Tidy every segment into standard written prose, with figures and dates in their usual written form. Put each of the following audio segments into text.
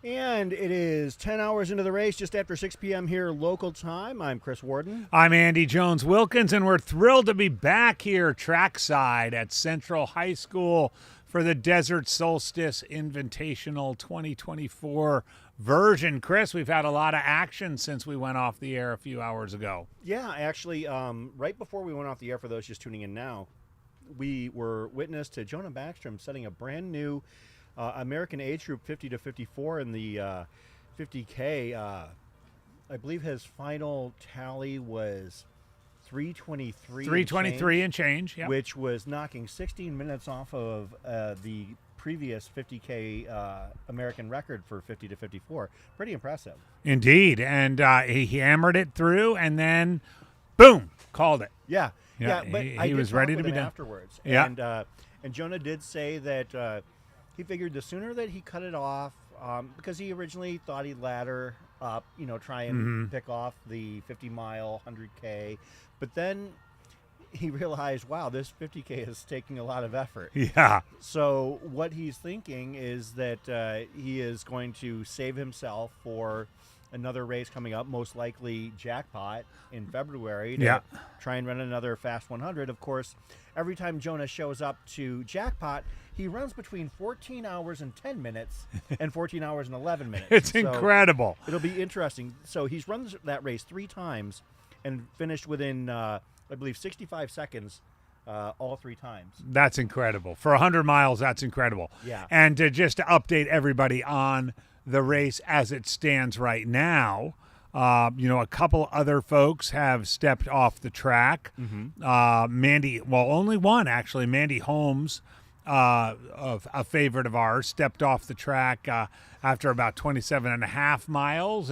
And it is 10 hours into the race, just after 6 p.m. here local time. I'm Chris Warden. I'm Andy Jones-Wilkins, and we're thrilled to be back here trackside at Central High School for the Desert Solstice Invitational 2024 version. Chris, we've had a lot of action since we went off the air a few hours ago. Yeah, actually, right before we went off the air, for those just tuning in now, we were witness to Jonah Backstrom setting a brand new American age group 50 to 54 in the 50K. I believe his final tally was 323. 323 and change, yeah. Which was knocking 16 minutes off of the previous 50K American record for 50 to 54. Pretty impressive. Indeed, and he hammered it through, and then, boom, called it. Yeah, Yeah, but he I did was talk ready with to be him done. afterwards. Yeah. And Jonah did say that he figured the sooner that he cut it off, because he originally thought he'd ladder up, try and pick off the 50-mile, 100K, but then he realized, wow, this 50K is taking a lot of effort. Yeah. So what he's thinking is that he is going to save himself for another race coming up, most likely Jackpot in February, to try and run another Fast 100. Of course, every time Jonah shows up to Jackpot, he runs between 14 hours and 10 minutes and 14 hours and 11 minutes. It's incredible. It'll be interesting. So he's run that race 3 times and finished within, I believe, 65 seconds all 3 times. That's incredible. For 100 miles, that's incredible. Yeah. And just to update everybody on the race as it stands right now, a couple other folks have stepped off the track. Only one, actually. Mandy Holmes, a favorite of ours, stepped off the track after about 27 and a half miles,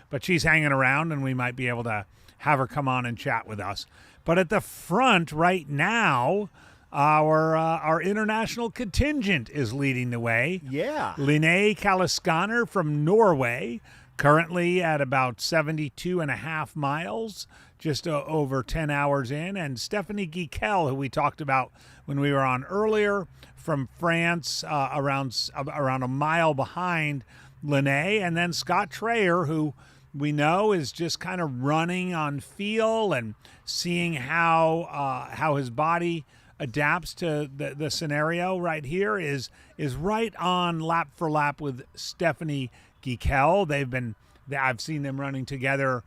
but she's hanging around, and we might be able to have her come on and chat with us. But at the front right now, our international contingent is leading the way. Yeah. Linnea Kaliskaner from Norway, currently at about 72 and a half miles, just over 10 hours in. And Stephanie Guiquel, who we talked about when we were on earlier, from France, around a mile behind Linnea. And then Scott Trayer, who we know is just kind of running on feel and seeing how his body adapts to the scenario right here, is right on lap for lap with Stephanie Guiquel. I've seen them running together,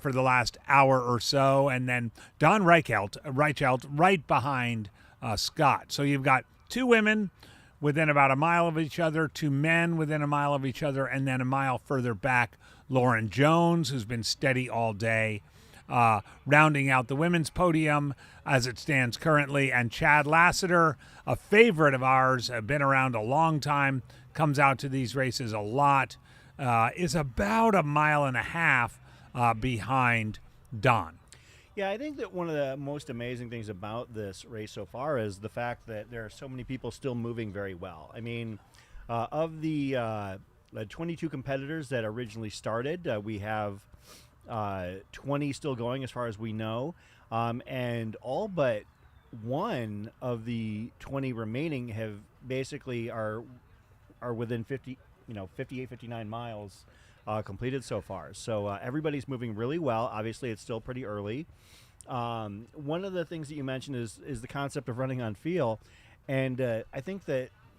for the last hour or so, and then Don Reichelt right behind Scott. So you've got 2 women within about a mile of each other, 2 men within a mile of each other, and then a mile further back, Lauren Jones, who's been steady all day, rounding out the women's podium as it stands currently. And Chad Lassiter, a favorite of ours, been around a long time, comes out to these races a lot, is about a mile and a half behind Don. Yeah, I think that one of the most amazing things about this race so far is the fact that there are so many people still moving very well. I mean, of the 22 competitors that originally started, we have 20 still going as far as we know, and all but one of the 20 remaining have basically are within 58, 59 miles completed so far. So everybody's moving really well. Obviously, it's still pretty early. One of the things that you mentioned is the concept of running on feel, and I think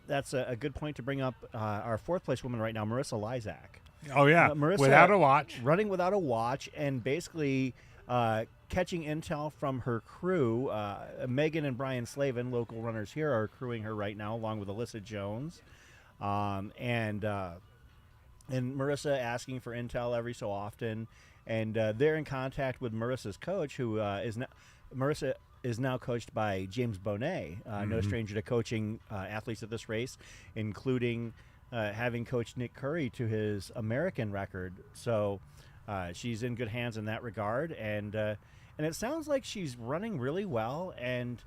that's a good point to bring up our 4th place woman right now, Marissa Lysak. Oh, yeah, Marissa, without a watch. Running without a watch, and basically catching intel from her crew. Megan and Brian Slavin, local runners here, are crewing her right now, along with Alyssa Jones. And Marissa asking for intel every so often. And they're in contact with Marissa's coach, who Marissa is now coached by James Bonet, no stranger to coaching athletes at this race, including having coached Nick Curry to his American record. So she's in good hands in that regard. And it sounds like she's running really well. And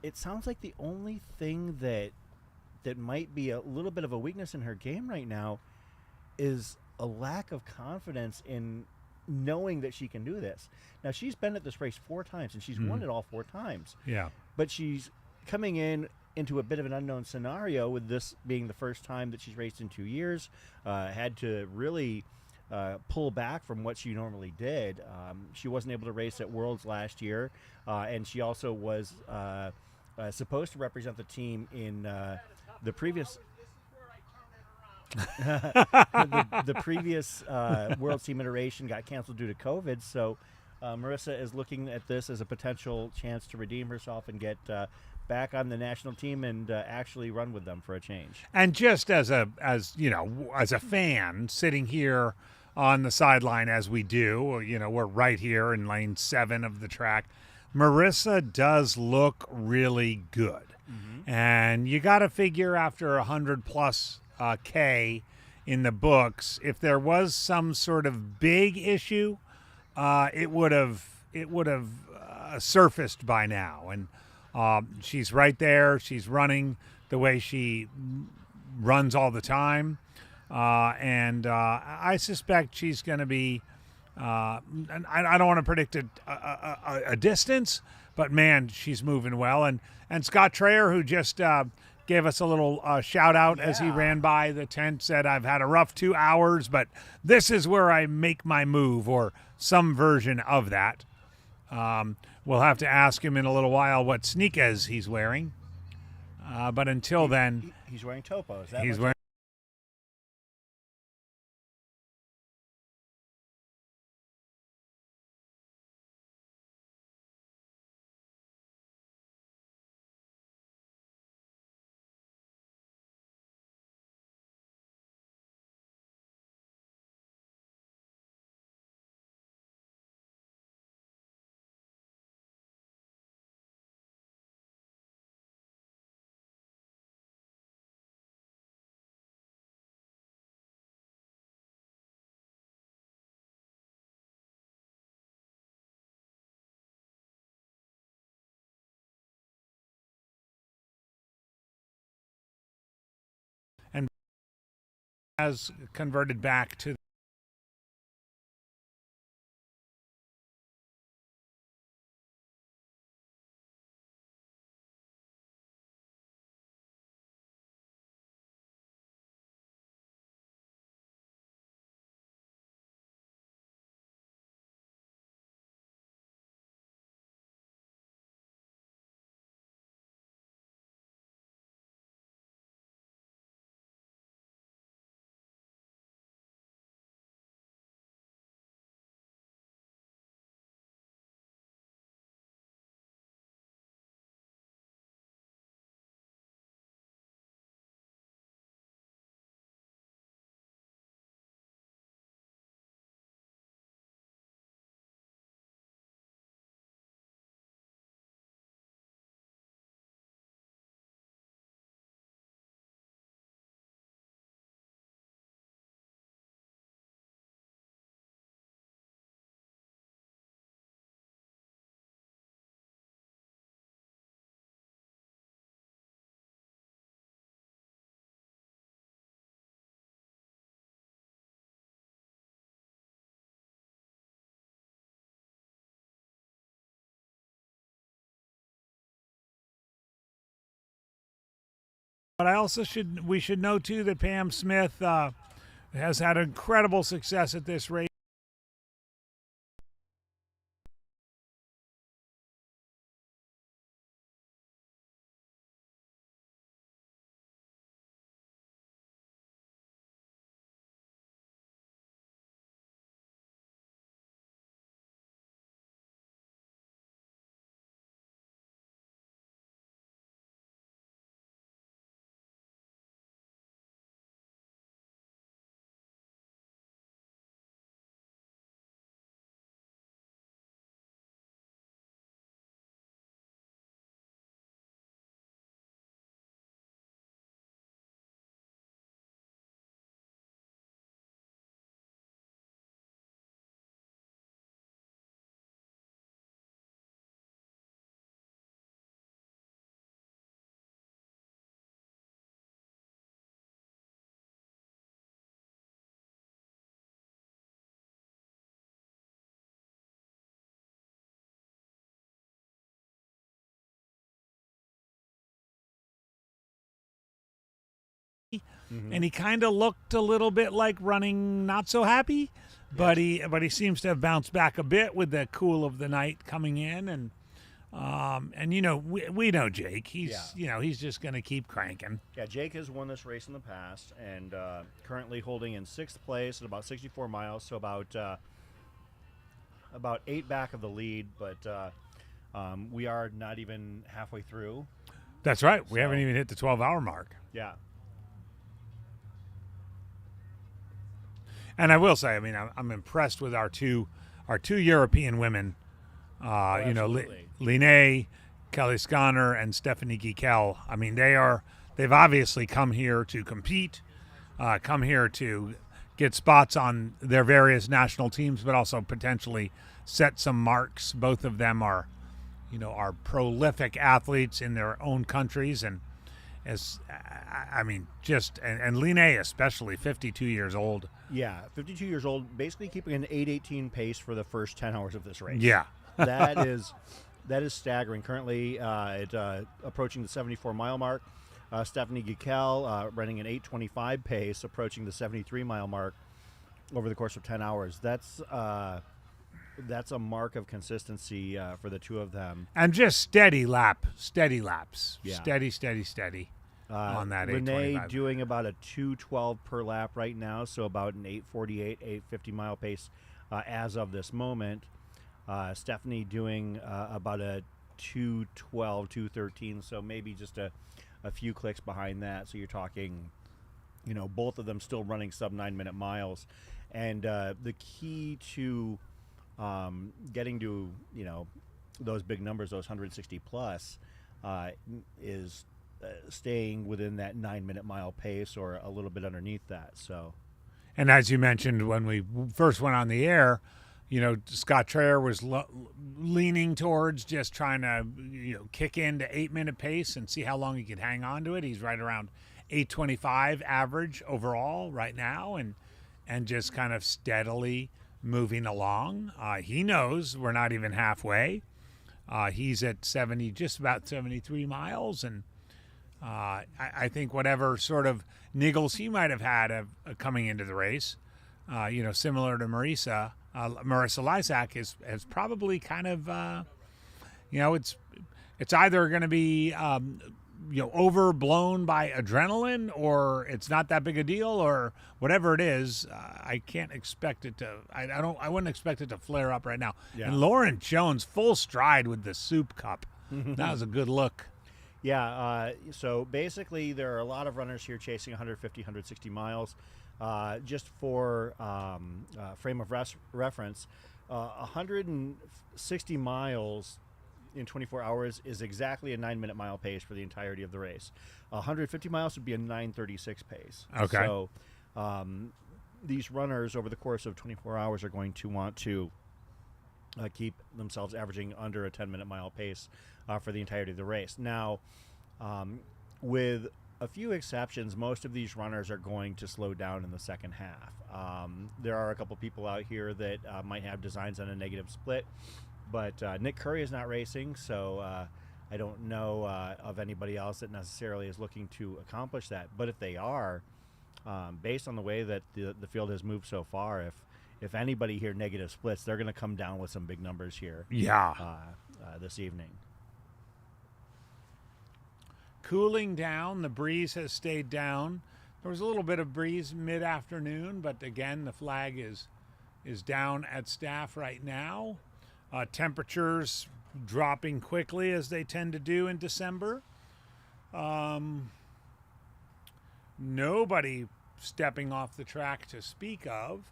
it sounds like the only thing that might be a little bit of a weakness in her game right now is a lack of confidence in knowing that she can do this. Now, she's been at this race 4 times, and she's won it all 4 times. Yeah. But she's coming in into a bit of an unknown scenario with this being the first time that she's raced in 2 years. Had to really pull back from what she normally did. She wasn't able to race at Worlds last year, and she also was supposed to represent the team in the previous the previous World Team iteration got canceled due to COVID. So Marissa is looking at this as a potential chance to redeem herself and get back on the national team and actually run with them for a change. And just as a fan sitting here on the sideline as we do, we're right here in lane 7 of the track. Marissa does look really good. Mm-hmm. And you got to figure after 100 plus K in the books, if there was some sort of big issue, it would have surfaced by now. And she's right there. She's running the way she runs all the time. And I suspect she's going to be, and I don't want to predict a distance, but man, she's moving well. And Scott Traer, who just gave us a little shout out as he ran by the tent, said, "I've had a rough 2 hours, but this is where I make my move," or some version of that. We'll have to ask him in a little while what sneakers he's wearing. But until then, he's wearing Topos. He's wearing. And has converted back to But we should know too that Pam Smith has had incredible success at this race. and he kind of looked a little bit like running not so happy, but he seems to have bounced back a bit with the cool of the night coming in, and we know Jake. He's he's just going to keep cranking. Yeah, Jake has won this race in the past, and currently holding in 6th place at about 64 miles, so about 8 back of the lead, but we are not even halfway through. That's right. We haven't even hit the 12-hour mark. Yeah. And I will say, I mean, I'm impressed with our two European women. Linné, Kelly Sconner, and Stephanie Gikel. I mean, they've obviously come here to compete, come here to get spots on their various national teams, but also potentially set some marks. Both of them are prolific athletes in their own countries, and Linné especially, 52 years old. Yeah, 52 years old, basically keeping an 8:18 pace for the first 10 hours of this race. Yeah. that is staggering. Currently approaching the 74-mile mark. Stephanie Gikel running an 8:25 pace, approaching the 73-mile mark over the course of 10 hours. That's a mark of consistency for the two of them. And just steady laps. Yeah. Steady. On that 8:25. Linné doing about a 2:12 per lap right now, so about an 8:48, 8:50 mile pace as of this moment. Stephanie doing about a 2:12, 2:13, so maybe just a few clicks behind that. So you're talking, both of them still running sub 9-minute miles. And the key to getting to, those big numbers, those 160 plus, is staying within that 9-minute mile pace or a little bit underneath that. So, and as you mentioned when we first went on the air, Scott Traer was leaning towards just trying to kick into 8-minute pace and see how long he could hang on to it. He's right around 8:25 average overall right now, and just kind of steadily moving along. He knows we're not even halfway. He's at just about 73 miles, and I think whatever sort of niggles he might have had coming into the race, similar to Marissa Lysak, has probably kind of, it's either going to be, overblown by adrenaline, or it's not that big a deal, or whatever it is. I can't expect it to. I wouldn't expect it to flare up right now. Yeah. And Lauren Jones, full stride with the soup cup. That was a good look. Yeah, so basically there are a lot of runners here chasing 150, 160 miles. Just for frame of reference, 160 miles in 24 hours is exactly a 9-minute mile pace for the entirety of the race. 150 miles would be a 9:36 pace. Okay. So these runners over the course of 24 hours are going to want to keep themselves averaging under a 10-minute mile pace for the entirety of the race. Now, with a few exceptions, most of these runners are going to slow down in the second half. There are a couple people out here that might have designs on a negative split, but Nick Curry is not racing, so I don't know of anybody else that necessarily is looking to accomplish that. But if they are, based on the way that the field has moved so far, if anybody here negative splits, they're going to come down with some big numbers here. Yeah. This evening. Cooling down, the breeze has stayed down. There was a little bit of breeze mid-afternoon, but again, the flag is down at staff right now. Temperatures dropping quickly as they tend to do in December. Nobody stepping off the track to speak of.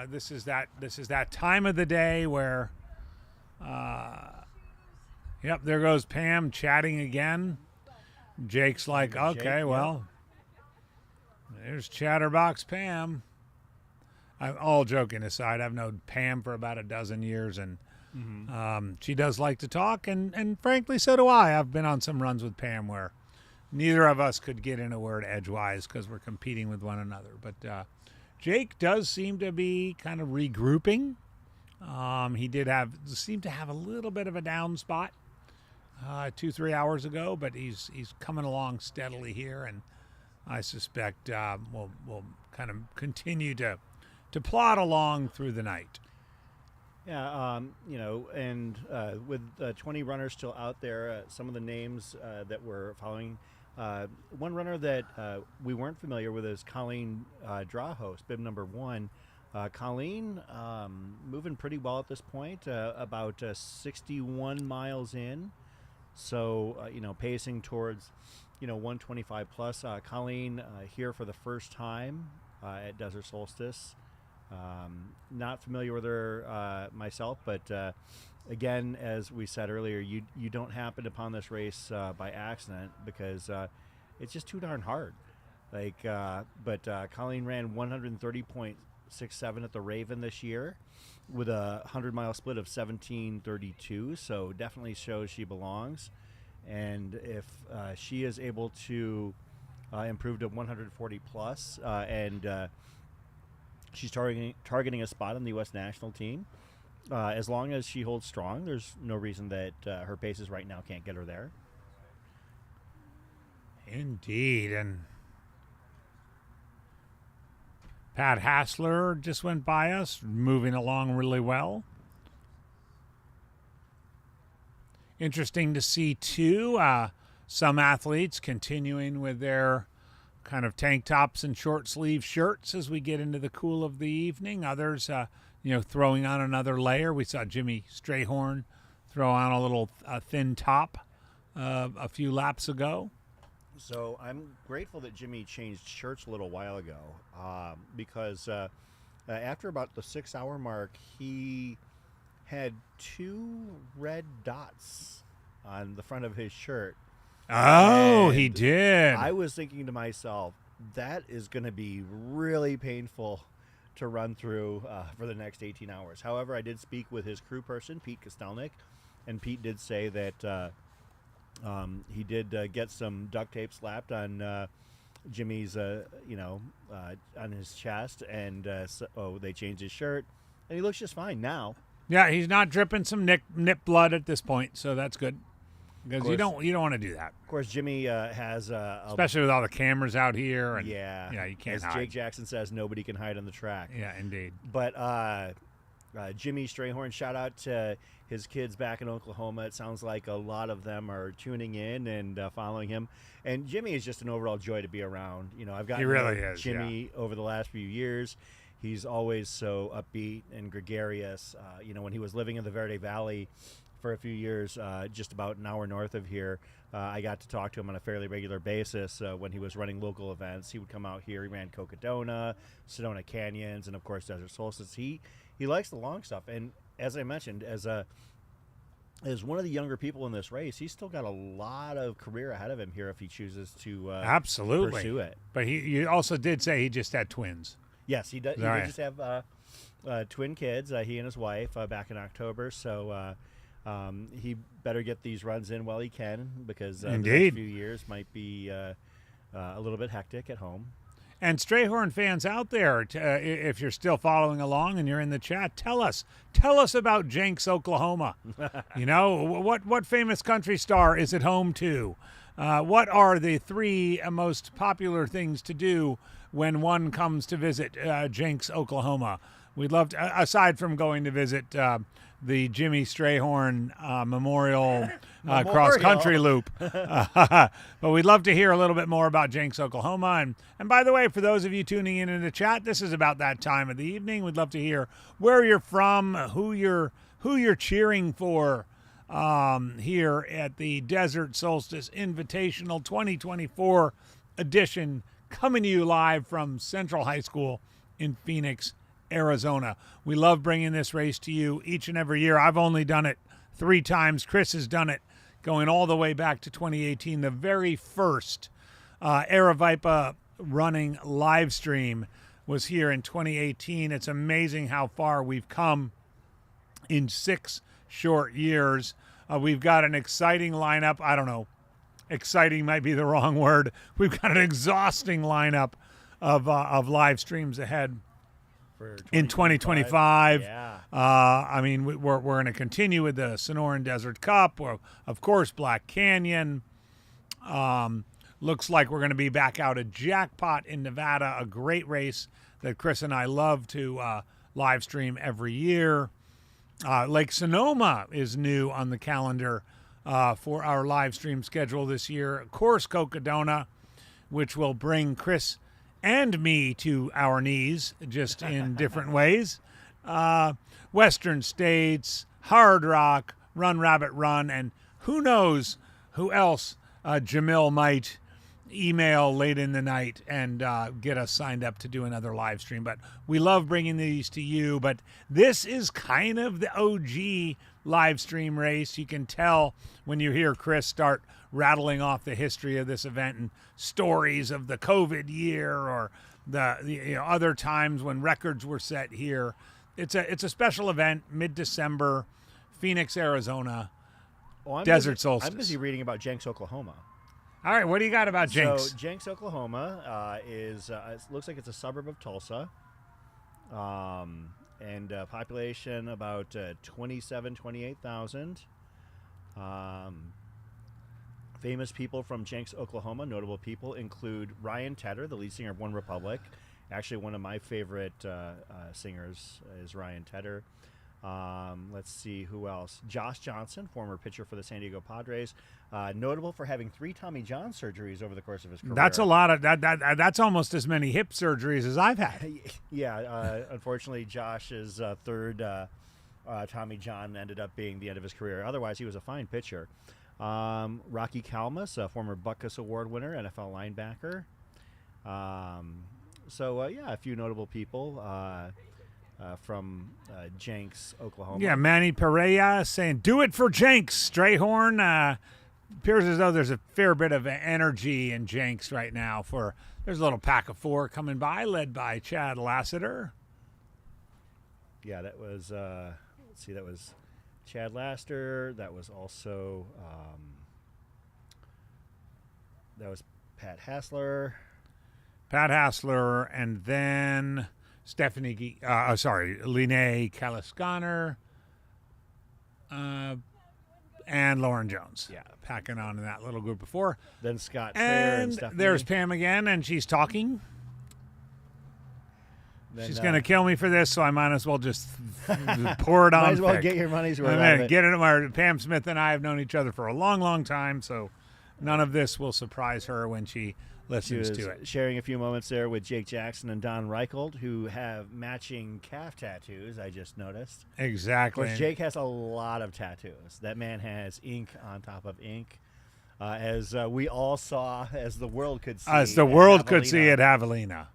This is that time of the day where, there goes Pam chatting again. Jake's like, okay, well, there's Chatterbox Pam. I'm all joking aside. I've known Pam for about a dozen years, and she does like to talk, and frankly, so do I. I've been on some runs with Pam where neither of us could get in a word edgewise because we're competing with one another. But Jake does seem to be kind of regrouping. He seemed to have a little bit of a down spot 2-3 hours ago, but he's coming along steadily here, and I suspect we'll kind of continue to plod along through the night. Yeah, and with 20 runners still out there, some of the names that we're following. One runner that we weren't familiar with is Colleen Drawhost, bib number 1. Colleen moving pretty well at this point, about 61 miles in. So, pacing towards, 125 plus. Colleen here for the first time at Desert Solstice. Not familiar with her myself, but again, as we said earlier, you don't happen upon this race by accident because it's just too darn hard. But Colleen ran 130.67 at the Raven this year with a 100-mile split of 17:32, so definitely shows she belongs. And if she is able to improve to 140 plus and she's targeting a spot on the U.S. national team. As long as she holds strong, there's no reason that her paces right now can't get her there. Indeed. And Pat Hassler just went by us, moving along really well. Interesting to see, too, some athletes continuing with their kind of tank tops and short sleeve shirts as we get into the cool of the evening. Others, throwing on another layer. We saw Jimmy Strayhorn throw on a little thin top a few laps ago. So I'm grateful that Jimmy changed shirts a little while ago because after about the 6-hour mark, he had 2 red dots on the front of his shirt. Oh, And he did. I was thinking to myself, that is going to be really painful to run through for the next 18 hours. However, I did speak with his crew person, Pete Kostelnik, and Pete did say that he did get some duct tape slapped on Jimmy's, on his chest, and they changed his shirt, and he looks just fine now. Yeah, he's not dripping some nip blood at this point, so that's good. Because you don't want to do that. Of course, Jimmy has especially with all the cameras out here. And, yeah, you can't as hide. Jake Jackson says, nobody can hide on the track. Yeah, indeed. But Jimmy Strayhorn, shout out to his kids back in Oklahoma. It sounds like a lot of them are tuning in and following him. And Jimmy is just an overall joy to be around. I've gotten He really to know is, Jimmy over the last few years. He's always so upbeat and gregarious. When he was living in the Verde Valley for a few years, just about an hour north of here, I got to talk to him on a fairly regular basis when he was running local events. He would come out here. He ran Cocodona, Sedona Canyons, and of course Desert Solstice. He likes the long stuff, and as I mentioned, as one of the younger people in this race, he's still got a lot of career ahead of him here if he chooses to absolutely pursue it. But you also did say he just had twins. Yes, he did. He All did right. just have twin kids. He and his wife back in October. So he better get these runs in while he can, because the next few years might be a little bit hectic at home. And Strayhorn fans out there, if you're still following along and you're in the chat, tell us about Jenks, Oklahoma. What famous country star is it home to? What are the 3 most popular things to do when one comes to visit Jenks, Oklahoma? We'd love to, aside from going to visit the Jimmy Strayhorn Memorial cross-country loop. But we'd love to hear a little bit more about Jenks, Oklahoma. And by the way, for those of you tuning in the chat, this is about that time of the evening. We'd love to hear where you're from, who you're cheering for here at the Desert Solstice Invitational 2024 edition, coming to you live from Central High School in Phoenix, Arizona. We love bringing this race to you each and every year. I've only done it 3 times. Chris has done it going all the way back to 2018, the very first Aravaipa running live stream was here in 2018. It's amazing how far we've come in 6 short years. We've got an exciting lineup. I don't know. Exciting might be the wrong word. We've got an exhausting lineup of live streams ahead in 2025. Yeah. We're going to continue with the Sonoran Desert Cup. Of course, Black Canyon. looks like we're going to be back out at Jackpot in Nevada, a great race that Chris and I love to live stream every year. Lake Sonoma is new on the calendar for our live stream schedule this year. Of course, Cocodona, which will bring Chris and me to our knees, just in different ways. Western States, Hard Rock, Run Rabbit Run, and who knows who else Jamil might email late in the night and get us signed up to do another live stream. But we love bringing these to you. But this is kind of the OG live stream race. You can tell when you hear Chris start rattling off the history of this event and stories of the COVID year or the other times when records were set here. It's a special event, mid-December, Phoenix, Arizona, Desert Solstice. I'm busy reading about Jenks, Oklahoma. All right, what do you got about Jenks? So Jenks, Oklahoma is it looks like it's a suburb of Tulsa, and population about 28,000. Famous people from Jenks, Oklahoma. Notable people include Ryan Tedder, the lead singer of One Republic. Actually, one of my favorite singers is Ryan Tedder. Let's see who else. Josh Johnson, former pitcher for the San Diego Padres, notable for having 3 Tommy John surgeries over the course of his career. That's a lot of that's almost as many hip surgeries as I've had. Yeah, unfortunately, Josh's third Tommy John ended up being the end of his career. Otherwise, he was a fine pitcher. Rocky Kalmus, a former Butkus Award winner, NFL linebacker. A few notable people. From Jenks, Oklahoma. Yeah, Manny Pereira saying, "Do it for Jenks." Strayhorn appears as though there's a fair bit of energy in Jenks right now. There's a little pack of 4 coming by, led by Chad Lassiter. Yeah, that was that was Chad Lassiter. That was also that was Pat Hassler. And then Linnea Kaliskaner, and Lauren Jones. Yeah. Packing on in that little group before. Then Scott Traer and Stephanie. There's Pam again, and she's talking. Then, she's going to kill me for this, so I might as well just pour it on. Might as well thick. get your money's worth out of it. Get it. Pam Smith and I have known each other for a long, long time, so none of this will surprise her when she listens to it. Sharing a few moments there with Jake Jackson and Don Reichelt, who have matching calf tattoos, I just noticed. Exactly. Of course, Jake has a lot of tattoos. That man has ink on top of ink. As we all saw, as the world could see. As the world could see at Javelina.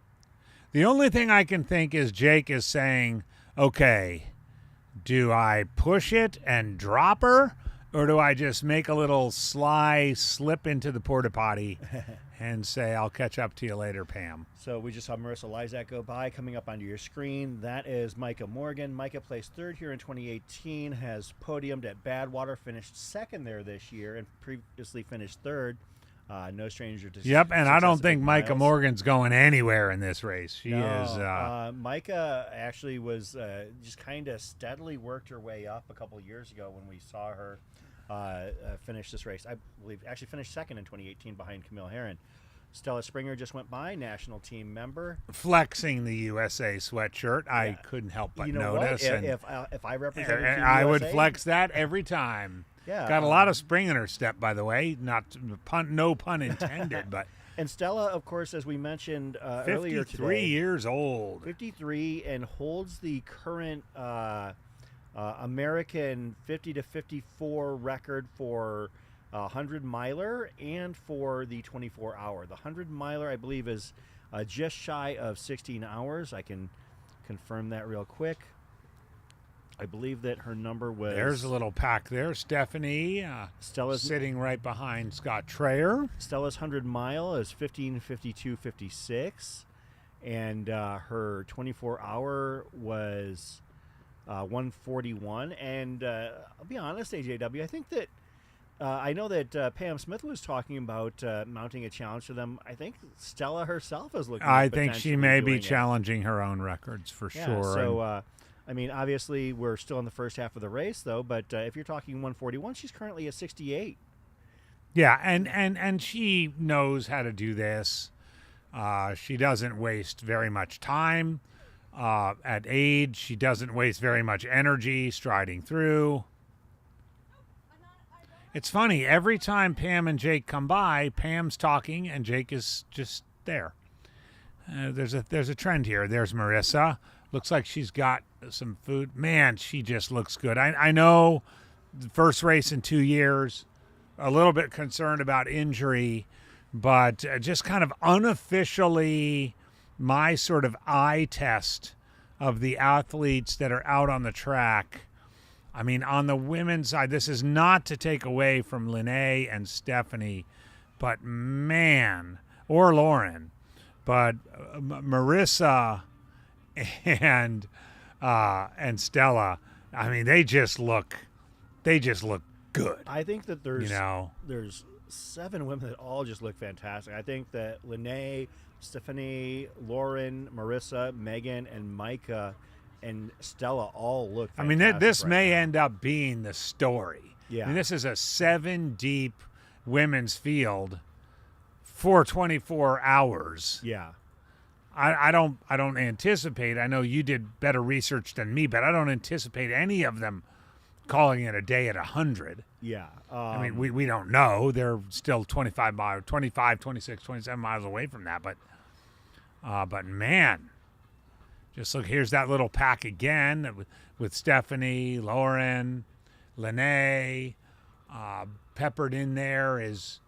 The only thing I can think is Jake is saying, okay, do I push it and drop her, or do I just make a little sly slip into the porta potty and say, I'll catch up to you later, Pam? So we just saw Marissa Lysak go by, coming up onto your screen. That is Micah Morgan. Micah placed 3rd here in 2018, has podiumed at Badwater, finished 2nd there this year, and previously finished 3rd. No stranger to Yep, and I don't think miles. Micah Morgan's going anywhere in this race. She is. Micah actually was just kind of steadily worked her way up a couple years ago when we saw her finish this race. I believe actually finished 2nd in 2018 behind Camille Herron. Stella Springer just went by, national team member. Flexing the USA sweatshirt. Yeah. I couldn't help but notice. If I represented Team I USA, would flex that every time. Yeah, got a lot of spring in her step, by the way. No pun intended, but. And Stella, of course, as we mentioned earlier today, 53 years old. 53, and holds the current American 50 to 54 record for 100 miler and for the 24 hour. The 100 miler, I believe, is just shy of 16 hours. I can confirm that real quick. I believe that her number was... There's a little pack there. Stephanie Stella's sitting right behind Scott Traer. Stella's 100 mile is 15:52:56, and her 24 hour was 1:41. And I'll be honest, AJW, I think that I know that Pam Smith was talking about mounting a challenge to them. I think Stella herself is looking. I think she may be challenging her own records for sure. So. I mean, obviously, we're still in the first half of the race, though. But if you're talking 141, she's currently at 68. Yeah, and she knows how to do this. She doesn't waste very much time at age. She doesn't waste very much energy striding through. It's funny, every time Pam and Jake come by, Pam's talking and Jake is just there. There's a trend here. There's Marissa. Looks like she's got some food. Man, she just looks good. I know the first race in 2 years, a little bit concerned about injury, but just kind of unofficially my sort of eye test of the athletes that are out on the track. I mean, on the women's side, this is not to take away from Lene and Stephanie, but man, or Lauren, but Marissa and Stella, I mean, they just look good. I think that there's 7 women that all just look fantastic. I think that Lene, Stephanie, Lauren, Marissa, Megan, and Micah and Stella all look fantastic. I mean, this right may now. end up being the story. Yeah. I mean, this is a 7-deep women's field for 24 hours. Yeah. I don't anticipate. I know you did better research than me, but I don't anticipate any of them calling it a day at 100. Yeah. I mean, we don't know. They're still 25, 26, 27 miles away from that. But man, just look, here's that little pack again with Stephanie, Lauren, Lene. Peppered in there is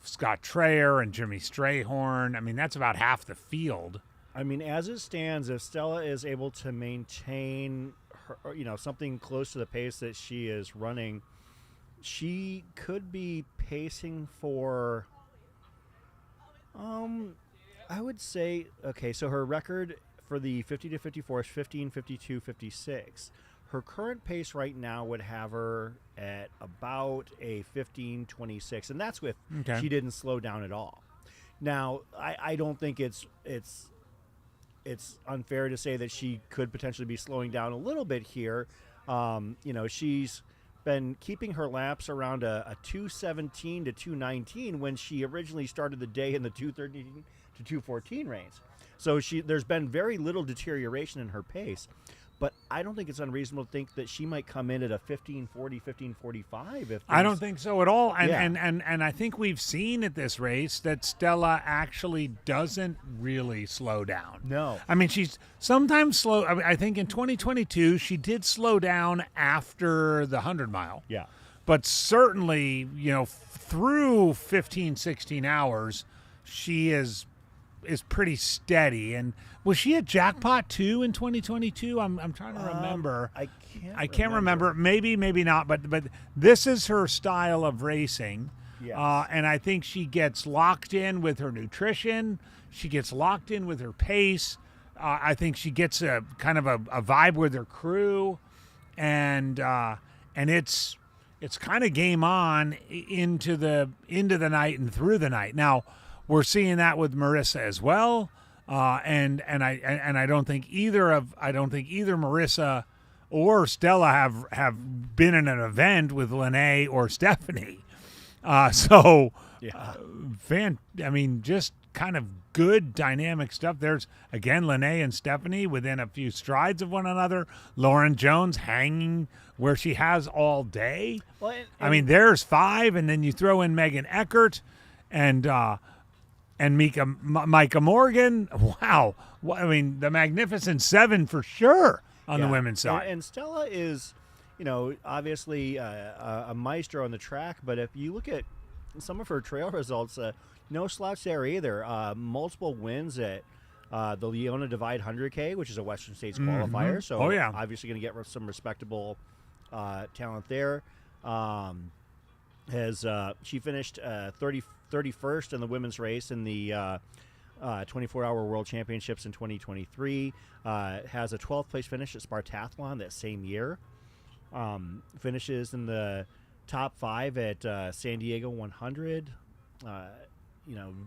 Scott Traer and Jimmy Strayhorn. I mean, that's about half the field. I mean, as it stands, if Stella is able to maintain her, something close to the pace that she is running, she could be pacing for, I would say, okay, so her record for the 50 to 54 is 15, 52, 56. Her current pace right now would have her at about a 15:26, and that's with she didn't slow down at all. Now, I don't think it's unfair to say that she could potentially be slowing down a little bit here. She's been keeping her laps around a 2:17 to 2:19 when she originally started the day in the 2:13 to 2:14 range. So there's been very little deterioration in her pace. But I don't think it's unreasonable to think that she might come in at a 15:40, 15:45. I don't think so at all. And, Yeah. and I think we've seen at this race that Stella actually doesn't really slow down. No. I mean, she's sometimes slow. I think in 2022, she did slow down after the 100-mile. Yeah. But certainly, through 15, 16 hours, she is pretty steady. And was she a jackpot too in 2022? I'm trying to remember. I can't remember. Maybe not. But this is her style of racing. Yes. And I think she gets locked in with her nutrition. She gets locked in with her pace. I think she gets a kind of a vibe with her crew, and it's kind of game on into the night and through the night. Now, we're seeing that with Marissa as well, and I don't think either Marissa or Stella have been in an event with Lene or Stephanie. Just kind of good dynamic stuff. There's again Lene and Stephanie within a few strides of one another. Lauren Jones hanging where she has all day. Well, I mean, there's 5, and then you throw in Megan Eckert and Micah Morgan. Wow. I mean, the Magnificent 7 for sure on the women's side. And Stella is, obviously a maestro on the track, but if you look at some of her trail results, no slouch there either. Multiple wins at the Leona Divide 100K, which is a Western States qualifier. So obviously going to get some respectable talent there. She finished 31st in the women's race in the 24-hour World Championships in 2023. Has a 12th place finish at Spartathlon that same year. Finishes in the top 5 at San Diego 100.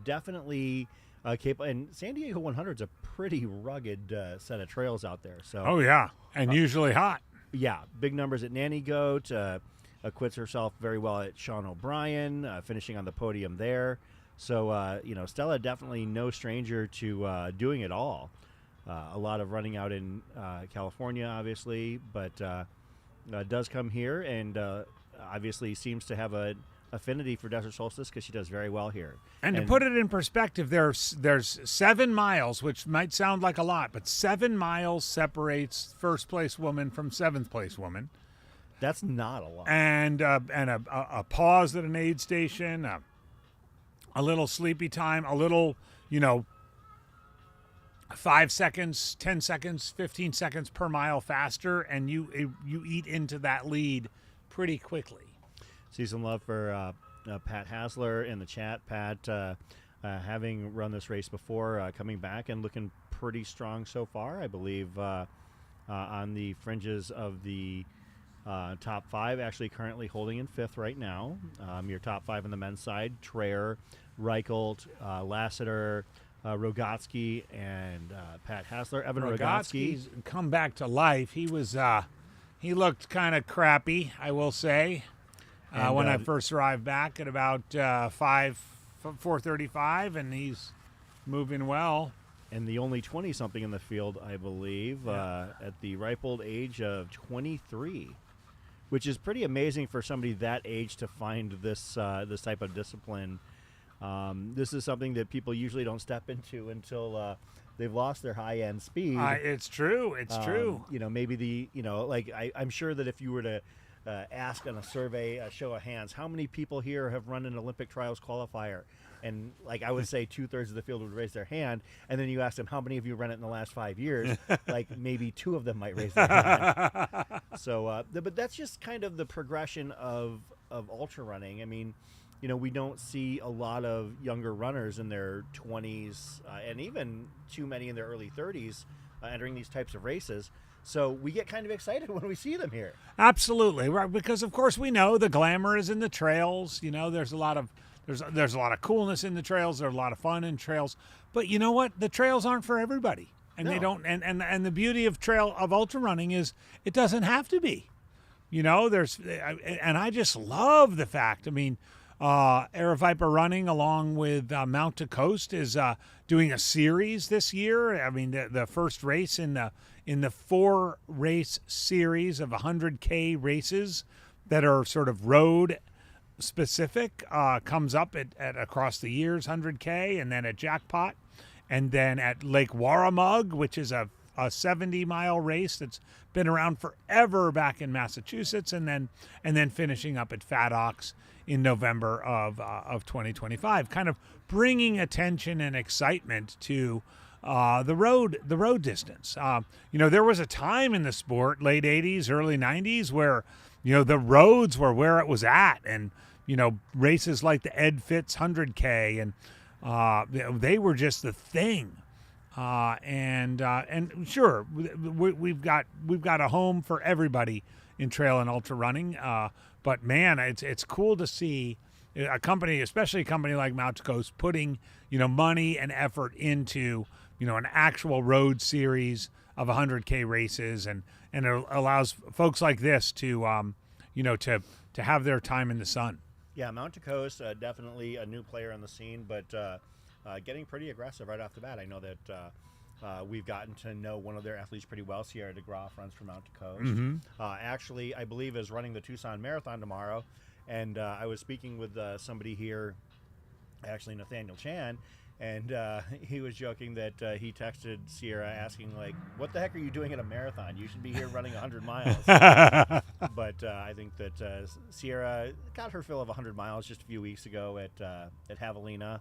Definitely capable. And San Diego 100 is a pretty rugged set of trails out there. So and usually hot. Yeah, big numbers at Nanny Goat. acquits herself very well at Sean O'Brien, finishing on the podium there. So, Stella definitely no stranger to doing it all. A lot of running out in California, obviously, but does come here and obviously seems to have an affinity for Desert Solstice because she does very well here. And to put it in perspective, there's 7 miles, which might sound like a lot, but 7 miles separates first place woman from 7th place woman. That's not a lot. And a pause at an aid station, a little sleepy time, a little, 5 seconds, 10 seconds, 15 seconds per mile faster, and you eat into that lead pretty quickly. See some love for Pat Hasler in the chat. Pat, having run this race before, coming back and looking pretty strong so far, I believe, on the fringes of the top 5, actually currently holding in 5th right now. Your top 5 on the men's side, Traer, Reichelt, Lassiter, Rogotsky, and Pat Hasler. Evan Rogotsky's come back to life. He was he looked kind of crappy, I will say, when I first arrived back at about 4:35, and he's moving well. And the only 20-something in the field, I believe, at the ripe old age of 23, which is pretty amazing for somebody that age to find this this type of discipline. This is something that people usually don't step into until they've lost their high-end speed. It's true. It's true. Maybe I'm sure that if you were to ask on a survey, a show of hands, how many people here have run an Olympic trials qualifier? And I would say 2/3 of the field would raise their hand. And then you ask them, how many of you run it in the last 5 years? Maybe 2 of them might raise their hand. So, but that's just kind of the progression of ultra running. I mean, we don't see a lot of younger runners in their 20s and even too many in their early 30s entering these types of races. So we get kind of excited when we see them here. Absolutely, right? Because of course we know the glamour is in the trails. There's a lot of coolness in the trails. There's a lot of fun in trails. But you know what? The trails aren't for everybody, and they don't. And the beauty of ultra running is it doesn't have to be. And I just love the fact. I mean, Aeroviper Running, along with Mount to Coast, is doing a series this year. I mean, the first race in the 4-race series of 100K races that are sort of road specific comes up at across the years 100K, and then at Jackpot, and then at Lake Warramug, which is a 70-mile race that's been around forever back in Massachusetts, and then finishing up at Fat Ox in November of 2025, kind of bringing attention and excitement to the road distance. There was a time in the sport, late 80s, early 90s, where the roads were where it was at, and races like the Ed Fitz 100K, and they were just the thing. And sure, we've got a home for everybody in trail and ultra running. But man, it's cool to see a company, especially a company like Mount to Coast, putting money and effort into an actual road series of 100K races, and it allows folks like this to to have their time in the sun. Yeah, Mount to Coast, definitely a new player on the scene, but getting pretty aggressive right off the bat. I know that we've gotten to know one of their athletes pretty well. Sierra DeGraaf runs for Mount to Coast. Mm-hmm. Actually, I believe is running the Tucson Marathon tomorrow, and I was speaking with somebody here, actually Nathaniel Chan, and he was joking that he texted Sierra asking, what the heck are you doing at a marathon? You should be here running 100 miles. But I think that Sierra got her fill of 100 miles just a few weeks ago at Javelina.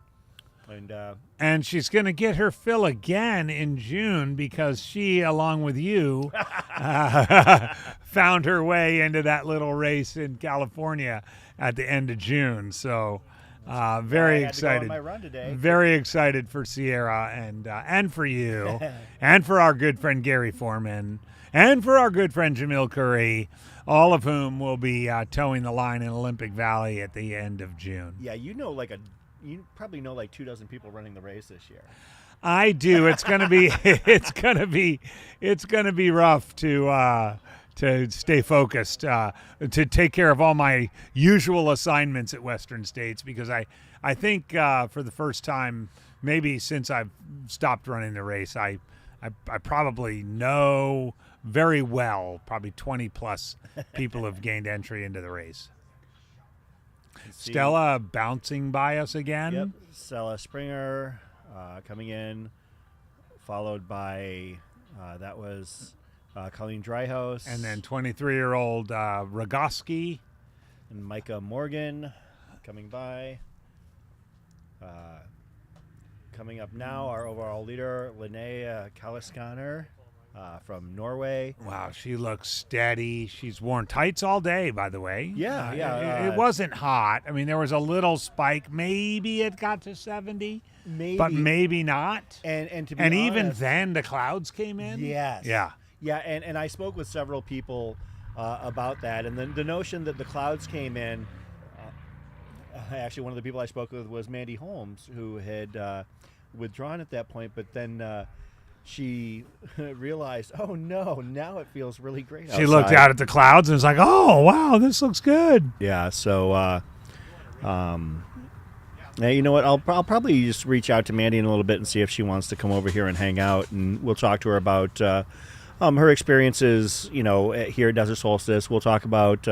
And she's going to get her fill again in June, because she, along with you, found her way into that little race in California at the end of June. So very excited. My run today. Very excited for Sierra and for you, and for our good friend Gary Foreman, and for our good friend Jamil Curry, all of whom will be towing the line in Olympic Valley at the end of June. Yeah, you probably know 24 people running the race this year. I do. It's gonna be it's gonna be rough to to stay focused, to take care of all my usual assignments at Western States, because I think for the first time, maybe since I've stopped running the race, I probably know very well, probably 20 plus people have gained entry into the race. Stella bouncing by us again. Yep, Stella Springer coming in, followed by that was Colleen Dryhouse. And then 23-year-old Rogoski. And Micah Morgan coming by. Coming up now, our overall leader, Linnea Kalliskaner from Norway. Wow, she looks steady. She's worn tights all day, by the way. Yeah. It wasn't hot. I mean, there was a little spike. Maybe it got to 70, but maybe not. And to be honest, even then, the clouds came in. Yes. Yeah. Yeah, and I spoke with several people about that, and the notion that the clouds came in. Actually, one of the people I spoke with was Mandy Holmes, who had withdrawn at that point, but then she realized, oh no, now it feels really great outside. She looked out at the clouds and was like, oh, wow, this looks good. Yeah, so now, you know what, I'll probably just reach out to Mandy in a little bit and see if she wants to come over here and hang out, and we'll talk to her about her experiences, here at Desert Solstice. We'll talk about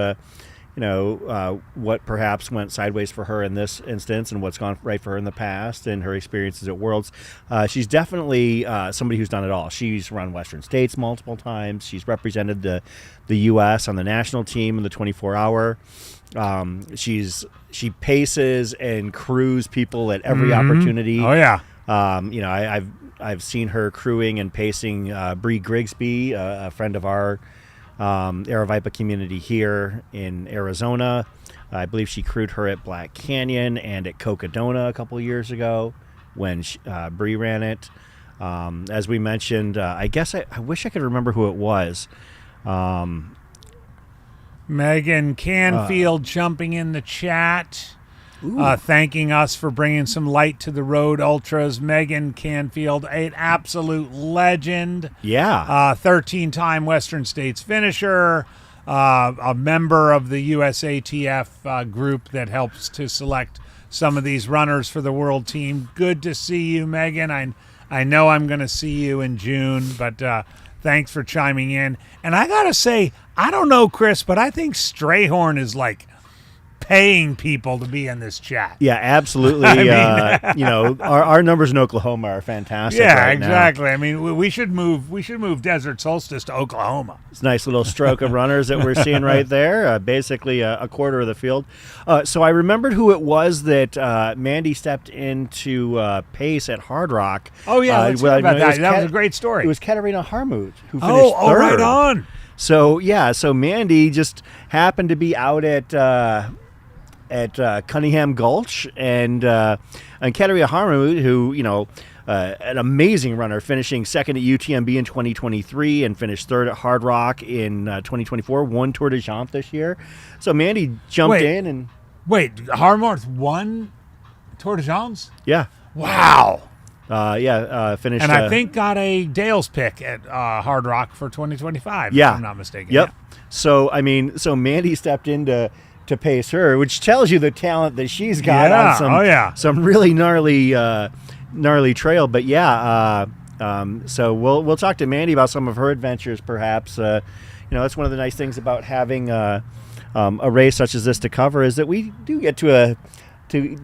what perhaps went sideways for her in this instance and what's gone right for her in the past and her experiences at Worlds. She's definitely somebody who's done it all. She's run Western States multiple times. She's represented the U.S. on the national team in the 24-hour. She paces and crews people at every opportunity. Oh, yeah. I've seen her crewing and pacing Bree Grigsby, a friend of our Aravaipa community here in Arizona. I believe she crewed her at Black Canyon and at Cocodona a couple years ago when Bree ran it. As we mentioned, I guess I wish I could remember who it was. Megan Canfield jumping in the chat, thanking us for bringing some light to the road ultras. Megan Canfield, an absolute legend. Yeah. 13-time Western States finisher, a member of the USATF group that helps to select some of these runners for the world team. Good to see you, Megan. I know I'm going to see you in June, but thanks for chiming in. And I got to say, I don't know, Chris, but I think Strayhorn is like paying people to be in this chat. Yeah, absolutely. Our numbers in Oklahoma are fantastic. Yeah, right exactly. now. I mean, we should move Desert Solstice to Oklahoma. It's a nice little stroke of runners that we're seeing right there. Basically, a quarter of the field. So I remembered who it was that Mandy stepped into pace at Hard Rock. Oh yeah, let's talk about that. That was a great story. It was Katerina Harmut who finished third. Right on. So Mandy just happened to be out at Cunningham Gulch, and Katerina Harmut, who an amazing runner, finishing second at UTMB in 2023 and finished third at Hard Rock in 2024, won Tour de Jante this year. So Mandy jumped in and Harmut won Tour de Jante? Yeah. Wow. Finished. And I think got a Dale's pick at Hard Rock for 2025, if I'm not mistaken. Yep. Yeah. So Mandy stepped in to pace her, which tells you the talent that she's got on some really gnarly trail. But so we'll talk to Mandy about some of her adventures, perhaps. That's one of the nice things about having a race such as this to cover, is that we do get to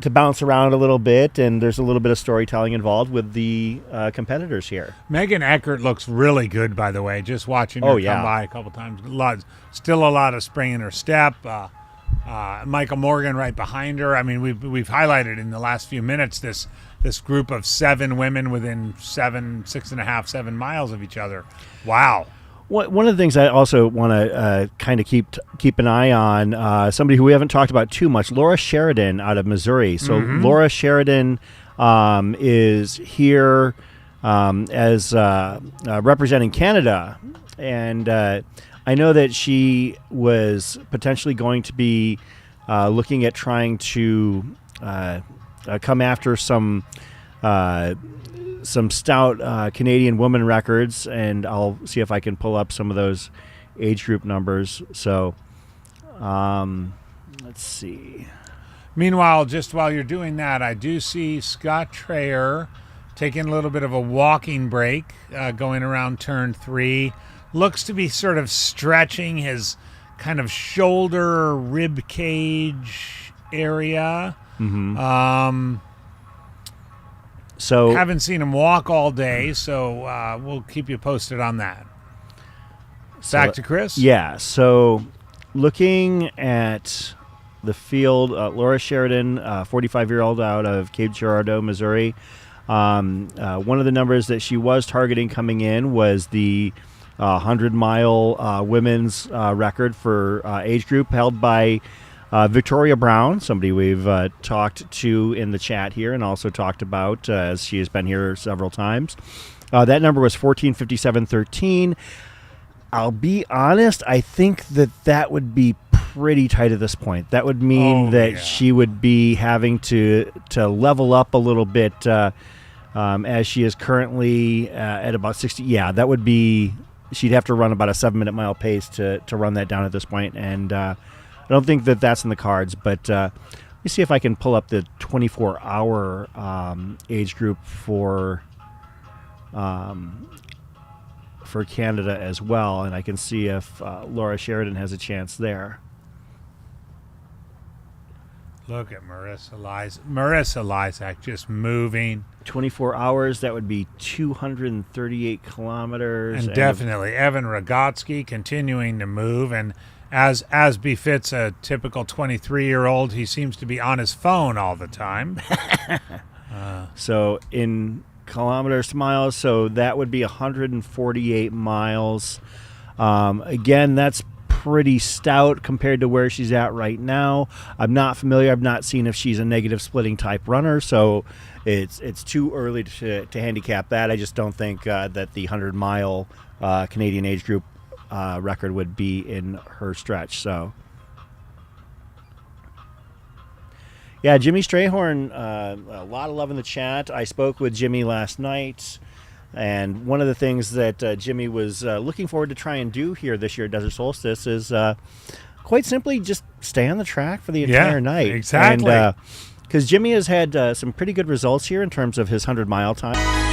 bounce around a little bit, and there's a little bit of storytelling involved with the competitors here. Megan Eckert looks really good, by the way. Just watching her come by a couple times. Still a lot of spring in her step. Michael Morgan right behind her. I mean, we've highlighted in the last few minutes this group of 7 women within 6.5, 7 miles of each other. Wow. One of the things I also want to kind of keep an eye on, somebody who we haven't talked about too much, Laura Sheridan out of Missouri. So Laura Sheridan is here as representing Canada, and I know that she was potentially going to be looking at trying to come after some stout Canadian woman records, and I'll see if I can pull up some of those age group numbers. So let's see. Meanwhile, just while you're doing that, I do see Scott Trayer taking a little bit of a walking break, going around turn 3. Looks to be sort of stretching his kind of shoulder, rib cage area. So haven't seen him walk all day, so we'll keep you posted on that. Back to Chris? Yeah, so looking at the field, Laura Sheridan, 45-year-old out of Cape Girardeau, Missouri. One of the numbers that she was targeting coming in was the 100-mile women's record for age group held by Victoria Brown, somebody we've talked to in the chat here and also talked about as she has been here several times. That number was 14:57:13. I'll be honest, I think that would be pretty tight at this point. That would mean she would be having to level up a little bit as she is currently at about 60. Yeah, that would be, she'd have to run about a 7-minute mile pace to run that down at this point. And I don't think that's in the cards, but let me see if I can pull up the 24-hour age group for Canada as well, and I can see if Laura Sheridan has a chance there. Look at Marissa Lysak just moving. 24 hours, that would be 238 kilometers. And definitely Evan Rogotsky continuing to move, and as befits a typical 23-year-old, he seems to be on his phone all the time. So in kilometers to miles, so that would be 148 miles. Again, that's pretty stout compared to where she's at right now. I'm not familiar. I've not seen if she's a negative splitting type runner, so it's too early to handicap that. I just don't think that the 100-mile Canadian age group record would be in her stretch. So yeah, Jimmy Strayhorn, a lot of love in the chat. I spoke with Jimmy last night, and one of the things that Jimmy was looking forward to try and do here this year at Desert Solstice is quite simply just stay on the track for the entire night. Exactly. And because Jimmy has had some pretty good results here in terms of his 100-mile time.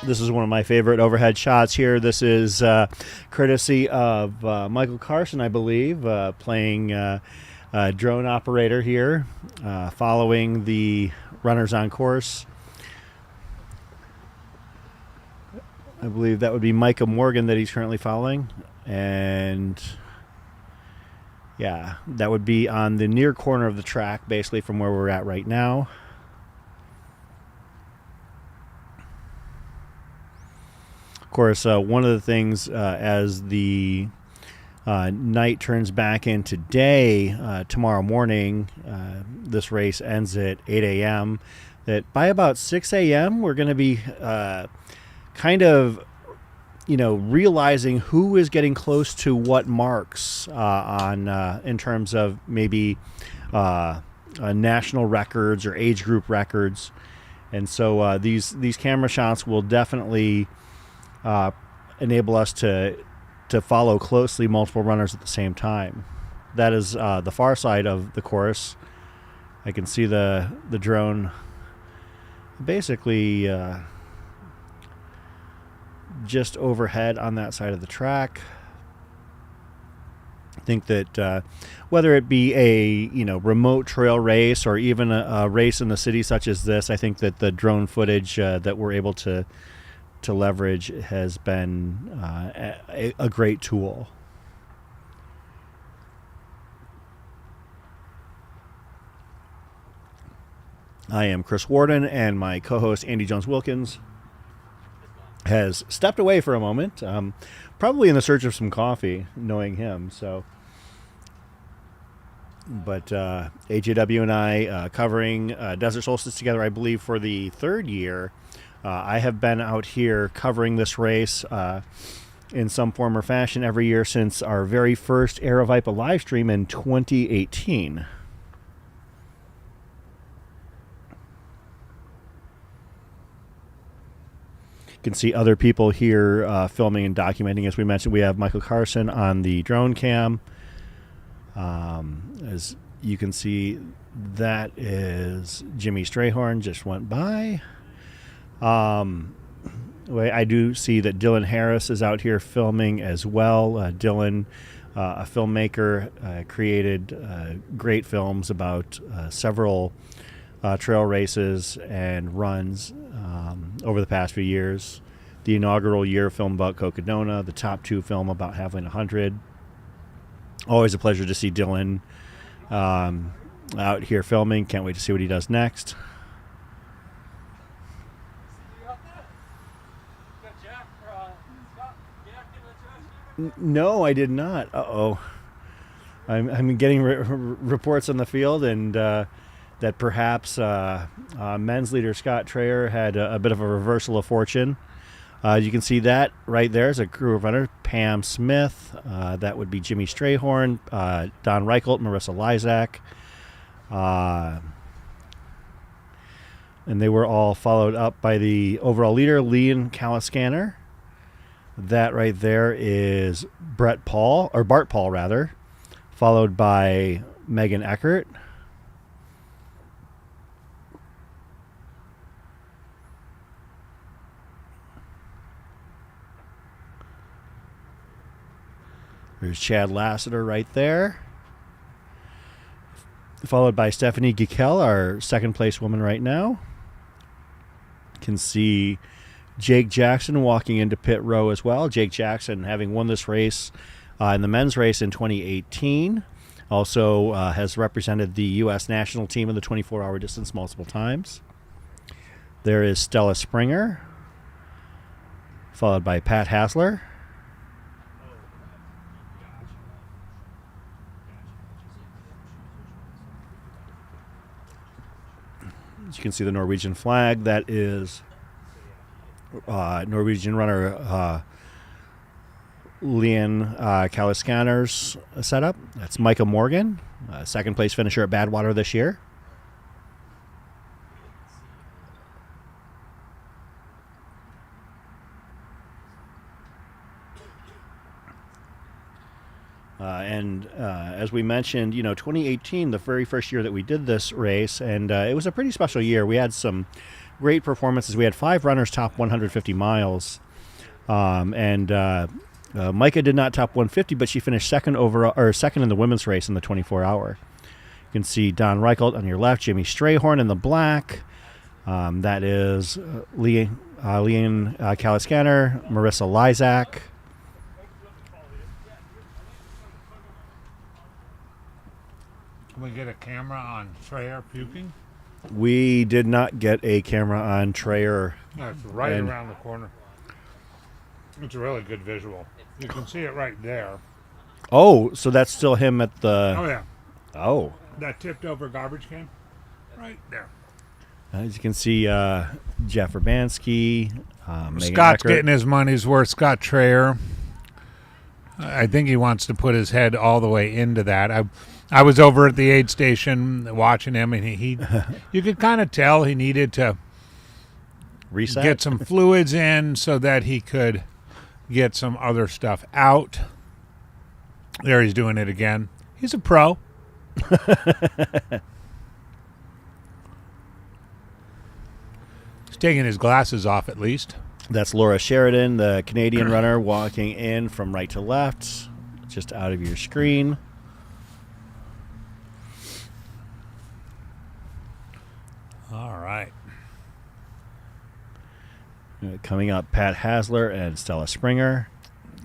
This is one of my favorite overhead shots here. This is courtesy of Michael Carson, I believe, playing drone operator here, following the runners on course. I believe that would be Micah Morgan that he's currently following. And yeah, that would be on the near corner of the track, basically from where we're at right now. Of course, one of the things as the night turns back into day tomorrow morning, this race ends at 8 a.m., that by about 6 a.m. we're going to be kind of, realizing who is getting close to what marks in terms of maybe national records or age group records. And so these camera shots will definitely enable us to follow closely multiple runners at the same time. That is the far side of the course. I can see the drone basically just overhead on that side of the track. I think that whether it be a remote trail race or even a race in the city such as this, I think that the drone footage that we're able to leverage has been a great tool. I am Chris Warden, and my co-host Andy Jones-Wilkins has stepped away for a moment, probably in the search of some coffee, knowing him. But AJW and I covering Desert Solstice together, I believe, for the third year. I have been out here covering this race in some form or fashion every year since our very first Aravaipa live stream in 2018. You can see other people here filming and documenting. As we mentioned, we have Michael Carson on the drone cam. As you can see, that is Jimmy Strayhorn, just went by. I do see that Dylan Harris is out here filming as well. Dylan, a filmmaker, created great films about several trail races and runs over the past few years. The inaugural year film about Cocodona, the top 2 film about Haviland 100. Always a pleasure to see Dylan out here filming. Can't wait to see what he does next. No, I did not. Uh-oh. I'm getting reports on the field, and that perhaps men's leader Scott Trayer had a bit of a reversal of fortune. You can see that right there is a crew of runners. Pam Smith, that would be Jimmy Strayhorn, Don Reichelt, Marissa Lysak. And they were all followed up by the overall leader, Leon Caliscanner. That right there is Bart Paul, followed by Megan Eckert. There's Chad Lassiter right there, followed by Stephanie Gikel, our second place woman right now. You can see Jake Jackson walking into pit row as well. Jake Jackson, having won this race in the men's race in 2018, also has represented the U.S. national team in the 24-hour distance multiple times. There is Stella Springer, followed by Pat Hassler. As you can see the Norwegian flag, that is Norwegian runner Leon Caliscanner's setup. That's Micah Morgan, second place finisher at Badwater this year. As we mentioned, 2018, the very first year that we did this race, and it was a pretty special year. We had some great performances. We had 5 runners top 150 miles, and Micah did not top 150, but she finished second in the women's race in the 24-hour. You can see Don Reichelt on your left, Jimmy Strayhorn in the black. That is Leanne Caliscanner, Marissa Lysak. Can we get a camera on Trayer puking? We did not get a camera on Trayer. No, it's right around the corner. It's a really good visual. You can see it right there. Oh, so that's still him at the... Oh, yeah. Oh. That tipped over garbage can? Right there. As you can see, Jeff Urbanski, Megan Scott's Eckert. getting his money's worth. Scott Trayer. I think he wants to put his head all the way into that. I was over at the aid station watching him, and he you could kind of tell he needed to Reset? get some fluids in so that he could get some other stuff out. There he's doing it again. He's a pro. He's taking his glasses off at least. That's Laura Sheridan, the Canadian runner, walking in from right to left, just out of your screen. All right. Coming up, Pat Hasler and Stella Springer.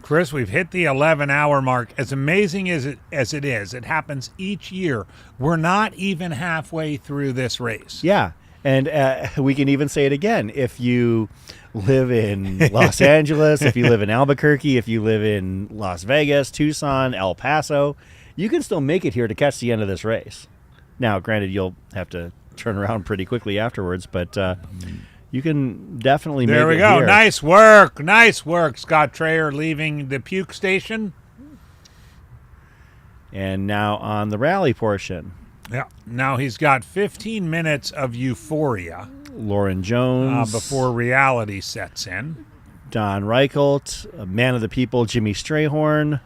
Chris, we've hit the 11-hour mark. As amazing as it is, it happens each year. We're not even halfway through this race. Yeah, and we can even say it again. If you live in Los Angeles, if you live in Albuquerque, if you live in Las Vegas, Tucson, El Paso, you can still make it here to catch the end of this race. Now, granted, you'll have to turn around pretty quickly afterwards, but you can definitely make it here. There we go. Nice work. Nice work, Scott Trayer leaving the puke station. And now on the rally portion. Yeah. Now he's got 15 minutes of euphoria Lauren Jones. before reality sets in. Don Reichelt, man of the people, Jimmy Strayhorn.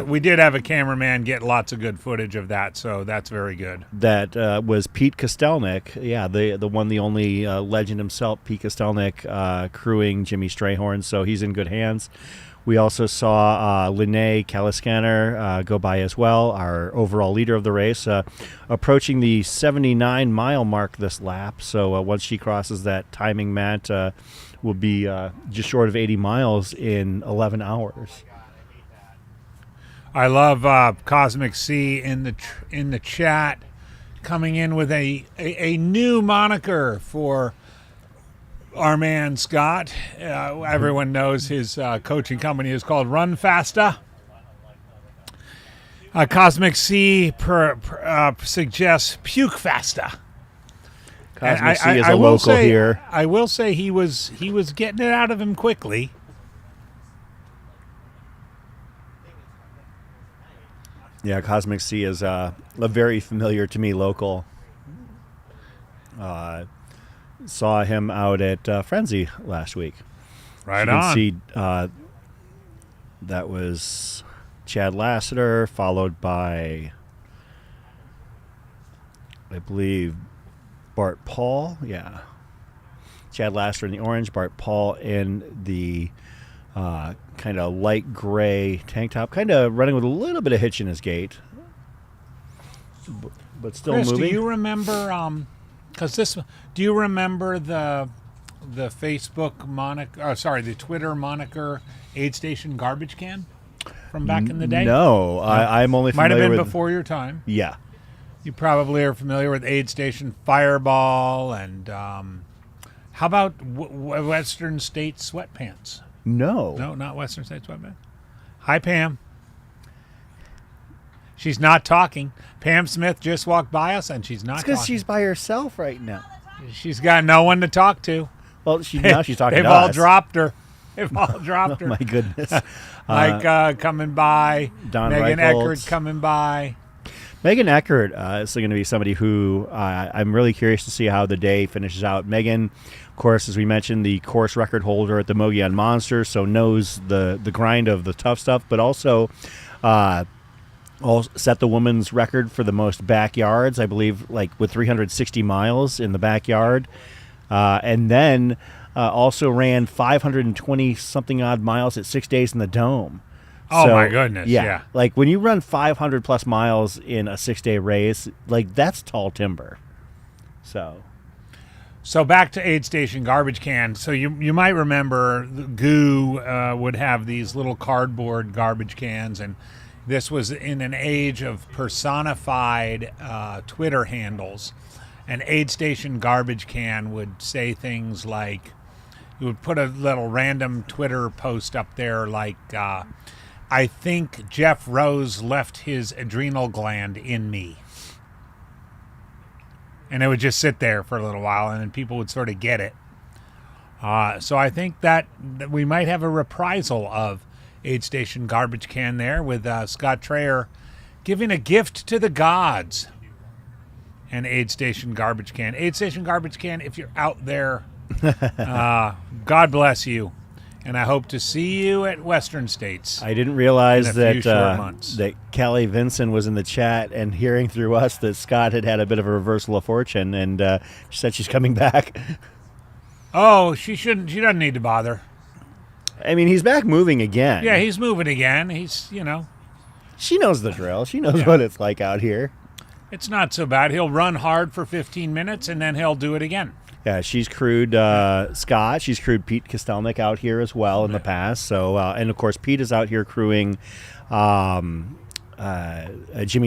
We did have a cameraman get lots of good footage of that, so that's very good. That was Pete Kostelnik. Yeah, the one, the only legend himself, Pete Kostelnik, crewing Jimmy Strayhorn, so he's in good hands. We also saw Linnea Caliscanner go by as well, our overall leader of the race, approaching the 79-mile mark this lap. So once she crosses that timing mat, will be just short of 80 miles in 11 hours. I love Cosmic C in the chat, coming in with a new moniker for our man Scott. Everyone knows his coaching company is called Run Fasta. Cosmic C suggests Puke Fasta. Cosmic C is a local here. I will say he was getting it out of him quickly. Yeah, Cosmic C is a very familiar to me local. Saw him out at Frenzy last week. Right you on. can see that was Chad Lassiter, followed by, I believe, Bart Paul. Yeah. Chad Lassiter in the orange, Bart Paul in the kind of light gray tank top, kind of running with a little bit of hitch in his gait, but still Chris, moving. do you remember? Do you remember the Facebook moniker? The Twitter moniker, Aid Station Garbage Can, from back in the day? No, I'm only familiar Might have been with, before your time. Yeah. You probably are familiar with Aid Station Fireball and how about Western State Sweatpants? No, not Western State Sweatpants. Hi, Pam. She's not talking. Pam Smith just walked by us, and she's not talking. It's because she's by herself right now. She's got no one to talk to. Well, now she's talking They've to all us. dropped her. They've all dropped her. Oh, my goodness. Mike coming by. Don Megan Reichelt. Eckert coming by. Megan Eckert is going to be somebody who I'm really curious to see how the day finishes out. Megan, of course, as we mentioned, the course record holder at the Mogollon Monsters, so knows the grind of the tough stuff, but also set the women's record for the most backyards, I believe, like with 360 miles in the backyard. and then also ran 520 something odd miles at 6 days in the Dome. Oh, So, my goodness, yeah. Like when you run 500 plus miles in a 6-day race, like that's tall timber. So back to aid station garbage cans. So you might remember the Goo would have these little cardboard garbage cans, and this was in an age of personified Twitter handles. An aid station garbage can would say things like, you would put a little random Twitter post up there like, I think Jeff Rose left his adrenal gland in me. And it would just sit there for a little while, and then people would sort of get it. So I think that we might have a reprisal of aid station garbage can there with Scott Traer giving a gift to the gods. An aid station garbage can. Aid station garbage can, if you're out there, God bless you. And I hope to see you at Western States. I didn't realize in a few short months. that Callie Vinson was in the chat and hearing through us that Scott had a bit of a reversal of fortune, and she said she's coming back. Oh, she shouldn't. She doesn't need to bother. I mean, he's back moving again. Yeah, he's moving again. He's, She knows the drill. She knows what it's like out here. It's not so bad. He'll run hard for 15 minutes, and then he'll do it again. Yeah, she's crewed Scott. She's crewed Pete Kostelnik out here as well in the past. So, and of course, Pete is out here crewing Jimmy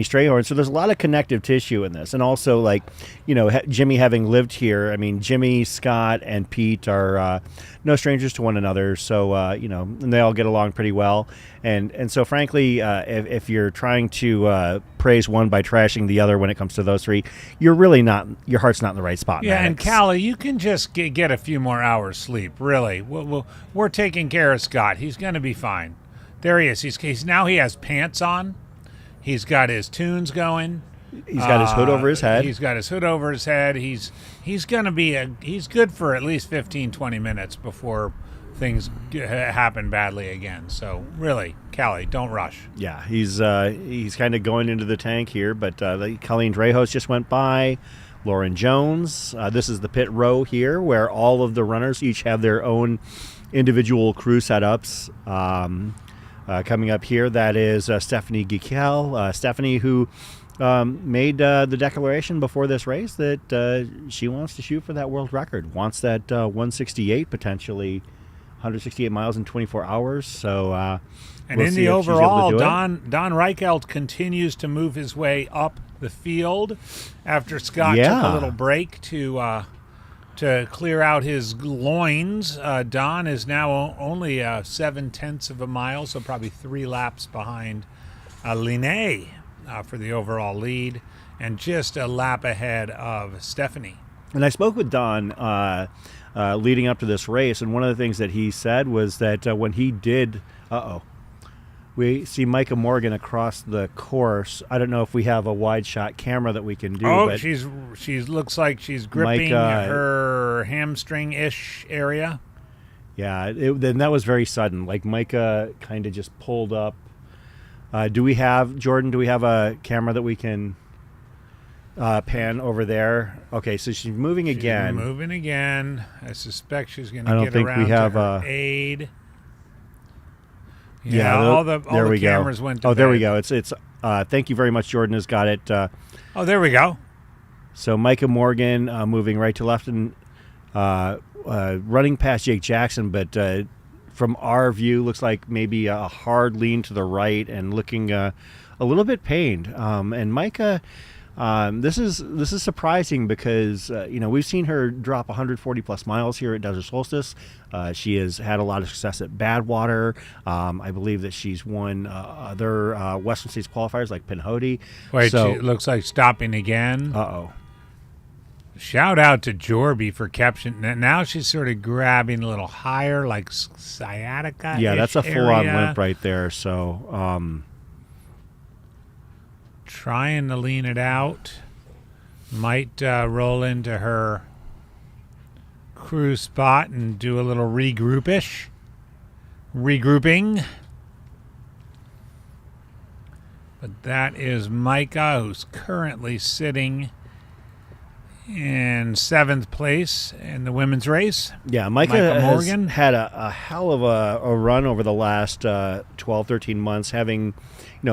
Strayhorn. So there's a lot of connective tissue in this. And also, like, Jimmy having lived here, I mean, Jimmy, Scott, and Pete are no strangers to one another. So, and they all get along pretty well. And so, frankly, if you're trying to praise one by trashing the other when it comes to those three, you're really not, your heart's not in the right spot. Yeah, Maddox. and Callie, you can just get a few more hours sleep, really. We're taking care of Scott. He's going to be fine. There he is. He's now he has pants on. He's got his tunes going. He's got his hood over his head. He's got his hood over his head. He's going to be he's good for at least 15, 20 minutes before things happen badly again. So really, Callie, don't rush. Yeah, he's kind of going into the tank here, but Colleen Dreyhos just went by. Lauren Jones. This is the pit row here where all of the runners each have their own individual crew setups. Coming up here, that is Stephanie Gikel. Stephanie, who made the declaration before this race that she wants to shoot for that world record, wants that 168, potentially 168 miles in 24 hours. So, and we'll in see the if she's able to overall, do it. Don Reichelt continues to move his way up the field after Scott took a little break to clear out his loins. Don is now only 0.7 of a mile, so probably 3 laps behind Linné for the overall lead, and just a lap ahead of Stephanie. And I spoke with Don leading up to this race, and one of the things that he said was that when he did, we see Micah Morgan across the course. I don't know if we have a wide shot camera that we can do. Oh, but she looks like she's gripping her hamstring-ish area. Yeah, then that was very sudden. Like Micah kind of just pulled up. Do we have a camera that we can pan over there? Okay, so she's moving again. Moving again. I suspect she's going to get around to her aid. Yeah, all the cameras went to bed. there we go. It's thank you very much, Jordan has got it. There we go. So Micah Morgan moving right to left and running past Jake Jackson, but from our view looks like maybe a hard lean to the right and looking a little bit pained. And Micah, this is surprising because we've seen her drop 140 plus miles here at Desert Solstice. She has had a lot of success at Badwater. I believe that she's won other Western States qualifiers like Pinhoti. Wait, so, it looks like stopping again. Shout out to Jorby for caption. Now she's sort of grabbing a little higher, like sciatica. Yeah, that's a full-on limp right there. So. Trying to lean it out. Might roll into her crew spot and do a little regrouping. But that is Micah, who's currently sitting in 7th place in the women's race. Yeah, Micah Micah has Morgan. had a hell of a run over the last 12, 13 months, having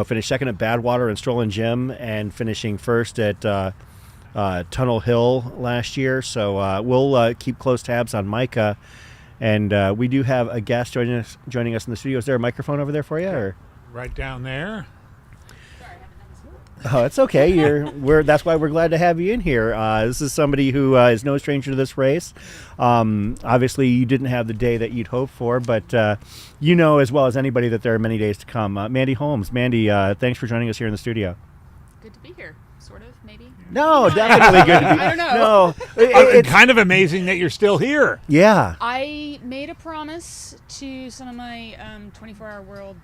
finished second at Badwater and Stroll and Gym and finishing first at Tunnel Hill last year. So we'll keep close tabs on Micah. And we do have a guest joining us in the studio. Is there a microphone over there for you? Or? Right down there. Oh, it's okay. That's why we're glad to have you in here. This is somebody who is no stranger to this race. Obviously, you didn't have the day that you'd hoped for, but you know as well as anybody that there are many days to come. Mandy Holmes. Mandy, thanks for joining us here in the studio. Good to be here, sort of, maybe. No, definitely good to be. I don't know. No, It's kind of amazing that you're still here. Yeah. I made a promise to some of my 24-hour world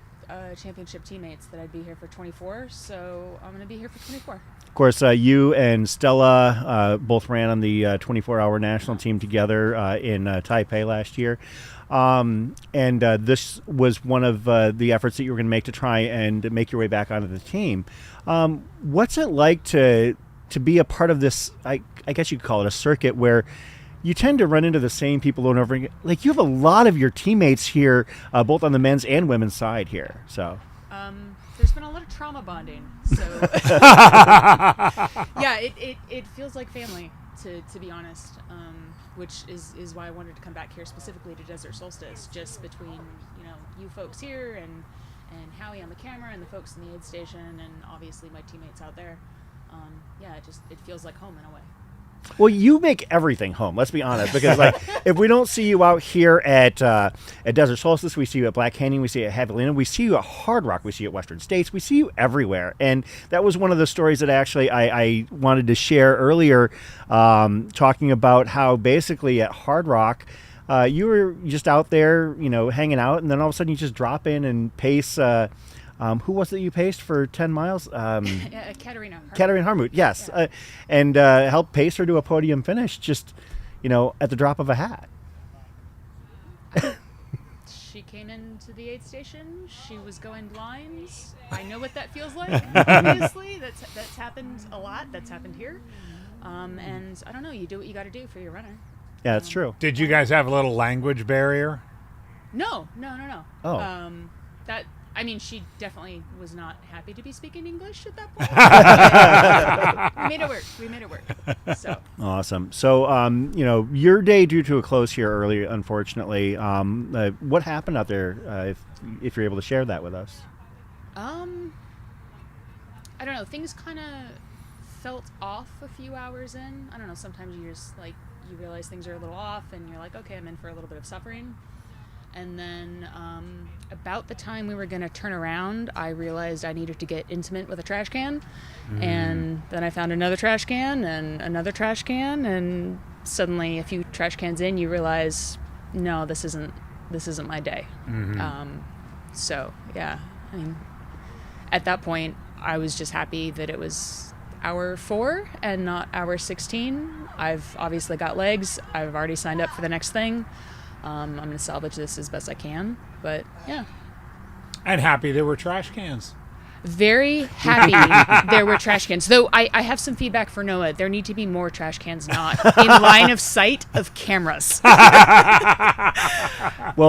championship teammates that I'd be here for 24, so I'm going to be here for 24. Of course, you and Stella both ran on the 24-hour national team together in Taipei last year. And this was one of the efforts that you were going to make to try and make your way back onto the team. What's it like to be a part of this, I guess you could call it a circuit, where you tend to run into the same people over and over again? Like, you have a lot of your teammates here, both on the men's and women's side here. So there's been a lot of trauma bonding. So yeah, it feels like family, to be honest. Which is why I wanted to come back here specifically to Desert Solstice, just between you folks here and Howie on the camera and the folks in the aid station and obviously my teammates out there. Yeah, it feels like home in a way. Well, you make everything home, let's be honest, because if we don't see you out here at Desert Solstice, we see you at Black Canyon, we see you at Javelina, we see you at Hard Rock, we see you at Western States, we see you everywhere. And that was one of the stories that actually I wanted to share earlier, talking about how basically at Hard Rock, you were just out there, hanging out, and then all of a sudden you just drop in and pace. Who was it you paced for 10 miles? Katarina Harmuth, yes. Yeah. And helped pace her to a podium finish just, at the drop of a hat. She came into the aid station. She was going blind. I know what that feels like, obviously. That's happened a lot. That's happened here. And I don't know. You do what you got to do for your runner. Yeah, that's true. Did you guys have a little language barrier? No. Oh. She definitely was not happy to be speaking English at that point. We made it work. So Awesome. So, your day drew to a close here earlier, unfortunately. What happened out there, if you're able to share that with us? I don't know. Things kind of felt off a few hours in. I don't know. Sometimes you just you realize things are a little off and you're like, okay, I'm in for a little bit of suffering. And then about the time we were going to turn around, I realized I needed to get intimate with a trash can. And then I found another trash can and another trash can. And suddenly a few trash cans in, you realize, no, this isn't my day. So, yeah, at that point, I was just happy that it was hour 4 and not hour 16. I've obviously got legs. I've already signed up for the next thing. I'm going to salvage this as best I can, but yeah. And happy there were trash cans. Very happy there were trash cans. Though I have some feedback for Noah. There need to be more trash cans not in line of sight of cameras. Well,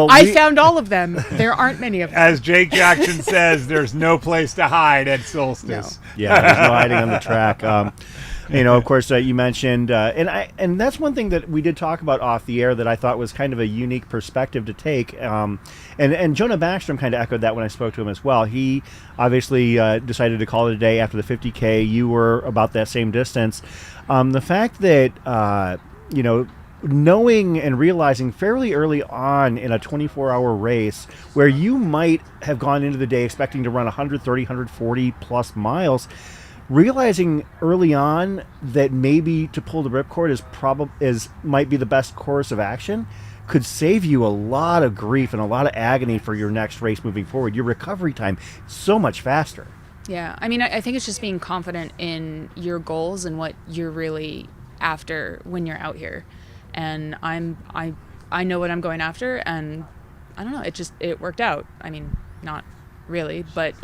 I found all of them. There aren't many of them. As Jake Jackson says, there's no place to hide at Solstice. Yeah, there's no hiding on the track. Of course, you mentioned, and that's one thing that we did talk about off the air that I thought was kind of a unique perspective to take. And Jonah Backstrom kind of echoed that when I spoke to him as well. He obviously decided to call it a day after the 50K. You were about that same distance. The fact that, knowing and realizing fairly early on in a 24-hour race where you might have gone into the day expecting to run 130, 140 plus miles, realizing early on that maybe to pull the ripcord might be the best course of action could save you a lot of grief and a lot of agony for your next race moving forward. Your recovery time so much faster. Yeah, I think it's just being confident in your goals and what you're really after when you're out here. And I know what I'm going after, and I don't know, it worked out. Not really, but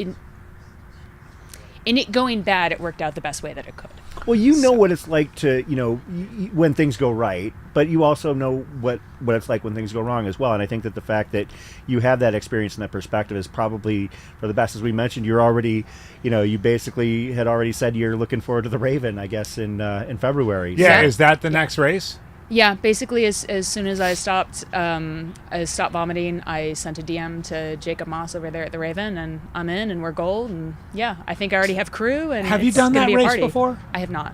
in it going bad, it worked out the best way that it could. Well, you know what it's like to, when things go right, but you also know what it's like when things go wrong as well. And I think that the fact that you have that experience and that perspective is probably for the best. As we mentioned, you're already, you basically had already said you're looking forward to the Raven, I guess, in February. Yeah, So. is that the next race? Yeah, basically, as soon as I stopped vomiting, I sent a DM to Jacob Moss over there at the Raven, and I'm in, and we're gold, and yeah, I think I already have crew. And have you it's done gonna that be a race party. before? I have not.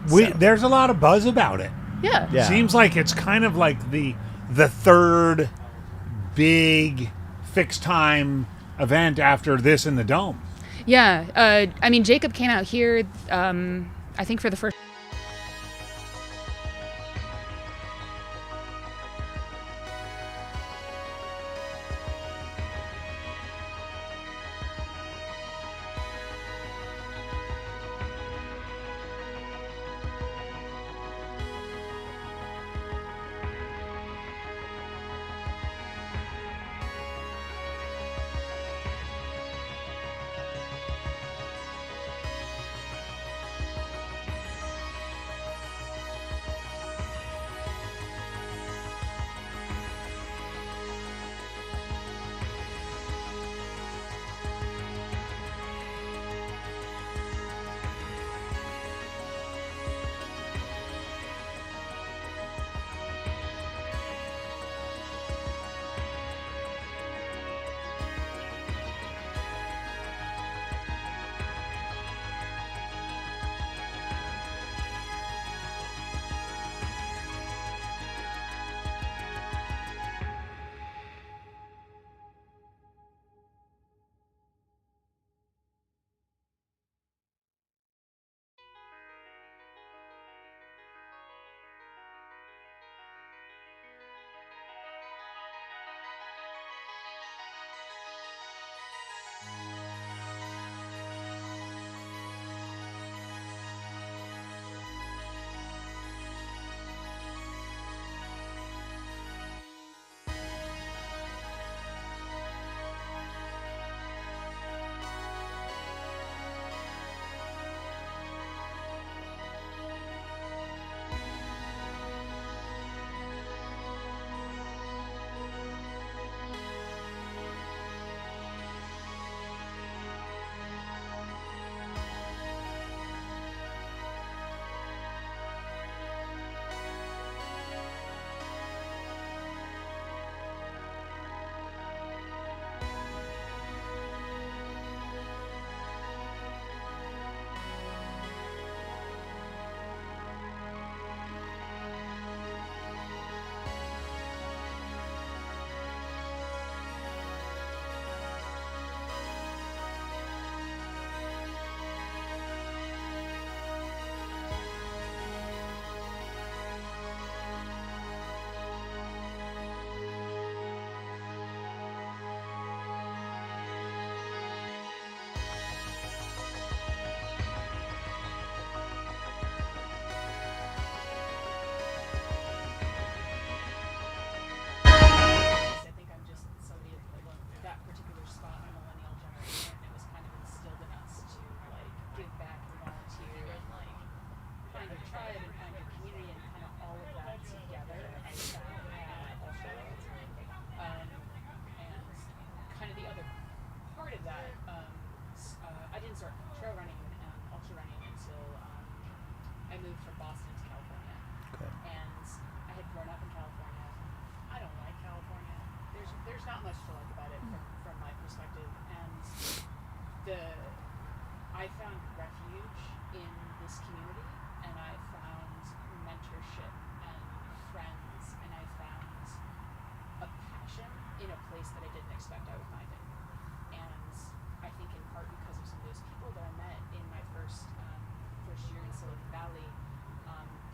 There's a lot of buzz about it. Yeah. Yeah. Seems like it's kind of like the third big fixed time event after this in the Dome. Yeah. I mean, Jacob came out here, I think for the first.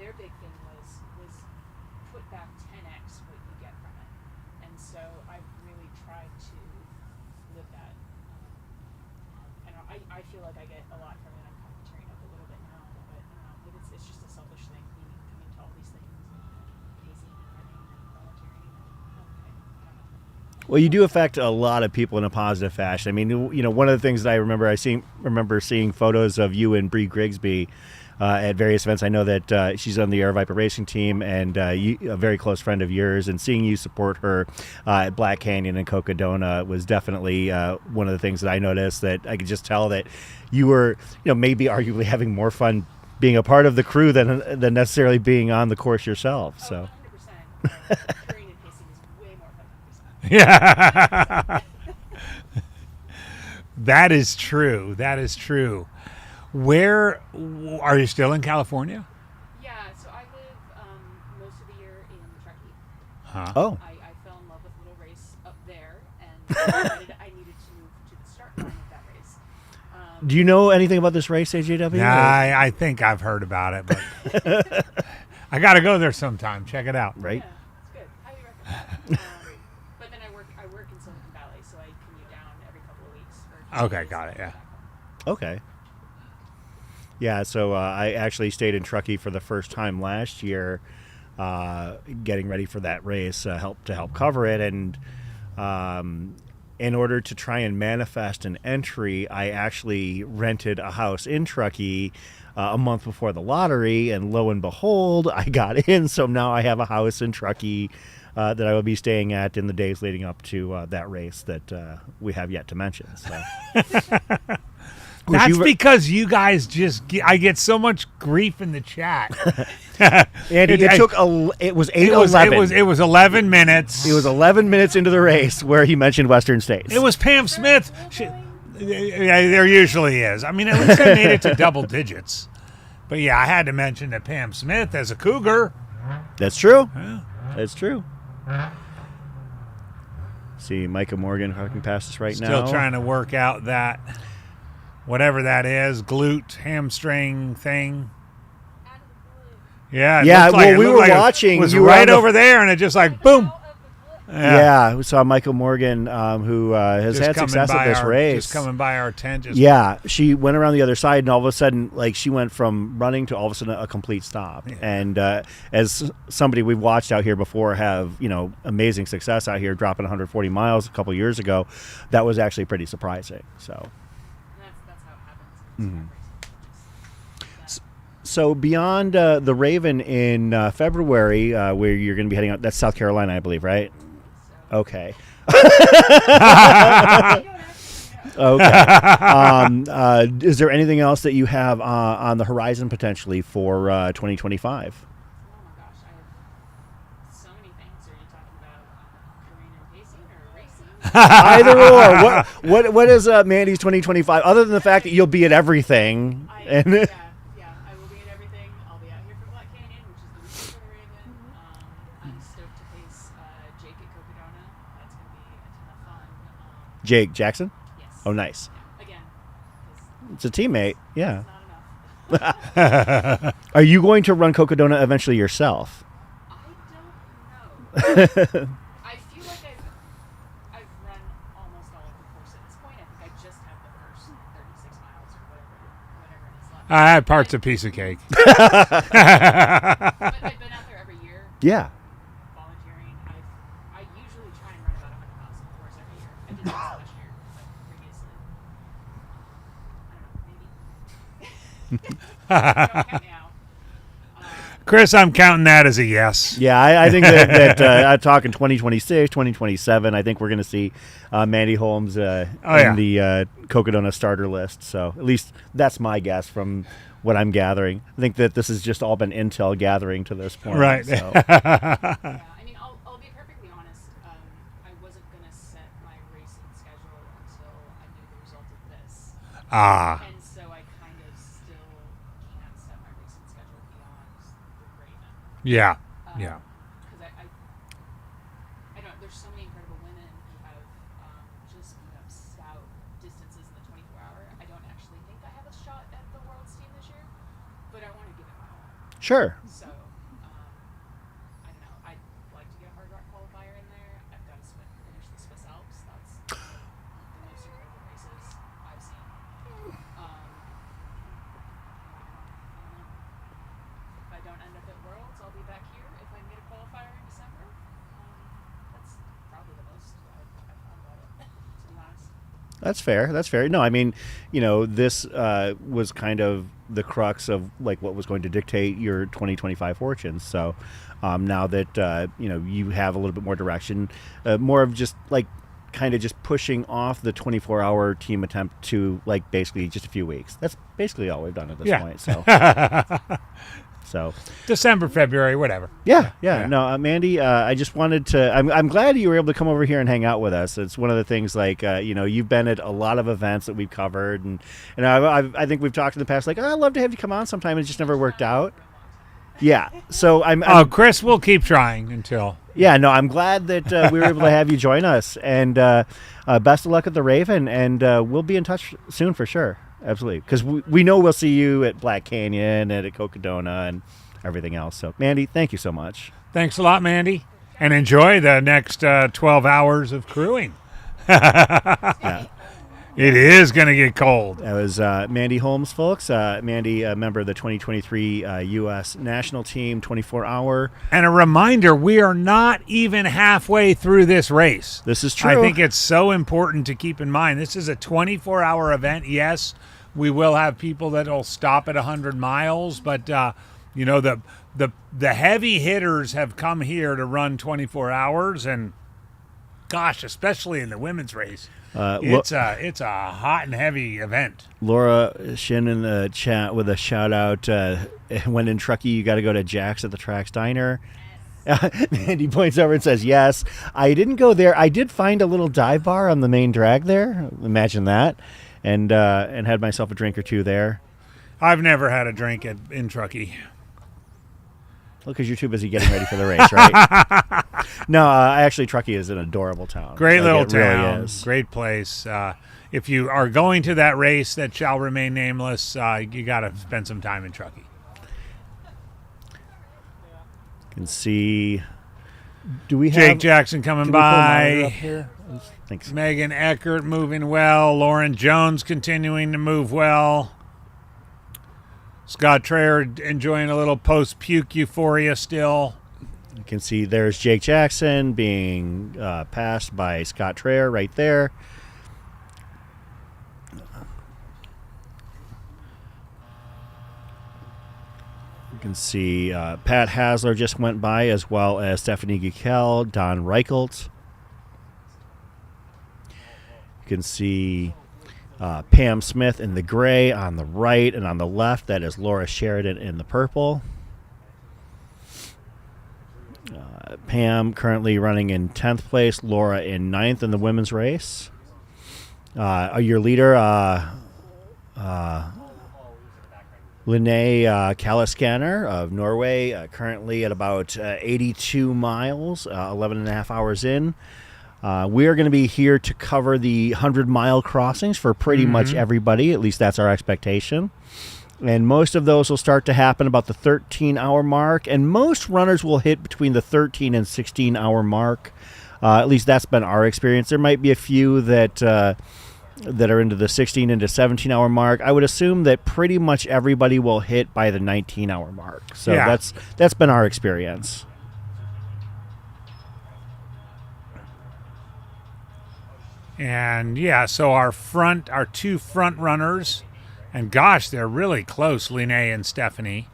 Their big thing was put back 10x what you get from it, and so I've really tried to live that. And I feel like I get a lot from it. I'm kind of tearing up a little bit now, but I don't know, maybe it's just a selfish thing, coming to all these things, and pacing and running and volunteering. And, I don't know. Well, you do affect a lot of people in a positive fashion. I mean, one of the things that I remember seeing photos of you and Bree Grigsby at various events. I know that she's on the Air Viper racing team, and a very close friend of yours. And seeing you support her at Black Canyon and Cocodona was definitely one of the things that I noticed. That I could just tell that you were, maybe arguably having more fun being a part of the crew than necessarily being on the course yourself. So. 100%. Carrying and pacing is way more fun than racing. Yeah. That is true. Where are you still in California? Yeah, so I live most of the year in Truckee. Huh. Oh. I fell in love with Little Race up there, and decided I needed to move to the start line of that race. Do you know anything about this race, AJW? Nah, I think I've heard about it, but I got to go there sometime. Check it out. Right. Yeah, it's good. Highly recommend. But then I work in Silicon Valley, so I commute down every couple of weeks. Okay, got it. Yeah. Okay. Yeah, so I actually stayed in Truckee for the first time last year, getting ready for that race, help cover it, and in order to try and manifest an entry, I actually rented a house in Truckee a month before the lottery, and lo and behold, I got in. So now I have a house in Truckee that I will be staying at in the days leading up to that race that we have yet to mention. So. That's because you guys I get so much grief in the chat. Andy, it was 8:11. It was 11 minutes. It was 11 minutes into the race where he mentioned Western States. It was Pam Smith. There usually is. I mean, at least I made it to double digits. But yeah, I had to mention that Pam Smith as a Cougar. That's true. Yeah. That's true. See, Micah Morgan walking past us right now. Still trying to work out that, whatever that is, glute, hamstring thing. Yeah, we were watching. It was you right over there, and it just like, boom. Yeah, we saw Michael Morgan, who has had success at this race. Just coming by our tent. She went around the other side, and all of a sudden, she went from running to all of a sudden a complete stop. Yeah. And as somebody we've watched out here before have, amazing success out here, dropping 140 miles a couple years ago, that was actually pretty surprising. So. That's how it happens. So beyond the Raven in February, where you're going to be heading out, that's South Carolina, I believe, right? Okay. Okay. Is there anything else that you have on the horizon potentially for 2025? Oh my gosh, I have so many things. Are you talking about careening and pacing or racing? Either or. What is Mandy's 2025? Other than the fact that you'll be at everything. I will be at everything. I'll be out here for Black Canyon, which is the week before the Raven. I'm stoked to face Jake at Cocodona. That's going to be a ton of fun. Jake Jackson? Yes. Oh, nice. Yeah. Again, it's a teammate. Yeah. it's not enough. Are you going to run Cocodona eventually yourself? I don't know. I feel like I've run almost all of the course at this point. I think I just have the first 36 miles or whatever it is left. That part's a piece of cake. But I've been out there every year. Yeah. Volunteering. I usually try and run about 100 miles of the course every year. I did this last year, but previously, I don't know, maybe. Don't count me out. Chris, I'm counting that as a yes. Yeah, I think that I'm talking 2026, 2027. I think we're going to see Mandy Holmes in the Cocodona starter list. So at least that's my guess from what I'm gathering. I think that this has just all been intel gathering to this point. Right. So. Yeah, I mean, I'll be perfectly honest. I wasn't going to set my racing schedule until I knew the result of this. And so I kind of still can't set my racing schedule beyond the Raven. Yeah. Because I don't. There's so many incredible women who have just stout distances in the 24-hour. I don't actually think I have a shot at the world's team this year, but I want to give it my all. Sure. So I don't know. I'd like to get a hard rock qualifier in there. I've got to finish the Swiss Alps. That's the most incredible races I've seen. I don't know. If I don't end up at Worlds, I'll be back here. If I get a qualifier in December, that's probably the most That's fair. That's fair. No, I mean, this was kind of the crux of like what was going to dictate your 2025 fortunes. So now that you have a little bit more direction, more of just like kind of just pushing off the 24-hour team attempt to like basically just a few weeks. That's basically all we've done at this point. So December, February, whatever. Yeah. No, Mandy, I just wanted to. I'm glad you were able to come over here and hang out with us. It's one of the things like you've been at a lot of events that we've covered, and I think we've talked in the past like I'd love to have you come on sometime. It just never worked out. Yeah. So I'm Chris, we'll keep trying until. Yeah. No, I'm glad that we were able to have you join us, and best of luck at the Raven, and we'll be in touch soon for sure. Absolutely, because we know we'll see you at Black Canyon and at Cocodona and everything else. So, Mandy, thank you so much. Thanks a lot, Mandy, and enjoy the next 12 hours of crewing. Yeah. It is going to get cold. That was Mandy Holmes, folks. Mandy, a member of the 2023 U.S. national team, 24-hour. And a reminder, we are not even halfway through this race. This is true. I think it's so important to keep in mind. This is a 24-hour event. Yes, we will have people that will stop at 100 miles, but the heavy hitters have come here to run 24 hours, and gosh, especially in the women's race. It's a hot and heavy event. Laura Shin in the chat with a shout out. When in Truckee, you got to go to Jack's at the Tracks Diner. Mandy points over and says, "Yes, I didn't go there. I did find a little dive bar on the main drag there. Imagine that, and had myself a drink or two there. I've never had a drink in Truckee. Well, because you're too busy getting ready for the race, right? No, actually, Truckee is an adorable town. Great little town. Really is. Great place. If you are going to that race that shall remain nameless, you got to spend some time in Truckee. You can see. Do we have Jake Jackson coming by? Here? Thanks. Megan Eckert moving well. Lauren Jones continuing to move well. Scott Traer enjoying a little post-puke euphoria still. You can see there's Jake Jackson being passed by Scott Traer right there. You can see Pat Hasler just went by, as well as Stephanie Gikel, Don Reichelt. You can see Pam Smith in the gray on the right, and on the left, that is Laura Sheridan in the purple. Pam currently running in 10th place, Laura in 9th in the women's race. Your leader, Linné Kalliskanner of Norway, currently at about 82 miles, 11 and a half hours in. We are going to be here to cover the 100-mile crossings for pretty much everybody. At least that's our expectation. And most of those will start to happen about the 13-hour mark. And most runners will hit between the 13 and 16-hour mark. At least that's been our experience. There might be a few that are into the 16 into 17-hour mark. I would assume that pretty much everybody will hit by the 19-hour mark. So yeah. That's been our experience. And yeah, so our two front runners, and gosh, they're really close, Linné and Stephanie.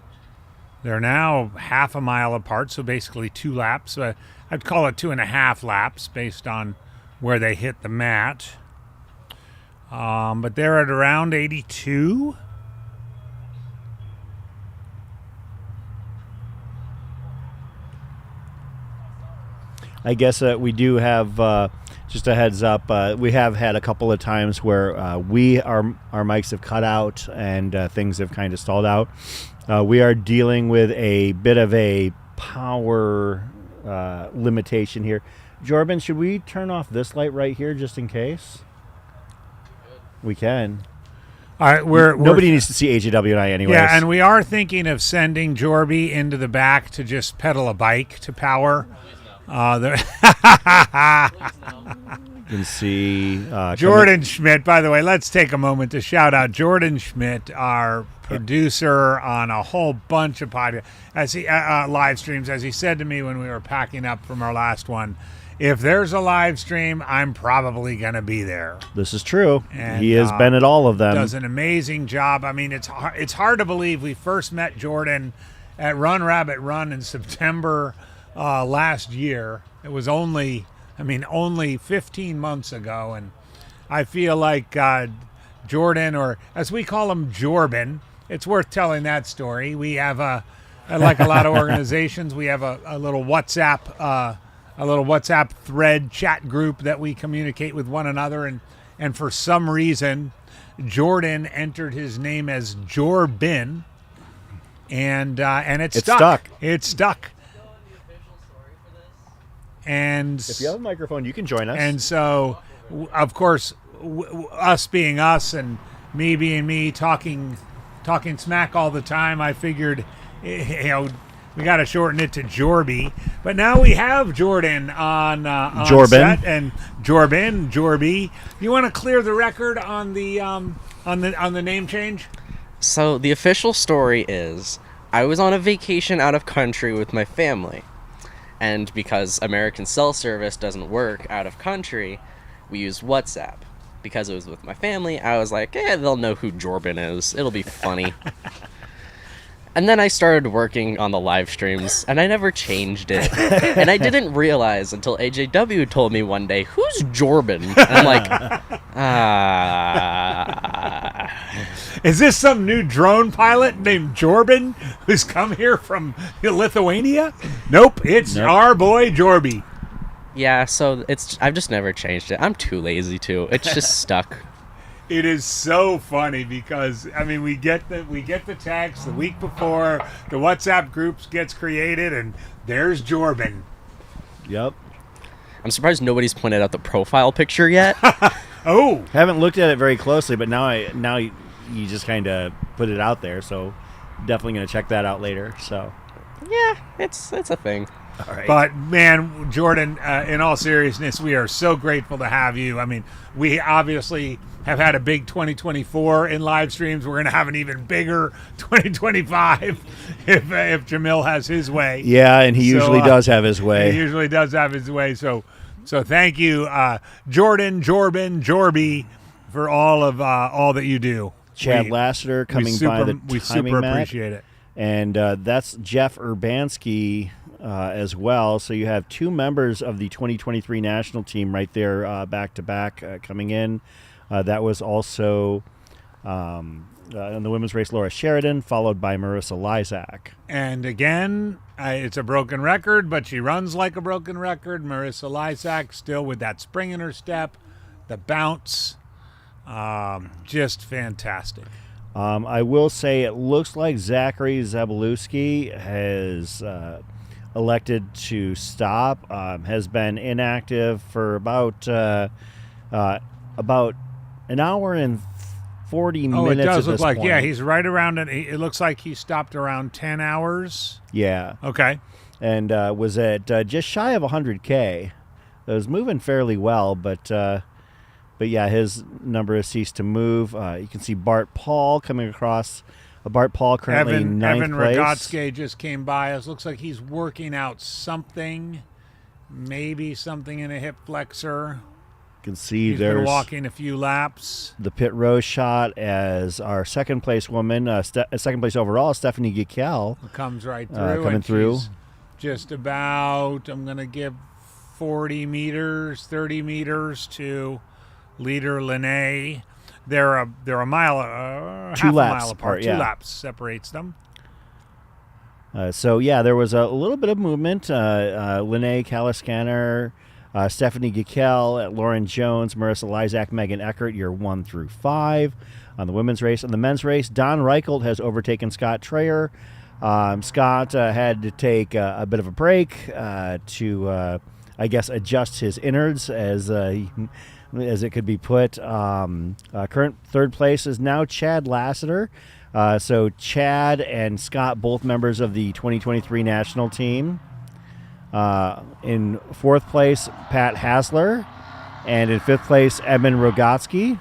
They're now half a mile apart, so basically 2 laps. I'd call it 2.5 laps based on where they hit the mat. But they're at around 82. I guess we do have... just a heads up, we have had a couple of times where our mics have cut out and things have kind of stalled out. We are dealing with a bit of a power limitation here. Jordan, should we turn off this light right here just in case? We can. All right, nobody needs to see AJW and I anyways. Yeah, and we are thinking of sending Jorby into the back to just pedal a bike to power. You can see Jordan Schmidt. By the way, let's take a moment to shout out Jordan Schmidt, our producer on a whole bunch of podcasts, live streams. As he said to me when we were packing up from our last one, if there's a live stream, I'm probably going to be there. This is true. And, He has been at all of them. Does an amazing job. I mean, it's hard to believe we first met Jordan at Run Rabbit Run in September last year. It was only 15 months ago, and I feel like Jordan, or as we call him, Jorbin. It's worth telling that story. We have like a lot of organizations, we have a little WhatsApp thread chat group that we communicate with one another, and for some reason, Jordan entered his name as Jorbin, and it stuck. It stuck. And If you have a microphone, you can join us. And so, of course, us being us and me being me, talking smack all the time, I figured, we got to shorten it to Jorby. But now we have Jordan on Jorbin. set, and Jorby. You want to clear the record on the name change? So the official story is I was on a vacation out of country with my family. And because American cell service doesn't work out of country, we use WhatsApp. Because it was with my family, I was like, they'll know who Jorbin is. It'll be funny. And then I started working on the live streams, and I never changed it. And I didn't realize until AJW told me one day, who's Jorbin? And I'm like, Is this some new drone pilot named Jorbin who's come here from Lithuania? Nope, it's our boy Jorby. Yeah, so I've just never changed it. I'm too lazy to. It's just stuck. It is so funny because we get the text the week before the WhatsApp groups gets created, and there's Jorbin. Yep. I'm surprised nobody's pointed out the profile picture yet. Oh, Haven't looked at it very closely, but now you just kind of put it out there, so definitely going to check that out later. So Yeah, it's a thing. all right. but man, Jordan, in all seriousness, we are so grateful to have you. I mean, we obviously have had a big 2024 in live streams. We're going to have an even bigger 2025 if Jamil has his way. Yeah, and he usually does have his way. He usually does have his way. So thank you, Jordan, Jorbin, Jorby, for all that you do. Chad Lassiter coming by the we timing super mat. appreciate it. And that's Jeff Urbanski as well. So you have two members of the 2023 national team right there back to back coming in. That was also in the women's race, Laura Sheridan, followed by Marissa Lysak. And again, it's a broken record, but she runs like a broken record. Marissa Lysak still with that spring in her step, the bounce, just fantastic. I will say it looks like Zachary Zabalewski has elected to stop, has been inactive for about an hour and 40 minutes. Oh, it does at look this like, point. yeah, he's right around it. It looks like he stopped around 10 hours. Yeah. Okay. And was at just shy of 100K. It was moving fairly well, but yeah, his number has ceased to move. You can see Bart Paul coming across. Bart Paul currently in ninth Evan place. Rogotske just came by us. Looks like he's working out something, maybe something in a hip flexor. You can see He's been there's walking a few laps. the pit row shot as our second place woman, second place overall, Stephanie Gickel. Comes right through. Coming and through. she's just about, I'm going to give 30 meters to leader Lene. They're a mile, half a laps mile apart. apart, Two yeah. laps separates them. So yeah, there was a little bit of movement. Lene Caliscanner, Stephanie Gickel, Lauren Jones, Marissa Lysak, Megan Eckert, your 1 through 5 on the women's race. On the men's race, Don Reichelt has overtaken Scott Trayer. Scott had to take a bit of a break to, I guess, adjust his innards as it could be put. Current third place is now Chad Lassiter. So Chad and Scott, both members of the 2023 national team. In fourth place, Pat Hasler. And in fifth place, Edmund Rogotsky.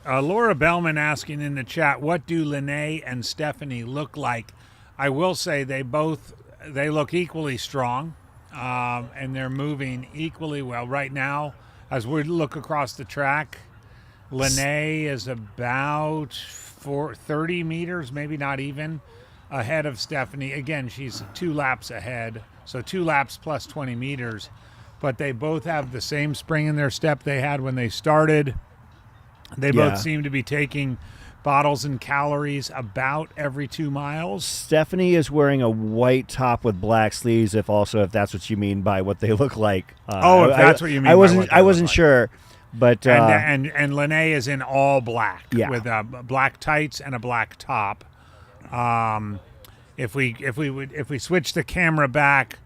Laura Bellman asking in the chat, what do Lene and Stephanie look like? I will say they look equally strong. and they're moving equally well. Right now, as we look across the track, Lene is about 30 meters, maybe not even, ahead of Stephanie. Again, she's 2 laps ahead, so 2 laps plus 20 meters. But they both have the same spring in their step they had when they started. They both seem to be taking bottles and calories about every 2 miles. Stephanie is wearing a white top with black sleeves, if that's what you mean by what they look like. If that's what you mean. I wasn't sure. But and Lene is in all black with black tights and a black top. If we switch the camera back,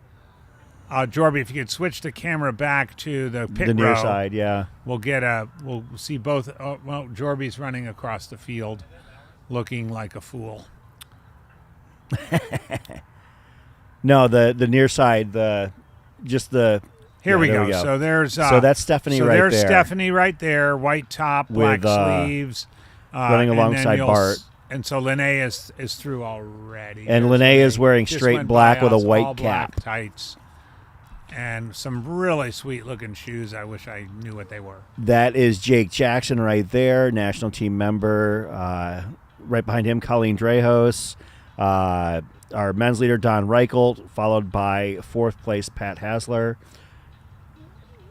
Jorby, if you could switch the camera back to the pit near row, side, we'll see both. Jorby's running across the field, looking like a fool. No, the near side, Here we go. So there's that's Stephanie right there. There's Stephanie right there, white top, black sleeves, running alongside Bart. And so Lene is through already. And Lene is wearing straight black with a white cap, black tights, and some really sweet looking shoes. I wish I knew what they were. That is Jake Jackson right there, national team member. Right behind him, Colleen Drejos. Our men's leader, Don Reichelt, followed by 4th place, Pat Hasler.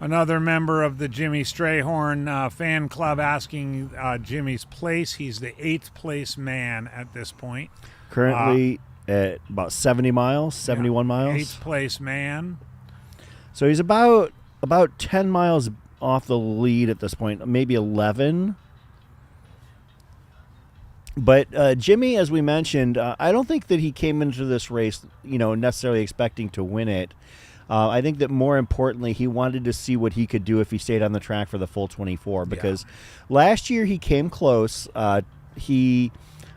Another member of the Jimmy Strayhorn fan club asking Jimmy's place. He's the 8th place man at this point. Currently at about 70 miles, 71 miles. 8th place man. So he's about 10 miles off the lead at this point, maybe 11. But Jimmy, as we mentioned, I don't think that he came into this race, necessarily expecting to win it. I think that more importantly, he wanted to see what he could do if he stayed on the track for the full 24. Because last year he came close. I think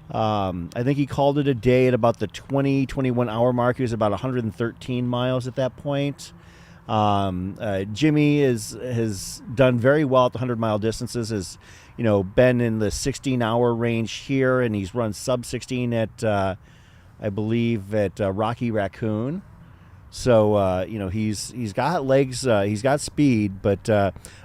he called it a day at about the 21 hour mark. He was about 113 miles at that point. Jimmy has done very well at the 100-mile distances. Has been in the 16-hour range here, and he's run sub 16 at I believe at Rocky Raccoon. So he's got legs, he's got speed, but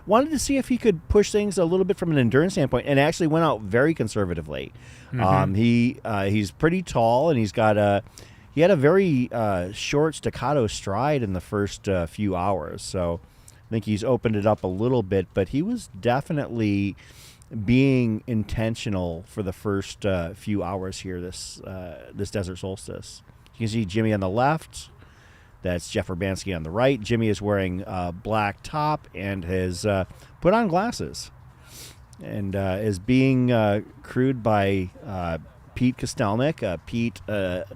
wanted to see if he could push things a little bit from an endurance standpoint, and actually went out very conservatively. He's pretty tall, and he had a very short staccato stride in the first few hours. So I think he's opened it up a little bit, but he was definitely being intentional for the first few hours here this Desert Solstice. You can see Jimmy on the left. That's Jeff Urbanski on the right. Jimmy is wearing a black top and has put on glasses, and is being crewed by Pete Kostelnik. Pete,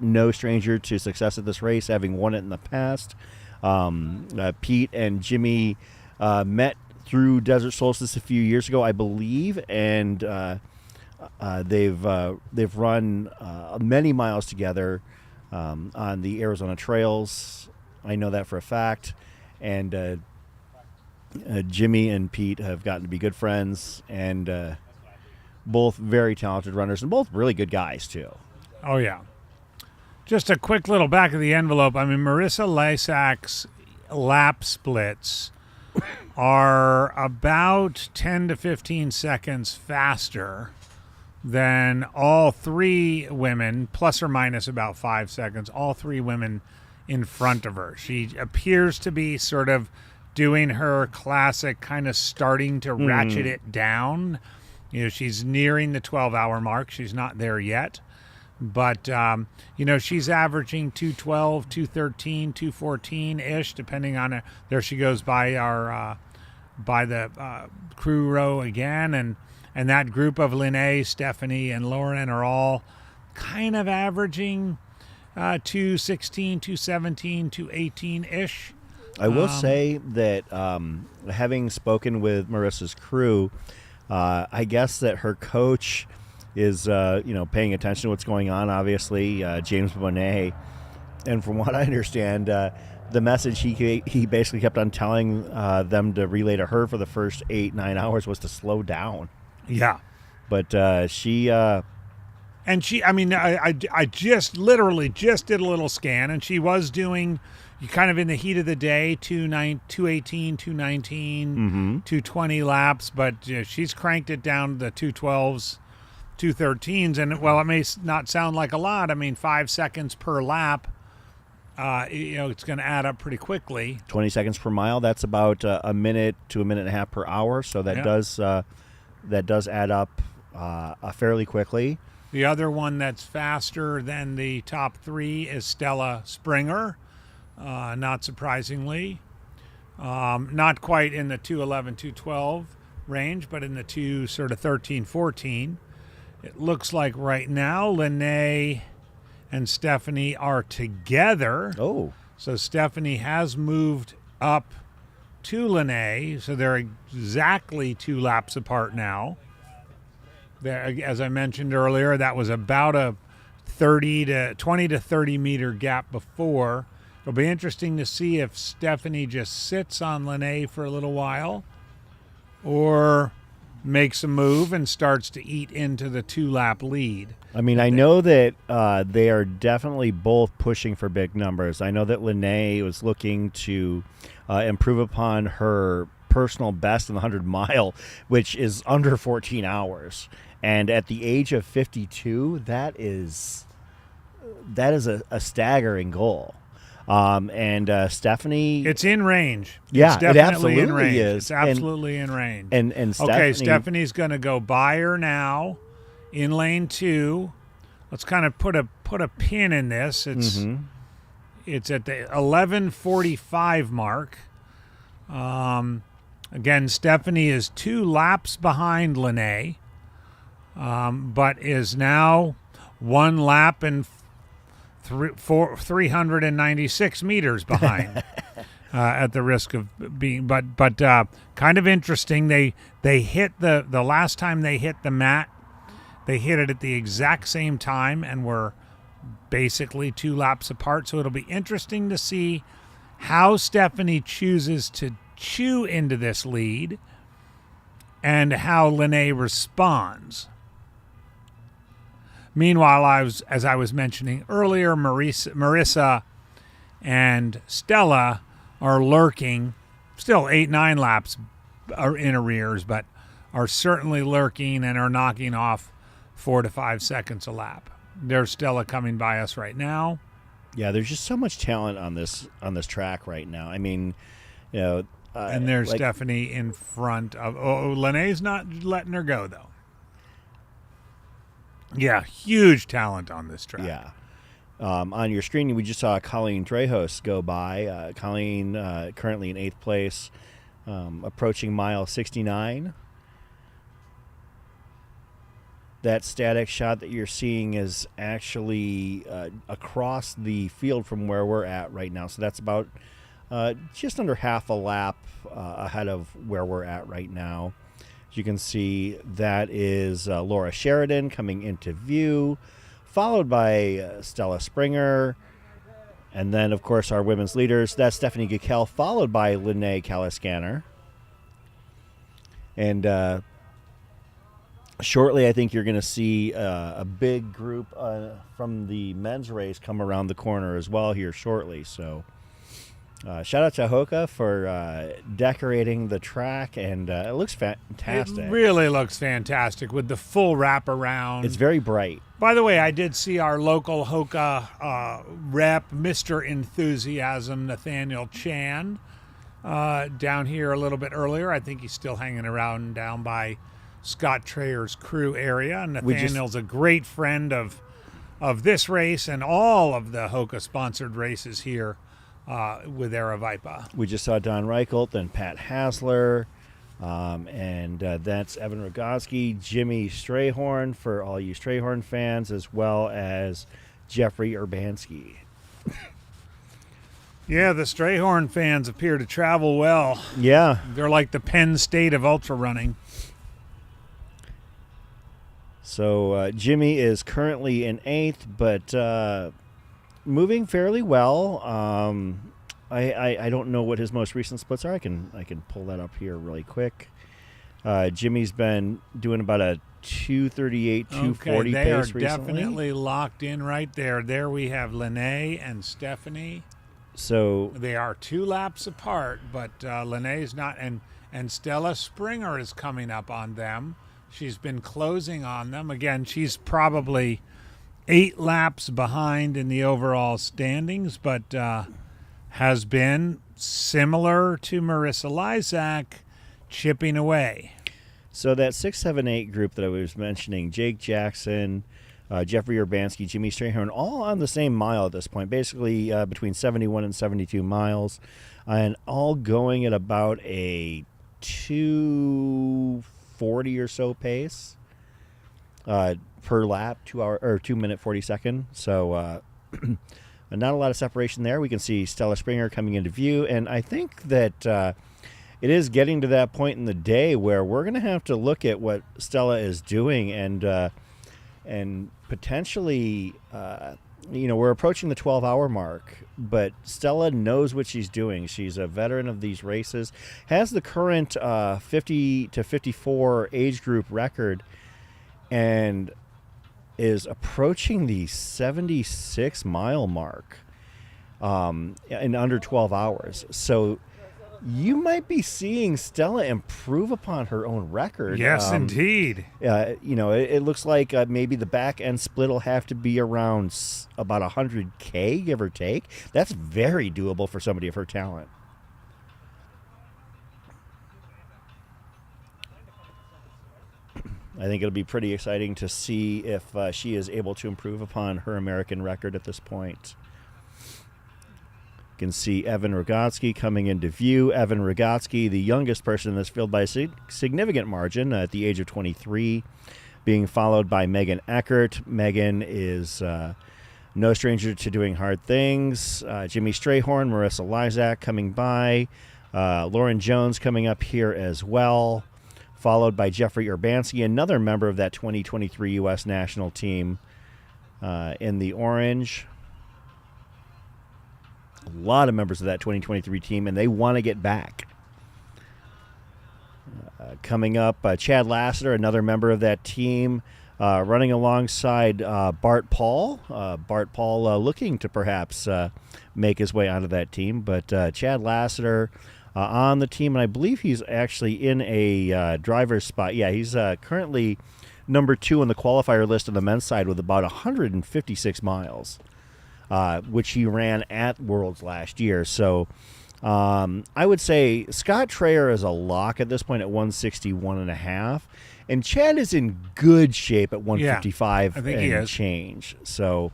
no stranger to success at this race, having won it in the past. Pete and Jimmy met through Desert Solstice a few years ago, I believe, and they've run many miles together on the Arizona trails. I know that for a fact. And Jimmy and Pete have gotten to be good friends, and both very talented runners, and both really good guys too. Oh yeah. Just a quick little back of the envelope. I mean, Marissa Lysak's lap splits are about 10 to 15 seconds faster than all 3 women, plus or minus about 5 seconds, all 3 women in front of her. She appears to be sort of doing her classic kind of starting to ratchet it down. She's nearing the 12-hour mark. She's not there yet. But, she's averaging 212, 213, 214-ish, depending on there she goes by the crew row again. And that group of Lene, Stephanie, and Lauren are all kind of averaging 216, 217, 218-ish. I will say that having spoken with Marissa's crew, I guess that her coach is paying attention to what's going on, obviously, James Bonet. And from what I understand, the message he basically kept on telling them to relay to her for the first 8-9 hours was to slow down. Yeah. But she... And she, I mean, I just literally just did a little scan, and she was doing you kind of in the heat of the day, 218, 219, 220 laps, but she's cranked it down to the 212s, 213s. And while it may not sound like a lot, I mean, 5 seconds per lap, it's going to add up pretty quickly. 20 seconds per mile. That's about a minute to a minute and a half per hour. So that does add up fairly quickly. The other one that's faster than the top three is Stella Springer, not surprisingly. Not quite in the 211, 212 range, but in the 213, 14. It looks like right now Lene and Stephanie are together. Oh. So Stephanie has moved up to Lene, so they're exactly 2 laps apart now. There, as I mentioned earlier, that was about a 20 to 30 meter gap before. It'll be interesting to see if Stephanie just sits on Lene for a little while or makes a move and starts to eat into the 2-lap lead. I mean, I know that they are definitely both pushing for big numbers. I know that Lene was looking to improve upon her personal best in the 100-mile, which is under 14 hours. And at the age of 52, that is a staggering goal. And Stephanie, it's in range. Yeah, it's definitely it absolutely in range. is. It's absolutely in range. And Stephanie, okay, Stephanie's going to go by her now in lane 2. Let's kind of put a pin in this. It's at the 11:45 mark. Again, Stephanie is 2 laps behind Lene, but is now 1 lap and 396 meters behind. At the risk of being, but kind of interesting. They hit the last time they hit the mat, they hit it at the exact same time and were basically 2 laps apart. So it'll be interesting to see how Stephanie chooses to chew into this lead and how Lene responds. Meanwhile, as I was mentioning earlier, Marissa and Stella are lurking, still 8-9 laps are in arrears, but are certainly lurking and are knocking off 4 to 5 seconds a lap. There's Stella coming by us right now. Yeah, there's just so much talent on this track right now. I mean, and there's Stephanie in front of. Lene's not letting her go though. Yeah, huge talent on this track. Yeah. On your screen, we just saw Colleen Dreyhus go by. Colleen currently in 8th place, approaching mile 69. That static shot that you're seeing is actually across the field from where we're at right now. So that's about just under half a lap ahead of where we're at right now. As you can see, that is Laura Sheridan coming into view, followed by Stella Springer. And then, of course, our women's leaders. That's Stephanie Gickel, followed by Lene Caliscanner. And shortly, I think you're going to see a big group from the men's race come around the corner as well here shortly. So shout out to Hoka for decorating the track, and it looks fantastic. It really looks fantastic with the full wraparound. It's very bright. By the way, I did see our local Hoka rep, Mr. Enthusiasm, Nathaniel Chan, down here a little bit earlier. I think he's still hanging around down by Scott Trayer's crew area. And Nathaniel's a great friend of this race and all of the Hoka-sponsored races here with Aravaipa. We just saw Don Reichelt and Pat Hasler, and that's Evan Rogoski, Jimmy Strayhorn for all you Strayhorn fans, as well as Jeffrey Urbanski. Yeah, the Strayhorn fans appear to travel well. Yeah. They're like the Penn State of ultra running. So Jimmy is currently in 8th, but moving fairly well. I don't know what his most recent splits are. I can pull that up here really quick. Jimmy's been doing about a 238, 240 they pace are recently. definitely locked in right there. There we have Lene and Stephanie. So They are 2 laps apart, but Lene's not, and Stella Springer is coming up on them. She's been closing on them. Again, she's probably 8 laps behind in the overall standings, but has been similar to Marissa Lysak, chipping away. So that 6, 7, 8 group that I was mentioning, Jake Jackson, Jeffrey Urbanski, Jimmy Strayhorn, all on the same mile at this point, basically between 71 and 72 miles, and all going at about a 2:40 or so pace per lap, 2 minute 40 second. So not a lot of separation there. We can see Stella Springer coming into view, and I think that it is getting to that point in the day where we're going to have to look at what Stella is doing and potentially, we're approaching the 12-hour mark, but Stella knows what she's doing. She's a veteran of these races, has the current 50 to 54 age group record, and is approaching the 76-mile mark in under 12 hours. So you might be seeing Stella improve upon her own record. Yes, indeed. It looks like maybe the back end split will have to be around about 100K, give or take. That's very doable for somebody of her talent. I think it'll be pretty exciting to see if she is able to improve upon her American record at this point. You can see Evan Rogotsky coming into view. Evan Rogotsky, the youngest person in this field by a significant margin at the age of 23, being followed by Megan Eckert. Megan is no stranger to doing hard things. Jimmy Strayhorn, Marissa Lysak coming by. Lauren Jones coming up here as well, followed by Jeffrey Urbanski, another member of that 2023 U.S. national team in the orange. A lot of members of that 2023 team, and they want to get back. Coming up, Chad Lassiter, another member of that team, running alongside Bart Paul. Bart Paul looking to perhaps make his way onto that team, but Chad Lassiter on the team, and I believe he's actually in a driver's spot. Yeah, he's currently number 2 on the qualifier list on the men's side with about 156 miles. Which he ran at Worlds last year. So I would say Scott Traer is a lock at this point at 161.5, and Chad is in good shape at 155 I think he is. Change. So,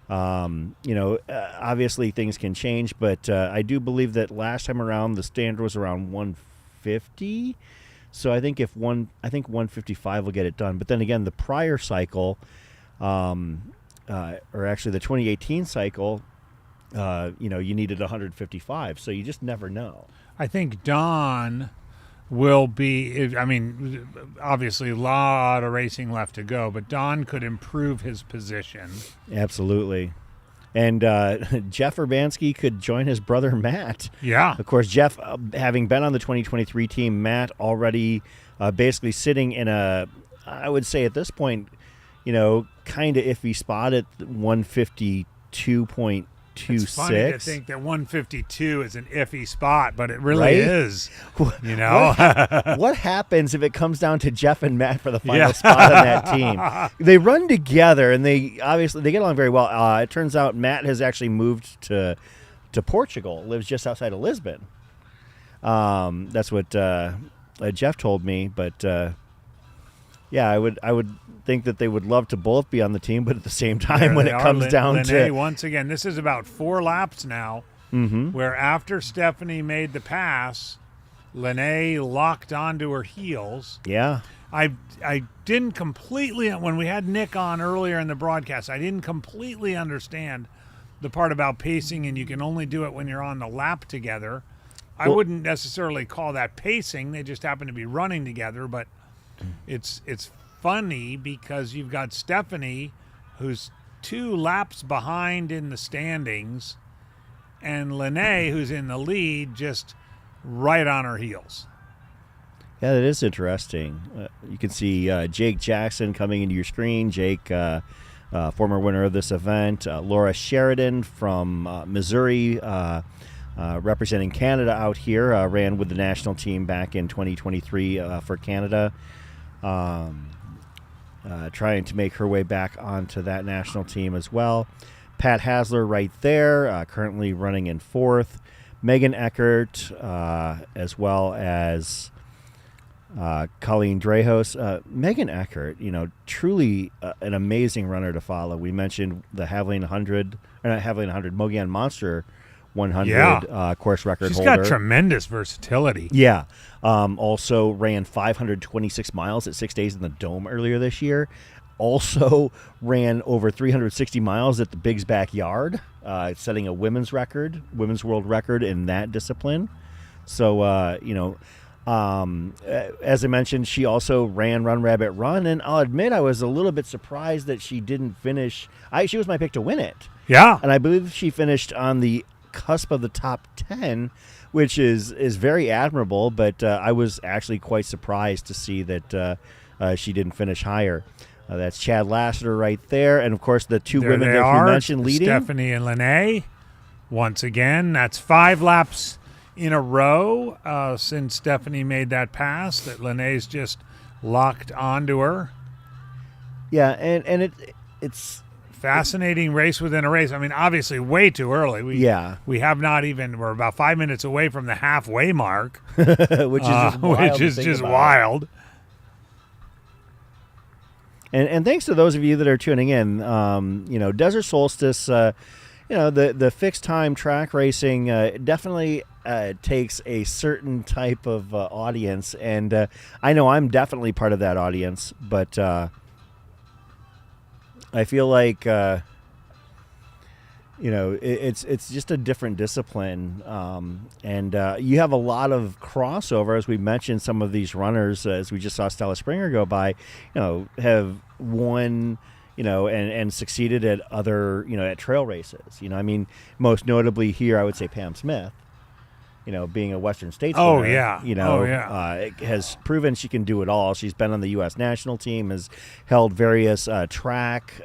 obviously things can change, but I do believe that last time around the standard was around 150. So I think 155 will get it done. But then again, the prior cycle, or actually the 2018 cycle, you needed 155. So you just never know. I think Don will be, obviously a lot of racing left to go, but Don could improve his position. Absolutely. And Jeff Urbanski could join his brother Matt. Yeah. Of course, Jeff, having been on the 2023 team, Matt already basically sitting in I would say at this point, kind of iffy spot at 152.26. It's funny to think that 152 is an iffy spot, but it really is. What happens if it comes down to Jeff and Matt for the final spot on that team? They run together, and they get along very well. It turns out Matt has actually moved to Portugal, lives just outside of Lisbon. That's what Jeff told me, but I would think that they would love to both be on the team, but at the same time, when it comes down to once again, this is about 4 laps now, where after Stephanie made the pass, Lene locked onto her heels. Yeah. I didn't completely, when we had Nick on earlier in the broadcast, I didn't completely understand the part about pacing, and you can only do it when you're on the lap together. I wouldn't necessarily call that pacing. They just happen to be running together, but it's funny because you've got Stephanie, who's 2 laps behind in the standings, and Lene, who's in the lead, just right on her heels. Yeah, that is interesting. You can see Jake Jackson coming into your screen. Jake, former winner of this event. Laura Sheridan from Missouri, representing Canada out here, ran with the national team back in 2023 for Canada, trying to make her way back onto that national team as well. Pat Hasler right there, currently running in fourth. Megan Eckert, as well as Colleen Drejos. Megan Eckert, truly an amazing runner to follow. We mentioned the Haveling 100, or not Haveling 100, Mogollon Monster 100 course record She's holder. got tremendous versatility. Yeah. Also ran 526 miles at 6 days in the Dome earlier this year. Also ran over 360 miles at the Big's Backyard, setting a women's world record in that discipline. So, as I mentioned, she also ran Run Rabbit Run, and I'll admit I was a little bit surprised that she didn't finish. She was my pick to win it. Yeah. And I believe she finished on the cusp of the top 10, which is very admirable, but I was actually quite surprised to see that she didn't finish higher. That's Chad Lassiter right there, and of course the two There women they that are, we mentioned leading. Stephanie and Lene. Once again, that's 5 laps in a row since Stephanie made that pass that Lene's just locked onto her. Yeah, and it's fascinating race within a race. I mean, obviously way too early. We have not even, we're about 5 minutes away from the halfway mark, which is just wild. And thanks to those of you that are tuning in, Desert Solstice, the fixed time track racing definitely takes a certain type of audience, and I know I'm definitely part of that audience, but I feel like it's just a different discipline, and you have a lot of crossover. As we mentioned, some of these runners, as we just saw Stella Springer go by, have won, and succeeded at other, at trail races. Most notably here, I would say Pam Smith, being a Western States winner, has proven she can do it all. She's been on the U.S. national team, has held various track,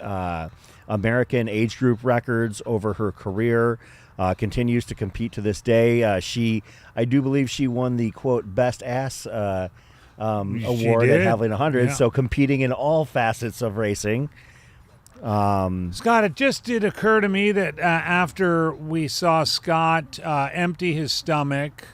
American age group records over her career, continues to compete to this day. I do believe she won the, quote, best ass award at Haveling 100, so competing in all facets of racing. Scott, it just did occur to me that after we saw Scott empty his stomach,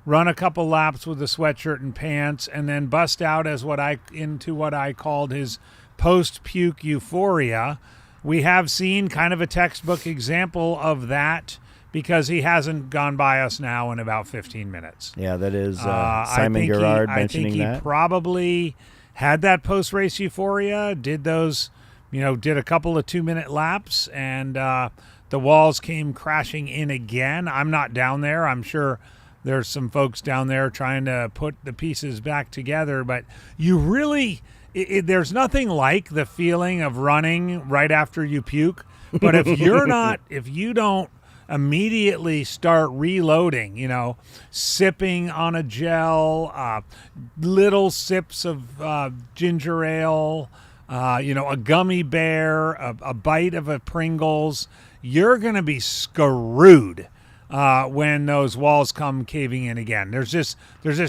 run a couple laps with a sweatshirt and pants, and then bust out into what I called his post-puke euphoria, we have seen kind of a textbook example of that, because he hasn't gone by us now in about 15 minutes. Yeah, that is Simon Gerard mentioning that. I think he probably had that post-race euphoria, did a couple of 2-minute laps, and the walls came crashing in again. I'm not down there. I'm sure there's some folks down there trying to put the pieces back together, but you really... there's nothing like the feeling of running right after you puke. But if you don't immediately start reloading, sipping on a gel, little sips of ginger ale, a gummy bear, a bite of a Pringles, you're going to be screwed when those walls come caving in again. There's just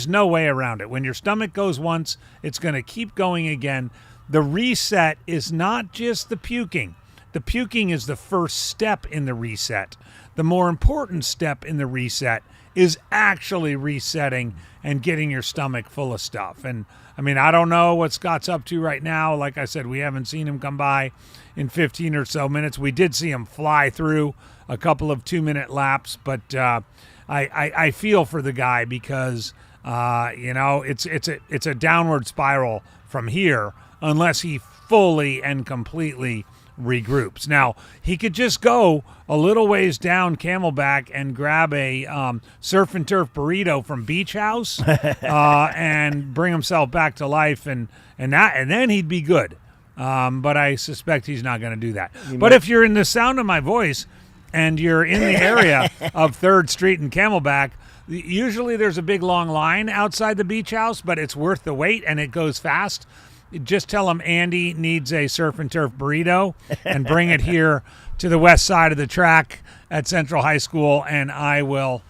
no way around it. When your stomach goes once, it's going to keep going again. The reset is not just the puking. The puking is the first step in the reset. The more important step in the reset is actually resetting and getting your stomach full of stuff. And I mean, I don't know what Scott's up to right now. Like I said, we haven't seen him come by in 15 or so minutes. We did see him fly through a couple of 2-minute laps, but I feel for the guy, because it's a downward spiral from here unless he fully and completely regroups. Now, he could just go a little ways down Camelback and grab a surf and turf burrito from Beach House and bring himself back to life, and then he'd be good. But I suspect he's not going to do that. But if you're in the sound of my voice and you're in the area of 3rd Street and Camelback, usually there's a big long line outside the Beach House, but it's worth the wait and it goes fast. just tell him Andy needs a surf and turf burrito and bring it here to the west side of the track at Central High School, and I will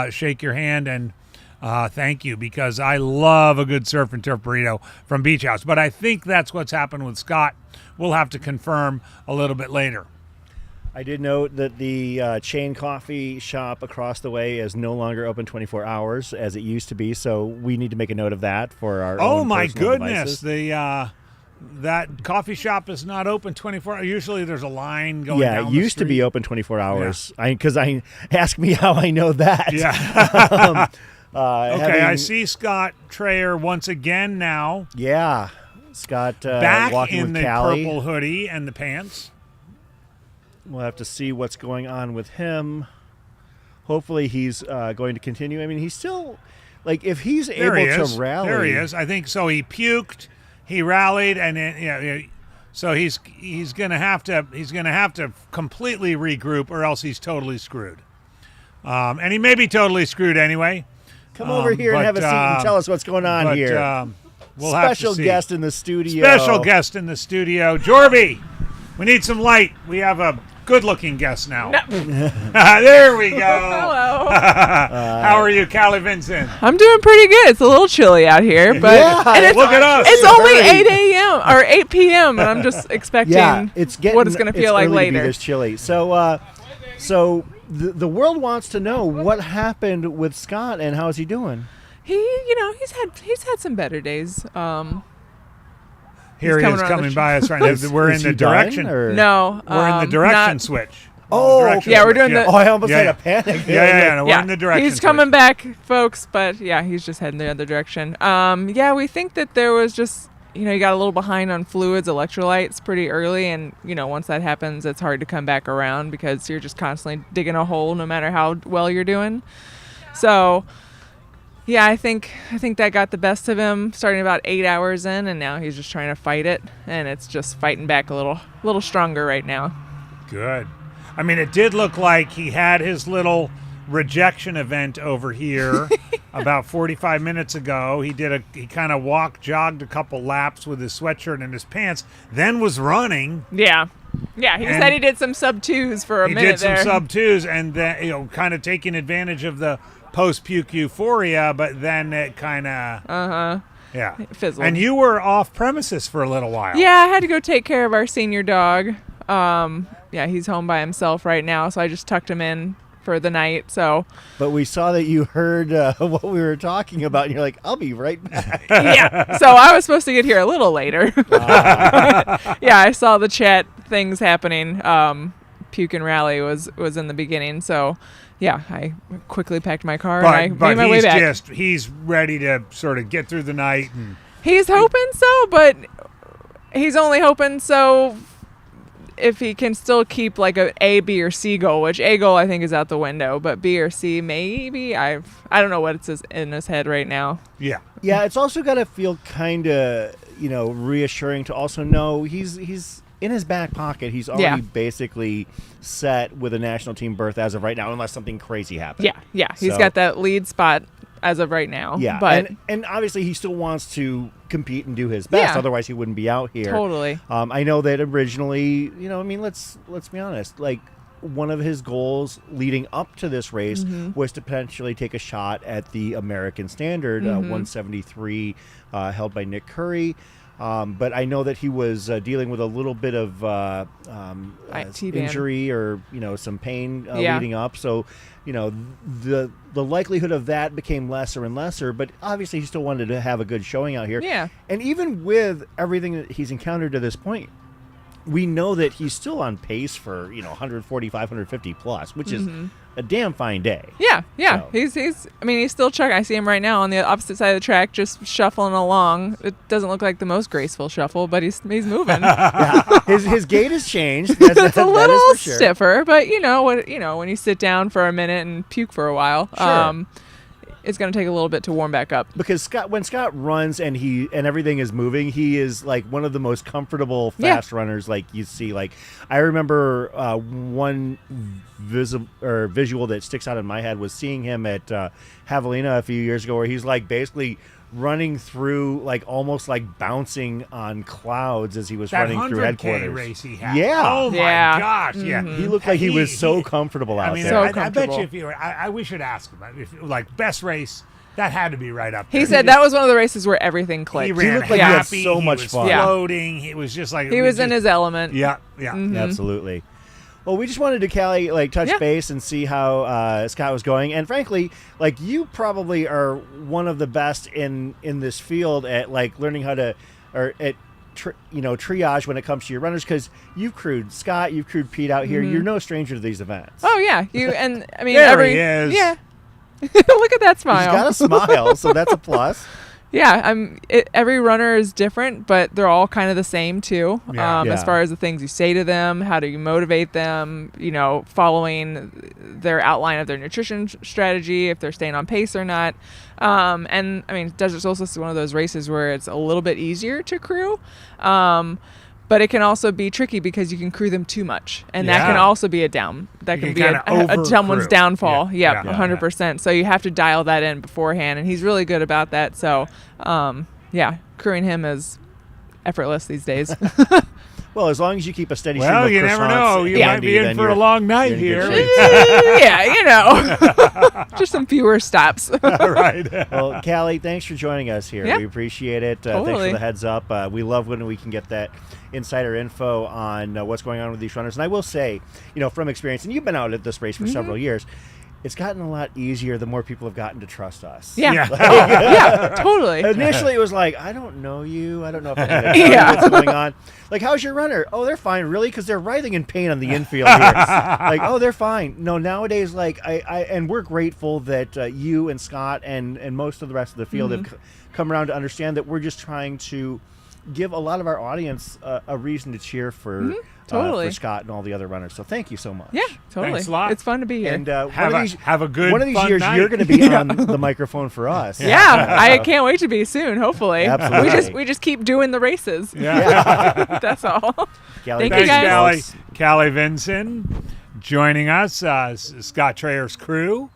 shake your hand and thank you, because I love a good surf and turf burrito from Beach House. But I think that's what's happened with Scott. We'll have to confirm a little bit later. I did note that the chain coffee shop across the way is no longer open 24 hours as it used to be, so we need to make a note of that for our Oh own my personal goodness, devices. that coffee shop is not open 24 hours. Usually there's a line going Yeah, down it the used to be street. open 24 hours. Because I ask me how I know that. Yeah. Okay, I see Scott Trayer once again now. Yeah, Scott Back walking in with the Callie. purple hoodie and the pants. We'll have to see what's going on with him. Hopefully he's going to continue. I mean, he's still, like, if he's There able he is. to rally. There he is. I think so. He puked, he rallied, and so he's gonna have to completely regroup, or else he's totally screwed. And he may be totally screwed anyway. Come over here and have a seat and tell us what's going on here. We'll have to Special see. guest in the studio. Special guest in the studio, Jorby. We need some light. We have a good-looking guest now. There we go. Hello. How are you, Callie Vincent? I'm doing pretty good. It's a little chilly out here, but Yeah, and it's, look at us. It's only Very- 8 a.m. or 8 p.m. and I'm just expecting Yeah, it's getting what it's going to feel like early to be later. this chilly. So the world wants to know what happened with Scott and how is he doing? He's had some better days. Here he coming is around the coming by us right now. We're in Is the he dying, direction. or- No, We're in the direction not- switch. Oh, Direction Yeah, we're switch, doing the- Oh, I almost Yeah, had yeah. a panic. Yeah, no, we're Yeah, in the direction he's switch. coming back, folks, but yeah, he's just heading the other direction. Yeah, we think that there was just, he got a little behind on fluids, electrolytes pretty early, and, once that happens, it's hard to come back around because you're just constantly digging a hole no matter how well you're doing. So, yeah, I think that got the best of him starting about 8 hours in, and now he's just trying to fight it, and it's just fighting back a little stronger right now. Good. I mean, it did look like he had his little rejection event over here about 45 minutes ago. He kind of jogged a couple laps with his sweatshirt and his pants, then was running. Yeah, he And said he did some sub-twos for a He minute did some there. sub-twos, and then, kind of taking advantage of the post-puke euphoria, but then it kind of... Yeah. Fizzled. And you were off premises for a little while. Yeah, I had to go take care of our senior dog. Yeah, he's home by himself right now, so I just tucked him in for the night. So But we saw that you heard what we were talking about, and you're like, I'll be right back. yeah, so I was supposed to get here a little later. Yeah, I saw the chat things happening. Puke and rally was in the beginning, so yeah, I quickly packed my car and I made my way back. He's ready to sort of get through the night. And He's hoping so, but he's only hoping so if he can still keep like a B or C goal, which A goal I think is out the window, but B or C maybe. I don't know what it's in his head right now. yeah. Yeah, it's also got to feel kind of, reassuring to also know he's in his back pocket. He's already basically set with a national team berth as of right now, unless something crazy happens. Yeah, he's So- got that lead spot as of right now. Yeah, but and obviously he still wants to compete and do his best. Yeah. Otherwise, he wouldn't be out here. Totally. I know that originally, let's be honest. Like, one of his goals leading up to this race was to potentially take a shot at the American standard, 173, held by Nick Curry. But I know that he was dealing with a little bit of T-band. injury or some pain Yeah. leading up. So the likelihood of that became lesser and lesser. But obviously he still wanted to have a good showing out here. Yeah. And even with everything that he's encountered to this point, we know that he's still on pace for 145, 150 plus, which is a damn fine day. Yeah. So- He's still chugging. I see him right now on the opposite side of the track, just shuffling along. It doesn't look like the most graceful shuffle, but he's moving. Yeah, his gait has changed. That's, It's a that little is for sure. stiffer, but when you sit down for a minute and puke for a while, Sure. it's going to take a little bit to warm back up. Because when Scott runs and everything is moving, he is like one of the most comfortable fast runners like you see. Like, I remember one visual that sticks out in my head was seeing him at Javelina a few years ago, where he's like basically running through, like almost like bouncing on clouds as he was That running through 100K headquarters. race he had. Yeah. Oh my Yeah. gosh. Yeah. He looked like he was so comfortable out I mean, there. So I bet comfortable. you if you were, we should ask him. If, like, best race, that had to be right up there. He said that was one of the races where everything clicked. He ran looked like he had happy, so much was fun. Yeah. floating. It was just like He was in his element. Yeah, yeah. Absolutely. Well, we just wanted to, Callie, like touch Yeah. base and see how Scott was going. And frankly, like you probably are one of the best in this field at like learning how to, or at triage when it comes to your runners, because you've crewed Scott, you've crewed Pete out here. You're no stranger to these events. Oh yeah, I mean There he is. Yeah. Look at that He's smile. got a smile, so that's a plus. Yeah, every runner is different, but they're all kind of the same too. Yeah. Yeah. As far as the things you say to them, how do you motivate them, following their outline of their nutrition strategy, if they're staying on pace or not. And I mean, Desert Solstice is one of those races where it's a little bit easier to crew. But it can also be tricky because you can crew them too much, and that can Yeah. also be a down. That You can can be kinda a someone's overcrew. downfall. Yeah. Yep, Yeah. 100%. So you have to dial that in beforehand, and he's really good about that. So, crewing him is effortless these days. Well, as long as you keep a steady Well, stream you of never croissants know. You and might candy, be in then for a you're- long night you're in good here. shape. Just some fewer stops. Right. Well, Callie, thanks for joining us here. Yeah. We appreciate it. Thanks Totally. for the heads up. We love when we can get that insider info on what's going on with these runners. And I will say, from experience, and you've been out at this race for several years, it's gotten a lot easier the more people have gotten to trust us. Yeah. Yeah. Yeah, totally. Initially, it was like, I don't know you. I don't know if I'm gonna Yeah. what's going on. Like, how's your runner? Oh, they're fine. Really? Because they're writhing in pain on the infield here. Like, oh, they're fine. No, nowadays, like, and we're grateful that you and Scott and most of the rest of the field have come around to understand that we're just trying to give a lot of our audience a reason to cheer for Totally. Scott and all the other runners. So thank you so much. Yeah, totally. Thanks a lot. It's fun to be here. And Have a good, one of these fun years, night. you're going to be on the microphone for us. yeah, I can't wait to be soon. Hopefully, Absolutely. we just keep doing the races. Yeah. That's all. Callie, Thank you, Thanks, guys. Callie Vinson, joining us. Scott Trayer's crew.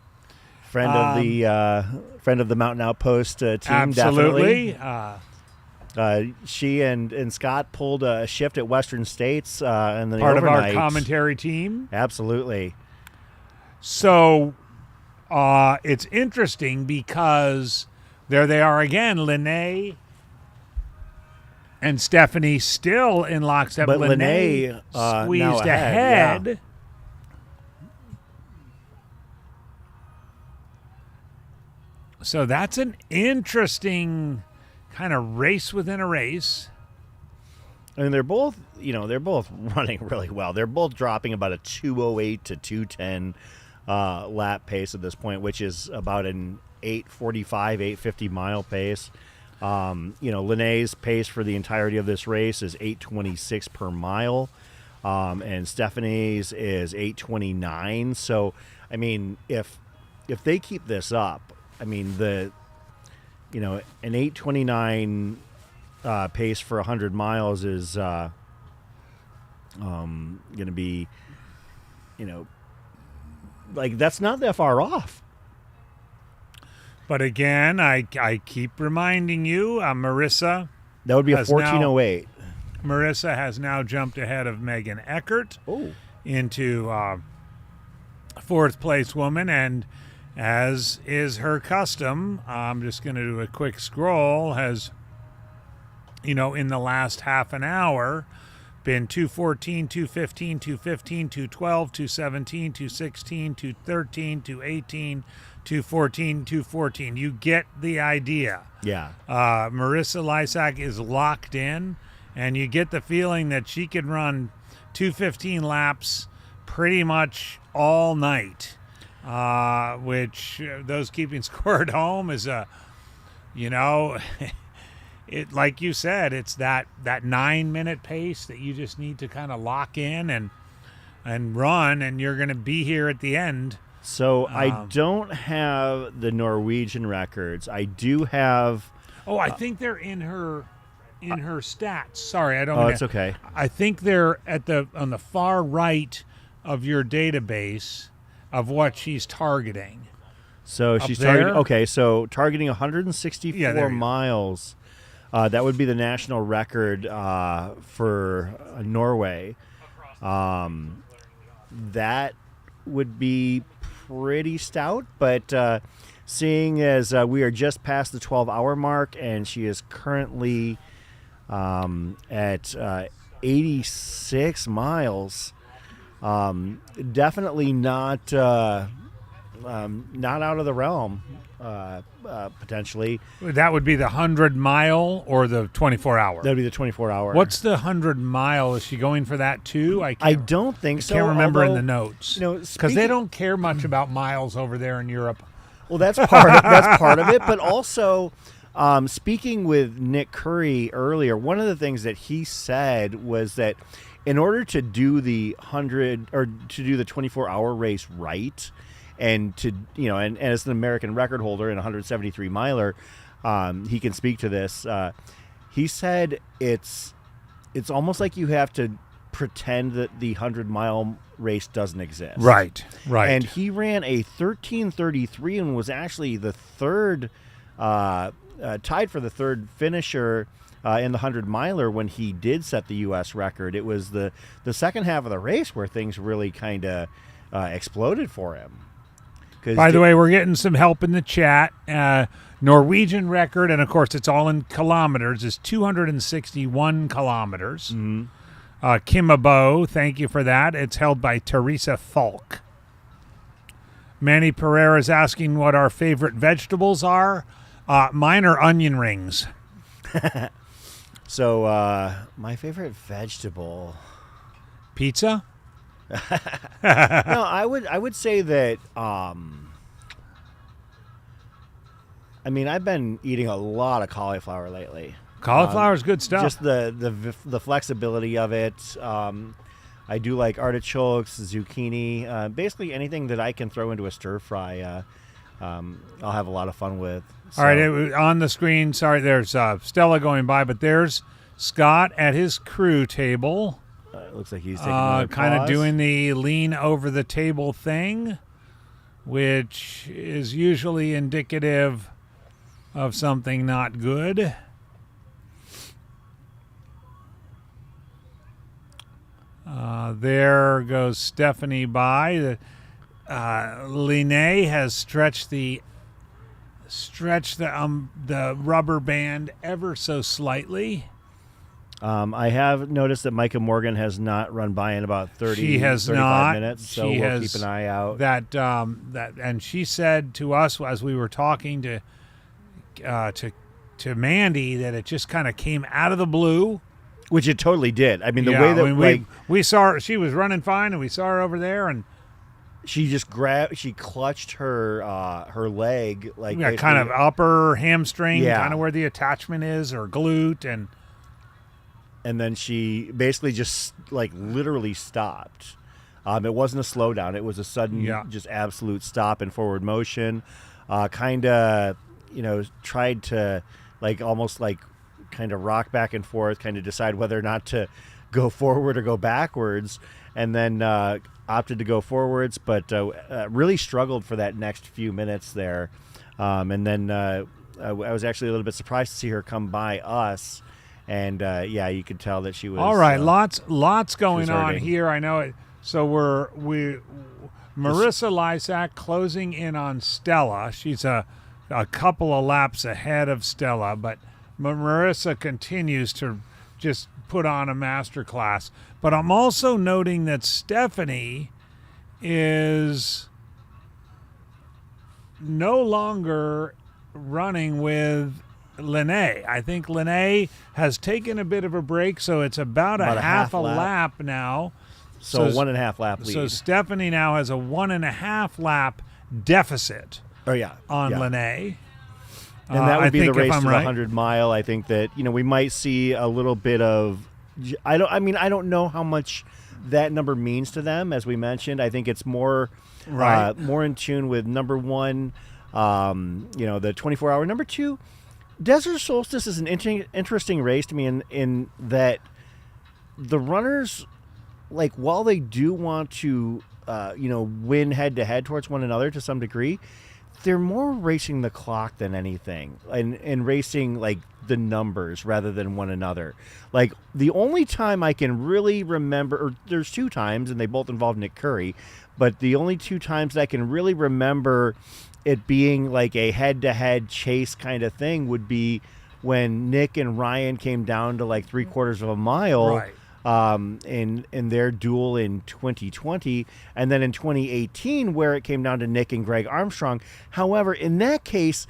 friend of the Mountain Outpost team. Absolutely. Definitely. She and Scott pulled a shift at Western States and then Part of our overnight. commentary team. Absolutely. So it's interesting because there they are again, Lene and Stephanie still in lockstep. But Lene Lene, now squeezed ahead, ahead. So that's an interesting kind of race within a race. I mean, they're both running really well. They're both dropping about a 2:08 to 2:10 lap pace at this point, which is about an 8:45, 8:50 mile pace. Lene's pace for the entirety of this race is 8:26 per mile, and Stephanie's is 8:29. So, I mean, if they keep this up, I mean an 8:29 pace for 100 miles is going to be, like that's not that far off. But again, I keep reminding you, Marissa. That would be a Has now- 14:08. Marissa has now jumped ahead of Megan Eckert Oh, into fourth place woman, and as is her custom, I'm just going to do a quick scroll, has, in the last half an hour, been 2:14, 2:15, 2:15, 2:12, 2:17, 2:16, 2:13, 2:18, 2:14, 2:14. You get the idea. yeah. Marissa Lysak is locked in, and you get the feeling that she could run 2:15 laps pretty much all night, which those keeping score at home is it, like you said, it's that 9-minute pace that you just need to kind of lock in and run, and you're going to be here at the end. So I don't have the Norwegian records. I do have. Oh, I think they're in her stats. Sorry, I don't. Oh, mean it's to- okay. I think they're on the far right of your database of what she's targeting. So Up she's there? targeting. Okay, so targeting 164 Yeah, there you go. miles. That would be the national record for Norway. That would be pretty stout, but seeing as we are just past the 12-hour mark, and she is currently at 86 miles, definitely not out of the realm. Potentially, That would be the 100-mile or the 24-hour. that'd be the 24-hour. What's the 100-mile? Is she going for that too? I don't think so. can't remember in although, the notes you know, because they speaking- don't care much about miles over there in Europe. Well, that's part of it, but also speaking with Nick Curry earlier, one of the things that he said was that in order to do the 100 or to do the 24-hour race right, and to and as an American record holder in a 173 miler, he can speak to this. He said it's almost like you have to pretend that the 100-mile race doesn't exist. Right. And he ran a 13:33 and was actually the third, tied for the third finisher in the 100-miler when he did set the U.S. record. It was the second half of the race where things really kind of exploded for him. By the way, we're getting some help in the chat. Norwegian record, and of course it's all in kilometers, is 261 kilometers. Kimabo, thank you for that. It's held by Teresa Falk. Manny Pereira is asking what our favorite vegetables are. Mine are onion rings. So my favorite vegetable. Pizza? No, I would say that. I mean, I've been eating a lot of cauliflower lately. Cauliflower is good stuff. Just the flexibility of it. I do like artichokes, zucchini, basically anything that I can throw into a stir fry. I'll have a lot of fun with. So. All right, on the screen. Sorry, there's Stella going by, but there's Scott at his crew table. It looks like he's taking another kind of pause. doing the lean over the table thing, which is usually indicative of something not good. There goes Stephanie by. Linnae has stretched the rubber band ever so slightly. I have noticed that Micah Morgan has not run by in about 35 minutes, so we'll keep an eye out. And she said to us as we were talking to Mandy that it just kind of came out of the blue. Which it totally did. I mean, the way that we saw her, she was running fine, and we saw her over there, and she just clutched her leg, like kind of upper hamstring, Yeah. kind of where the attachment is, or glute, and then she basically just like literally stopped. It wasn't a slowdown; it was a sudden, just absolute stop in forward motion. Kind of, tried to almost kind of rock back and forth, kind of decide whether or not to go forward or go backwards, and then opted to go forwards, but really struggled for that next few minutes there. And then I was actually a little bit surprised to see her come by us, and you could tell that she was all right. Lots going on hurting. here. I know it. So Marissa Lysak closing in on Stella. She's a couple of laps ahead of Stella, but Marissa continues to just put on a masterclass. But I'm also noting that Stephanie is no longer running with Linnae. I think Linnae has taken a bit of a break, so it's about a half a lap now. So 1.5 lap lead. So Stephanie now has a 1.5 lap deficit on Linnae. And that would be the race to the right. 100-mile. I think that we might see a little bit of. I don't know how much that number means to them. As we mentioned, I think it's more more in tune with number one, the 24-hour. Number two, Desert Solstice is an interesting race to me in that the runners, while they do want to win head to head towards one another to some degree, they're more racing the clock than anything, and racing like the numbers rather than one another. Like the only time I can really remember, or there's 2 times, and they both involve Nick Curry, but the only 2 times that I can really remember it being like a head-to-head chase kind of thing would be when Nick and Ryan came down to like 3/4 of a mile. Right. In their duel in 2020, and then in 2018 where it came down to Nick and Greg Armstrong. However, in that case,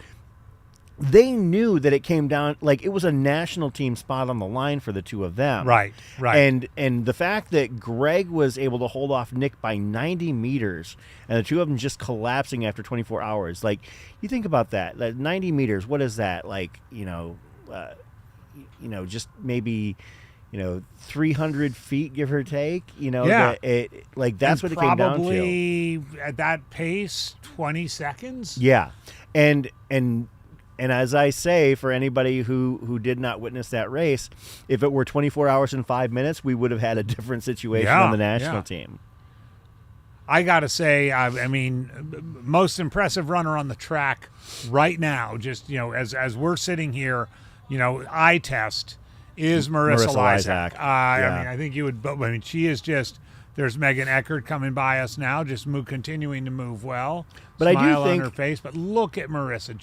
they knew that it came down, like it was a national team spot on the line for the 2 of them. Right. And the fact that Greg was able to hold off Nick by 90 meters and the 2 of them just collapsing after 24 hours, like you think about that, 90 meters, what is that? Like, just maybe, 300 feet, give or take, Yeah. that's what it came down to. Probably at that pace, 20 seconds. Yeah. And as I say, for anybody who did not witness that race, if it were 24 hours and 5 minutes, we would have had a different situation on the national team. I got to say, I mean, most impressive runner on the track right now, just, as we're sitting here, eye test is Marissa Lysak. I mean, I think you would, but I mean, she is just, there's Megan Eckert coming by us now, just continuing to move well. But Smile I do think on her face, but look at Marissa,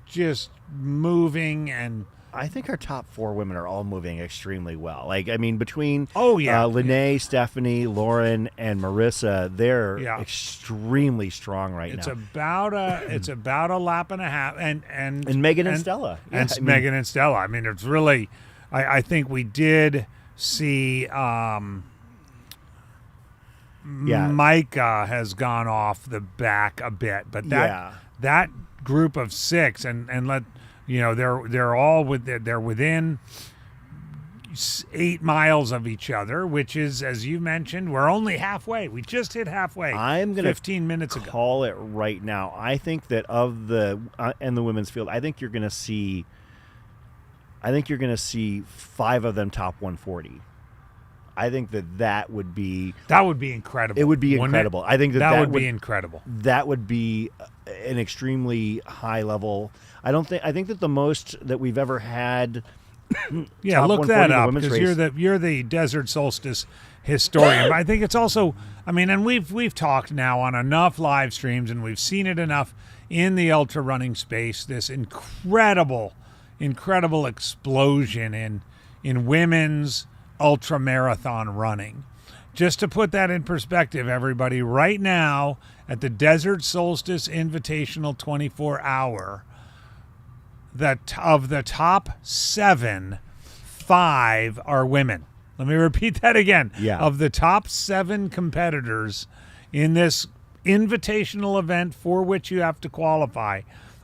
just moving, and I think our top 4 women are all moving extremely well. Like, I mean, between Lene, Stephanie, Lauren, and Marissa, they're extremely strong right now. It's about a lap and a half, and Megan and Stella, Megan and Stella. I mean, it's really, I think we did see Micah has gone off the back a bit, but that group of 6 and let. They're all they're within 8 miles of each other, which is, as you mentioned, we're only halfway. We just hit halfway. I'm going to 15 minutes ago. Call it right now. I think that of the and the women's field, I think you're going to see 5 of them top 140. I think that would be incredible. It would be incredible. I think that would be incredible. That would be an extremely high level. I think that the most that we've ever had. Yeah, look that up, because you're the Desert Solstice historian. But I think it's also, I mean, and we've talked now on enough live streams, and we've seen it enough in the ultra running space. This incredible explosion in women's ultra marathon running. Just to put that in perspective, everybody, right now at the Desert Solstice Invitational 24-hour, of the top 7, 5 are women. Let me repeat that again. Yeah. Of the top 7 competitors in this invitational event for which you have to qualify,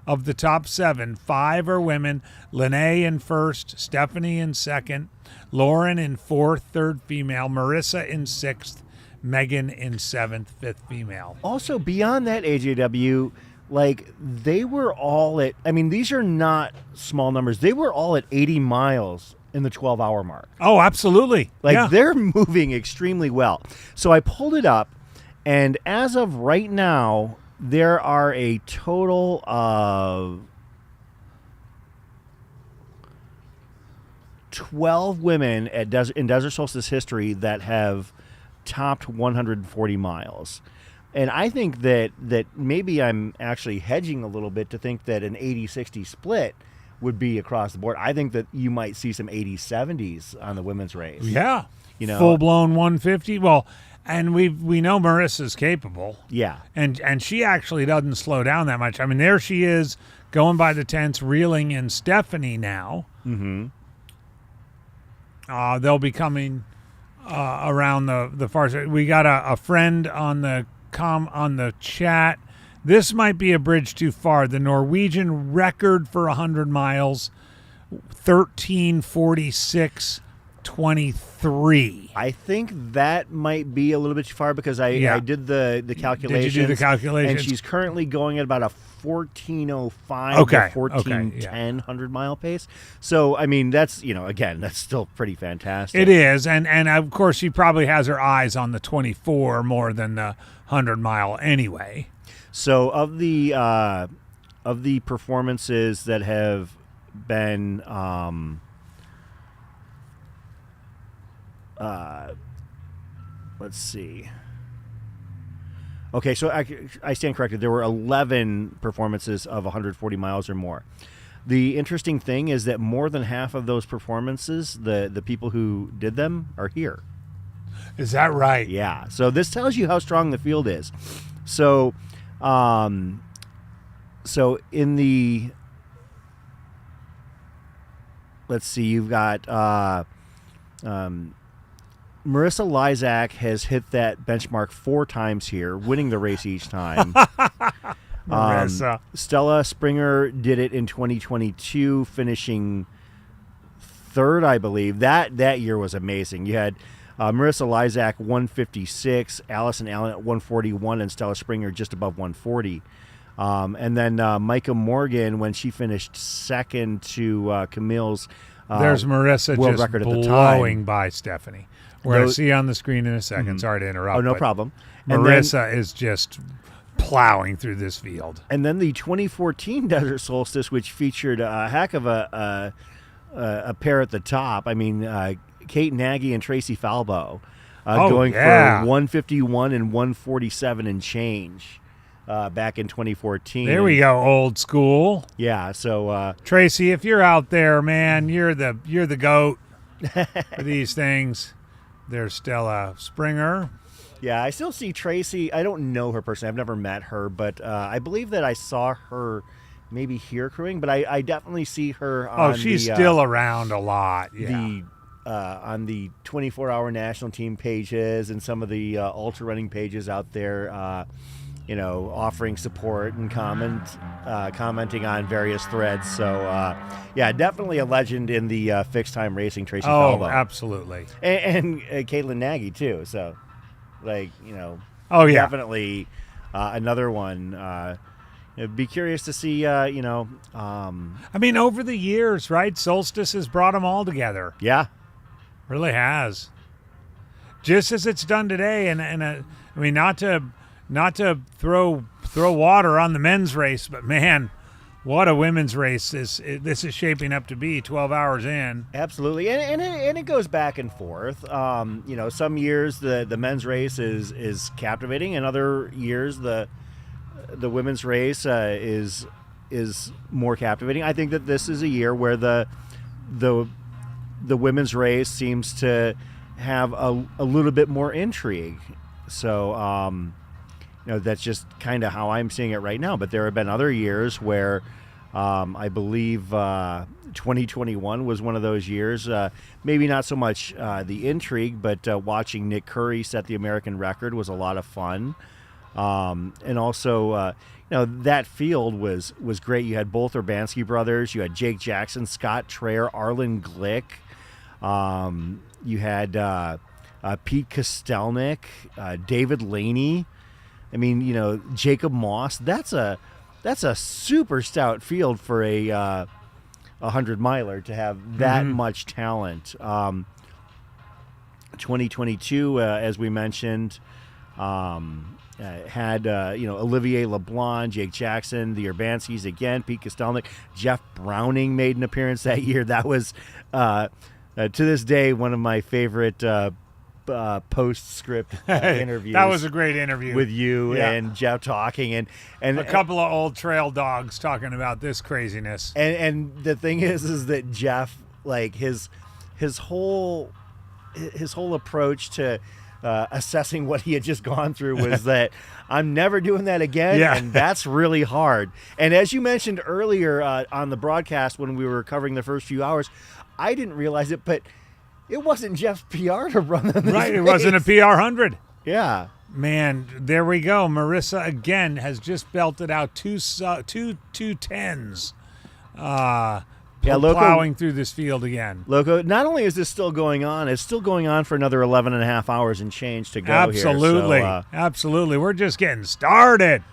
of the top 7, 5 are women. Lene in first, Stephanie in second, Lauren in fourth, third female, Marissa in 6th, Megan in 7th, 5th female. Also, beyond that, AJW, like, they were all at, I mean, these are not small numbers. They were all at 80 miles in the 12-hour mark. Oh, absolutely. They're moving extremely well. So I pulled it up, and as of right now, there are a total of 12 women in Desert Solstice history that have topped 140 miles. And I think that maybe I'm actually hedging a little bit to think that an 80-60 split would be across the board. I think that you might see some 80-70s on the women's race. Yeah. Full-blown 150. Well, and we know Marissa's capable. Yeah. And she actually doesn't slow down that much. I mean, there she is going by the tents, reeling in Stephanie now. Mm-hmm. They'll be coming around the far side. We got a friend on the chat. This might be a bridge too far. The Norwegian record for 100 miles, 13:46:23. I think that might be a little bit too far, because I did the calculations. Did you do the calculations? And she's currently going at about a 14:05 to 14:10 100-mile pace. So, I mean, that's, again, that's still pretty fantastic. It is, and of course she probably has her eyes on the 24 more than the 100-mile anyway. So of the performances that have been let's see. Okay, so I stand corrected. There were 11 performances of 140 miles or more. The interesting thing is that more than half of those performances, the people who did them are here. Is that right? Yeah. So this tells you how strong the field is. So, so in the, let's see, you've got Marissa Lysak has hit that benchmark 4 times here, winning the race each time. Marissa. Stella Springer did it in 2022, finishing 3rd, I believe. That year was amazing. You had Marissa Lysak 156, Allison Allen at 141, and Stella Springer just above 140. And then Micah Morgan, when she finished 2nd to Camille's there's Marissa world just record at the blowing time. by Stephanie. We're going to see on the screen in a second. Sorry to interrupt. Oh, no but problem. And Marissa is just plowing through this field. And then the 2014 Desert Solstice, which featured a heck of a pair at the top. I mean, Kate Nagy and Tracy Falbo going for 151 and 147 and change back in 2014. There we go, old school. Yeah. So Tracy, if you're out there, man, you're the goat for these things. There's Stella Springer. yeah, I still see Tracy. I don't know her personally. I've never met her, but I believe that I saw her maybe here crewing. But I definitely see her. Oh, she's still around a lot. Yeah. On the 24-hour national team pages and some of the ultra running pages out there, offering support and commenting on various threads. So, yeah, definitely a legend in the fixed time racing, Tracy Oh, Falbo. absolutely. And Caitlin Nagy, too. So, Oh, yeah. definitely another one. Be curious to see, I mean, over the years, right? Solstice has brought them all together. yeah. Really has. Just as it's done today, and I mean, not to throw water on the men's race, but man, what a women's race this is shaping up to be 12 hours in. Absolutely, and it goes back and forth. Some years the men's race is captivating, and other years the women's race is more captivating. I think that this is a year where the women's race seems to have a little bit more intrigue. So, that's just kind of how I'm seeing it right now. But there have been other years where I believe 2021 was one of those years. Maybe not so much the intrigue, but watching Nick Curry set the American record was a lot of fun. And also, that field was great. You had both Urbanski brothers. You had Jake Jackson, Scott Traer, Arlen Glick. You had Pete Kostelnik, David Laney. I mean, Jacob Moss. That's a super stout field for a 100-miler to have that much talent. 2022, as we mentioned, had Olivier LeBlanc, Jake Jackson, the Urbanskis again, Pete Kostelnik, Jeff Browning made an appearance that year. That was to this day one of my favorite postscript interviews. That was a great interview with you and Jeff talking and a couple of old trail dogs talking about this craziness. And the thing is that Jeff, like his whole approach to assessing what he had just gone through was that I'm never doing that again, and that's really hard. And as you mentioned earlier on the broadcast when we were covering the first few hours, I didn't realize it, but it wasn't Jeff's PR to run on this Right, it race. wasn't a PR 100. Yeah. Man, there we go. Marissa, again, has just belted out two 10s. Loco, plowing through this field again. Loco, not only is this still going on, it's still going on for another 11 and a half hours and change to go Absolutely. here. So, Absolutely. We're just getting started.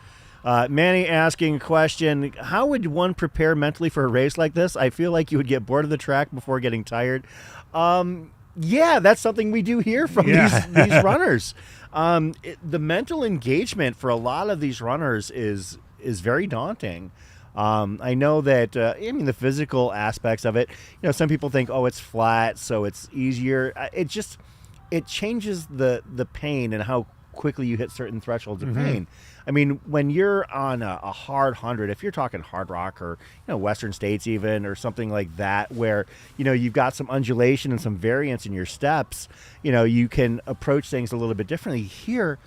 Manny asking a question, how would one prepare mentally for a race like this? I feel like you would get bored of the track before getting tired. Yeah, that's something we do hear from these runners. The mental engagement for a lot of these runners is very daunting. I know that, the physical aspects of it, some people think, oh, it's flat, so it's easier. It changes the pain and how quickly you hit certain thresholds of pain. I mean, when you're on a hard 100, if you're talking hard rock or, Western States even, or something like that, where, you've got some undulation and some variance in your steps, you can approach things a little bit differently. Here,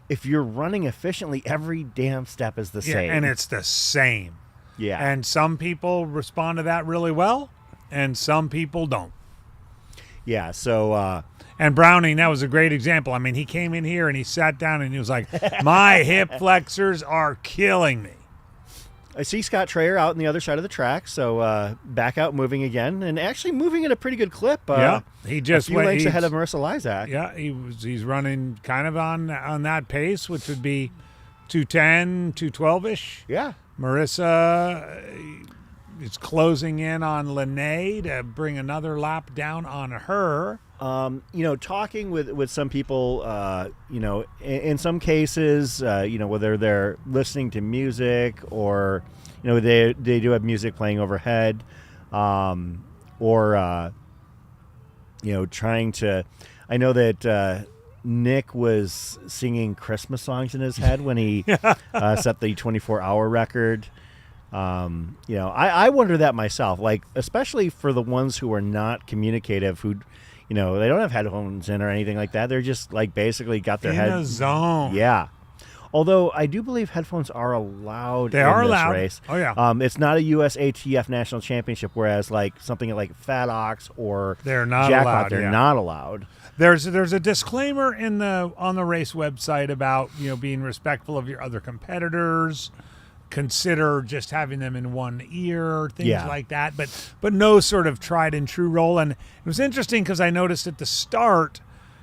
if you're running efficiently, every damn step is the same. And it's the same. Yeah. And some people respond to that really well, and some people don't. Yeah, so... And Browning, that was a great example. I mean, he came in here and he sat down and he was like, my hip flexors are killing me. I see Scott Trayer out on the other side of the track, so back out moving again, and actually moving at a pretty good clip. He just a few lengths ahead of Marissa Lysak. Yeah, he's running kind of on that pace, which would be 210, 212-ish. Yeah. Marissa is closing in on Lene to bring another lap down on her. Talking with some people, in some cases, whether they're listening to music or, they do have music playing overhead, or trying to, I know that Nick was singing Christmas songs in his head when he set the 24-hour record. I wonder that myself, like, especially for the ones who are not communicative, who, they don't have headphones in or anything like that. They're just like basically got their in head a zone. Yeah. Although I do believe headphones are allowed They in are this allowed. race. Oh, yeah. It's not a USATF national championship, whereas like something like Fat Ox or They're not Jackpot, allowed, they're yeah. not allowed. There's a disclaimer on the race website about being respectful of your other competitors. Consider just having them in one ear, things like that, but no sort of tried and true role. And it was interesting because I noticed at the start,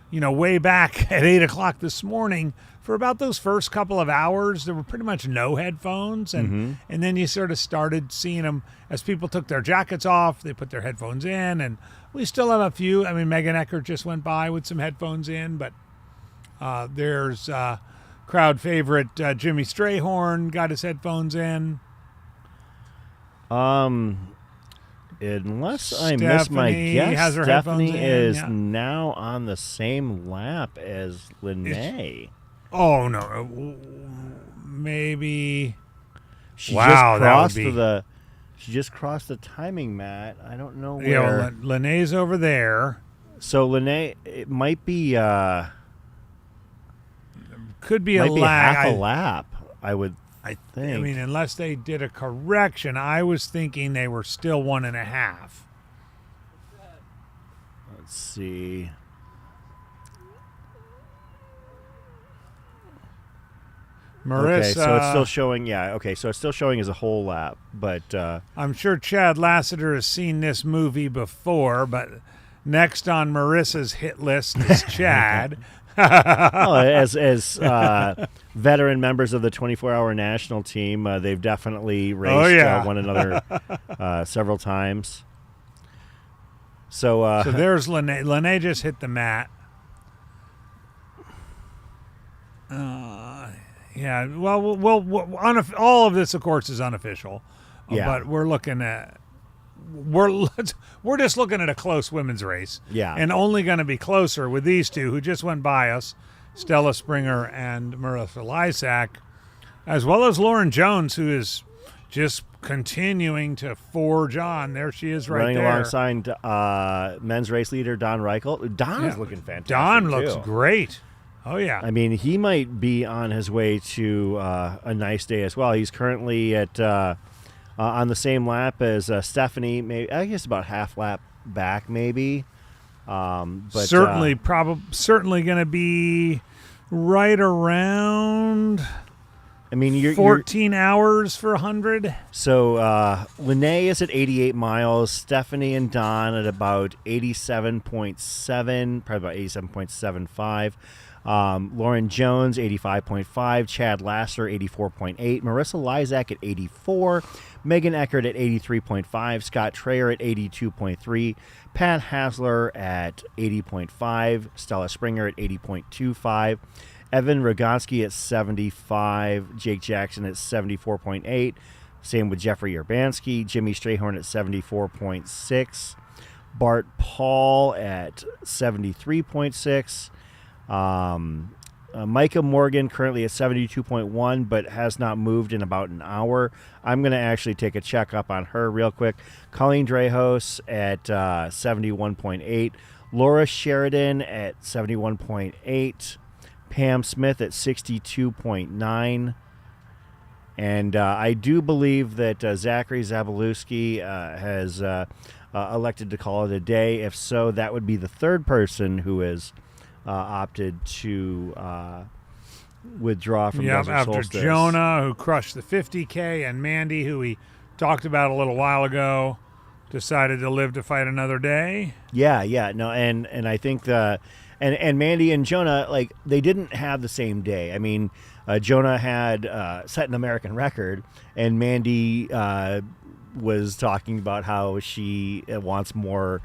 way back at 8:00 this morning, for about those first couple of hours, there were pretty much no headphones, and then you sort of started seeing them as people took their jackets off. They put their headphones in, and we still have a few. I mean, Megan Eckert just went by with some headphones in, but there's. Crowd favorite Jimmy Strayhorn got his headphones in. Unless I miss my guess, has her Stephanie headphones in, is yeah. now on the same lap as Lene. Oh no, maybe. She Wow, that would just crossed be. She just crossed the timing mat. I don't know where. Yeah, Lene's over there. So Lene, it might be. Could be Might a be lag. half a lap, I would think. I mean, unless they did a correction, I was thinking they were still 1.5. Let's see. Marissa. Okay, so it's still showing. Yeah, okay, so it's still showing as a whole lap, but I'm sure Chad Lassiter has seen this movie before, but next on Marissa's hit list is Chad. as veteran members of the 24-hour national team, they've definitely raced one another several times. So there's Lene. Lene just hit the mat. Yeah. Well, all of this, of course, is unofficial. Yeah. But we're looking at we're just looking at a close women's race. Yeah. And only going to be closer with these two who just went by us, Stella Springer and Marissa Lysak, as well as Lauren Jones, who is just continuing to forge on. There she is right running there. alongside men's race leader Don Reichelt. Don is looking fantastic. Don looks too. great. Oh, yeah. I mean, he might be on his way to a nice day as well. He's currently at on the same lap as Stephanie. Maybe I guess about half lap back, maybe. But certainly going to be right around. I mean, you're 14 hours for 100. So Lene is at 88 miles. Stephanie and Don at about 87.7, probably about 87.75. Lauren Jones, 85.5. Chad Lasser, 84.8. Marissa Lysak at 84. Megan Eckert at 83.5. Scott Trayer at 82.3. Pat Hasler at 80.5. Stella Springer at 80.25. Evan Rogonski at 75. Jake Jackson at 74.8. Same with Jeffrey Urbanski. Jimmy Strayhorn at 74.6. Bart Paul at 73.6. Micah Morgan currently at 72.1, but has not moved in about an hour. I'm going to actually take a check up on her real quick. Colleen Drehos at 71.8. Laura Sheridan at 71.8. Pam Smith at 62.9. And I do believe that Zachary Zabalewski has elected to call it a day. If so, that would be the third person who has opted to withdraw from Desert after Solstice. Jonah, who crushed the 50K, and Mandy, who we talked about a little while ago, decided to live to fight another day. Yeah, no, and I think and Mandy and Jonah, like, they didn't have the same day. I mean, Jonah had set an American record, and Mandy was talking about how she wants more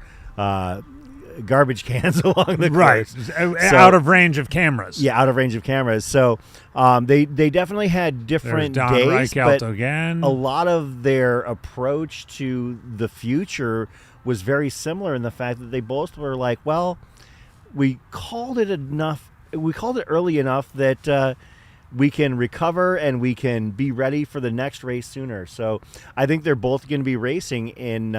garbage cans along the course. Out of range of cameras. Yeah, out of range of cameras. So they definitely had different There's Don days, Reichelt but again. a lot of their approach to the future was very similar in the fact that they both were like, well, we called it early enough that we can recover and we can be ready for the next race sooner. So I think they're both going to be racing in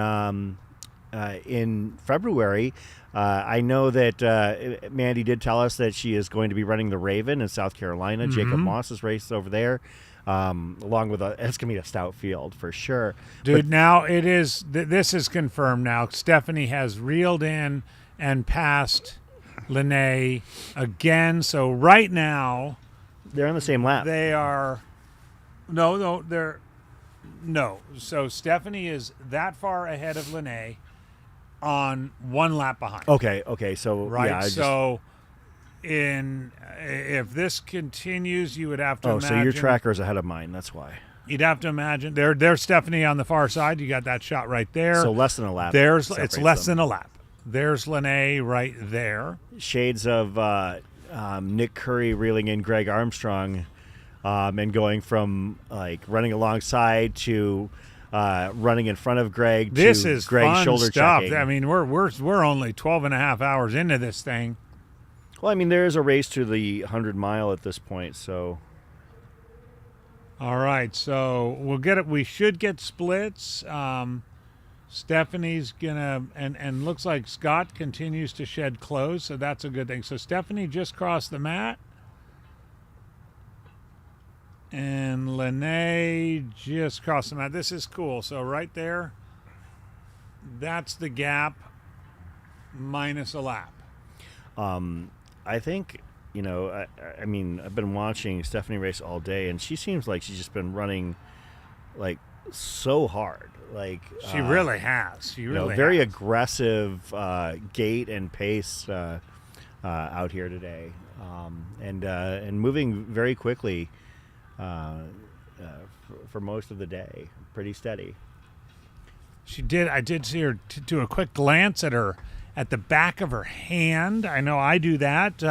February. I know that Mandy did tell us that she is going to be running the Raven in South Carolina. Jacob Moss's race over there, along with it's going to be a stout field for sure. Dude, now it is. This is confirmed now. Stephanie has reeled in and passed Lene again. So right now They're on the same lap. they are. No. So Stephanie is that far ahead of Lene on one lap behind. Okay. So Right. yeah, So if this continues, you would have to imagine. so your tracker is ahead of mine. That's why. You'd have to imagine there's Stephanie on the far side. You got that shot right there. So less than a lap. It's separates less them. than a lap. There's Lene right there. Shades of Nick Curry reeling in Greg Armstrong, and going from like running alongside to running in front of Greg. This to is Greg's fun shoulder stuff. checking. I mean, we're only 12 and a half hours into this thing. Well, I mean, there is a race to the 100-mile at this point, so. All right, so we'll get it. We should get splits. Stephanie's gonna and looks like Scott continues to shed clothes, so that's a good thing. So Stephanie just crossed the mat, and Lene just crossed the mat. This is cool. So right there, that's the gap minus a lap. I think, I mean, I've been watching Stephanie race all day, and she seems like she's just been running, like, so hard. Like She really has. She really very has. aggressive gait and pace out here today, and moving very quickly for most of the day. Pretty steady. She did. I did see her do a quick glance at the back of her hand. I know I do that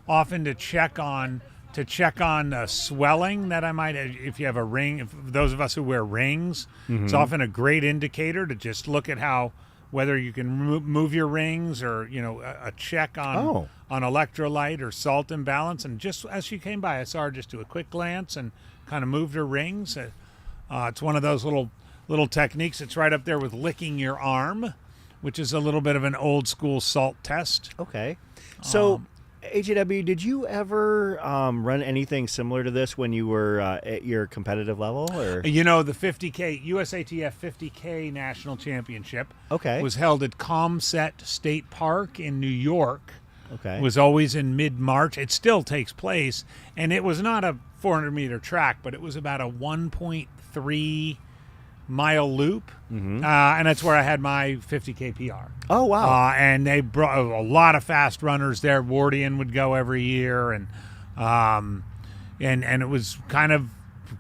often to check on swelling that I might. If you have a ring, if those of us who wear rings, it's often a great indicator to just look at whether you can move your rings, or a check on electrolyte or salt imbalance. And just as she came by, I saw her just do a quick glance and kind of moved her rings. It's one of those little techniques. It's right up there with licking your arm, which is a little bit of an old school salt test. Okay. So, AJW, did you ever run anything similar to this when you were at your competitive level? Or? The 50K, USATF 50K National Championship was held at Comset State Park in New York. Okay. It was always in mid-March. It still takes place, and it was not a 400-meter track, but it was about a 1.3 mile loop, and that's where I had my 50K PR. Oh wow! And they brought a lot of fast runners there. Wardian would go every year, and it was kind of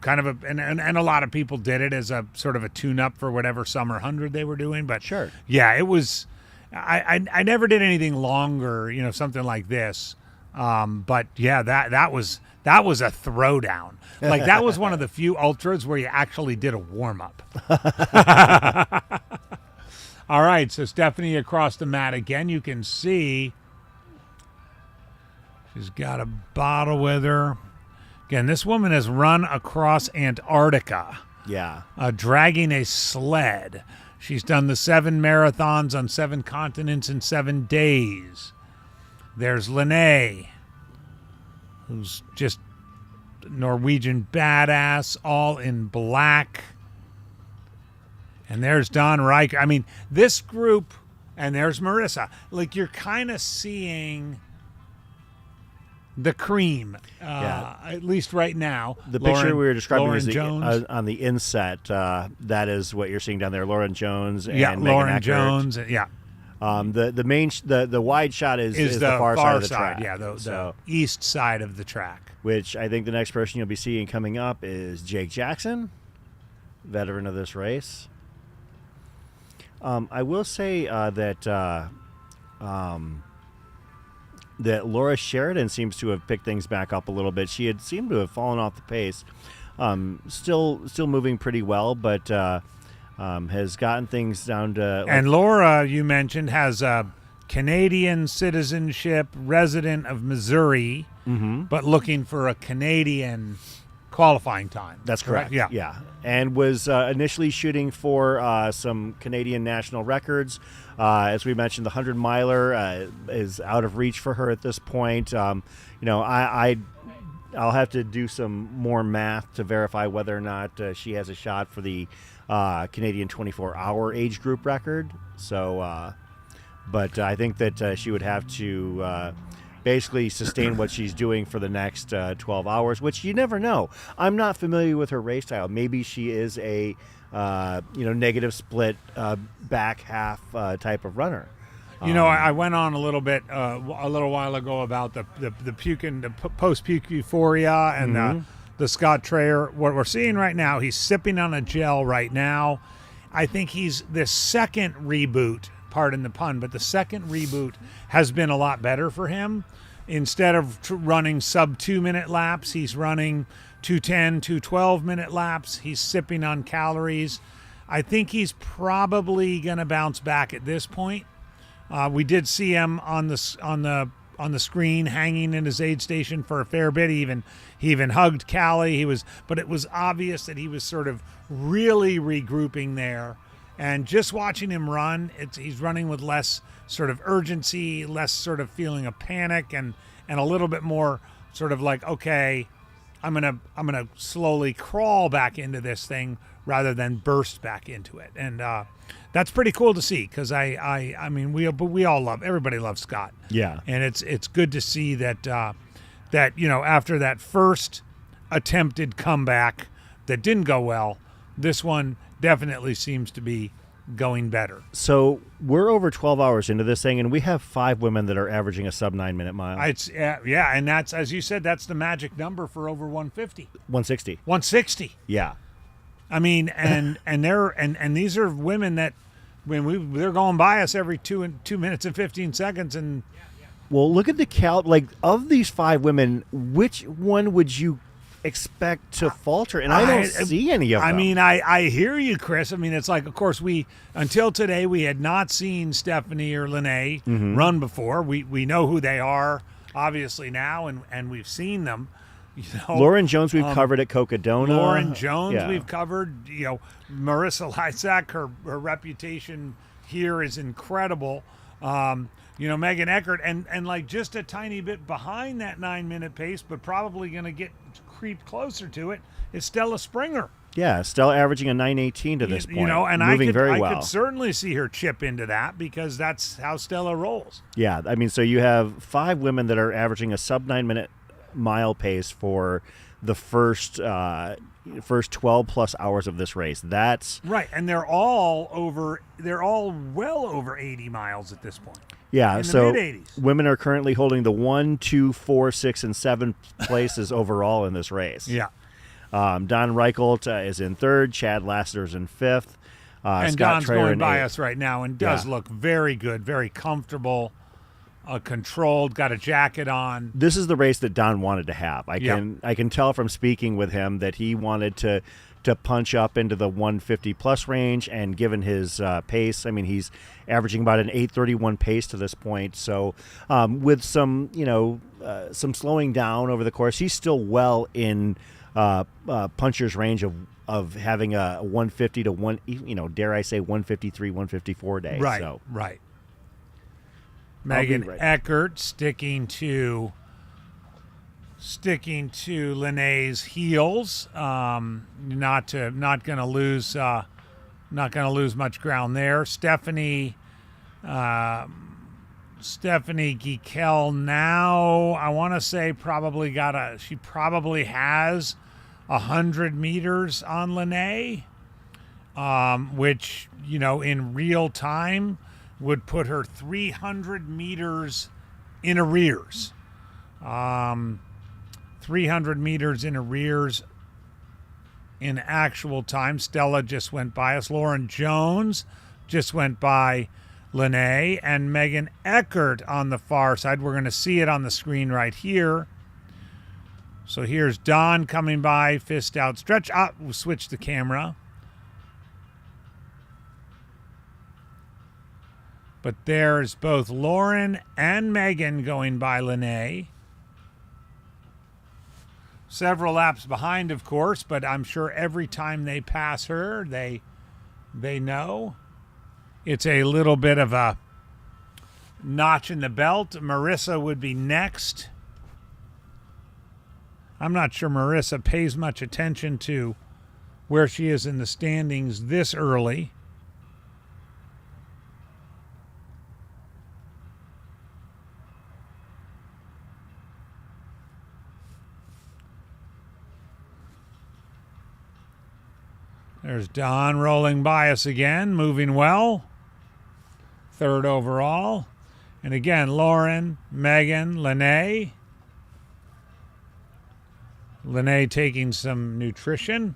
a lot of people did it as a sort of a tune-up for whatever summer 100 they were doing. But sure, yeah, it was. I never did anything longer, something like this. But yeah, that was a throwdown. Like that was one of the few ultras where you actually did a warm up. All right, so Stephanie across the mat again. You can see she's got a bottle with her. Again, this woman has run across Antarctica, Yeah. dragging a sled. She's done the 7 marathons on 7 continents in 7 days. There's Lene, who's just Norwegian badass, all in black. And there's Don Riker. I mean, this group, and there's Marissa. Like, you're kind of seeing the cream, at least right now. The picture we were describing Lauren is Jones. On the inset. That is what you're seeing down there. Lauren Jones and Megan Lauren Eckert. Jones. Yeah. The wide shot is the far side of the track. Yeah, the east side of the track. Which I think the next person you'll be seeing coming up is Jake Jackson, veteran of this race. I will say that Laura Sheridan seems to have picked things back up a little bit. She had seemed to have fallen off the pace. Still moving pretty well, but has gotten things down to. And Laura, you mentioned, has a Canadian citizenship, resident of Missouri, but looking for a Canadian qualifying time. That's correct. Yeah. And was initially shooting for some Canadian national records. As we mentioned, the 100-miler is out of reach for her at this point. I'll have to do some more math to verify whether or not she has a shot for the Canadian 24-hour age group record. So, but I think that she would have to basically sustain what she's doing for the next 12 hours, which you never know. I'm not familiar with her race style. Maybe she is a negative split back half type of runner. I went on a little while ago about the puke and the post puke euphoria and the Scott Trayer. What we're seeing right now, he's sipping on a gel right now. I think he's the second reboot. Pardon the pun, but the second reboot has been a lot better for him. Instead of running sub 2-minute laps, he's running 2:10, 2:12-minute laps. He's sipping on calories. I think he's probably going to bounce back at this point. We did see him on the screen hanging in his aid station for a fair bit. He even hugged Callie. But it was obvious that he was sort of really regrouping there. And just watching him run, he's running with less sort of urgency, less sort of feeling of panic, and a little bit more sort of like, okay, I'm gonna slowly crawl back into this thing rather than burst back into it. And that's pretty cool to see because we all everybody loves Scott. Yeah, and it's good to see that after that first attempted comeback that didn't go well, this one definitely seems to be going better. So we're over 12 hours into this thing, and we have 5 women that are averaging a sub 9-minute mile. And that's, as you said, that's the magic number for over 150. 160. 160. Yeah. I mean, and these are women that they're going by us every 2 minutes and 15 seconds. And well, look at the of these 5 women, which one would you expect to falter? And I don't see any of them. I mean, I hear you, Chris. I mean, it's like, of course, until today we had not seen Stephanie or Lene run before. We know who they are obviously now, and we've seen them. Lauren Jones we've covered at Cocodona. Lauren Jones we've covered. Marissa Lysak, her reputation here is incredible. Megan Eckert, and like just a tiny bit behind that 9-minute pace, but probably going to creep closer to it, is Stella Springer. Yeah, Stella averaging a 9:18 to this point. And moving very I well. could certainly see her chip into that because that's how Stella rolls. Yeah, I mean, so you have 5 women that are averaging a sub 9-minute mile pace for the first 12 plus hours of this race. That's right, and they're all well over 80 miles at this point. Yeah, so mid-80s. Women are currently holding the 1, 2, 4, 6, and 7 places overall in this race. Yeah. Don Reichelt is in 3rd. Chad Lassiter's in 5th. And Scott Don's Trayer going in by 8th. us right now and does look very good, very comfortable. controlled, got a jacket on. This is the race that Don wanted to have. I Yep. can tell from speaking with him that he wanted to punch up into the 150 plus range, and given his pace, I mean, he's averaging about an 8:31 pace to this point. So with some some slowing down over the course, he's still well in puncher's range of having a 150 to dare I say 153, 154 day. Right, So right. I'll be Megan ready. Eckert sticking to Lene's heels. Not gonna lose much ground there. Stephanie Geekel now, I want to say she probably has 100 meters on Lene, which in real time would put her 300 meters in arrears. 300 meters in arrears in actual time. Stella just went by us. Lauren Jones just went by Lene, and Megan Eckert on the far side. We're going to see it on the screen right here. So here's Don coming by, fist outstretched. We'll switch the camera. But there's both Lauren and Megan going by Lene. Several laps behind, of course, but I'm sure every time they pass her, they know. It's a little bit of a notch in the belt. Marissa would be next. I'm not sure Marissa pays much attention to where she is in the standings this early. There's Don rolling by us again, moving well. Third overall. And again, Lauren, Megan, Lene. Lene taking some nutrition.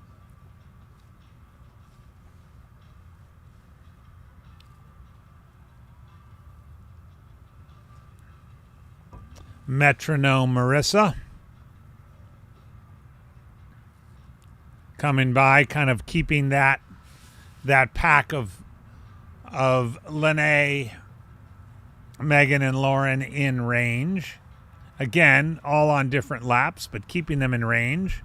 Metronome Marissa coming by, kind of keeping that pack of Lene, Megan, and Lauren in range. Again, all on different laps, but keeping them in range.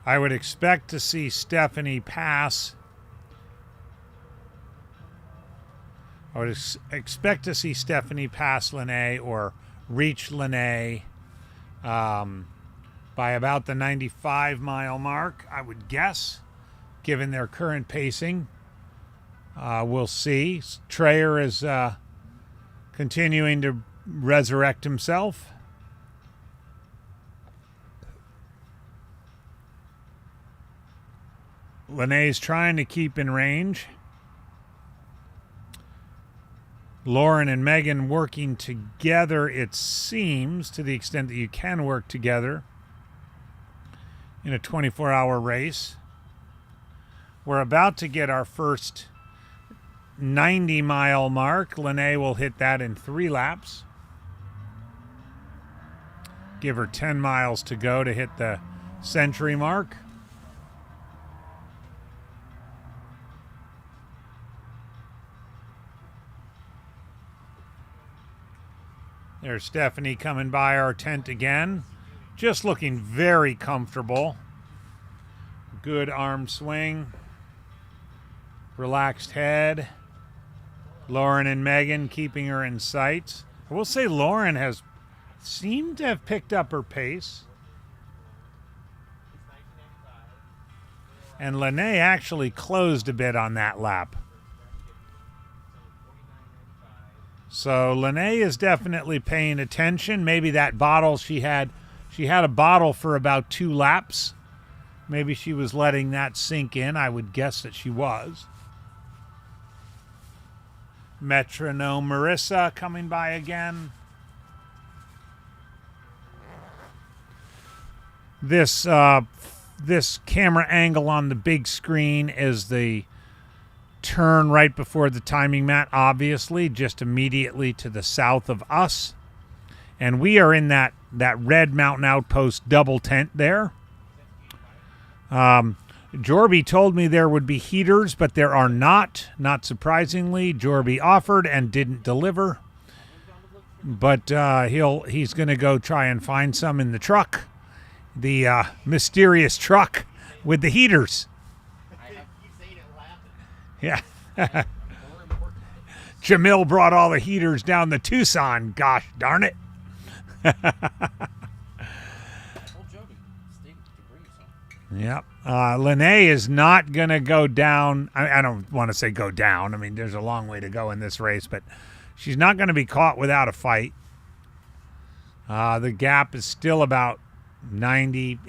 I would expect to see Stephanie pass. I would expect to see Stephanie pass Lene or reach Lene by about the 95-mile mark, I would guess, given their current pacing. We'll see. Trayer is continuing to resurrect himself. Lene's trying to keep in range. Lauren and Megan working together, it seems, to the extent that you can work together in a 24-hour race. We're about to get our first 90-mile mark. Lene will hit that in 3 laps. Give her 10 miles to go to hit the century mark. There's Stephanie coming by our tent again. Just looking very comfortable. Good arm swing. Relaxed head. Lauren and Megan keeping her in sight. I will say Lauren has seemed to have picked up her pace. And Lene actually closed a bit on that lap. So Lene is definitely paying attention. Maybe that bottle she had a bottle for about 2 laps. Maybe she was letting that sink in. I would guess that she was. Metronome Marissa coming by again. This this camera angle on the big screen is the turn right before the timing mat, obviously, just immediately to the south of us. And we are in that red mountain outpost double tent there. Jorby told me there would be heaters, but there are not. Not surprisingly, Jorby offered and didn't deliver. But he's going to go try and find some in the truck, the mysterious truck with the heaters. Yeah. Jamil brought all the heaters down the Tucson. Gosh darn it. Yep. Lene is not going to go down. I don't want to say go down. I mean, there's a long way to go in this race, but she's not going to be caught without a fight. The gap is still about 90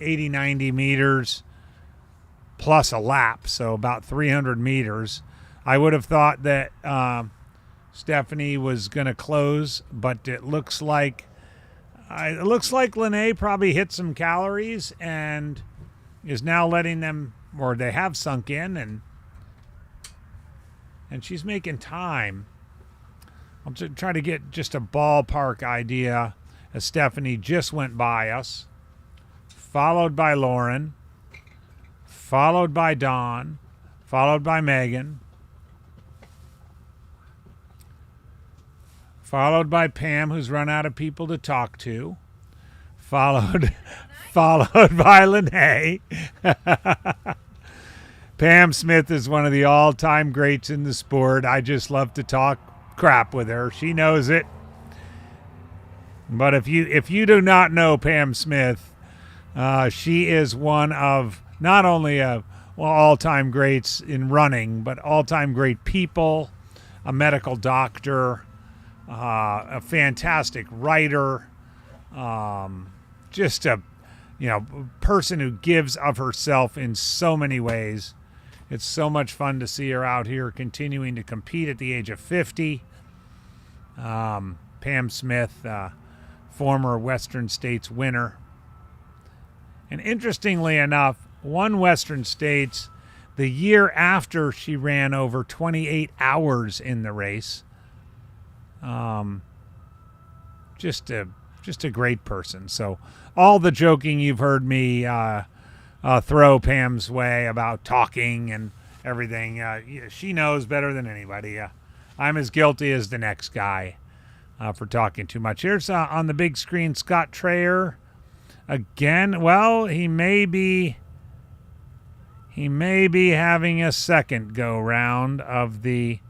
meters plus a lap, so about 300 meters. I would have thought that Stephanie was going to close, but it looks like Lene probably hit some calories and is now letting them, or they have sunk in, and she's making time. I'll try to get just a ballpark idea as Stephanie just went by us, followed by Lauren, followed by Dawn, followed by Megan, followed by Pam, who's run out of people to talk to, followed by Lene. Pam Smith is one of the all-time greats in the sport. I just love to talk crap with her. She knows it. But if you do not know Pam Smith, she is one of not only all-time greats in running, but all-time great people, a medical doctor, a fantastic writer, just a person who gives of herself in so many ways. It's so much fun to see her out here continuing to compete at the age of 50. Pam Smith, former Western States winner. And interestingly enough, won Western States the year after she ran over 28 hours in the race. Just a great person. So all the joking you've heard me throw Pam's way about talking and everything, she knows better than anybody. I'm as guilty as the next guy for talking too much. Here's on the big screen Scott Trayer again. Well, he may be having a second go round of the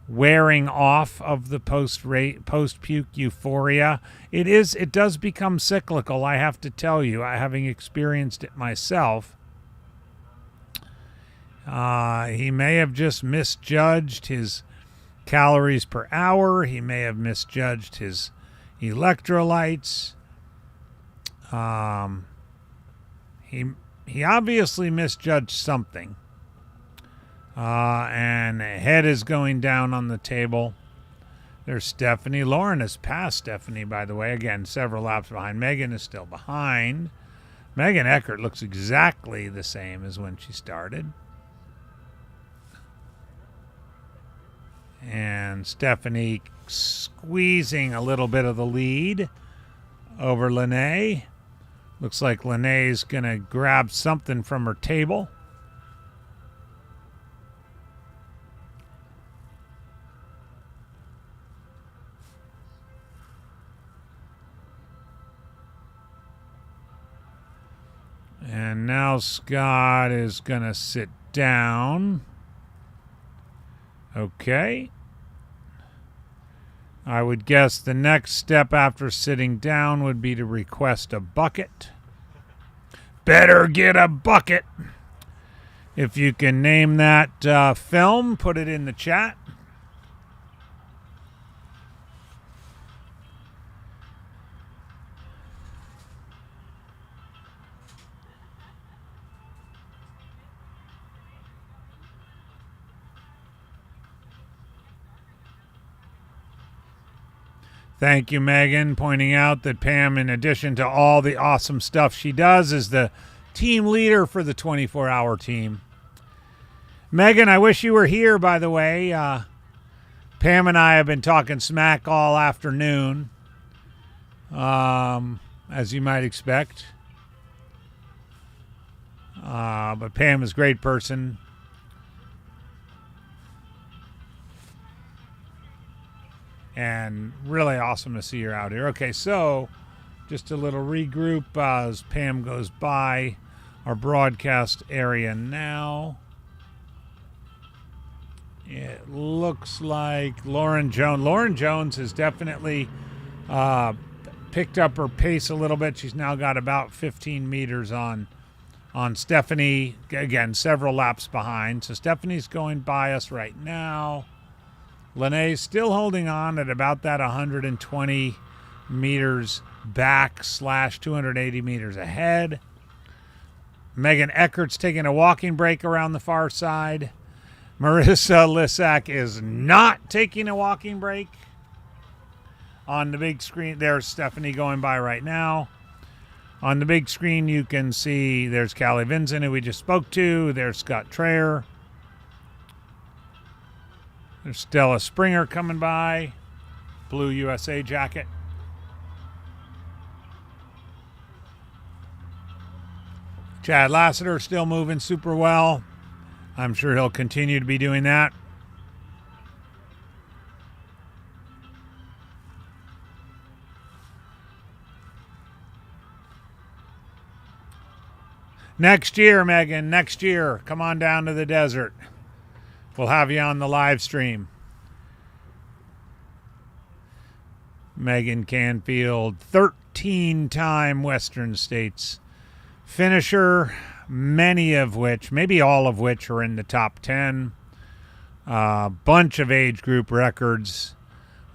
wearing off of the post-puke euphoria. It does become cyclical, I have to tell you, having experienced it myself. He may have just misjudged his calories per hour. He may have misjudged his electrolytes. He obviously misjudged something. And head is going down on the table. There's Stephanie. Lauren has passed Stephanie, by the way. Again, several laps behind. Megan is still behind. Megan Eckert looks exactly the same as when she started. And Stephanie squeezing a little bit of the lead over Lene. Looks like Lene's going to grab something from her table. And now Scott is going to sit down. Okay. I would guess the next step after sitting down would be to request a bucket. Better get a bucket. If you can name that film, put it in the chat. Thank you, Megan, pointing out that Pam, in addition to all the awesome stuff she does, is the team leader for the 24-hour team. Megan, I wish you were here, by the way. Pam and I have been talking smack all afternoon, as you might expect. But Pam is a great person. And really awesome to see her out here. Okay, so just a little regroup as Pam goes by our broadcast area now. It looks like Lauren Jones has definitely picked up her pace a little bit. She's now got about 15 meters on Stephanie. Again, several laps behind. So Stephanie's going by us right now. Lene's still holding on at about that 120 meters back / 280 meters ahead. Megan Eckert's taking a walking break around the far side. Marissa Lissack is not taking a walking break. On the big screen, there's Stephanie going by right now. On the big screen, you can see there's Callie Vinson, who we just spoke to. There's Scott Traer. There's Stella Springer coming by. Blue USA jacket. Chad Lassiter still moving super well. I'm sure he'll continue to be doing that. Next year, Megan, next year, come on down to the desert. We'll have you on the live stream. Megan Canfield, 13-time Western States finisher, many of which, maybe all of which, are in the top 10. Bunch of age group records.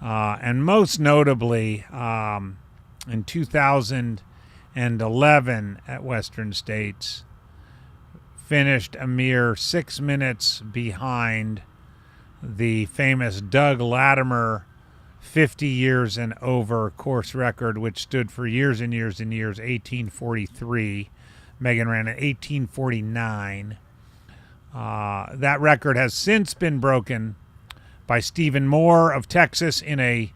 And most notably, in 2011 at Western States, finished a mere 6 minutes behind the famous Doug Latimer 50 years and over course record, which stood for years and years and years, 1843. Megan ran at 1849. That record has since been broken by Stephen Moore of Texas in a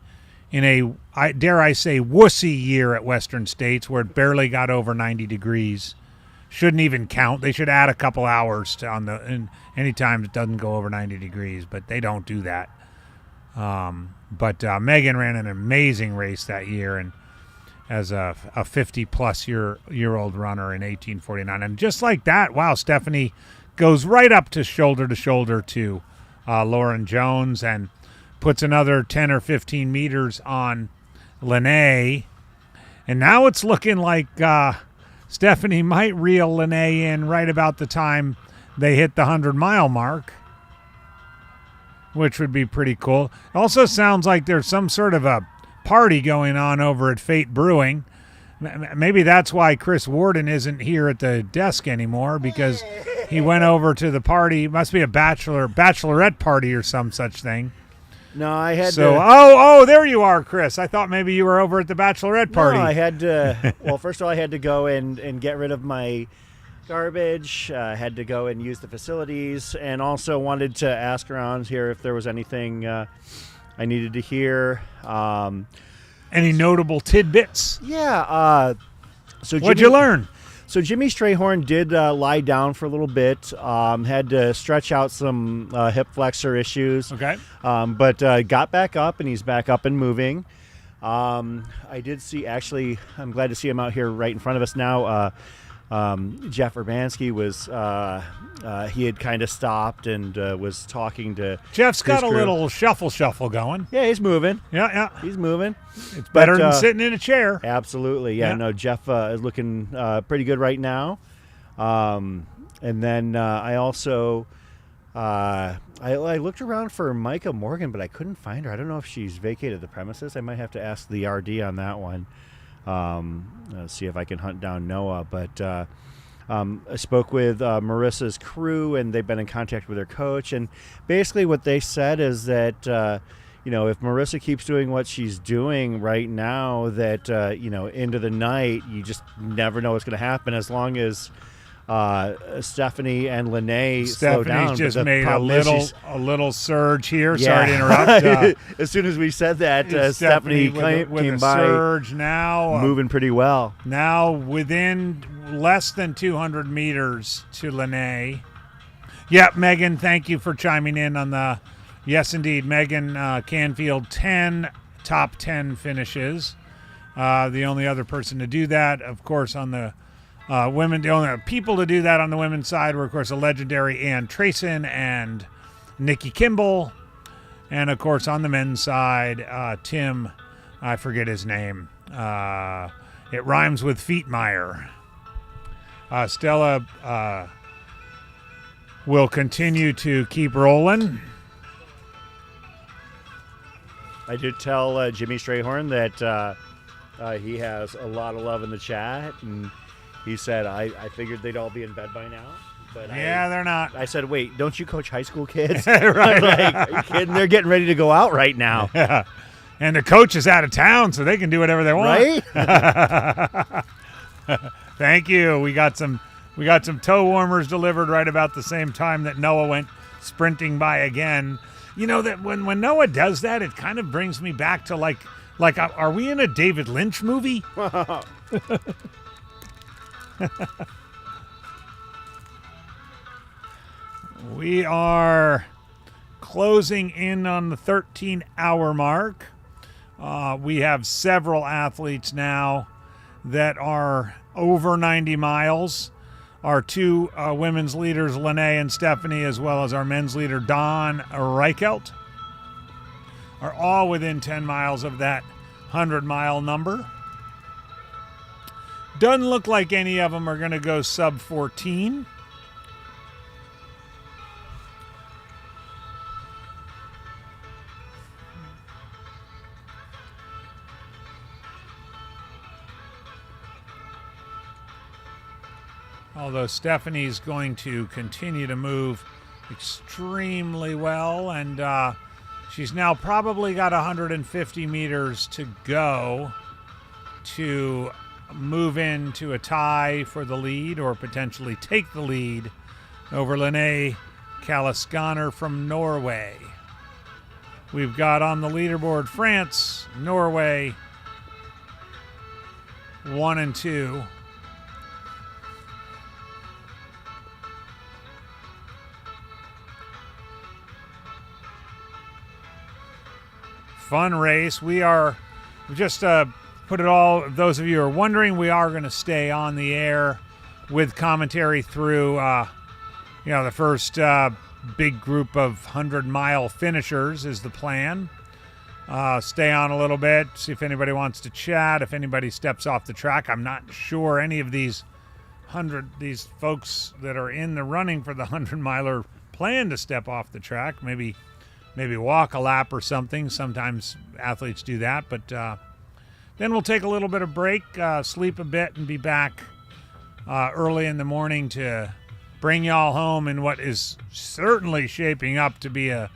dare I say wussy year at Western States, where it barely got over 90 degrees. Shouldn't even count. They should add a couple hours to any time it doesn't go over 90 degrees, but they don't do that. But Megan ran an amazing race that year, and as a 50-plus year old runner in 1849. And just like that, wow, Stephanie goes right up to shoulder to Lauren Jones and puts another 10 or 15 meters on Lene. And now it's looking like Stephanie might reel Lene in right about the time they hit the 100-mile mark, which would be pretty cool. It also sounds like there's some sort of a party going on over at Fate Brewing. Maybe that's why Chris Warden isn't here at the desk anymore, because he went over to the party. It must be a bachelorette party or some such thing. No, I had to. There you are, Chris. I thought maybe you were over at the bachelorette party. No, I had to. Well, first of all, I had to go and get rid of my garbage. I had to go and use the facilities, and also wanted to ask around here if there was anything I needed to hear. Any notable tidbits? Yeah. What'd you learn? So Jimmy Strayhorn did lie down for a little bit. Had to stretch out some hip flexor issues. Okay. But got back up, and he's back up and moving. I did see, actually, I'm glad to see him out here right in front of us now. Jeff Urbanski was, he had kind of stopped and was talking to Jeff's got a crew. Little shuffle going. Yeah, he's moving. Yeah. He's moving. It's better than sitting in a chair. Absolutely. Yeah. No, Jeff is looking pretty good right now. And then I also, I looked around for Micah Morgan, but I couldn't find her. I don't know if she's vacated the premises. I might have to ask the RD on that one. See if I can hunt down Noah. But I spoke with Marissa's crew, and they've been in contact with their coach. And basically what they said is that, if Marissa keeps doing what she's doing right now, that, into the night, you just never know what's going to happen. As long as Stephanie and Lene slow down. Stephanie's just but the made a problem is little surge here. Yeah. Sorry to interrupt. As soon as we said that, Stephanie with came a by, surge now, moving pretty well. now within less than 200 meters to Lene. Yep, Megan, thank you for chiming in on the. Yes, indeed, Megan Canfield, 10 top 10 finishes. The only other person to do that, of course, on the women, the only people to do that on the women's side were, of course, a legendary Ann Trayson and Nikki Kimball. And, of course, on the men's side, Tim, I forget his name. It rhymes with Feetmeyer. Stella will continue to keep rolling. I did tell Jimmy Strayhorn that he has a lot of love in the chat, and he said, I figured they'd all be in bed by now. But Yeah, they're not. I said, wait, don't you coach high school kids? Right. Like, are you kidding? They're getting ready to go out right now. Yeah. And the coach is out of town, so they can do whatever they want. Right? Thank you. We got some toe warmers delivered right about the same time that Noah went sprinting by again. You know that when Noah does that, it kind of brings me back to like are we in a David Lynch movie? We are closing in on the 13-hour mark. We have several athletes now that are over 90 miles. Our two women's leaders, Lene and Stephanie, as well as our men's leader, Don Reichelt, are all within 10 miles of that 100-mile number. Doesn't look like any of them are going to go sub 14. Although Stephanie's going to continue to move extremely well, and she's now probably got 150 meters to go to move into a tie for the lead or potentially take the lead over Lene Kaliskaner from Norway. We've got on the leaderboard France, Norway, 1 and 2. Fun race. We just put it all, those of you who are wondering, we are going to stay on the air with commentary through, the first big group of 100-mile finishers is the plan. Stay on a little bit, see if anybody wants to chat, if anybody steps off the track. I'm not sure any of these folks that are in the running for the 100-miler plan to step off the track. Maybe walk a lap or something. Sometimes athletes do that, but then we'll take a little bit of break, sleep a bit, and be back early in the morning to bring y'all home in what is certainly shaping up to be a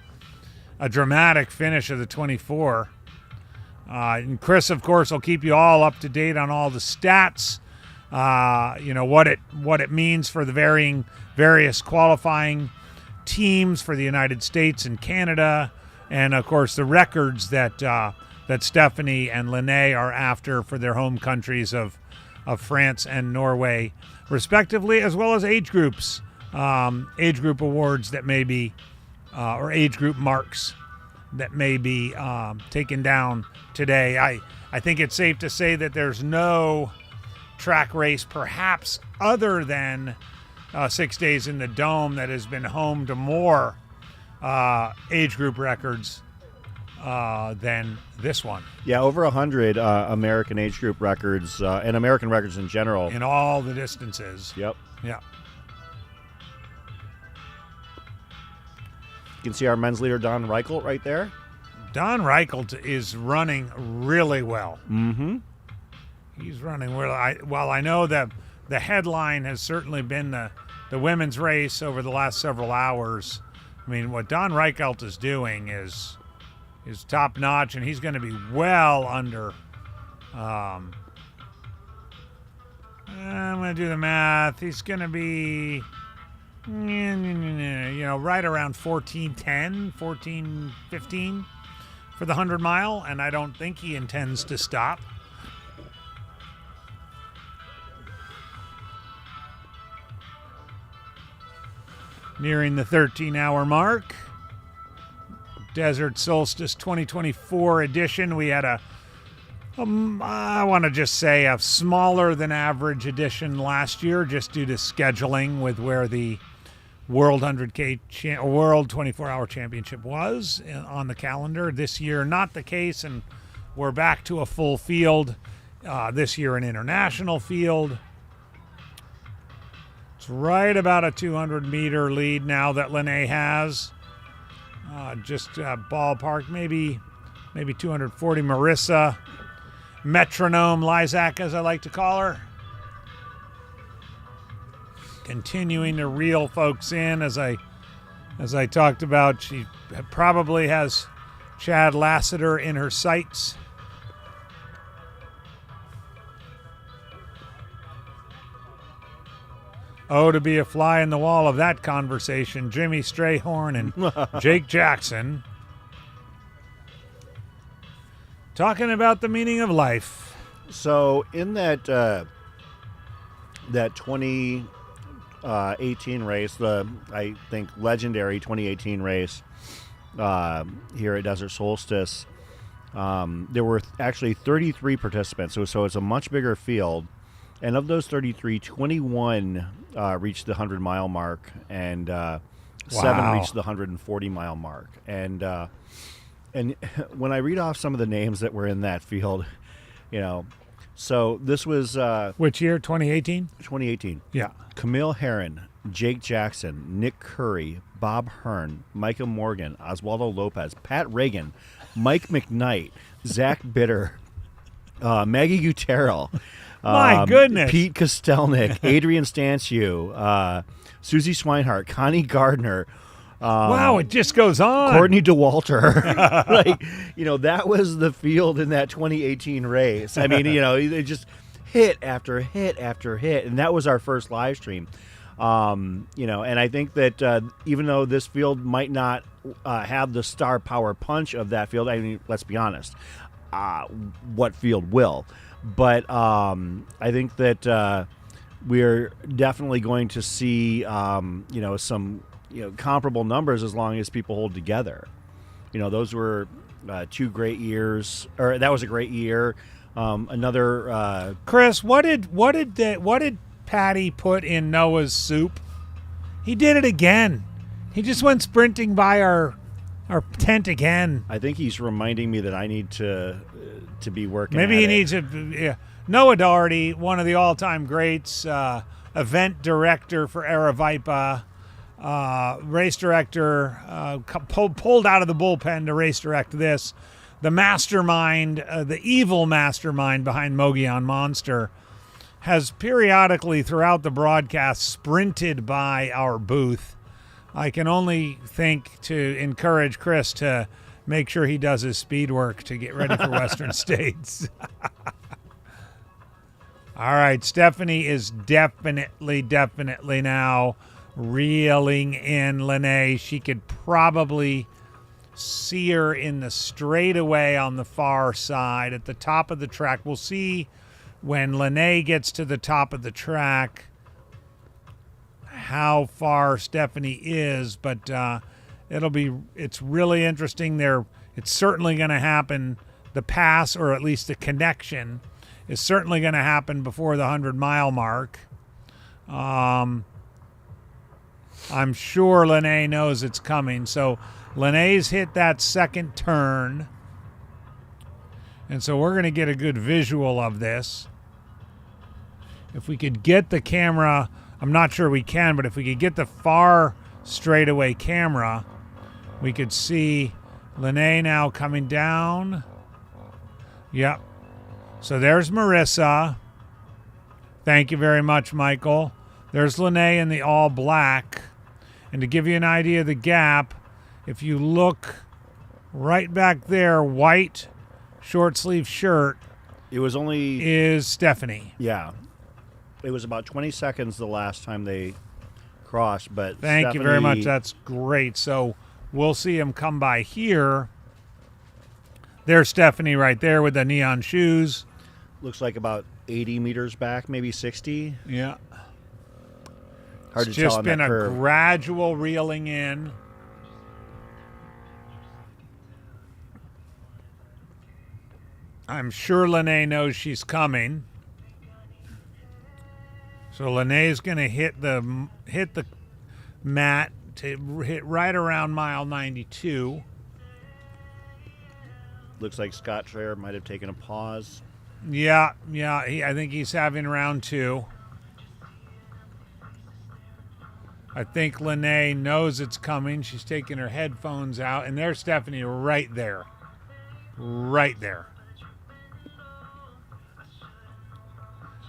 dramatic finish of the 24. And Chris, of course, will keep you all up to date on all the stats, what it means for the various qualifying teams for the United States and Canada, and of course the records that Stephanie and Lene are after for their home countries of France and Norway, respectively, as well as age group awards that may be, or age group marks that may be taken down today. I think it's safe to say that there's no track race, perhaps other than 6 Days in the Dome, that has been home to more age group records than this one. Yeah, over 100 American age group records and American records in general. In all the distances. Yep. Yeah. You can see our men's leader, Don Reichelt, right there. Don Reichelt is running really well. Mm-hmm. He's running well. I know that the headline has certainly been the women's race over the last several hours. I mean, what Don Reichelt is doing is top notch, and he's going to be well under. I'm going to do the math. He's going to be, right around 14:10, 14:15 for the 100-mile, and I don't think he intends to stop. Nearing the 13-hour mark. Desert Solstice 2024 edition. We had I want to just say a smaller than average edition last year just due to scheduling with where the World 100K World 24-hour championship was on the calendar. This year, not the case, and we're back to a full field. This year, an international field. It's right about a 200-meter lead now that Lene has. Just ballpark, maybe 240. Marissa, metronome Lysak, as I like to call her, continuing to reel folks in. As I talked about, she probably has Chad Lassiter in her sights. Oh, to be a fly in the wall of that conversation, Jimmy Strayhorn and Jake Jackson talking about the meaning of life. So in that 2018 race, the I think legendary 2018 race here at Desert Solstice, there were actually 33 participants. So it's a much bigger field. And of those 33, 21 reached the 100-mile mark, and 7 reached the 140-mile mark. And when I read off some of the names that were in that field, so this was which year? 2018. 2018. Yeah. Camille Herron, Jake Jackson, Nick Curry, Bob Hearn, Micah Morgan, Oswaldo Lopez, Pat Reagan, Mike McKnight, Zach Bitter, Maggie Gutierrez. My goodness. Pete Kostelnik, Adrian Stanciu, Susie Swinehart, Connie Gardner. Wow, it just goes on. Courtney DeWalter. That was the field in that 2018 race. I mean, they just hit after hit after hit. And that was our first live stream. And I think that even though this field might not have the star power punch of that field, I mean, let's be honest, what field will? But I think that we're definitely going to see, some, comparable numbers as long as people hold together. Those were 2 great years, or that was a great year. Another Chris, what did Patty put in Noah's soup? He did it again. He just went sprinting by our tent again. I think he's reminding me that I need to be working. Maybe at he it. needs to. Yeah. Noah Doherty, one of the all-time greats, event director for Aravipa, race director, pulled out of the bullpen to race direct this. The mastermind, the evil mastermind behind Mogollon Monster, has periodically throughout the broadcast sprinted by our booth. I can only think to encourage Chris to make sure he does his speed work to get ready for Western States. All right, Stephanie is definitely now reeling in Lene. She could probably see her in the straightaway on the far side at the top of the track. We'll see when Lene gets to the top of the track how far Stephanie is, but it's really interesting. It's certainly going to happen. The pass, or at least the connection, is certainly going to happen before the 100-mile mark. I'm sure Lene knows it's coming. So Lene's hit that second turn. And so we're going to get a good visual of this. If we could get the camera, I'm not sure we can, but if we could get the far straightaway camera, we could see Lene now coming down. Yep. So there's Marissa. Thank you very much, Michael. There's Lene in the all black. And to give you an idea of the gap, if you look right back there, white short sleeve shirt, It was only is Stephanie. Yeah. It was about 20 seconds the last time they crossed, but Thank you very much. Stephanie- That's great. So we'll see him come by here. There's Stephanie right there with the neon shoes. looks like about 80 meters back, maybe 60. Yeah. Hard It's to tell just on been that a curve. gradual reeling in. I'm sure Lene knows she's coming. So Lene's going to hit the mat to hit right around mile 92. Looks like Scott Traer might have taken a pause. Yeah. I think he's having round 2. I think Lene knows it's coming. She's taking her headphones out, and there's Stephanie right there. Right there.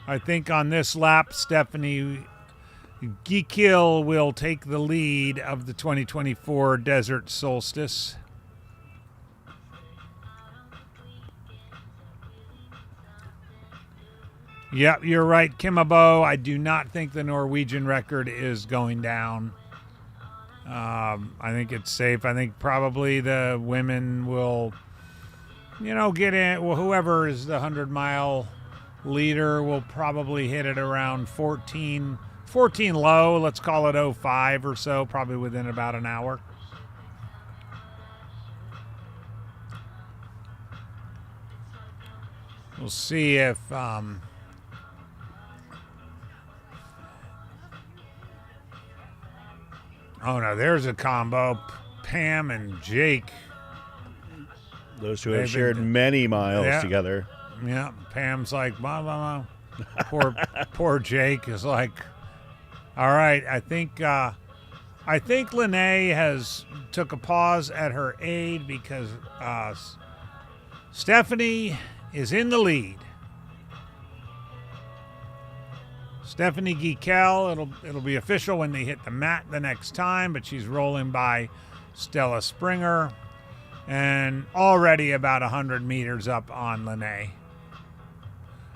I think on this lap, Stephanie Geekill will take the lead of the 2024 Desert Solstice. Yep, you're right, Kimabo. I do not think the Norwegian record is going down. I think it's safe. I think probably the women will, get in. Well, whoever is the 100-mile leader will probably hit it around 14 low. Let's call it 05 or so, probably within about an hour. We'll see if oh no, there's a combo. Pam and Jake. Those two have They've shared been- many miles Yeah. together. Yeah, Pam's like, blah, blah, blah. Poor Jake is like, all right, I think Lene has took a pause at her aid because Stephanie is in the lead. Stephanie Geekel, it'll be official when they hit the mat the next time, but she's rolling by Stella Springer and already about 100 meters up on Lene.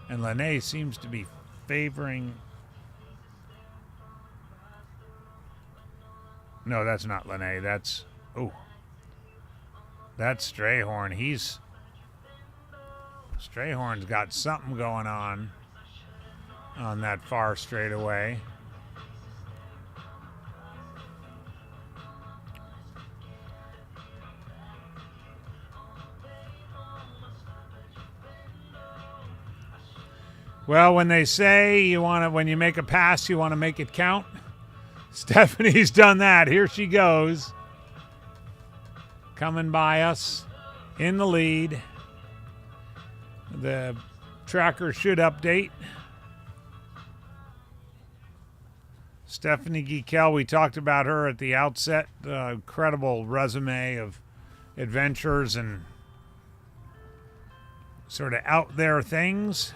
And Lene seems to be favoring. No, that's not Lene. That's Strayhorn. Strayhorn's got something going on that far straightaway. Well, when they say when you make a pass, you want to make it count. Stephanie's done that. Here she goes. Coming by us in the lead. The tracker should update. Stephanie Geekel, we talked about her at the outset. Incredible resume of adventures and sort of out there things.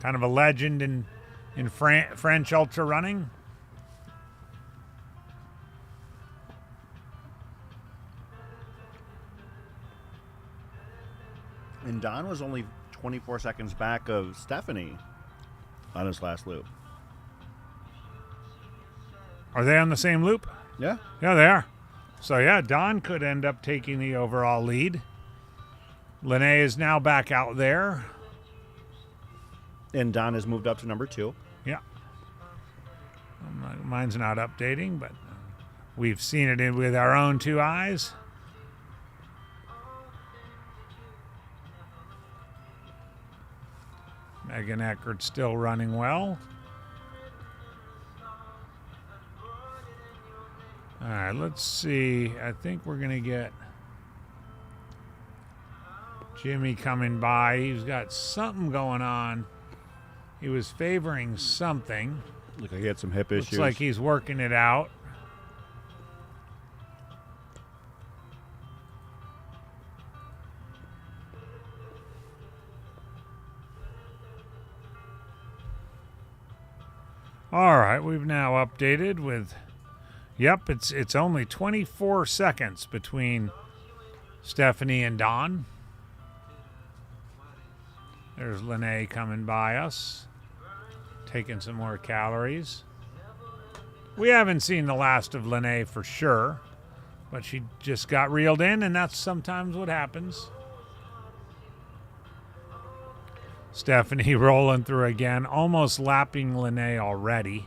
Kind of a legend in French ultra running. And Don was only 24 seconds back of Stephanie on his last loop. Are they on the same loop? Yeah. Yeah, they are. So, yeah, Don could end up taking the overall lead. Lene is now back out there. And Don has moved up to number 2. Yeah. Mine's not updating, but we've seen it with our own 2 eyes. Megan Eckert still running well. All right, let's see. I think we're going to get Jimmy coming by. He's got something going on. He was favoring something. Look like he had some hip issues. Looks like he's working it out. All right, we've now updated with, yep, it's only 24 seconds between Stephanie and Don. There's Lene coming by us. taking some more calories. We haven't seen the last of Lene for sure, but she just got reeled in, and that's sometimes what happens. Stephanie rolling through again, almost lapping Lene already.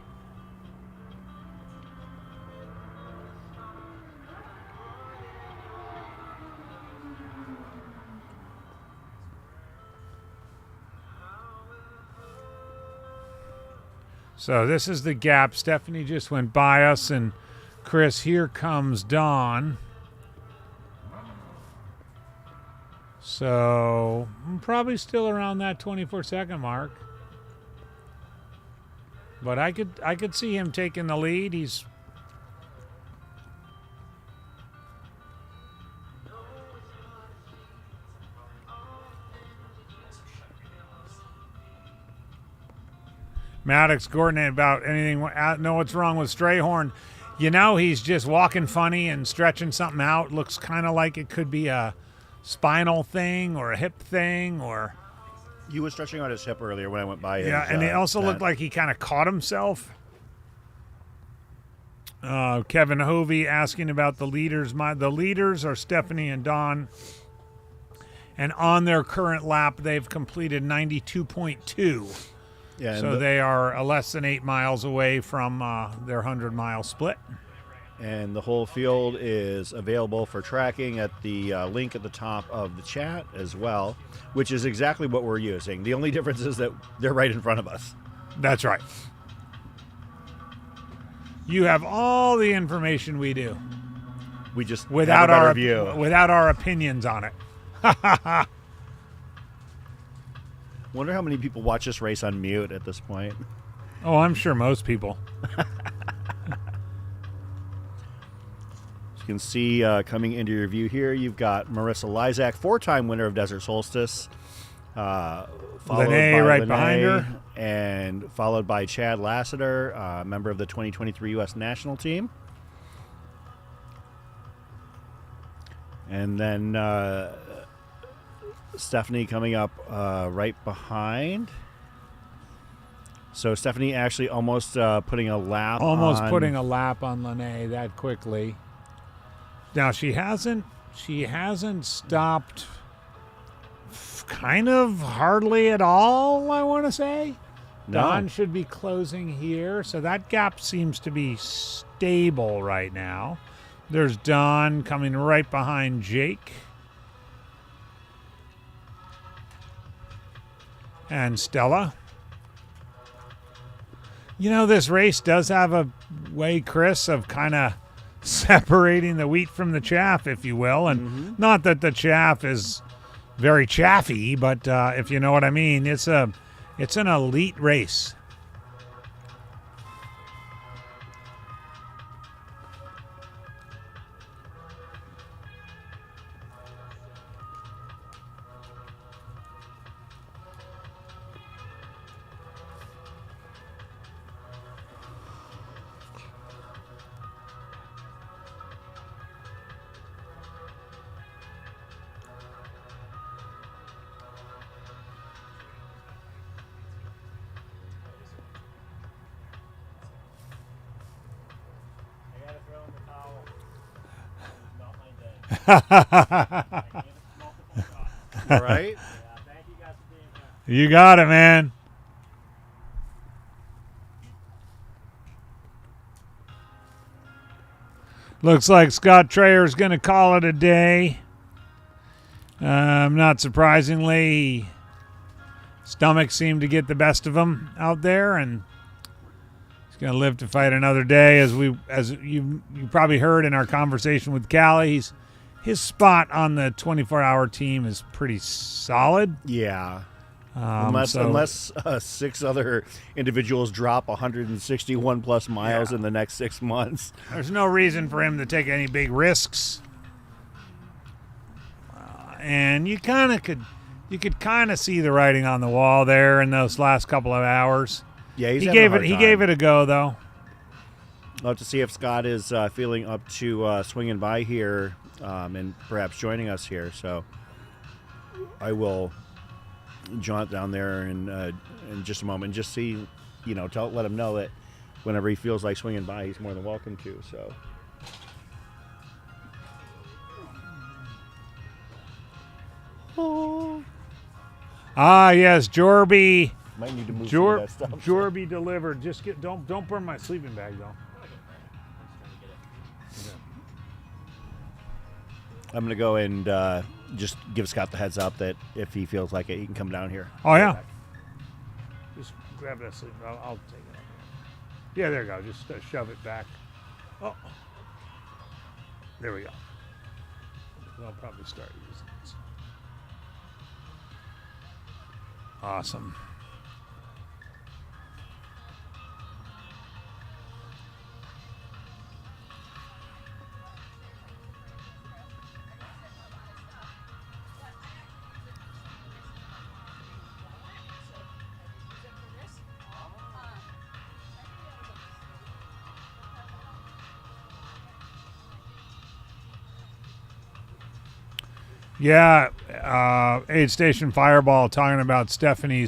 So this is the gap. Stephanie just went by us, and Chris, here comes Dawn. So I'm probably still around that 24-second mark. But I could see him taking the lead. He's Maddox Gordon about anything. Know what's wrong with Strayhorn? You know, he's just walking funny and stretching something out. Looks kind of like it could be a spinal thing or a hip thing, or He was stretching out his hip earlier when I went by. yeah. And it also looked like he kind of caught himself. Kevin Hovey asking about the leaders. The leaders are Stephanie and Dawn, and on their current lap, they've completed 92.2. Yeah, So they are less than 8 miles away from their 100-mile split. and the whole field is available for tracking at the link at the top of the chat as well, which is exactly what we're using. The only difference is that they're right in front of us. That's right. You have all the information we do We just without have a better our view. without our opinions on it. Wonder how many people watch this race on mute at this point. Oh, I'm sure most people. As you can see, coming into your view here, you've got Marissa Lysak, 4-time winner of Desert Solstice, followed Lene by right Lene, behind her. and followed by Chad Lassiter, member of the 2023 U.S. national team. And then Stephanie coming up right behind. So Stephanie actually almost putting a lap Putting a lap on Lene that quickly. Now she hasn't stopped kind of hardly at all, I want to say. No. Don should be closing here, so that gap seems to be stable right now. There's Don coming right behind Jake. And Stella. You know, this race does have a way, Chris, of kind of separating the wheat from the chaff, if you will. And not that the chaff is very chaffy, but if you know what I mean, it's an elite race. All right. You got it, man. Looks like Scott Trayer's going to call it a day. Not surprisingly, stomach seemed to get the best of him out there, and he's going to live to fight another day. As you probably heard in our conversation with Callie, his spot on the 24-hour team is pretty solid. Yeah. Unless 6 other individuals drop 161 plus miles in the next 6 months. There's no reason for him to take any big risks. And you could kind of see the writing on the wall there in those last couple of hours. Yeah, he gave it a go though. I'll have to see if Scott is feeling up to swinging by here and perhaps joining us here. So I will jaunt down there in just a moment, just see let him know that whenever he feels like swinging by, he's more than welcome to. So. Oh. Ah, yes, Jorby. Might need to move some of that stuff. Jorby delivered. Just don't burn my sleeping bag though. I'm gonna go and just give Scott the heads up that if he feels like it, he can come down here. Oh yeah. Just grab that sleeping. I'll take it. Yeah, there you go. Just shove it back. Oh, there we go. I'll probably start using this. Awesome. Yeah, Aid Station Fireball talking about Stephanie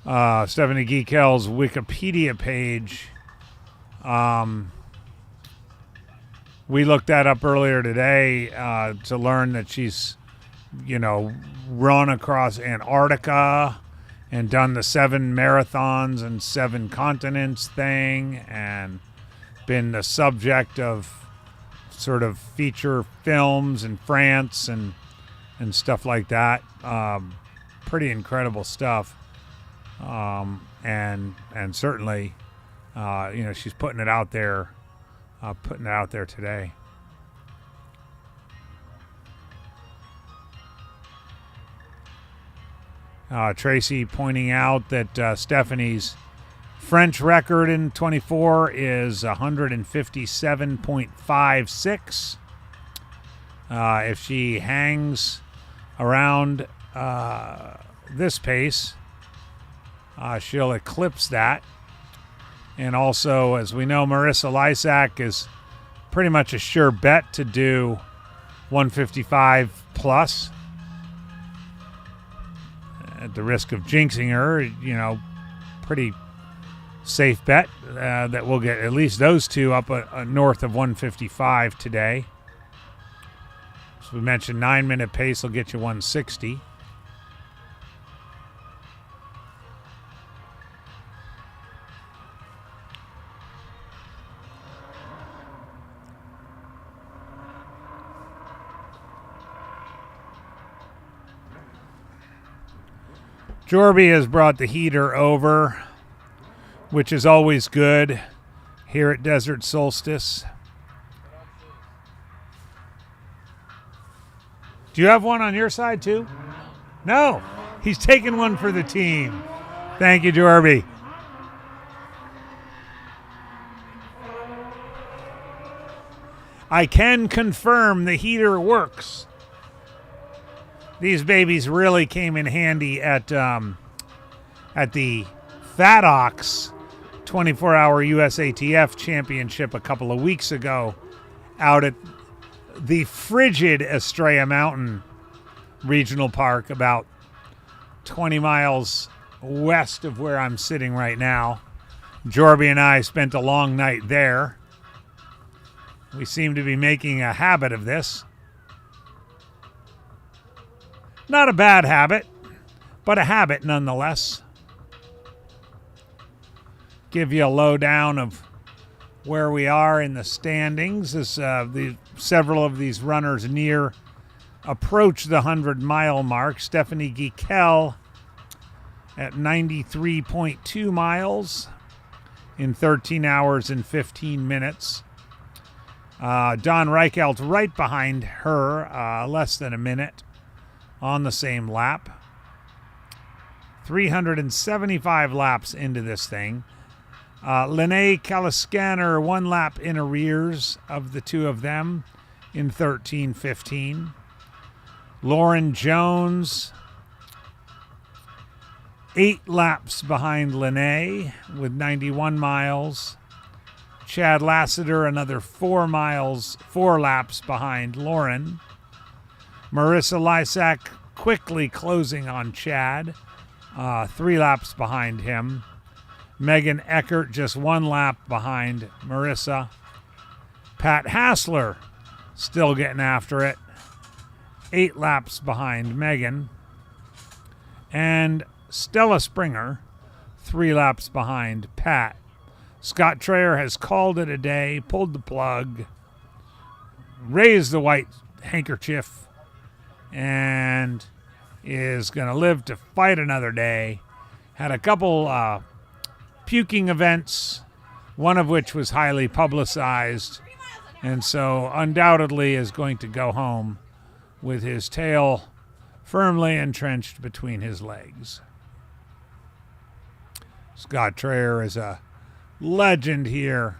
Geekel's Wikipedia page. We looked that up earlier today to learn that she's, run across Antarctica and done the 7 marathons and 7 continents thing and been the subject of sort of feature films in France and stuff like that. Pretty incredible stuff. And certainly, she's putting it out there today. Tracy pointing out that Stephanie's French record in 24 is 157.56. If she hangs around this pace, she'll eclipse that. And also, as we know, Marissa Lysak is pretty much a sure bet to do 155 plus. At the risk of jinxing her, pretty safe bet that we'll get at least those two up north of 155 today. So we mentioned 9-minute pace will get you 160. Jorby has brought the heater over, which is always good here at Desert Solstice. Do you have one on your side too? No. He's taking one for the team. Thank you, Jorby. I can confirm the heater works. These babies really came in handy at the Fat Ox 24-hour USATF championship a couple of weeks ago out at the frigid Estrella Mountain Regional Park, about 20 miles west of where I'm sitting right now. Jorby and I spent a long night there. We seem to be making a habit of this. Not a bad habit, but a habit nonetheless. Give you a lowdown of where we are in the standings as several of these runners approach the 100-mile mark. Stephanie Geekel at 93.2 miles in 13 hours and 15 minutes. Don Reichelt right behind her, less than a minute on the same lap. 375 laps into this thing. Lene Kaliscaner 1 lap in arrears of the two of them in 13:15. Lauren Jones 8 laps behind Lene with 91 miles. Chad Lassiter another 4 laps behind Lauren. Marissa Lysak quickly closing on Chad, 3 laps behind him. Megan Eckert just 1 lap behind Marissa. Pat Hassler still getting after it. 8 laps behind Megan. And Stella Springer 3 laps behind Pat. Scott Traer has called it a day, pulled the plug, raised the white handkerchief, and is going to live to fight another day. Had a couple puking events, one of which was highly publicized, and so undoubtedly is going to go home with his tail firmly entrenched between his legs. Scott Traer is a legend here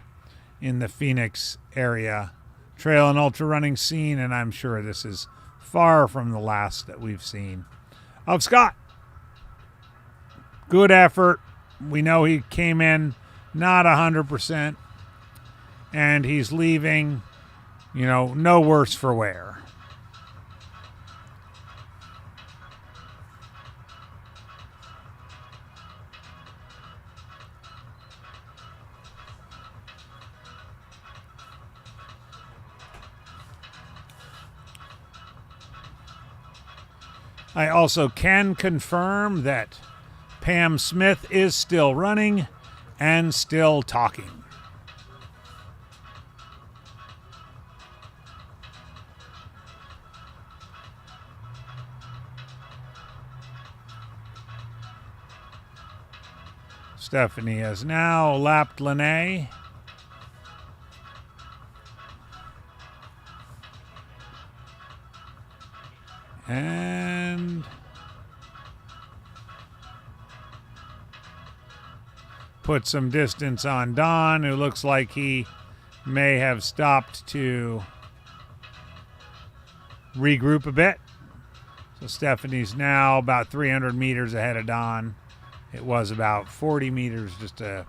in the Phoenix area trail and ultra running scene, and I'm sure this is far from the last that we've seen of Scott. Good effort. We know he came in not 100%, and he's leaving, no worse for wear. I also can confirm that Pam Smith is still running and still talking. Stephanie has now lapped Lene. And put some distance on Don, who looks like he may have stopped to regroup a bit. So Stephanie's now about 300 meters ahead of Don. It was about 40 meters just a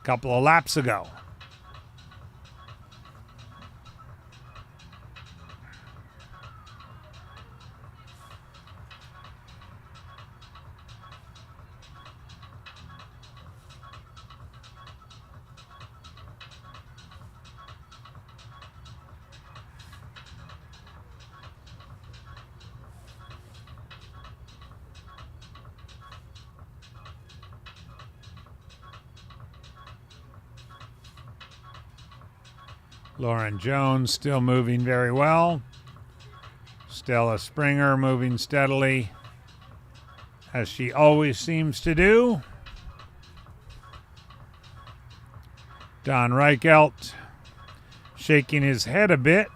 couple of laps ago. Lauren Jones still moving very well. Stella Springer moving steadily, as she always seems to do. Don Reichelt shaking his head a bit.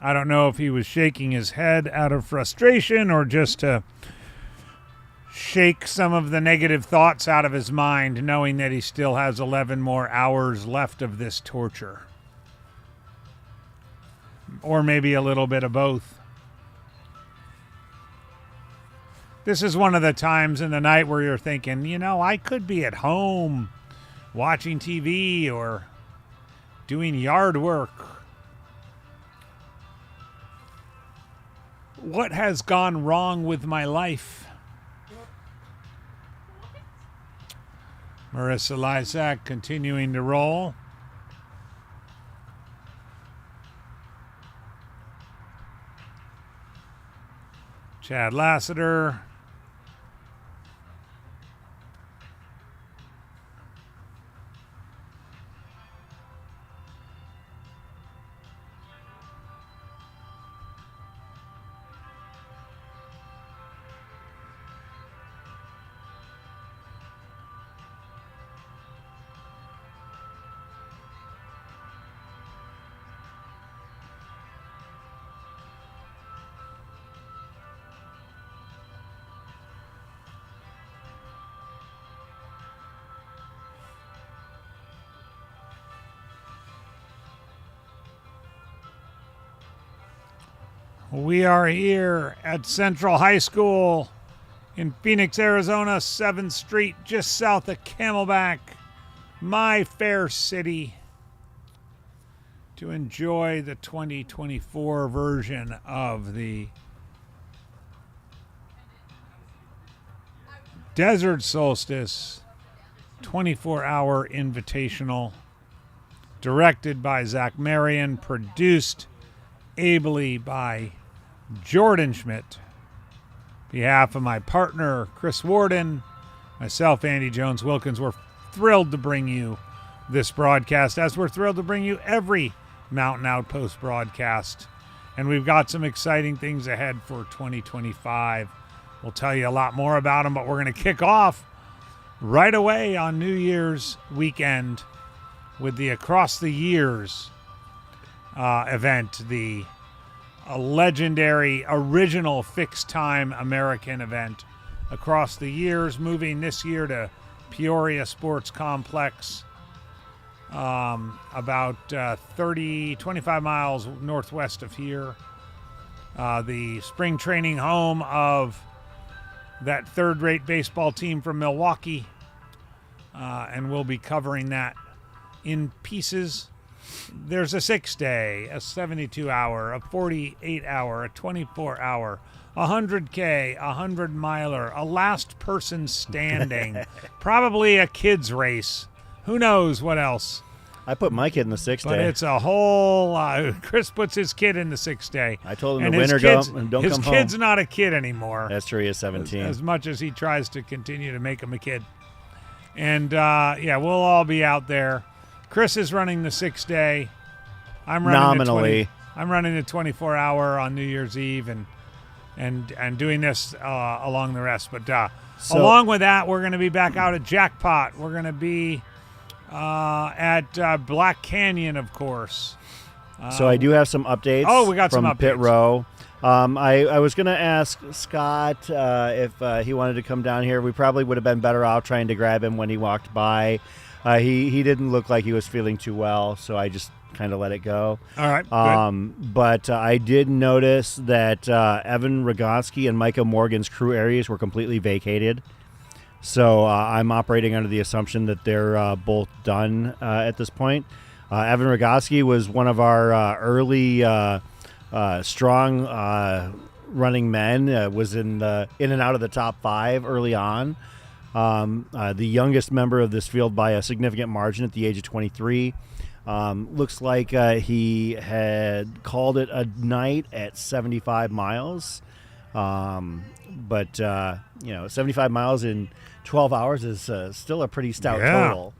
I don't know if he was shaking his head out of frustration or just to shake some of the negative thoughts out of his mind, knowing that he still has 11 more hours left of this torture. Or maybe a little bit of both. This is one of the times in the night where you're thinking, I could be at home watching TV or doing yard work. What has gone wrong with my life? Marissa Lysak continuing to roll. Chad Lassiter. We are here at Central High School in Phoenix, Arizona, 7th Street, just south of Camelback, my fair city, to enjoy the 2024 version of the Desert Solstice 24-hour invitational, directed by Zach Marion, produced ably by Jordan Schmidt. On behalf of my partner, Chris Warden, myself, Andy Jones-Wilkins, we're thrilled to bring you this broadcast, as we're thrilled to bring you every Mountain Outpost broadcast. And we've got some exciting things ahead for 2025. We'll tell you a lot more about them, but we're going to kick off right away on New Year's weekend with the Across the Years event, the legendary original fixed-time American event Across the Years, moving this year to Peoria Sports Complex, about 25 miles northwest of here. The spring training home of that third-rate baseball team from Milwaukee, and we'll be covering that in pieces. There's a 6-day, a 72-hour, a 48-hour, a 24-hour, a 100K, a 100-miler, a last person standing, probably a kids race. Who knows what else? I put my kid in the 6-day. But it's a whole Chris puts his kid in the 6-day. I told him and the winner don't come home. His kid's not a kid anymore. That's true. He is 17. As much as he tries to continue to make him a kid. And, we'll all be out there. Chris is running the 6-day. I'm running nominally. I'm running the 24-hour on New Year's Eve and doing this along the rest. But along with that, we're going to be back out at Jackpot. We're going to be at Black Canyon, of course. So I do have some updates. Oh, we got from some updates. Pit Row. I was going to ask Scott if he wanted to come down here. We probably would have been better off trying to grab him when he walked by. He didn't look like he was feeling too well, so I just kind of let it go. All right, good. But I did notice that Evan Rogotsky and Micah Morgan's crew areas were completely vacated. So I'm operating under the assumption that they're both done at this point. Evan Rogotsky was one of our early strong running men. Was in and out of the top 5 early on. The youngest member of this field by a significant margin at the age of 23. Looks like he had called it a night at 75 miles. But 75 miles in 12 hours is still a pretty stout total.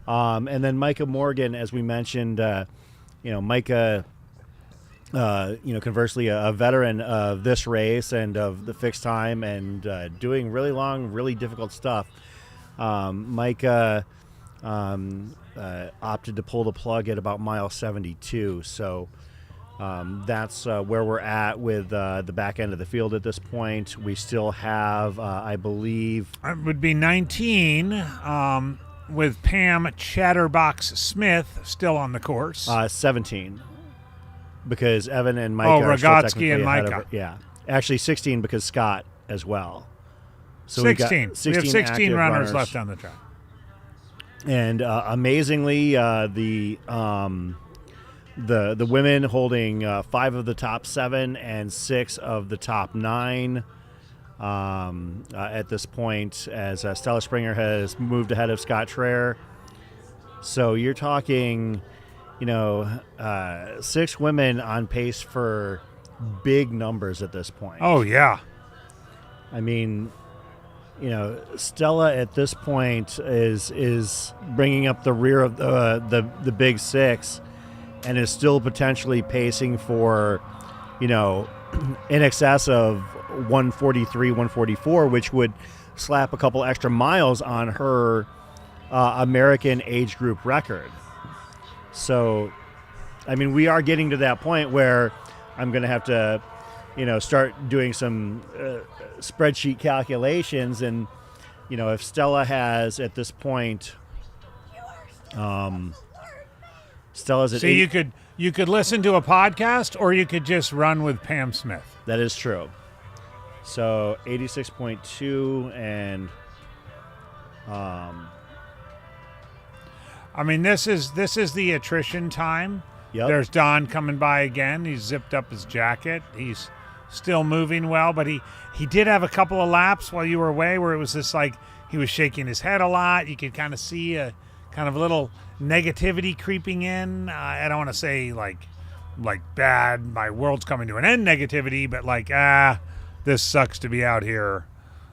And then Micah Morgan, as we mentioned, Micah, conversely, a veteran of this race and of the fixed time and doing really long, really difficult stuff. Micah opted to pull the plug at about mile 72. So that's where we're at with the back end of the field at this point. We still have, I believe... It would be 19 with Pam Chatterbox Smith still on the course. 17. Because Evan and Micah are still Rogotsky technically and ahead Micah. of, yeah. Actually 16 because Scott as well. So 16. We have 16 active runners left on the track. And amazingly, the women holding 5 of the top 7 and 6 of the top 9 at this point, as Stella Springer has moved ahead of Scott Traer. So you're talking, 6 women on pace for big numbers at this point. Oh, yeah. I mean, Stella at this point is bringing up the rear of the big 6 and is still potentially pacing for, in excess of 143, 144, which would slap a couple extra miles on her American age group record. So, I mean, we are getting to that point where I'm going to have to, start doing some spreadsheet calculations. And, if Stella has at this point, Stella's at See, you could listen to a podcast or you could just run with Pam Smith. That is true. So 86.2 and I mean, this is the attrition time. Yep. There's Don coming by again. He's zipped up his jacket. He's still moving well, but he did have a couple of laps while you were away where it was just like he was shaking his head a lot. You could kind of see a kind of little negativity creeping in. I don't want to say like bad, my world's coming to an end negativity, but like, this sucks to be out here.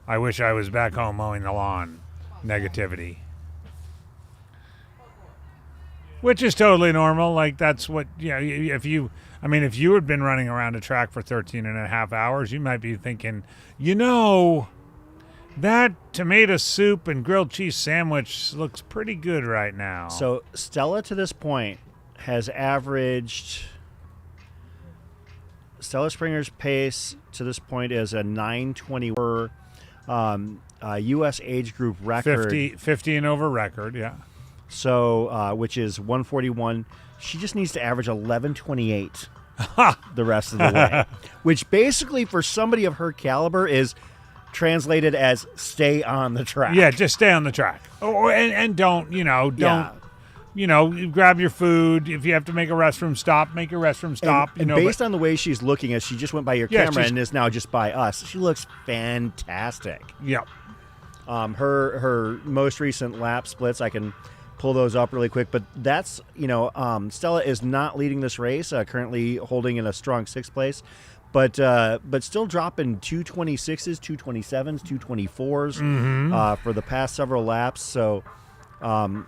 I wish I was back home mowing the lawn negativity. Which is totally normal. Like, that's what, if you had been running around a track for 13 and a half hours, you might be thinking, that tomato soup and grilled cheese sandwich looks pretty good right now. So Stella to this point has averaged, Stella Springer's pace to this point is a 9:20 U.S. age group record. 50 and over record, yeah. So, which is 141. She just needs to average 11:28 the rest of the way, which basically for somebody of her caliber is translated as stay on the track. Yeah, just stay on the track. And don't grab your food. If you have to make a restroom stop, make a restroom stop. And based on the way she's looking, as she just went by your camera and is now just by us, she looks fantastic. Yep. Her most recent lap splits, I can pull those up really quick, but that's, Stella is not leading this race, currently holding in a strong 6th place, but still dropping 226s, 227s, 224s for the past several laps. So,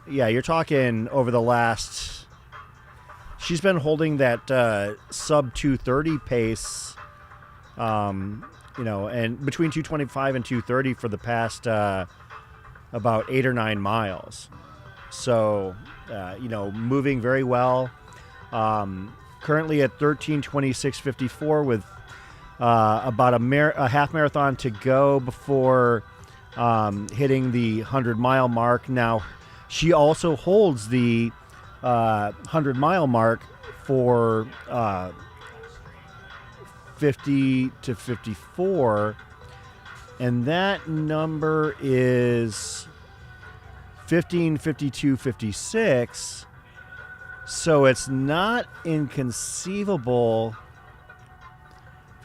you're talking over the last, she's been holding that sub 230 pace, and between 225 and 230 for the past about 8 or 9 miles. So, moving very well. Currently at 13:26:54 with about a half marathon to go before hitting the 100-mile mark. Now, she also holds the 100-mile mark for 50 to 54, and that number is 15:52:56. So it's not inconceivable.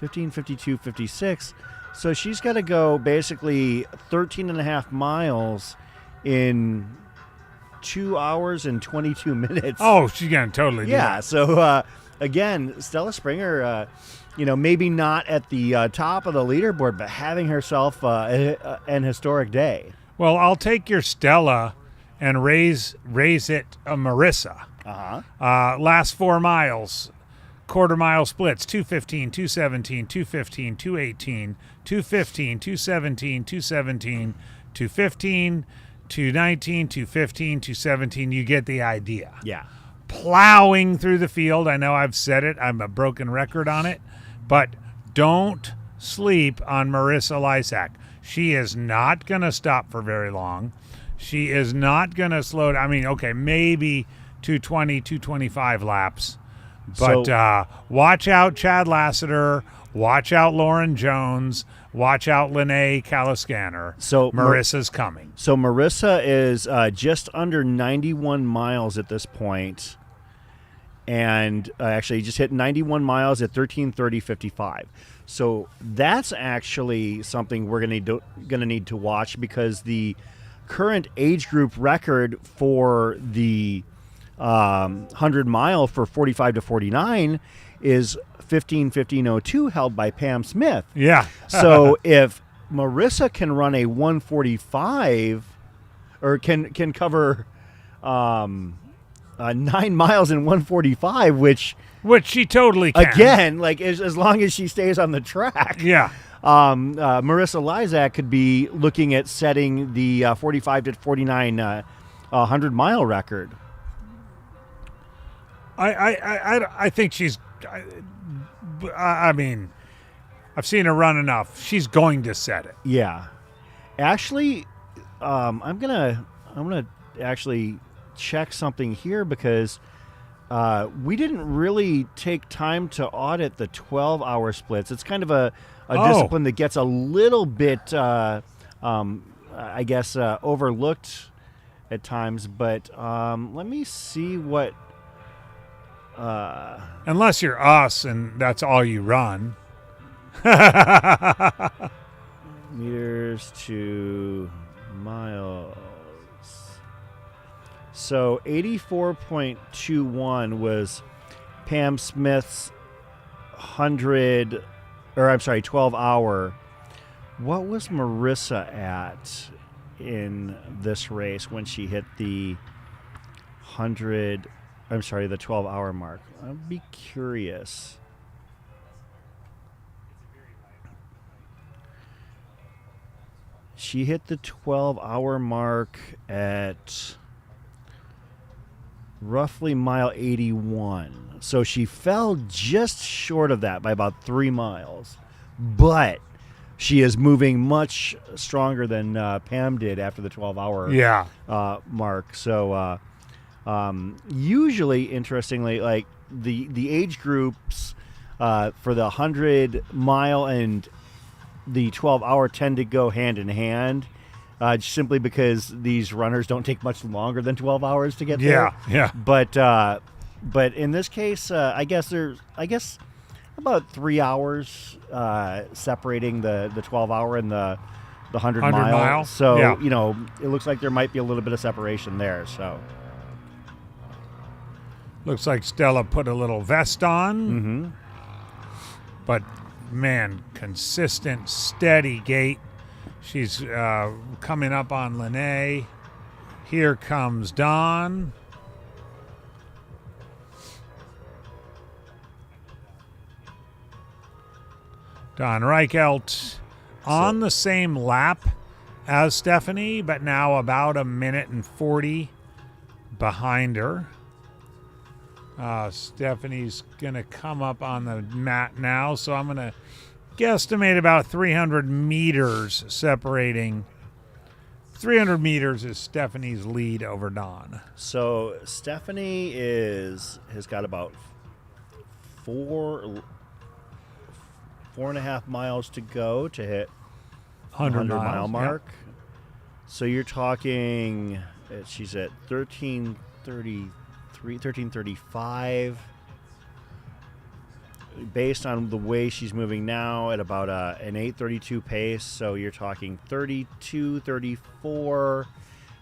15:52:56. So she's got to go basically 13 and a half miles in 2 hours and 22 minutes. Oh, she's going to totally do that. So again, Stella Springer, maybe not at the top of the leaderboard, but having herself an historic day. Well, I'll take your Stella and raise it a Marissa. Last 4 miles, quarter mile splits, 2:15, 2:17, 2:15, 2:18, 2:15, 2:17, 2:17, 2:15, 2:19, 2:15, 2:17. You get the idea. Yeah. Plowing through the field. I know I've said it. I'm a broken record on it. But don't sleep on Marissa Lysak. She is not going to stop for very long. She is not going to slow down. I mean, okay, maybe 220, 225 laps. But watch out Chad Lassiter. Watch out Lauren Jones. Watch out Lene Caliscanner. So Marissa's coming. So Marissa is just under 91 miles at this point, and actually just hit 91 miles at 13:30:55. So that's actually something we're going to need to watch, because the current age group record for the 100 mile for 45 to 49 is 15:15:02, held by Pam Smith. Yeah. So if Marissa can run a 1:45, or can cover 9 miles in 1:45, which she totally can. Again, like as long as she stays on the track. Yeah. Marissa Lysak could be looking at setting the 45 to 49 100-mile record. I think she's. I mean, I've seen her run enough. She's going to set it. Yeah. Actually, I'm gonna actually check something here, because we didn't really take time to audit the 12-hour splits. It's kind of a discipline that gets a little bit, I guess, overlooked at times. But let me see what. Unless you're us and that's all you run. Meters to miles. So 84.21 was Pam Smith's 12 hour. What was Marissa at in this race when she hit the 12 hour mark? I'd be curious. She hit the 12 hour mark at roughly mile 81. So she fell just short of that by about 3 miles. But she is moving much stronger than Pam did after the 12 hour mark. So usually, interestingly, like the age groups for the 100 mile and the 12 hour tend to go hand in hand. Simply because these runners don't take much longer than 12 hours to get there. Yeah. But in this case, I guess about 3 hours separating the 12 hour and the 100 mile. So it looks like there might be a little bit of separation there. So looks like Stella put a little vest on. Mm-hmm. But man, consistent, steady gait. She's coming up on Lene. Here comes Dawn. Dawn Reichelt on the same lap as Stephanie, but now about a minute and 40 behind her. Stephanie's going to come up on the mat now, so I'm going to guesstimate about 300 meters separating. 300 meters is Stephanie's lead over Dawn. So Stephanie has got about 4.5 miles to go to hit 100 mile mark. Yep. So you're talking, she's at 1335. Based on the way she's moving now at about an 8:32 pace, so you're talking 32, 34,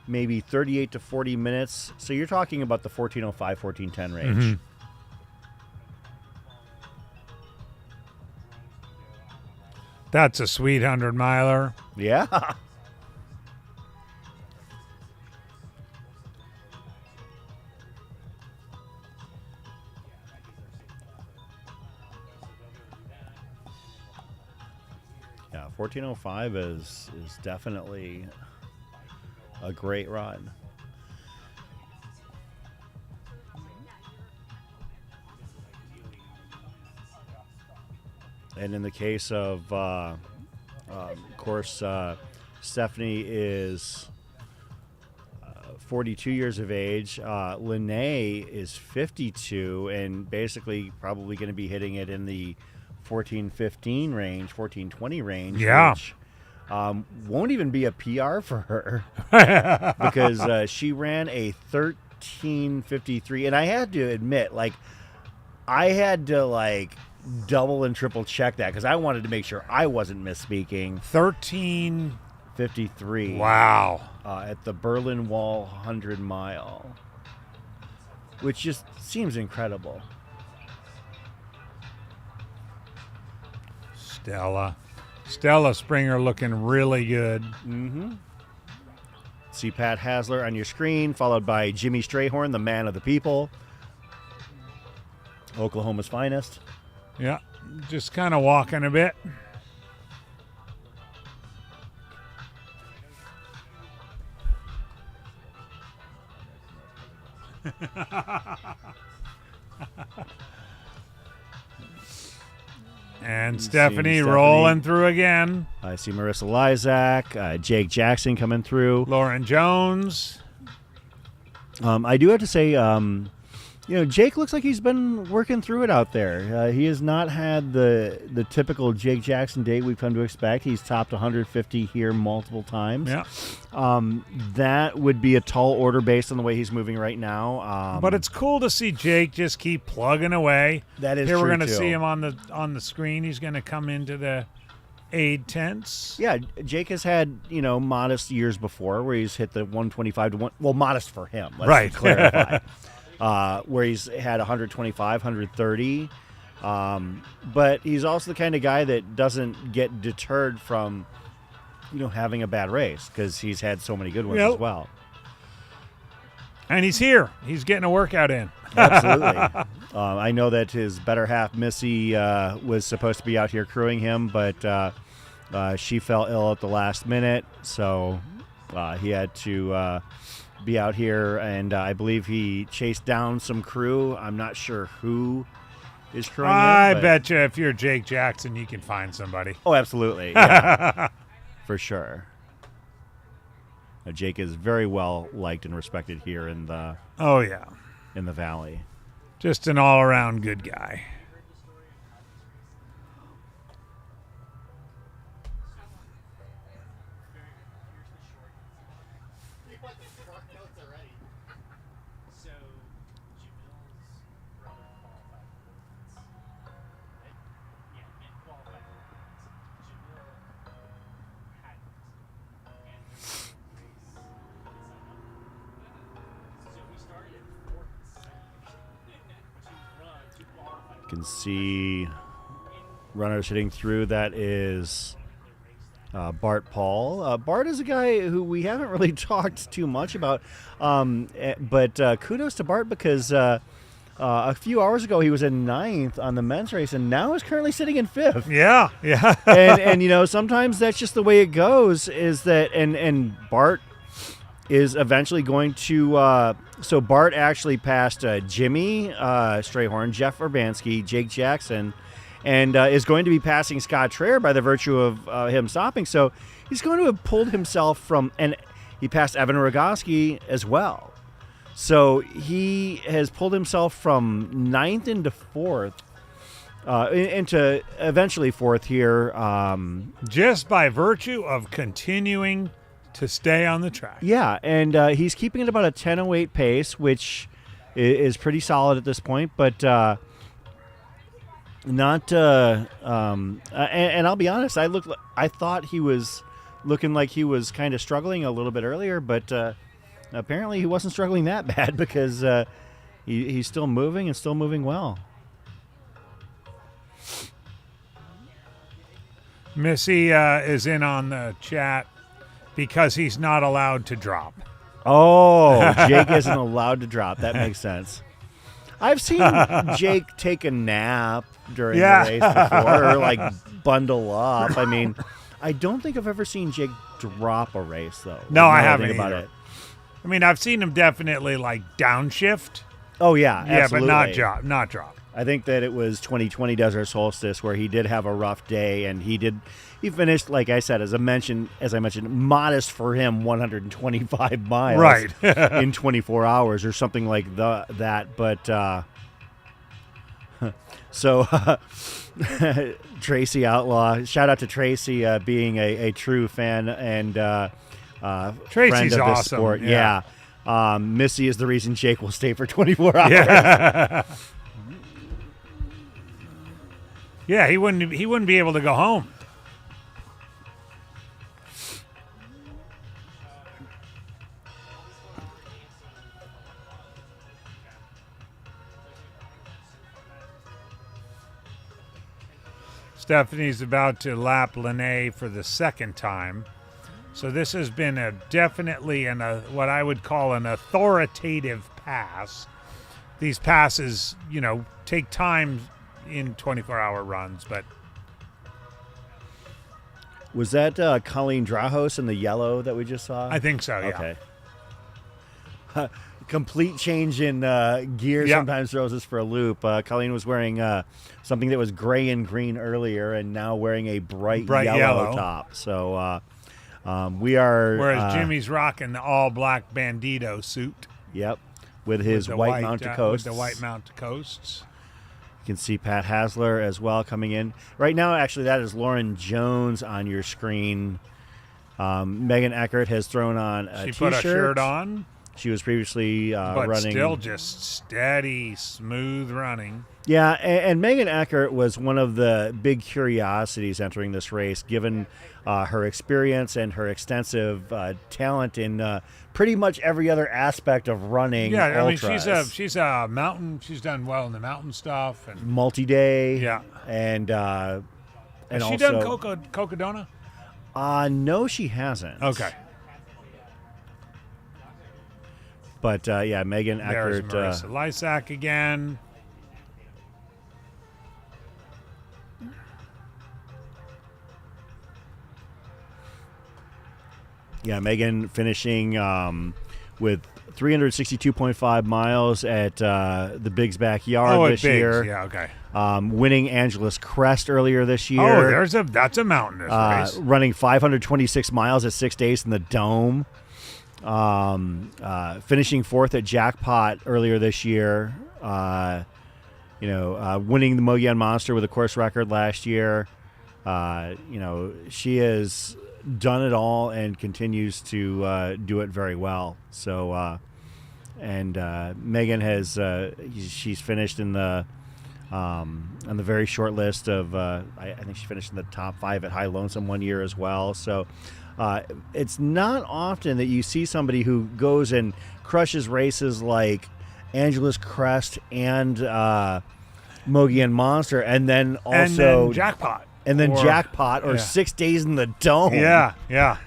maybe 38 to 40 minutes. So you're talking about the 14:05, 14:10 range. Mm-hmm. That's a sweet 100 miler. Yeah. Yeah, 14:05 is definitely a great run. And in the case of course, Stephanie is 42 years of age. Lene is 52 and basically probably going to be hitting it in the 14:15 range, 14:20 range. Yeah. Which won't even be a PR for her because she ran a 13:53. And I had to admit, I had to double and triple check that because I wanted to make sure I wasn't misspeaking. 13:53. 53. Wow. At the Berlin Wall 100 mile, which just seems incredible. Stella Springer looking really good. Mm-hmm. See Pat Hasler on your screen, followed by Jimmy Strayhorn, the man of the people, Oklahoma's finest. Yeah, just kind of walking a bit. And Stephanie rolling through again. I see Marissa Lysak, Jake Jackson coming through. Lauren Jones. I do have to say, Jake looks like he's been working through it out there. He has not had the typical Jake Jackson day we've come to expect. He's topped 150 here multiple times. Yeah. That would be a tall order based on the way he's moving right now. But it's cool to see Jake just keep plugging away. That is Here true, we're going to too. see him on the screen. He's going to come into the aid tents. Yeah, Jake has had, modest years before where he's hit the 125 to 1. Well, modest for him. Let's clarify. Where he's had 125, 130. But he's also the kind of guy that doesn't get deterred from, having a bad race because he's had so many good ones as well. And he's here. He's getting a workout in. Absolutely. I know that his better half, Missy, was supposed to be out here crewing him, but she fell ill at the last minute, so he had to be out here, and I believe he chased down some crew. I'm not sure who is crewing I him. bet you if you're Jake Jackson, you can find somebody. Oh, absolutely. Yeah, for sure. Jake is very well liked and respected here in the valley. Just an all-around good guy. You can see runners hitting through. That is Bart Paul. Bart is a guy who we haven't really talked too much about, but kudos to Bart because a few hours ago he was in 9th on the men's race and now is currently sitting in 5th. Yeah. and sometimes that's just the way it goes, is that and Bart is eventually going to so Bart actually passed Jimmy Strayhorn, Jeff Urbanski, Jake Jackson, and is going to be passing Scott Traer by the virtue of him stopping. So he's going to have pulled himself from, and he passed Evan Rogoski as well. So he has pulled himself from 9th into 4th, into eventually 4th here. Just by virtue of continuing to stay on the track. Yeah, and he's keeping it about a 10:08 pace, which is pretty solid at this point, but not. And I'll be honest, I thought he was looking like he was kind of struggling a little bit earlier, but apparently he wasn't struggling that bad because he's still moving and still moving well. Missy is in on the chat because he's not allowed to drop. Oh, Jake isn't allowed to drop. That makes sense. I've seen Jake take a nap during the race before, or like bundle up. I mean, I don't think I've ever seen Jake drop a race, though. No, I haven't about either. it. I mean, I've seen him definitely like downshift. Oh yeah, Yeah, absolutely. but not drop. I think that it was 2020 Desert Solstice where he did have a rough day, and he finished, like I said, as I mentioned, modest for him, 125 miles, Right. in 24 hours or something like that. But so Tracy Outlaw, shout out to Tracy, being a true fan and Tracy's friend of the awesome. sport. Yeah. Missy is the reason Jake will stay for 24 hours. Yeah. Yeah, he wouldn't be able to go home. Stephanie's about to lap Lene for the second time. So this has been definitely what I would call an authoritative pass. These passes, take time in 24-hour runs, but Was that Colleen Drahos in the yellow that we just saw? I think so, yeah. Okay. Complete change in gear sometimes throws us for a loop. Colleen was wearing something that was gray and green earlier and now wearing a bright yellow top. So we are... Whereas Jimmy's rocking the all-black Bandito suit. Yep. with his the white mounted coast. With the white mounted coasts. You can see Pat Hasler as well coming in. Right now, actually, that is Lauren Jones on your screen. Megan Eckert has thrown on a She T-shirt. put a shirt on. She was previously but running. still just steady, smooth running. Yeah, and Megan Eckert was one of the big curiosities entering this race, given her experience and her extensive talent in pretty much every other aspect of running. Yeah, ultras. I mean she's a mountain. She's done well in the mountain stuff and multi-day. Yeah, and has also she done Cocodona? No, she hasn't. Okay. But yeah, Megan There's Eckert. Marissa Lysak again. Yeah, Megan finishing with 362.5 miles at the Big's backyard this year. Yeah, okay. Winning Angeles Crest earlier this year. Oh, that's a mountainous race. Running 526 miles at 6 days in the Dome. Finishing fourth at Jackpot earlier this year. Winning the Mogollon Monster with a course record last year. She has done it all and continues to do it very well. So, Megan has she's finished in the on the very short list of I think she finished in the top 5 at High Lonesome one year as well. So it's not often that you see somebody who goes and crushes races like Angeles Crest and Mogollon Monster, and then also Jackpot. And then Jackpot or 6 days in the Dome. Yeah, yeah.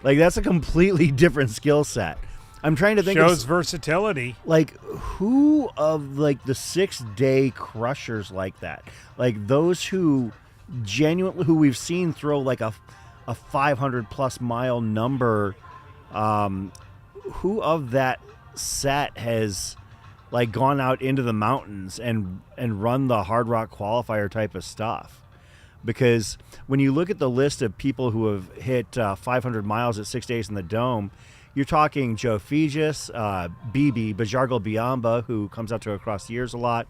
Like, that's a completely different skill set. I'm trying to think Shows of versatility. like who of like the 6-day crushers like that, like those who genuinely who we've seen throw like a 500 plus mile number, who of that set has like gone out into the mountains and run the hard rock qualifier type of stuff. Because when you look at the list of people who have hit 500 miles at 6 days in the Dome, you're talking Joe Fegis, BB, Bajargal Biamba, who comes out to Across the Years a lot,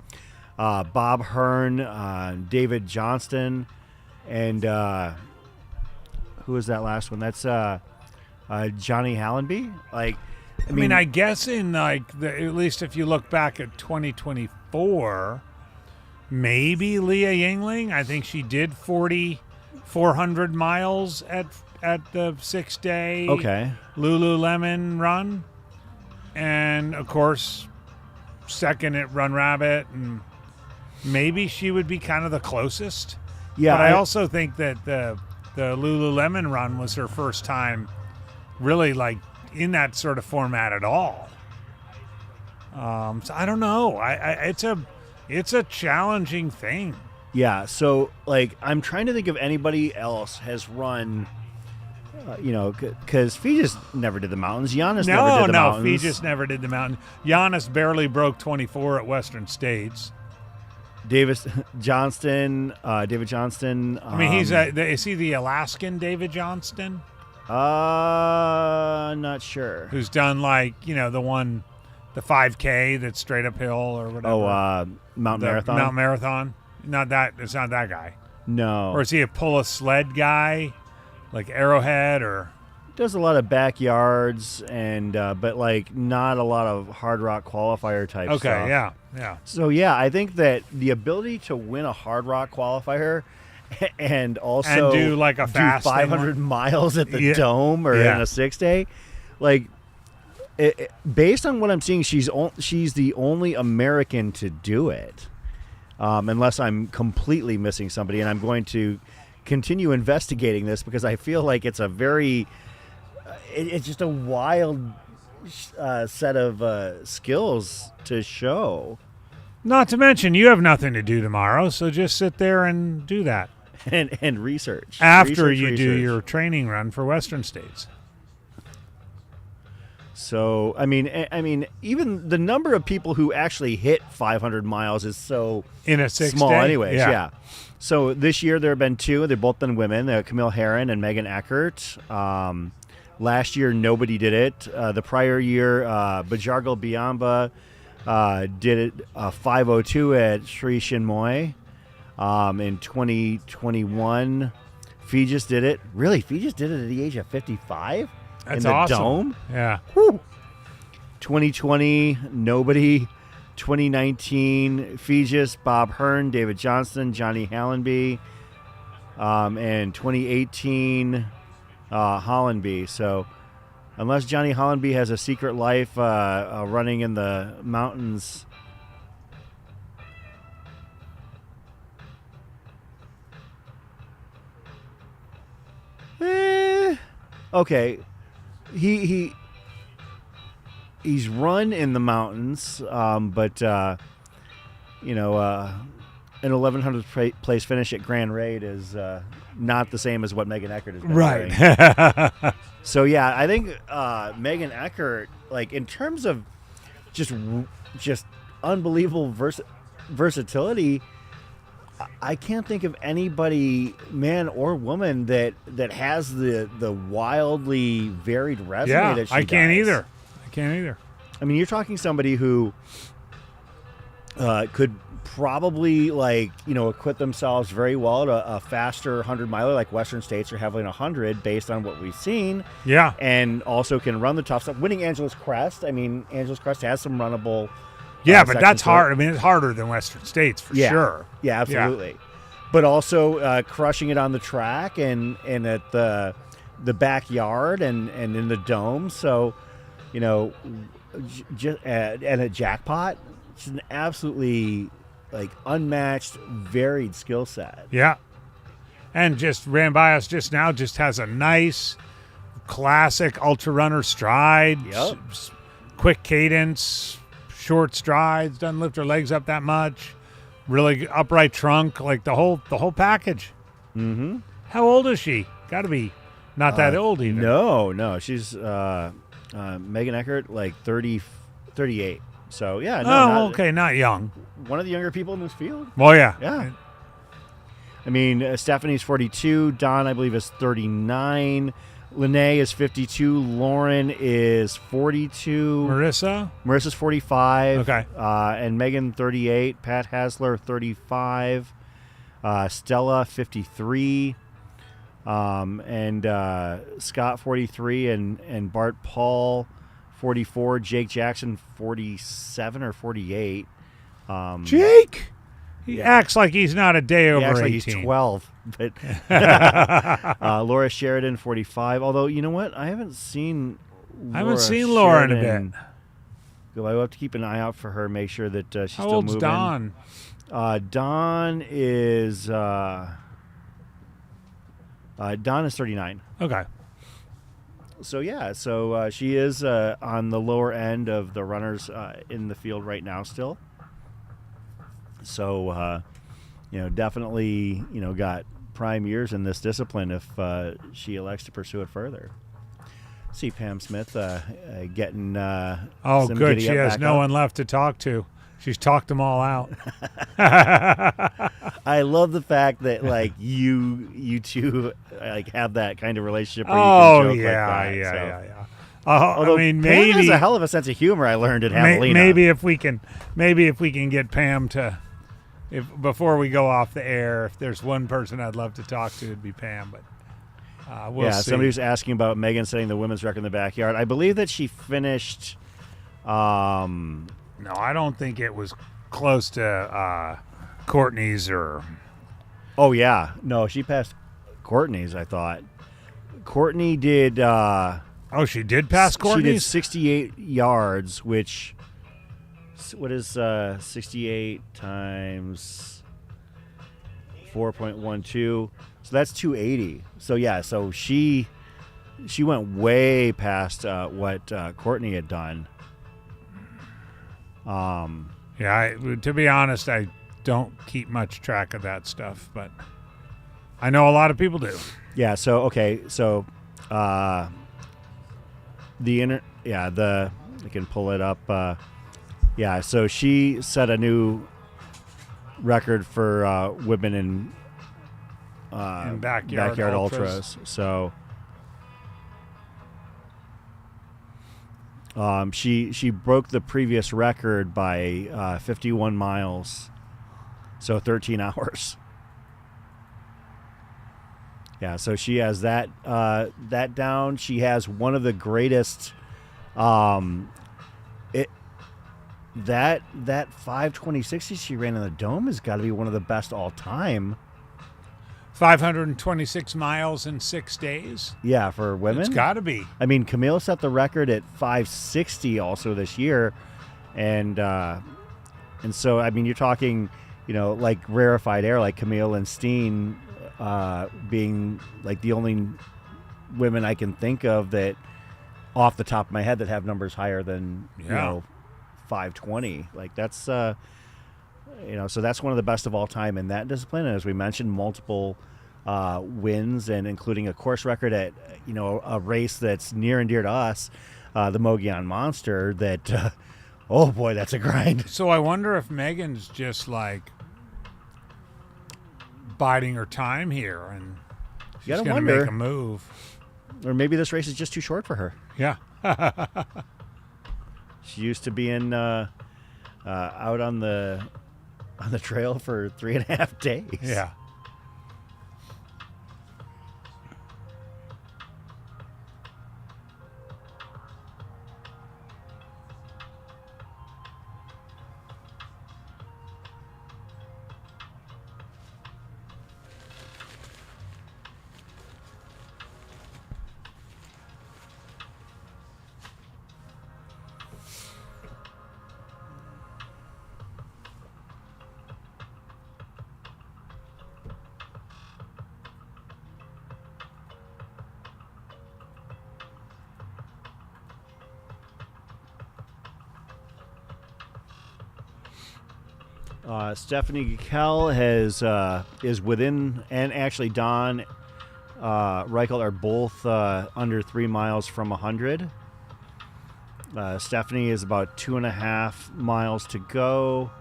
Bob Hearn, David Johnston, and who is that last one? That's Johnny Hallenby. Like, I mean, I guess in like at least if you look back at 2024, maybe Leah Yingling. I think she did 400 miles at the 6 day Lululemon run, and of course second at Run Rabbit, and maybe she would be kind of the closest. Yeah, but I also think that the Lululemon run was her first time really like in that sort of format at all. So I don't know. It's a challenging thing. Yeah, so like I'm trying to think if anybody else has run, because Fegis never did the mountains. Giannis never did the mountains. No, Fegis never did the mountain. Giannis barely broke 24 at Western States. David Johnston. I mean, is he the Alaskan David Johnston? Not sure. Who's done like the 5K that's straight uphill or whatever. Oh, Mount Marathon. Mount Marathon. Not that. It's not that guy. No. Or is he a pull a sled guy, like Arrowhead, or does a lot of backyards and but like not a lot of hard rock qualifier type stuff. Okay, yeah. So yeah, I think that the ability to win a hard rock qualifier and also do like a fast 500 miles at the Dome or in a 6 day, like based on what I'm seeing, she's the only American to do it. Unless I'm completely missing somebody, and I'm going to continue investigating this because I feel like it's a very, it's just a wild set of skills to show. Not to mention, you have nothing to do tomorrow, so just sit there and do that. And research. After you do your training run for Western States. So, I mean, even the number of people who actually hit 500 miles is so in a 6 small day? anyways. Yeah. So this year there have been two. They've both been women, Camille Herron and Megan Eckert. Last year, nobody did it. The prior year, Bajargal Biamba did it 5:02 at Sri Chinmoy. In 2021, Fegis did it. Really, Fegis did it at the age of 55 That's in the awesome. dome. Yeah. Whew. 2020, nobody. 2019, Fegis, Bob Hearn, David Johnston, Johnny Hallenby. And 2018, Hollenby. So unless Johnny Hollenby has a secret life running in the mountains. Okay. He's run in the mountains, but an 1100th place finish at Grand Raid is not the same as what Megan Eckert has been doing. Right. So yeah, I think Megan Eckert, like in terms of just unbelievable versatility, I can't think of anybody, man or woman, that has the wildly varied resume Yeah, that she I can't does. either. I can't either. I mean, you're talking somebody who could probably acquit themselves very well at a faster 100 miler, like Western States are having 100 based on what we've seen. Yeah. And also can run the tough stuff. Winning Angeles Crest. I mean, Angeles Crest has some runnable. Yeah, but that's sections to it. hard. I mean, it's harder than Western States for sure. Yeah, absolutely. But also crushing it on the track and at the backyard and in the dome. So, and a jackpot. It's an absolutely unmatched, varied skill set. Yeah. And just ran by us just now, just has a nice classic ultra runner stride. Yep. Quick cadence, short strides, doesn't lift her legs up that much. Really upright trunk, like the whole package. Mm-hmm. How old is she? Got to be not that old even. No. She's Megan Eckert, 30, 38. So, yeah. No, okay, not young. One of the younger people in this field. Well, yeah. Yeah. I mean, Stephanie's 42. Don, I believe, is 39. Lene is 52. Lauren is 42. Marissa's 45. Okay. And Megan, 38. Pat Hasler, 35. Stella, 53. And Scott, 43. And Bart Paul, 44. Jake Jackson, 47 or 48. Jake? He acts like he's not a day over 18. Like he's 12. But Laura Sheridan, 45. Although, you know what? I haven't seen Laura in a bit. I will have to keep an eye out for her, make sure that she's How still old's moving. Dawn? Dawn is 39. Okay. So, yeah. So, she is on the lower end of the runners in the field right now still. So, definitely, got prime years in this discipline if she elects to pursue it further. See Pam Smith getting Oh, some good. giddy She up has back no up. one left to talk to. She's talked them all out. I love the fact that you two have that kind of relationship where you can joke like that. Yeah. Although I mean, Pam maybe has a hell of a sense of humor. I learned at Javelina. maybe if we can get Pam to, before we go off the air, if there's one person I'd love to talk to, it'd be Pam. But we'll see. Somebody was asking about Megan setting the women's record in the backyard. I believe that she finished. No, I don't think it was close to Courtney's or. Oh yeah, no, she passed Courtney's. I thought Courtney did. She did pass Courtney's. She did 68 yards, which. What is 68 times 4.12? So that's 280. So yeah, so she went way past what Courtney had done. To be honest, I don't keep much track of that stuff, but I know a lot of people do. Yeah. So okay. So I can pull it up. Yeah, so she set a new record for women in backyard ultras. So, She broke the previous record by 51 miles, so 13 hours. Yeah, so she has that down. She has one of the greatest. That 5:20:60 she ran in the dome has got to be one of the best all time. 526 miles in 6 days. Yeah, for women, It's got to be. I mean, Camille set the record at 5:60 also this year, and so I mean, you're talking, like rarefied air, like Camille and Steen being like the only women I can think of that, off the top of my head, that have numbers higher than 5:20. Like that's so that's one of the best of all time in that discipline. And as we mentioned, multiple wins, and including a course record at a race that's near and dear to us, the Mogollon Monster. That oh boy, that's a grind. So I wonder if Megan's just like biding her time here, and she's gotta going to wonder. make a move. Or maybe this race is just too short for her. Yeah. She used to being out on the trail for 3.5 days. Yeah. Stephanie Gekell is within, and actually Don Reichelt are both under 3 miles from 100. Stephanie is about 2.5 miles to go,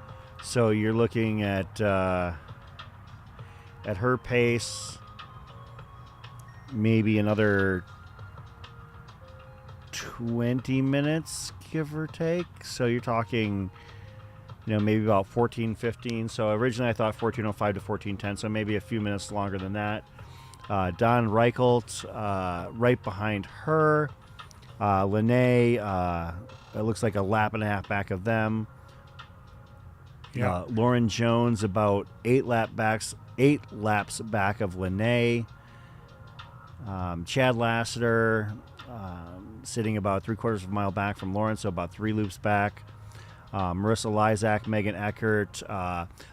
so you're looking at her pace, maybe another 20 minutes, give or take. So you're talking, maybe about 14:15. So originally I thought 14:05 to 14:10, so maybe a few minutes longer than that. Don Reichelt right behind her. Lene, it looks like a lap and a half back of them. Yeah. Lauren Jones about 8 laps back of Lene. Chad Lassiter sitting about 3/4 of a mile back from Lauren, so about 3 loops back. Marissa Lysak, Megan Eckert.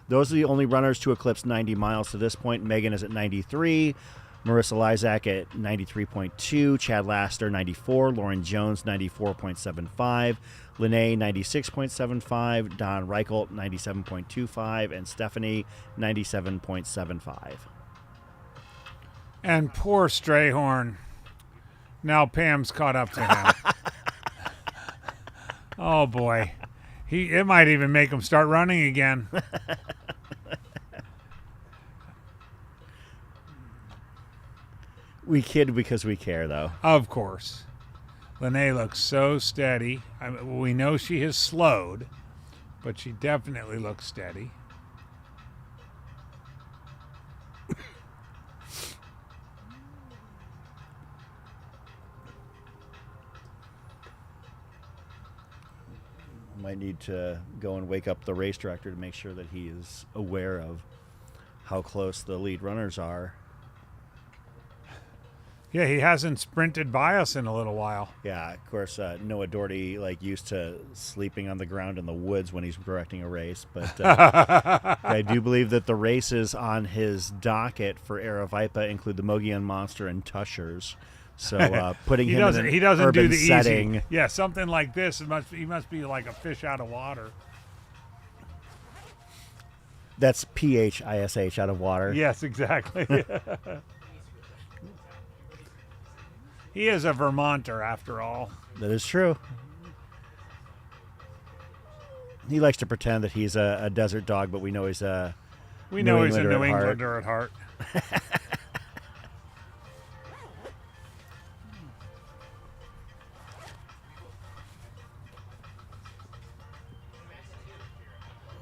Those are the only runners to eclipse 90 miles to this point. Megan is at 93. Marissa Lysak at 93.2. Chad Lassiter, 94. Lauren Jones, 94.75. Lene, 96.75. Don Reichelt, 97.25. And Stephanie, 97.75. And poor Strayhorn. Now Pam's caught up to him. Oh, boy. It might even make him start running again. We kid because we care, though. Of course. Lene looks so steady. We know she has slowed, but she definitely looks steady. Might need to go and wake up the race director to make sure that he is aware of how close the lead runners are. Yeah, he hasn't sprinted by us in a little while. Yeah, of course, Noah Doherty used to sleeping on the ground in the woods when he's directing a race. But I do believe that the races on his docket for Aravaipa include the Mogollon Monster and Tushers. So putting him in an urban do the setting. easy. Yeah, something like this. He must be like a fish out of water. That's PHISH out of water. Yes, exactly. He is a Vermonter, after all. That is true. He likes to pretend that he's a desert dog, but we know he's a We know he's a Englander New at heart. Englander at heart.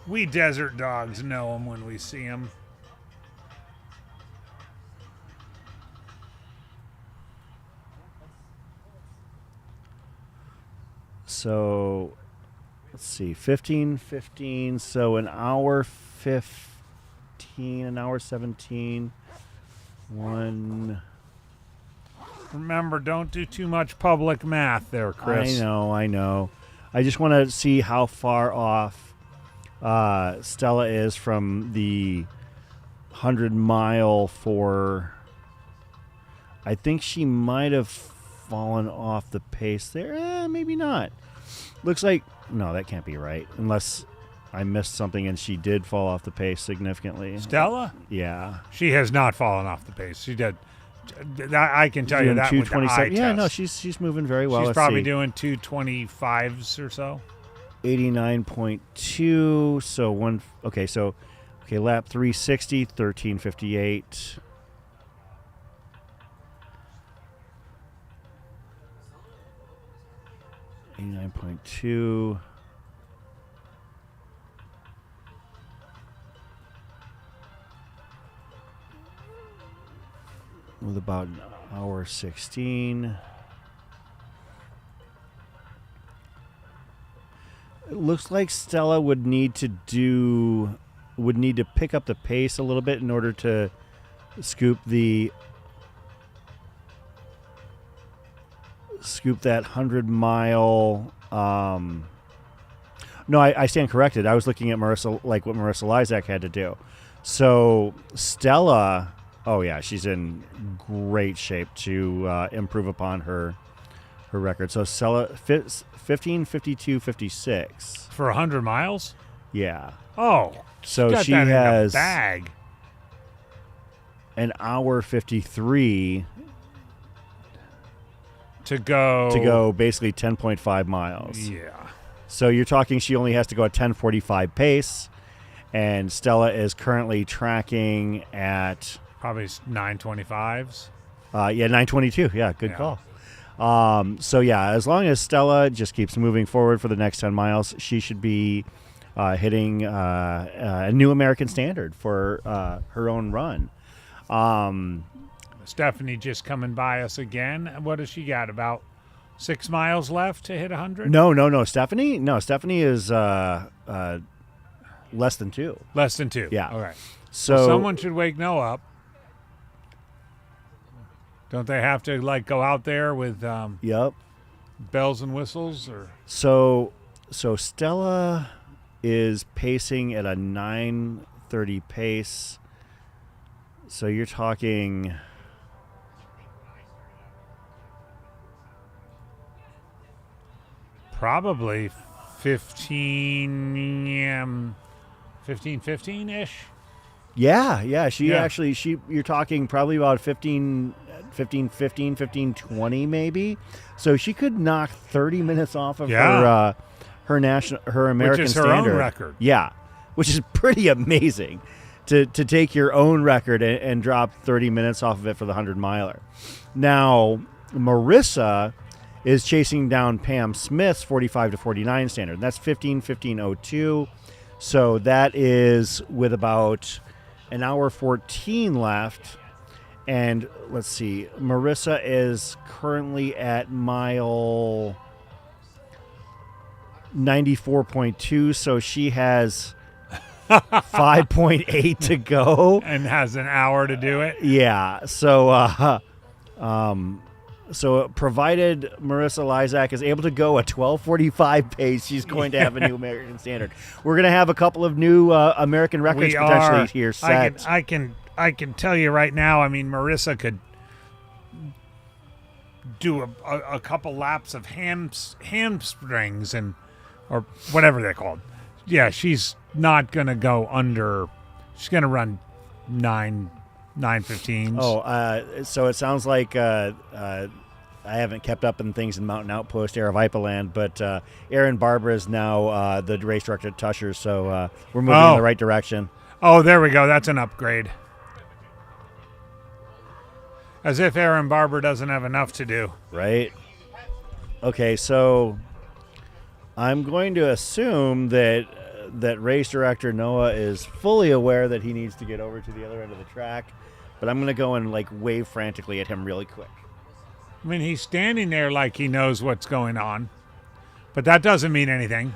We desert dogs know them when we see them. So, let's see, 15:15. So an hour 15, an hour 17. One. Remember, don't do too much public math there, Chris. I know. I just want to see how far off Stella is from the 100-mile for. I think she might have fallen off the pace there. Maybe not. Looks like no, that can't be right unless I missed something and she did fall off the pace significantly. Stella? Yeah, She has not fallen off the pace. She did. I can tell you that with the eye Yeah, no, test. she's moving very well. She's Let's probably see. doing 225s or so. 89.2. So one. Okay, lap 360, 13:58. $89.2. With about an hour 16. It looks like Stella would need to pick up the pace a little bit in order to scoop that 100-mile. No, I stand corrected. I was looking at Marissa, like what Marissa Lysak had to do. So Stella, oh yeah, she's in great shape to improve upon her record. So Stella 15:52.56 For 100 miles? Yeah. Oh. So got she that has in a bag. an hour 53 To go. to go basically 10.5 miles. Yeah. So you're talking she only has to go at 10:45 pace, and Stella is currently tracking at Probably 925s. 9:22. Yeah, good Yeah. call. So yeah, as long as Stella just keeps moving forward for the next 10 miles, she should be hitting a new American standard for her own run. Stephanie just coming by us again. What has she got? About 6 miles left to hit 100? No, Stephanie. No, Stephanie is less than 2. Less than 2. Yeah. All right. So Someone should wake Noah up. Don't they have to go out there with Yep. bells and whistles or? So Stella is pacing at a 9:30 pace. So you're talking Probably 15-ish. Yeah. Yeah. You're talking probably about 15:20 maybe. So she could knock 30 minutes off of Yeah. her American Which is her standard. own record. Yeah, which is pretty amazing to take your own record and drop 30 minutes off of it for the 100-miler. Now, Marissa is chasing down Pam Smith's 45-49 standard. That's 15:15:02. So that is with about an hour 14 left. And let's see, Marissa is currently at mile 94.2, so she has 5.8 to go. And has an hour to do it. Yeah, so so provided Marissa Lysak is able to go a 12:45 pace, she's going to have a new American standard. We're going to have a couple of new American records We potentially are. here set. I can tell you right now. I mean, Marissa could do a couple laps of hamstrings or whatever they're called. Yeah, she's not gonna go under. She's gonna run 9:15s. Oh, so it sounds like I haven't kept up in things in Mountain Outpost, Aravipaland, but Aaron Barber is now the race director at Tusher, so we're moving in the right direction. Oh, there we go. That's an upgrade. As if Aaron Barber doesn't have enough to do. Right? Okay, so I'm going to assume that that race director Noah is fully aware that he needs to get over to the other end of the track, but I'm going to go and like wave frantically at him really quick. I mean, he's standing there like he knows what's going on, but that doesn't mean anything.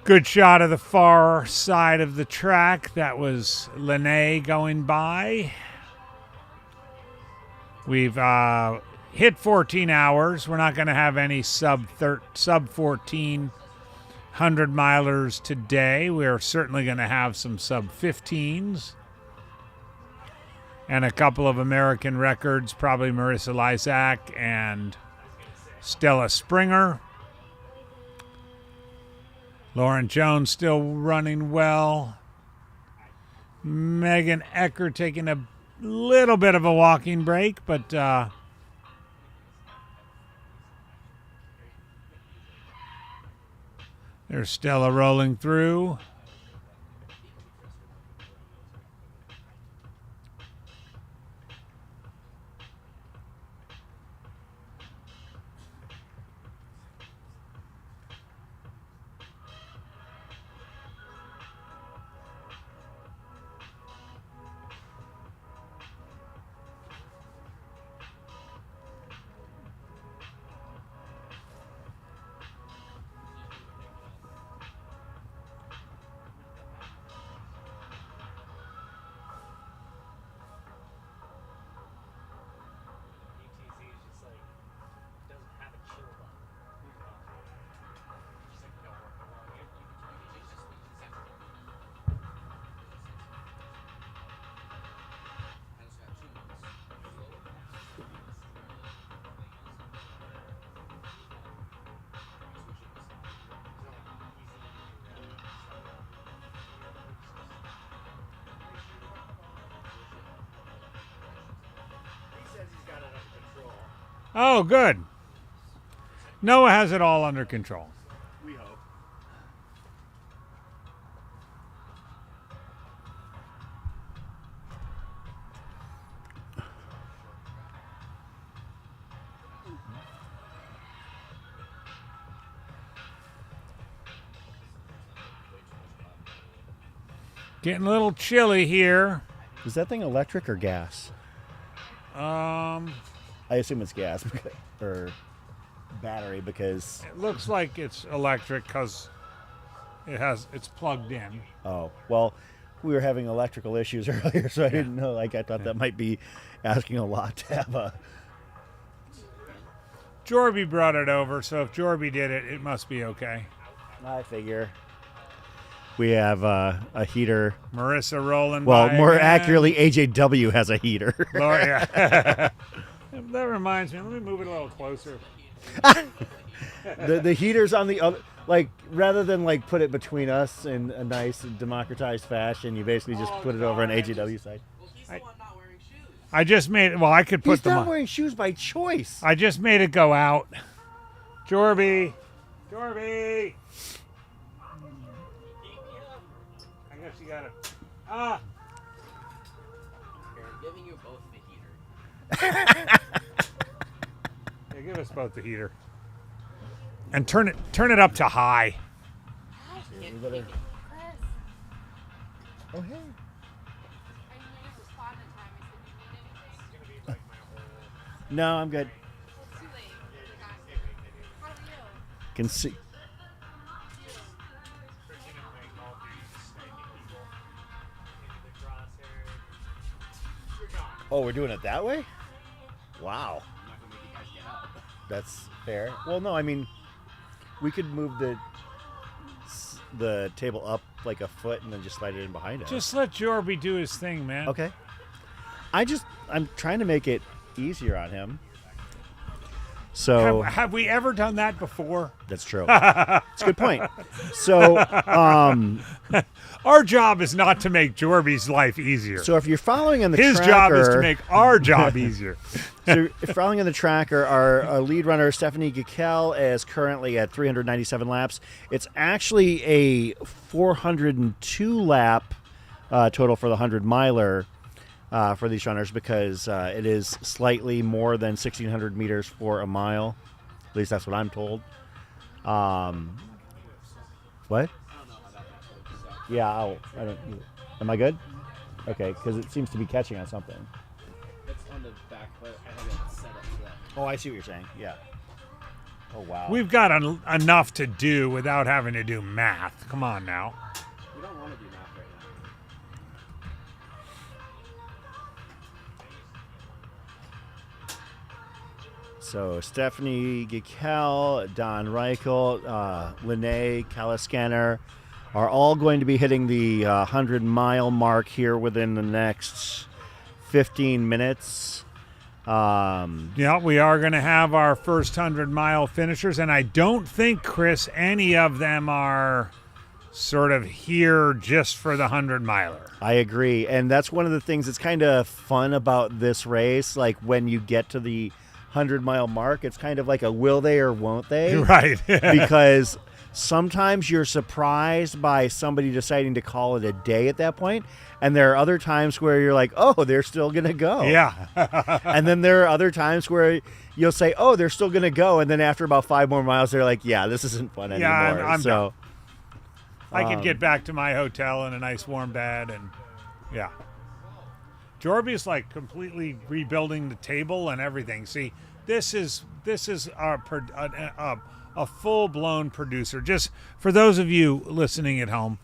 Good shot of the far side of the track. That was Lene going by. We've hit 14 hours. We're not going to have any sub 14 100-milers today. We're certainly going to have some sub 15s. And a couple of American records, probably Marissa Lysak and Stella Springer. Lauren Jones still running well. Megan Ecker taking a little bit of a walking break, but there's Stella rolling through. Oh, good. Noah has it all under control. We hope. Getting a little chilly here. Is that thing electric or gas? I assume it's gas or battery because. It looks like it's electric because it's plugged in. Oh, well, we were having electrical issues earlier, so I didn't know. Like, I thought that might be asking a lot to have a. Jorby brought it over, so if Jorby did it, it must be okay. I figure. We have a heater. Marissa rolling Well, by more again. accurately, AJW has a heater. Lord, yeah. That reminds me. Let me move it a little closer. the heater's on the other. Like, rather than like put it between us in a nice democratized fashion, you basically just put it over on AJW side. Well, he's the one not wearing shoes. I just made it. Well, I could put He's them not on. wearing shoes by choice. I just made it go out. Jorby. I guess you got it. Here, I'm giving you both the heater. Yeah, give us both the heater. And turn it up to high. Oh, hey. No, I'm good. Can see. Oh, we're doing it that way? Wow. That's fair. Well, no, I mean, we could move the table up like a foot and then just slide it in behind us. Just let Jorby do his thing, man. Okay. I'm trying to make it easier on him. So Have we ever done that before? that's true. It's a good point. So Our job is not to make Jorby's life easier. if you're following on the His tracker, job is to make our job easier. So if following on the tracker, our lead runner, Stephanie Gickel, is currently at 397 laps. It's actually a 402 lap total for the 100-miler for these runners because it is slightly more than 1,600 meters for a mile. At least that's what I'm told. What? Yeah, I don't. Am I good? Okay, because it seems to be catching on something. It's on the back, but I have it set up for that. Oh, I see what you're saying. Yeah. Oh, wow. We've got enough to do without having to do math. Come on now. We don't want to do math right now. So Stephanie Gickel, Don Reichel, Lene Caliscanner are all going to be hitting the 100-mile mark here within the next 15 minutes. Yeah, we are going to have our first 100-mile finishers, and I don't think, Chris, any of them are sort of here just for the 100-miler. I agree, and that's one of the things that's kind of fun about this race. Like when you get to the 100-mile mark, it's kind of like a will they or won't they? Right. Because sometimes you're surprised by somebody deciding to call it a day at that point, and there are other times where you're like, oh, they're still going to go. Yeah. And then there are other times where you'll say, oh, they're still going to go, and then after about 5 more miles, they're like, yeah, this isn't fun anymore. I'm so I could get back to my hotel in a nice warm bed, and yeah. Jorby's like completely rebuilding the table and everything. See, this is a full-blown producer. Just for those of you listening at home,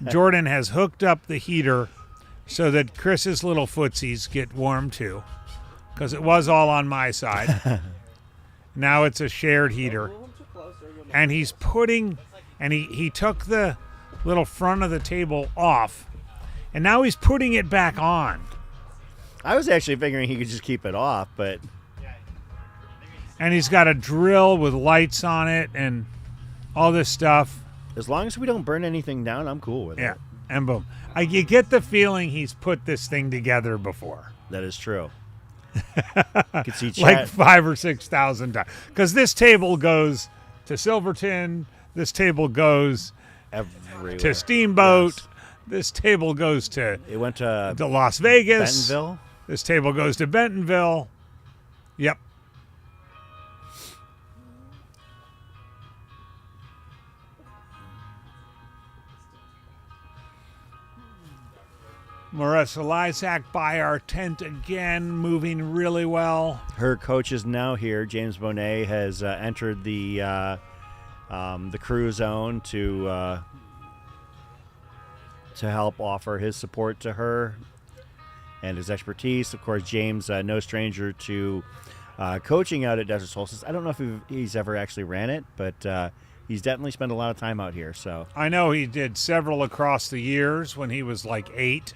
Jordan has hooked up the heater so that Chris's little footsies get warm too, because it was all on my side. Now it's a shared heater. And he's putting, and he took the little front of the table off, and now he's putting it back on. I was actually figuring he could just keep it off, but And he's got a drill with lights on it and all this stuff. as long as we don't burn anything down, I'm cool with Yeah, it. and boom. You get the feeling he's put this thing together before. That is true. You can see Like chat. 5,000 or 6,000 times. Because this table goes to Silverton. This table goes Everywhere. to Steamboat. Yes. This table goes to It went to Las Vegas. Bentonville. This table goes to Bentonville. Yep. Marissa Lysak by our tent again, moving really well. Her coach is now here. James Bonet has entered the crew zone to help offer his support to her and his expertise. Of course, James, no stranger to coaching out at Desert Solstice. I don't know if he's ever actually ran it, but he's definitely spent a lot of time out here. So I know he did several across the years when he was like 8.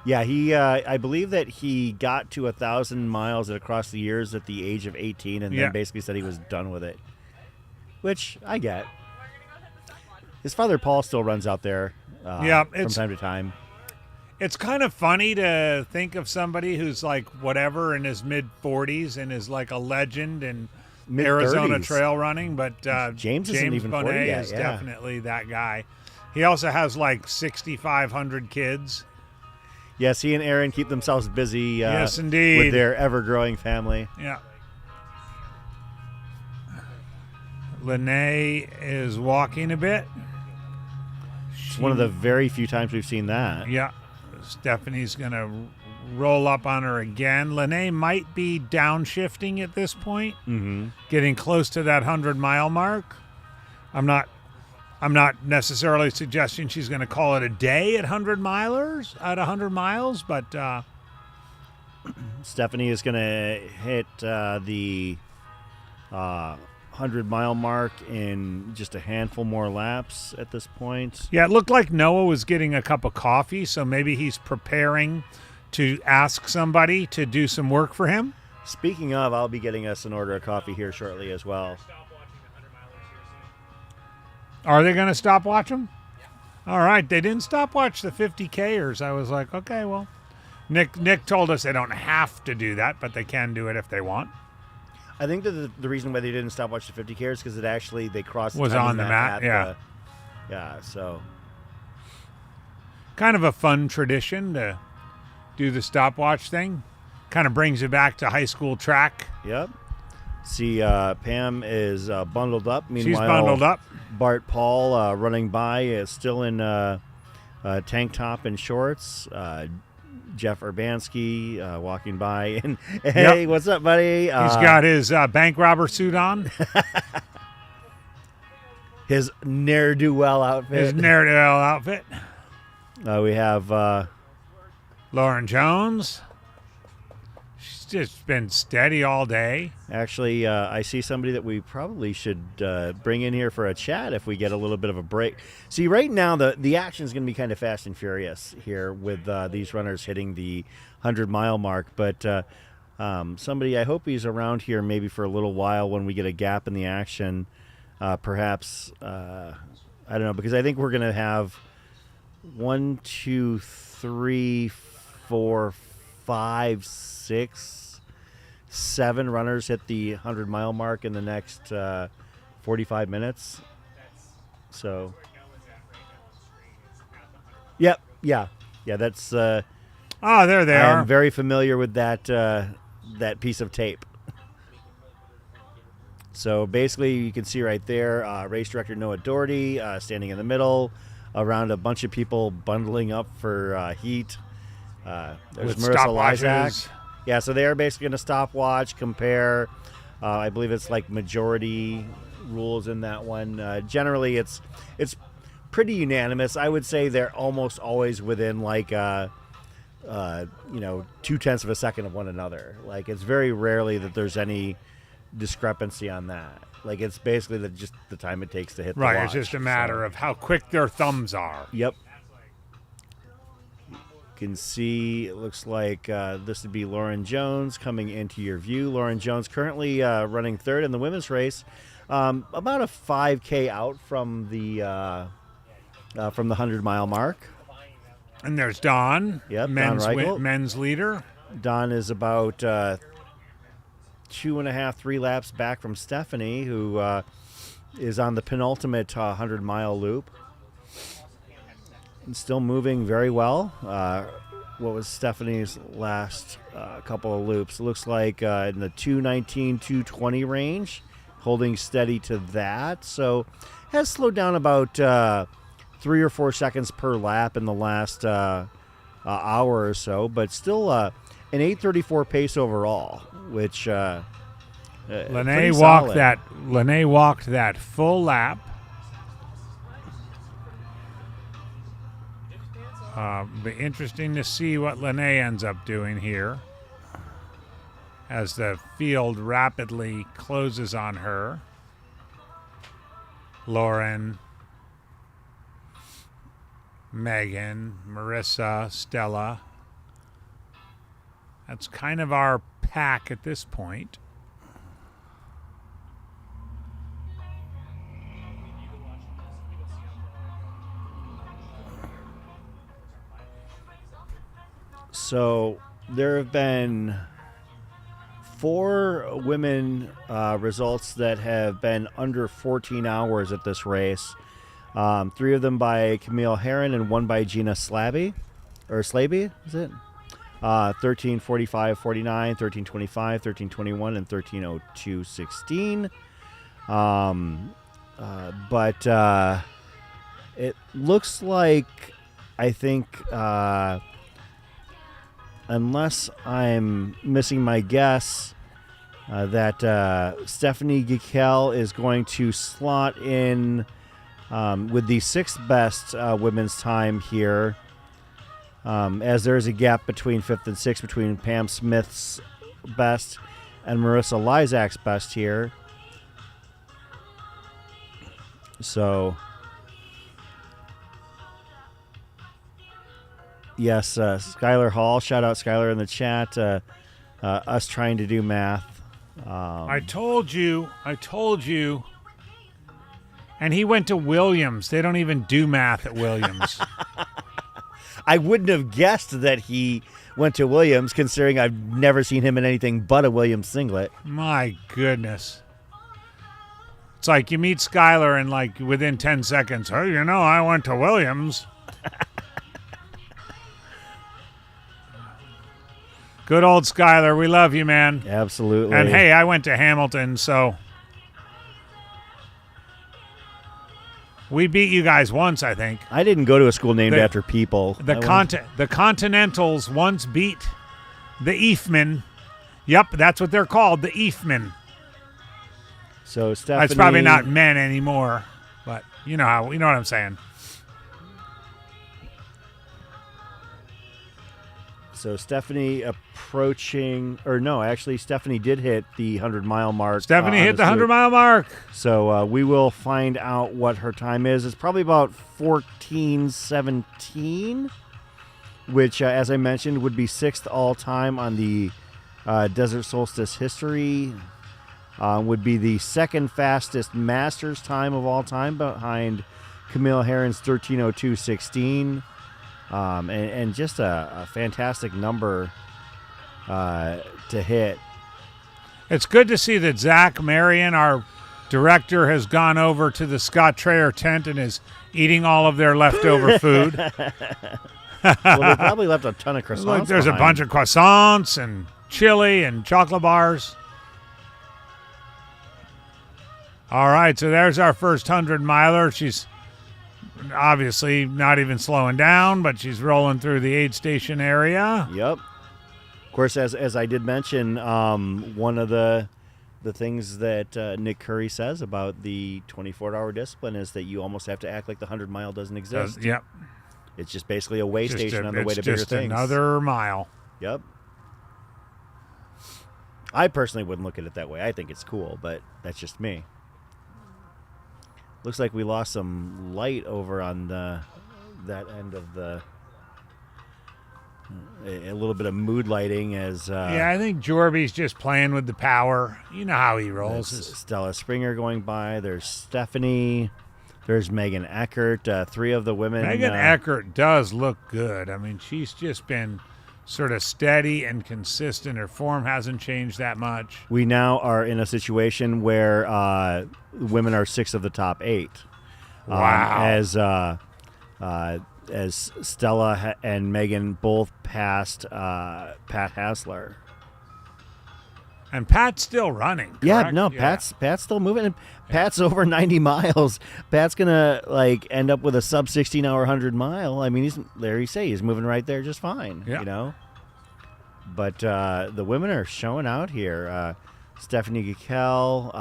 yeah, he I believe that he got to 1,000 miles across the years at the age of 18, and Yeah. then basically said he was done with it, which I get. His father Paul still runs out there Yeah, from it's- time to time. It's kind of funny to think of somebody who's like whatever in his mid-40s and is like a legend in Arizona Mid-30s. trail running, but James isn't even 40 Bonet yet, is yeah. definitely that guy. He also has like 6,500 kids. Yes, he and Aaron keep themselves busy Yes, indeed. with their ever-growing family. Yeah. Lene is walking a bit. It's one of the very few times we've seen that. Yeah. Stephanie's going to roll up on her again. Lene might be downshifting at this point, getting close to that 100-mile mark. I'm not necessarily suggesting she's going to call it a day at 100 miles, but Stephanie is going to hit the 100-mile mark in just a handful more laps at this point. yeah, it looked like Noah was getting a cup of coffee, so maybe he's preparing to ask somebody to do some work for him. Speaking of, I'll be getting us an order of coffee here shortly as well. Are they going to stopwatch them? All right, they didn't stopwatch the 50Kers. I was like, okay, well, Nick told us they don't have to do that, but they can do it if they want. I think that the reason why they didn't stopwatch the 50K is because it actually, they crossed Was timing on the mat, at yeah. Yeah, so. Kind of a fun tradition to do the stopwatch thing. Kind of brings you back to high school track. Yep. See, Pam is bundled up. Meanwhile, She's bundled up. Bart Paul running by is still in tank top and shorts. Jeff Urbanski walking by. And hey, what's up, buddy? He's got his bank robber suit on. His ne'er-do-well outfit. His ne'er-do-well outfit. We have Lauren Jones. She's just been steady all day. actually, I see somebody that we probably should bring in here for a chat if we get a little bit of a break. See, right now the action is going to be kind of fast and furious here with these runners hitting the 100-mile mark. But somebody, I hope he's around here maybe for a little while when we get a gap in the action. Perhaps, I don't know, because I think we're going to have 1, 2, 3, 4, 5, 6, 7 runners hit the 100-mile mark in the next 45 minutes. So, yep, yeah, that's. There they are. I'm very familiar with that piece of tape. So basically, you can see right there, race director Noah Doherty standing in the middle, around a bunch of people bundling up for heat. There's With Marissa stopwatches. Lysak. Yeah, so they are basically going to stopwatch, compare. I believe it's like majority rules in that one. Generally, it's pretty unanimous. I would say they're almost always within like 0.2 of a second of one another. Like it's very rarely that there's any discrepancy on that. Like it's basically just the time it takes to hit the Right, watch. it's just a matter of how quick their thumbs are. Yep. You can see it looks like this would be Lauren Jones coming into your view. Lauren Jones currently running third in the women's race, about a 5K out from the 100-mile mark. And there's Don, Yep, men's, Don Reichelt. men's leader. Don is about 2.5, 3 laps back from Stephanie, who is on the penultimate 100-mile loop. And still moving very well. What was Stephanie's last couple of loops? It looks like in the 2:19, 2:20 range, holding steady to that. So has slowed down about 3 or 4 seconds per lap in the last hour or so, but still an 8:34 pace overall, which Lene walked that full lap. Be interesting to see what Lene ends up doing here as the field rapidly closes on her. Lauren, Megan, Marissa, Stella. That's kind of our pack at this point. So there have been 4 women results that have been under 14 hours at this race. 3 of them by Camille Herron and 1 by Gina Slaby, is it? 13:45:49, 13:25, 13:21, and 13:02:16. But it looks like, I think, unless I'm missing my guess, that Stephanie Gikel is going to slot in with the 6th best women's time here, as there is a gap between 5th and 6th between Pam Smith's best and Marissa Lysak's best here. So, yes, Skylar Hall, shout out Skylar in the chat. us trying to do math. I told you. And he went to Williams. They don't even do math at Williams. I wouldn't have guessed that he went to Williams, considering I've never seen him in anything but a Williams singlet. My goodness. It's like you meet Skylar and like within 10 seconds, oh, I went to Williams. Good old Skylar. We love you, man. Absolutely. And hey, I went to Hamilton, so we beat you guys once, I think. I didn't go to a school named after people. The Continentals once beat the Eefmen. Yep, that's what they're called, the Eefmen. So Stephanie, That's probably not men anymore, but you know what I'm saying. So Stephanie Stephanie did hit the 100-mile mark. Stephanie hit the 100-mile mark. So we will find out what her time is. It's probably about 14:17, which, as I mentioned, would be 6th all-time on the Desert Solstice history. Would be the second fastest Masters time of all time, behind Camille Herron's 13:02.16. And just a fantastic number to hit. It's good to see that Zach Marion, our director, has gone over to the Scott Trayer tent and is eating all of their leftover food. Well, they probably left a ton of croissants. Look, there's a behind. bunch of croissants and chili and chocolate bars. All right, so there's our first 100-miler. She's obviously not even slowing down, but she's rolling through the aid station area. Yep. Of course, as I did mention, one of the things that Nick Curry says about the 24-hour discipline is that you almost have to act like the 100-mile doesn't exist. Yep. It's just basically a way station on the way to bigger It's just things. another mile. Yep. I personally wouldn't look at it that way. I think it's cool, but that's just me. Looks like we lost some light over on that end of a little bit of mood lighting as I think Jorby's just playing with the power. You know how he rolls. Stella Springer going by. There's Stephanie. There's Megan Eckert. 3 of the women. Megan Eckert does look good. I mean, she's just been sort of steady and consistent. Her form hasn't changed that much. We now are in a situation where women are 6 of the top 8. Wow. As Stella and Megan both passed Pat Hasler. And Pat's still running, correct? Yeah, no, Pat's still moving. And Pat's over 90 miles. Pat's gonna end up with a sub 16-hour 100-mile. I mean, he's moving right there just fine. Yeah. But the women are showing out here. Stephanie Gickel,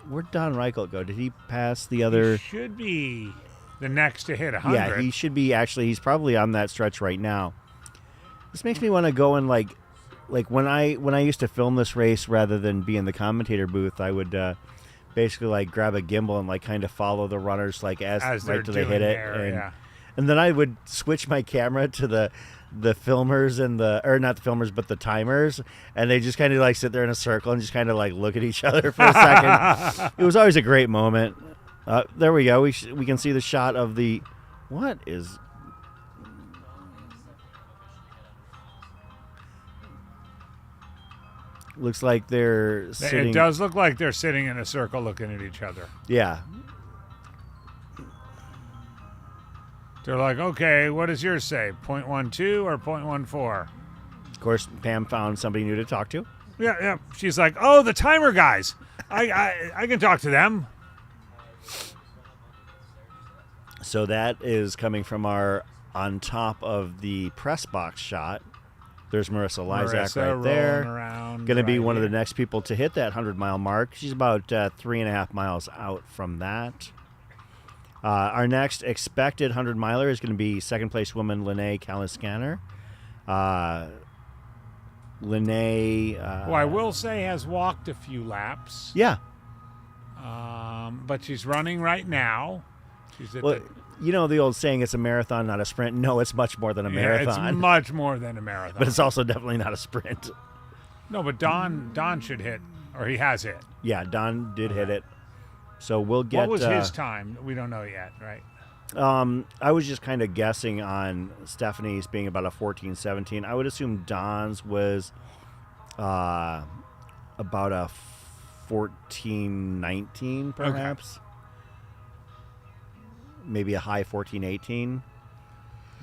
where'd Don Reichelt go? Did he pass the other? He should be the next to hit 100. Yeah, he should be. Actually, he's probably on that stretch right now. This makes me want to go and like when I used to film this race rather than be in the commentator booth, I would basically grab a gimbal and kind of follow the runners as right till they hit it, and then I would switch my camera to the filmers and not the filmers but the timers, and they just kind of sit there in a circle and just kind of look at each other for a second. It was always a great moment. There we go. We can see the shot of the what is. Looks like they're sitting. It does look like they're sitting in a circle looking at each other. Yeah. They're like, okay, what does yours say? 0.12 or 0.14? Of course, Pam found somebody new to talk to. Yeah. She's like, oh, the timer guys. I can talk to them. So that is coming from our on top of the press box shot. There's Marissa Lysak right there. Going to be one of the next people to hit that 100-mile mark. She's about 3.5 miles out from that. Our next expected 100-miler is going to be second-place woman Lene Kaliskaner. Lene... who I will say has walked a few laps. Yeah. But she's running right now. She's at the old saying, it's a marathon, not a sprint. No, it's much more than a marathon. It's much more than a marathon. But it's also definitely not a sprint. No, but Don should hit, or he has hit. Yeah, Don did hit it. So we'll get. What was his time? We don't know yet, right? I was just kind of guessing on Stephanie's being about a 14:17. I would assume Don's was about a 14:19, perhaps. Okay. Maybe a high 14:18.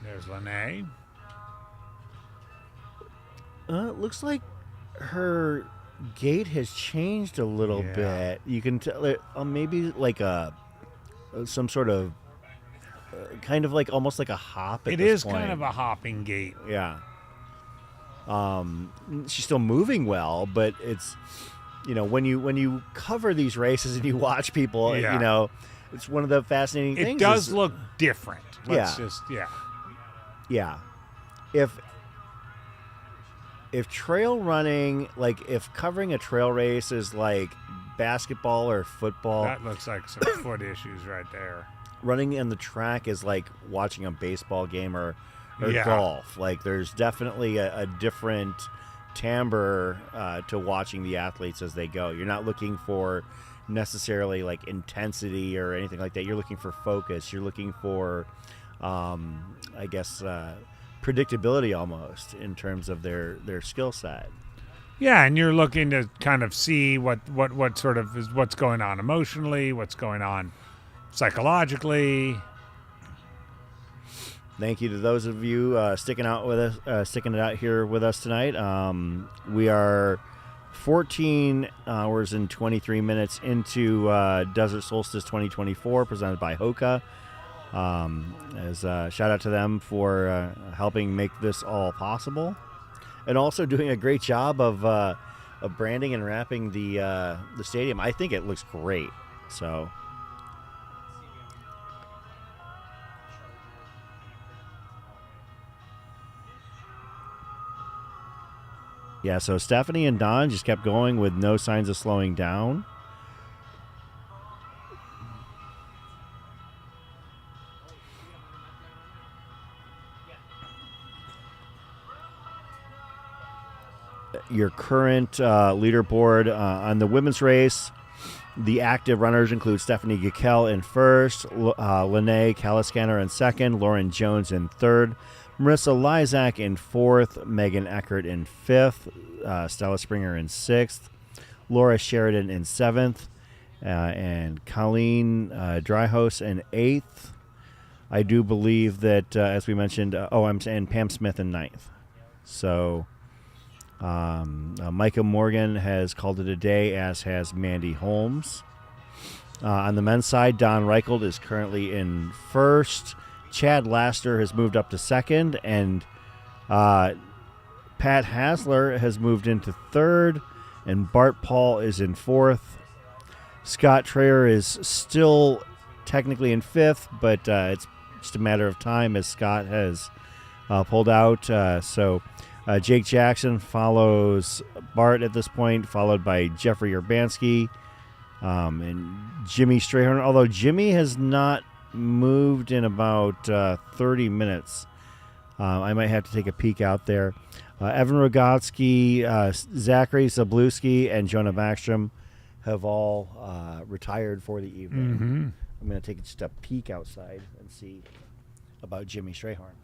There's Lene. Looks like her gait has changed a little bit. You can tell maybe like some sort of kind of like almost like a hop at it this is point. Kind of a hopping gait. Yeah. She's still moving well, but it's when you cover these races and you watch people, it's one of the fascinating things. It does look different. Yeah. If trail running, like if covering a trail race is like basketball or football, that looks like some foot issues right there. Running in the track is like watching a baseball game or golf. Like there's definitely a different timbre to watching the athletes as they go. You're not looking for necessarily like intensity or anything like that. You're looking for focus. You're looking for, predictability almost in terms of their skill set. Yeah, and you're looking to kind of see what sort of is what's going on emotionally, what's going on psychologically. Thank you to those of you sticking it out here with us tonight. We are 14 hours and 23 minutes into Desert Solstice 2024, presented by Hoka. As shout out to them for helping make this all possible, and also doing a great job of branding and wrapping the stadium. I think it looks great. So. Yeah, so Stephanie and Don just kept going with no signs of slowing down. Your current leaderboard on the women's race, the active runners include Stephanie Gickel in first, Lene Caliscanner in second, Lauren Jones in third, Marissa Lysak in fourth, Megan Eckert in fifth, Stella Springer in sixth, Laura Sheridan in seventh, and Colleen Dryhouse in eighth. I do believe that, as we mentioned, and Pam Smith in ninth. So Micah Morgan has called it a day, as has Mandy Holmes. On the men's side, Don Reichelt is currently in first. Chad Laster has moved up to second, and Pat Hasler has moved into third, and Bart Paul is in fourth. Scott Traer is still technically in fifth, but it's just a matter of time as Scott has pulled out. So Jake Jackson follows Bart at this point, followed by Jeffrey Urbanski and Jimmy Strayhorn, although Jimmy has not moved in about 30 minutes. I might have to take a peek out there. Evan Rogotsky, Zachary Zabluski, and Jonah Backstrom have all retired for the evening. Mm-hmm. I'm going to take just a peek outside and see about Jimmy Strayhorn.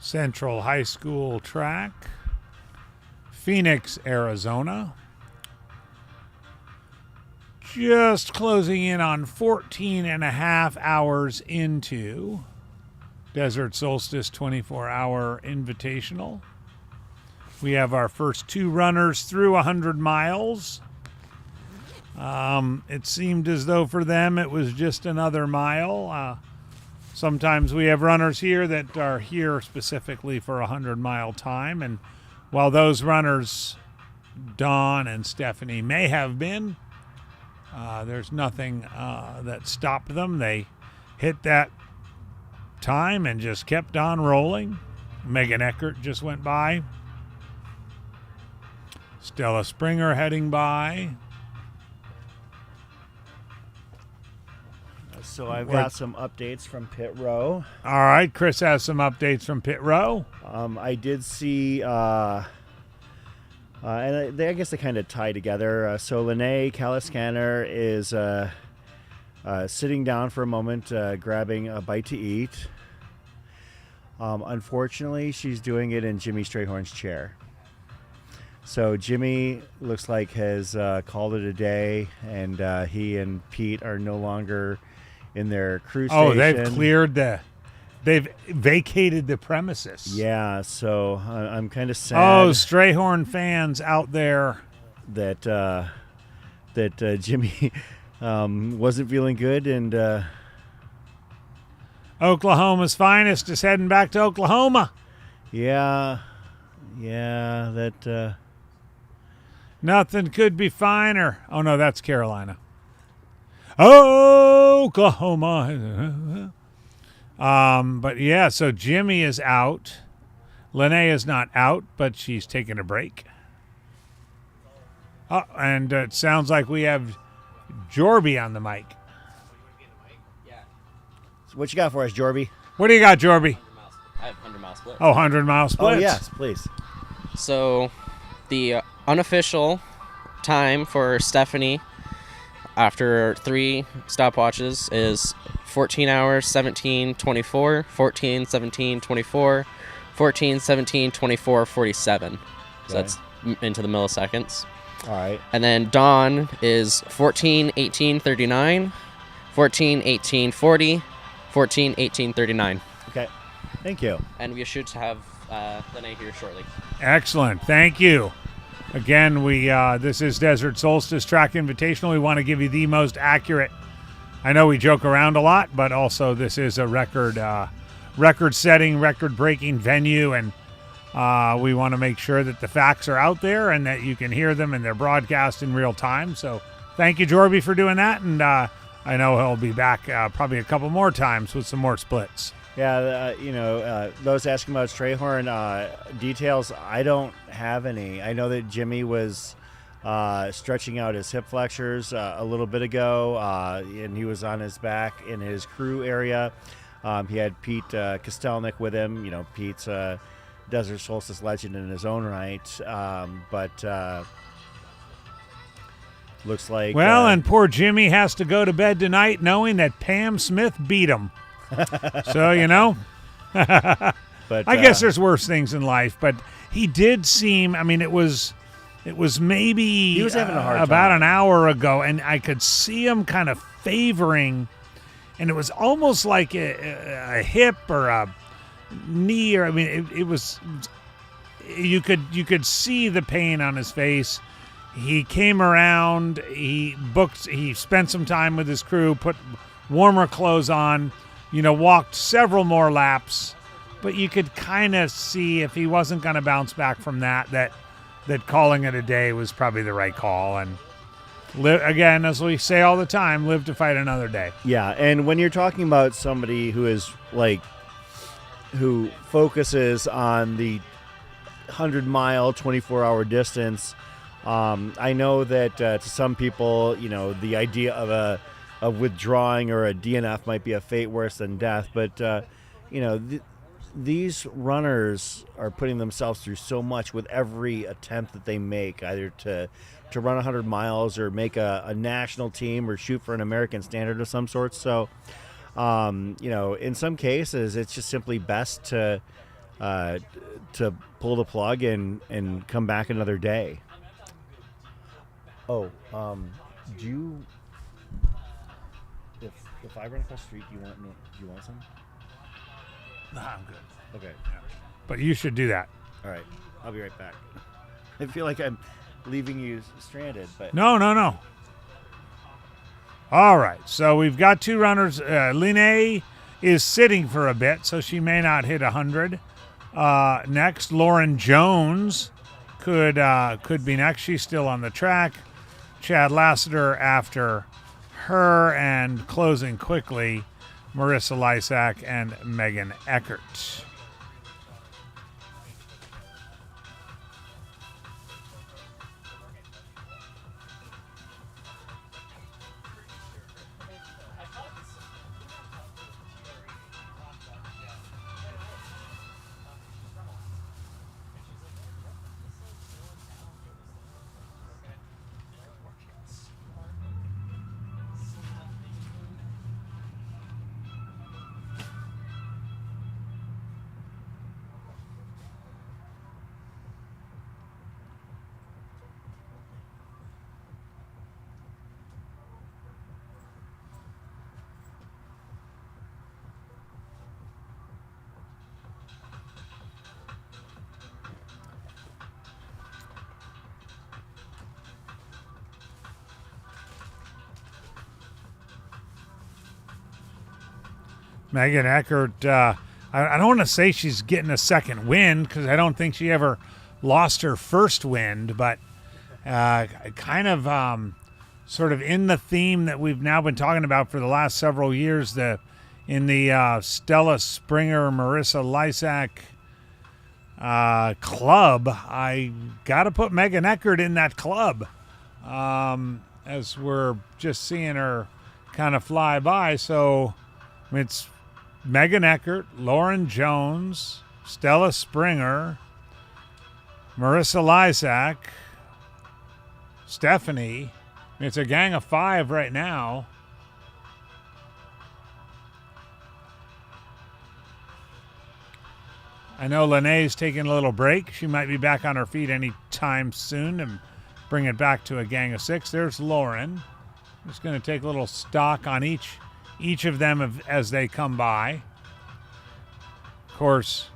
Central High School Track, Phoenix, Arizona. Just closing in on 14 and a half hours into Desert Solstice 24-hour Invitational. We have our first 2 runners through 100 miles. It seemed as though for them it was just another mile. Sometimes we have runners here that are here specifically for a 100-mile time, and while those runners, Dawn and Stephanie, may have been, there's nothing that stopped them. They hit that time and just kept on rolling. Megan Eckert just went by. Stella Springer heading by. So I've got some updates from pit row. All right, Chris has some updates from pit row. I did see, and I guess they kind of tie together. So Lene Caliscanner is sitting down for a moment, grabbing a bite to eat. Unfortunately, she's doing it in Jimmy Strayhorn's chair. So Jimmy looks like has called it a day, and he and Pete are no longer in their crew station. Oh, they've vacated the premises. Yeah, so I'm kind of sad. Oh, Strayhorn fans out there. That Jimmy wasn't feeling good, and Oklahoma's finest is heading back to Oklahoma. yeah, that Nothing could be finer. Oh, no, that's Carolina. Oklahoma. But yeah, so Jimmy is out. Lene is not out, but she's taking a break. Oh, and it sounds like we have Jorby on the mic. So what you got for us, Jorby? What do you got, Jorby? I have 100-mile split. Oh, 100-mile splits. Oh yes, please. So the unofficial time for Stephanie after 3 stopwatches is 14 hours, 17, 24, 14, 17, 24, 14, 17, 24, 47. So that's into the milliseconds. All right. And then Dawn is 14, 18, 39, 14, 18, 40, 14, 18, 39. Okay. Thank you. And we should have Lene here shortly. Excellent. Thank you. Again, this is Desert Solstice Track Invitational. We want to give you the most accurate. I know we joke around a lot, but also this is a record-setting, record-breaking venue, and we want to make sure that the facts are out there and that you can hear them and they're broadcast in real time. So thank you, Jorby, for doing that, and I know he'll be back probably a couple more times with some more splits. Yeah, those asking about Strayhorn details, I don't have any. I know that Jimmy was stretching out his hip flexors a little bit ago, and he was on his back in his crew area. He had Pete Kostelnik with him. You know, Pete's a Desert Solstice legend in his own right, but looks like... Well, and poor Jimmy has to go to bed tonight knowing that Pam Smith beat him. So, but I guess there's worse things in life, but he did seem, I mean, it was maybe he was having a hard about time. an hour ago, and I could see him kind of favoring, and it was almost like a hip or a knee, or I mean, it was, you could see the pain on his face. He came around, he spent some time with his crew, put warmer clothes on, walked several more laps, but you could kind of see if he wasn't going to bounce back from that calling it a day was probably the right call. And again, as we say all the time, live to fight another day. Yeah, and when you're talking about somebody who focuses on the 100-mile, 24-hour distance, I know that to some people, the idea of withdrawing or a DNF might be a fate worse than death, but these runners are putting themselves through so much with every attempt that they make, either to run 100 miles or make a national team or shoot for an American standard of some sort. So, in some cases, it's just simply best to uh, to pull the plug and come back another day. Oh, do you? If I run across the street, do you want some? Nah, I'm good. Okay. But you should do that. All right. I'll be right back. I feel like I'm leaving you stranded, but No. All right. So we've got 2 runners. Linnae is sitting for a bit, so she may not hit 100. Next, Lauren Jones could be next. She's still on the track. Chad Lassiter after her, and closing quickly, Marissa Lysak and Megan Eckert. Megan Eckert, I don't want to say she's getting a second wind because I don't think she ever lost her first wind, but kind of sort of in the theme that we've now been talking about for the last several years, in the Stella Springer, Marissa Lysak club. I got to put Megan Eckert in that club as we're just seeing her kind of fly by. So it's Megan Eckert, Lauren Jones, Stella Springer, Marissa Lysak, Stephanie. It's a gang of 5 right now. I know Linnae's taking a little break. She might be back on her feet anytime soon and bring it back to a gang of 6. There's Lauren. Just going to take a little stock on each of them as they come by. Of course,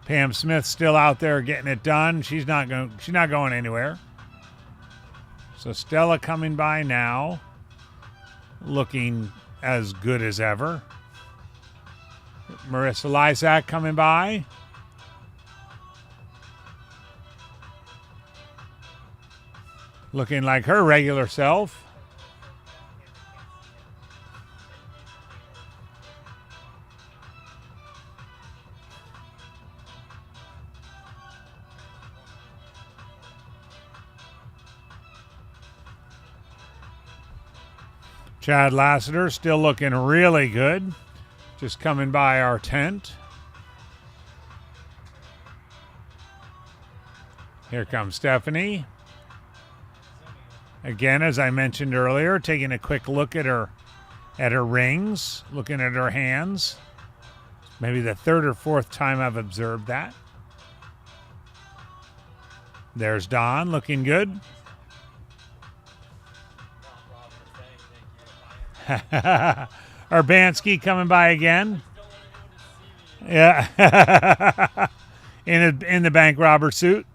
Pam Smith's still out there getting it done. She's not going anywhere. So Stella coming by now, looking as good as ever. Marissa Lysak coming by. Looking like her regular self. Chad Lassiter still looking really good. Just coming by our tent. Here comes Stephanie. Again, as I mentioned earlier, taking a quick look at her rings, looking at her hands. Maybe the 3rd or 4th time I've observed that. There's Don looking good. Urbanski coming by again. Yeah. in the bank robber suit.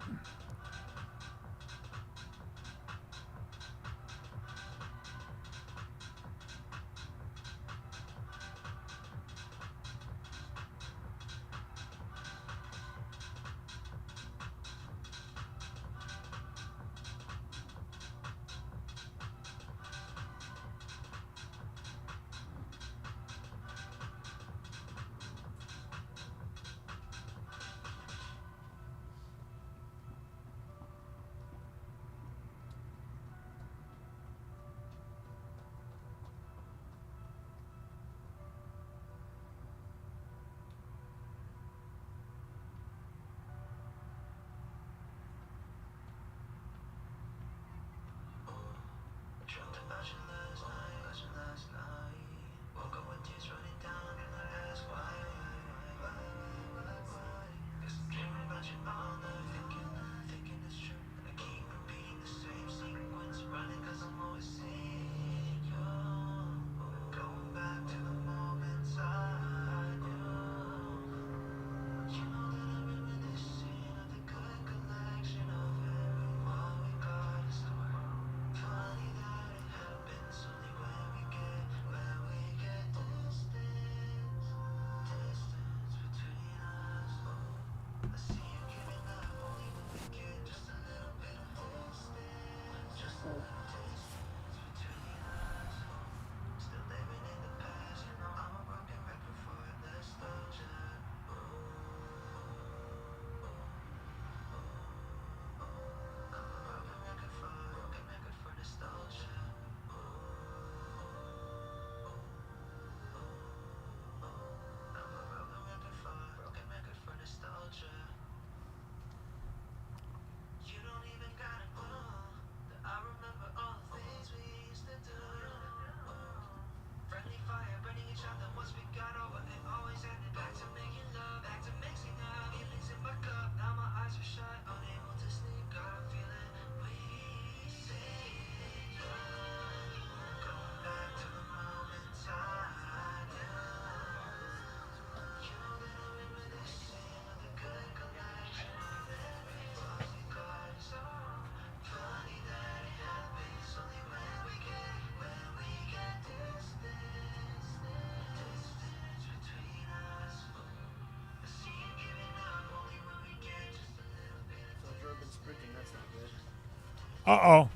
Uh-oh. Oh.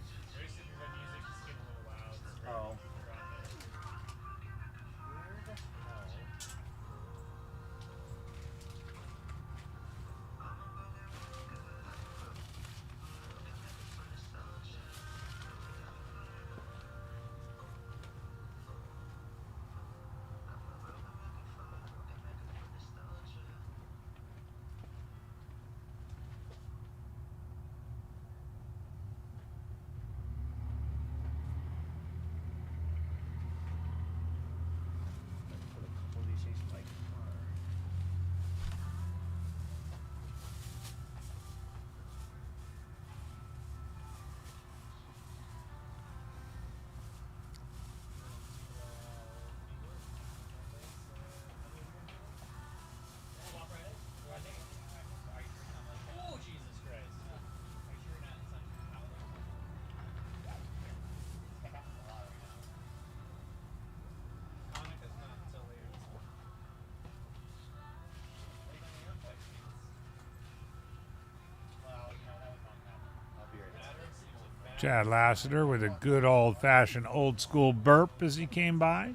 Chad Lassiter with a good old-fashioned old-school burp as he came by.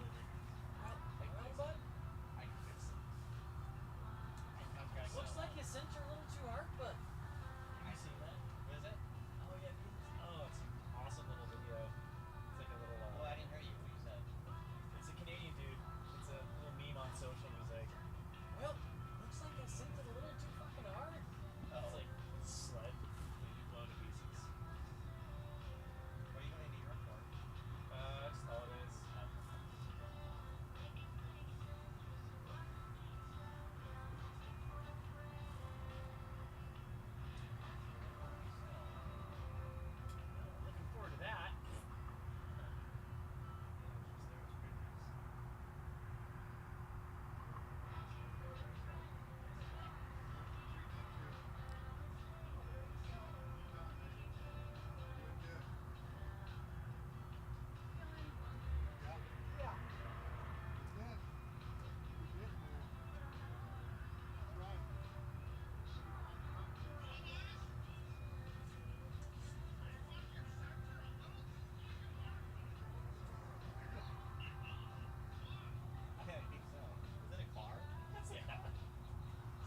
Looks like you sent her a little too hard, but I see that. Is it? Oh yeah, oh, it's an awesome little video. It's like a little. Oh, I didn't hear you. What you said? It's a Canadian dude. It's a little meme on social. He's like, well, looks like I sent it a little too fucking hard. Oh. It's like sled completely blown to pieces. What are you going to New York for? Just holidays. Looking forward to that.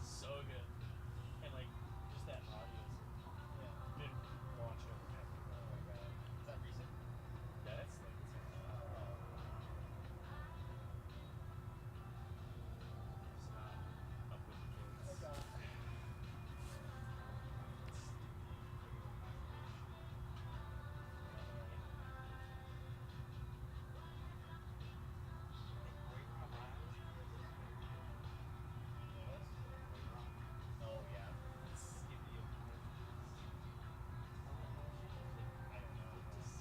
So good. And like just that audio been watching over half the world. Oh my god. Is that recent? Yeah, that's like up with the kids. Oh god. Oh yeah. It's India. I don't know. Just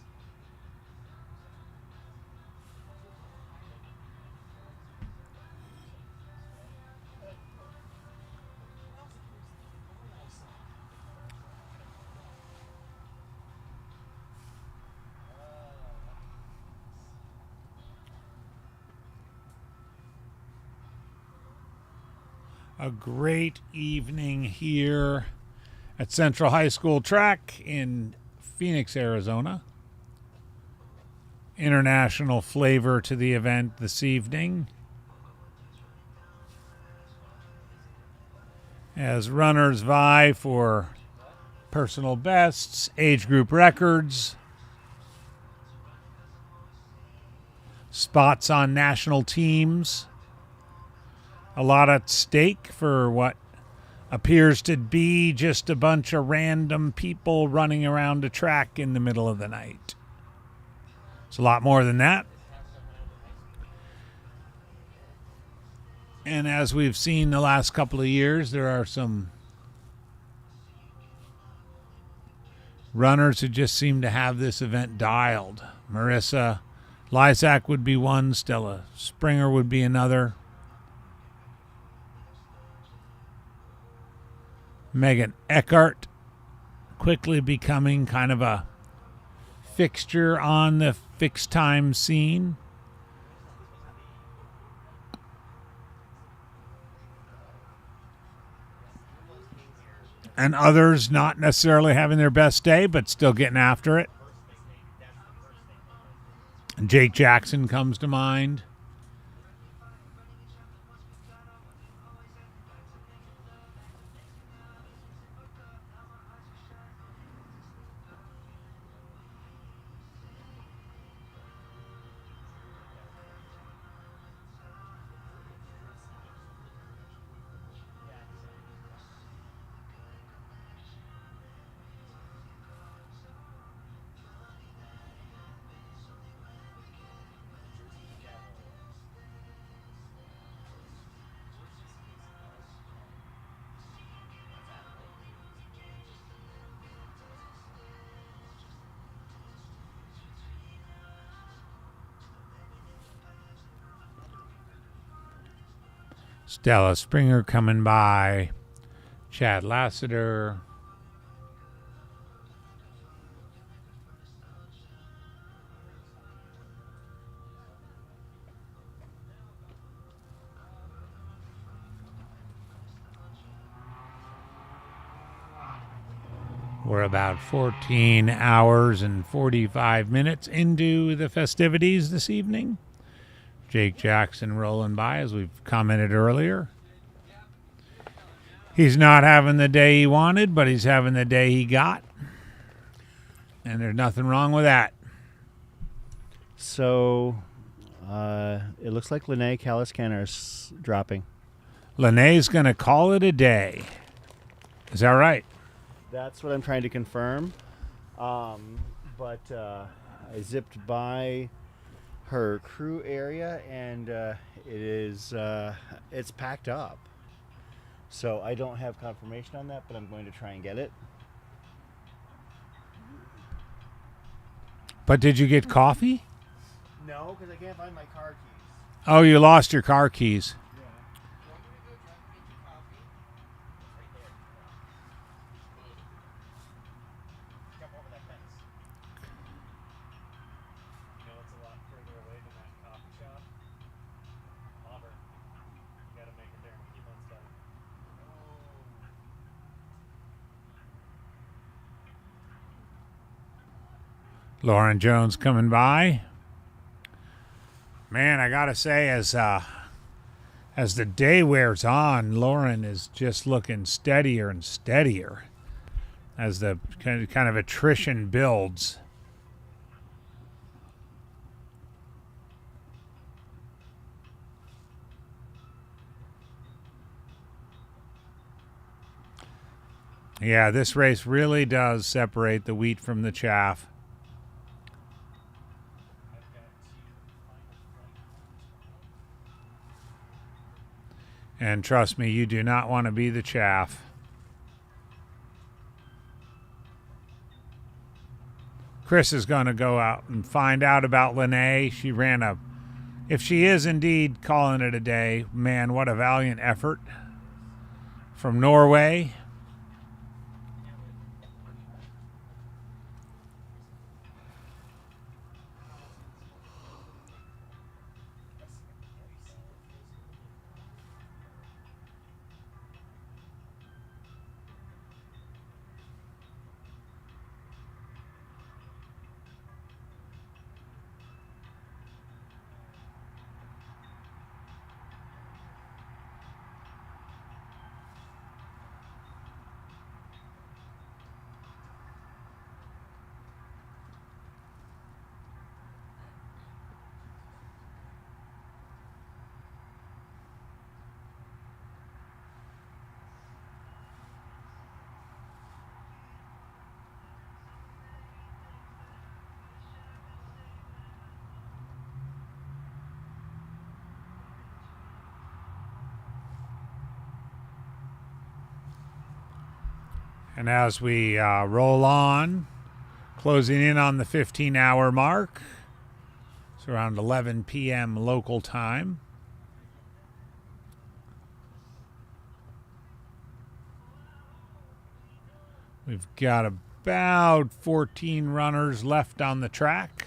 A great evening here at Central High School Track in Phoenix, Arizona. International flavor to the event this evening, as runners vie for personal bests, age group records, spots on national teams. A lot at stake for what appears to be just a bunch of random people running around a track in the middle of the night. It's a lot more than that. And as we've seen the last couple of years, there are some runners who just seem to have this event dialed. Marissa Lysak would be one, Stella Springer would be another. Megan Eckhart quickly becoming kind of a fixture on the fixed time scene. and others not necessarily having their best day, but still getting after it. Jake Jackson comes to mind. Stella Springer coming by. Chad Lassiter. We're about 14 hours and 45 minutes into the festivities this evening. Jake Jackson rolling by, as we've commented earlier. He's not having the day he wanted, but he's having the day he got. And there's nothing wrong with that. So, it looks like Lene Callis-Canner is dropping. Lene's going to call it a day. Is that right? That's what I'm trying to confirm. But I zipped by her crew area, and it's packed up. So I don't have confirmation on that, but I'm going to try and get it. But did you get coffee? No, because I can't find my car keys. Oh, you lost your car keys. Lauren Jones coming by. Man, I gotta say, as the day wears on, Lauren is just looking steadier and steadier as the kind of attrition builds. Yeah, this race really does separate the wheat from the chaff. And trust me, you do not want to be the chaff. Chris is going to go out and find out about Lene. She ran if she is indeed calling it a day, man, what a valiant effort from Norway. And as we roll on, closing in on the 15-hour mark, it's around 11 p.m. local time. We've got about 14 runners left on the track.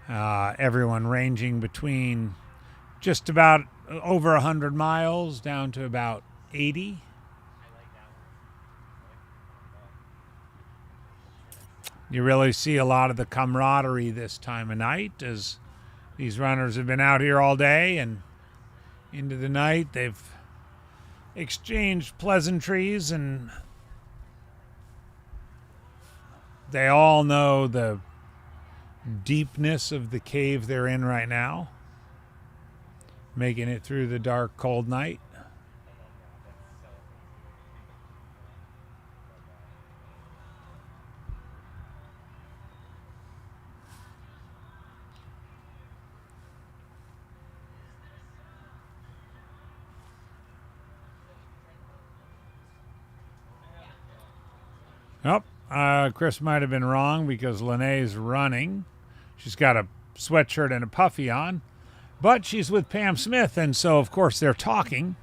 Everyone ranging between just about over 100 miles down to about 80. You really see a lot of the camaraderie this time of night as these runners have been out here all day and into the night. They've exchanged pleasantries, and they all know the deepness of the cave they're in right now, making it through the dark, cold night. Oh, Chris might have been wrong because Lene's running. She's got a sweatshirt and a puffy on, but she's with Pam Smith, and so, of course, they're talking,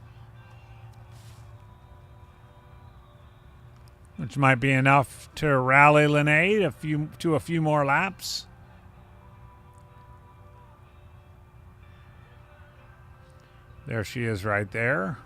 which might be enough to rally Lene to a few more laps. There she is right there.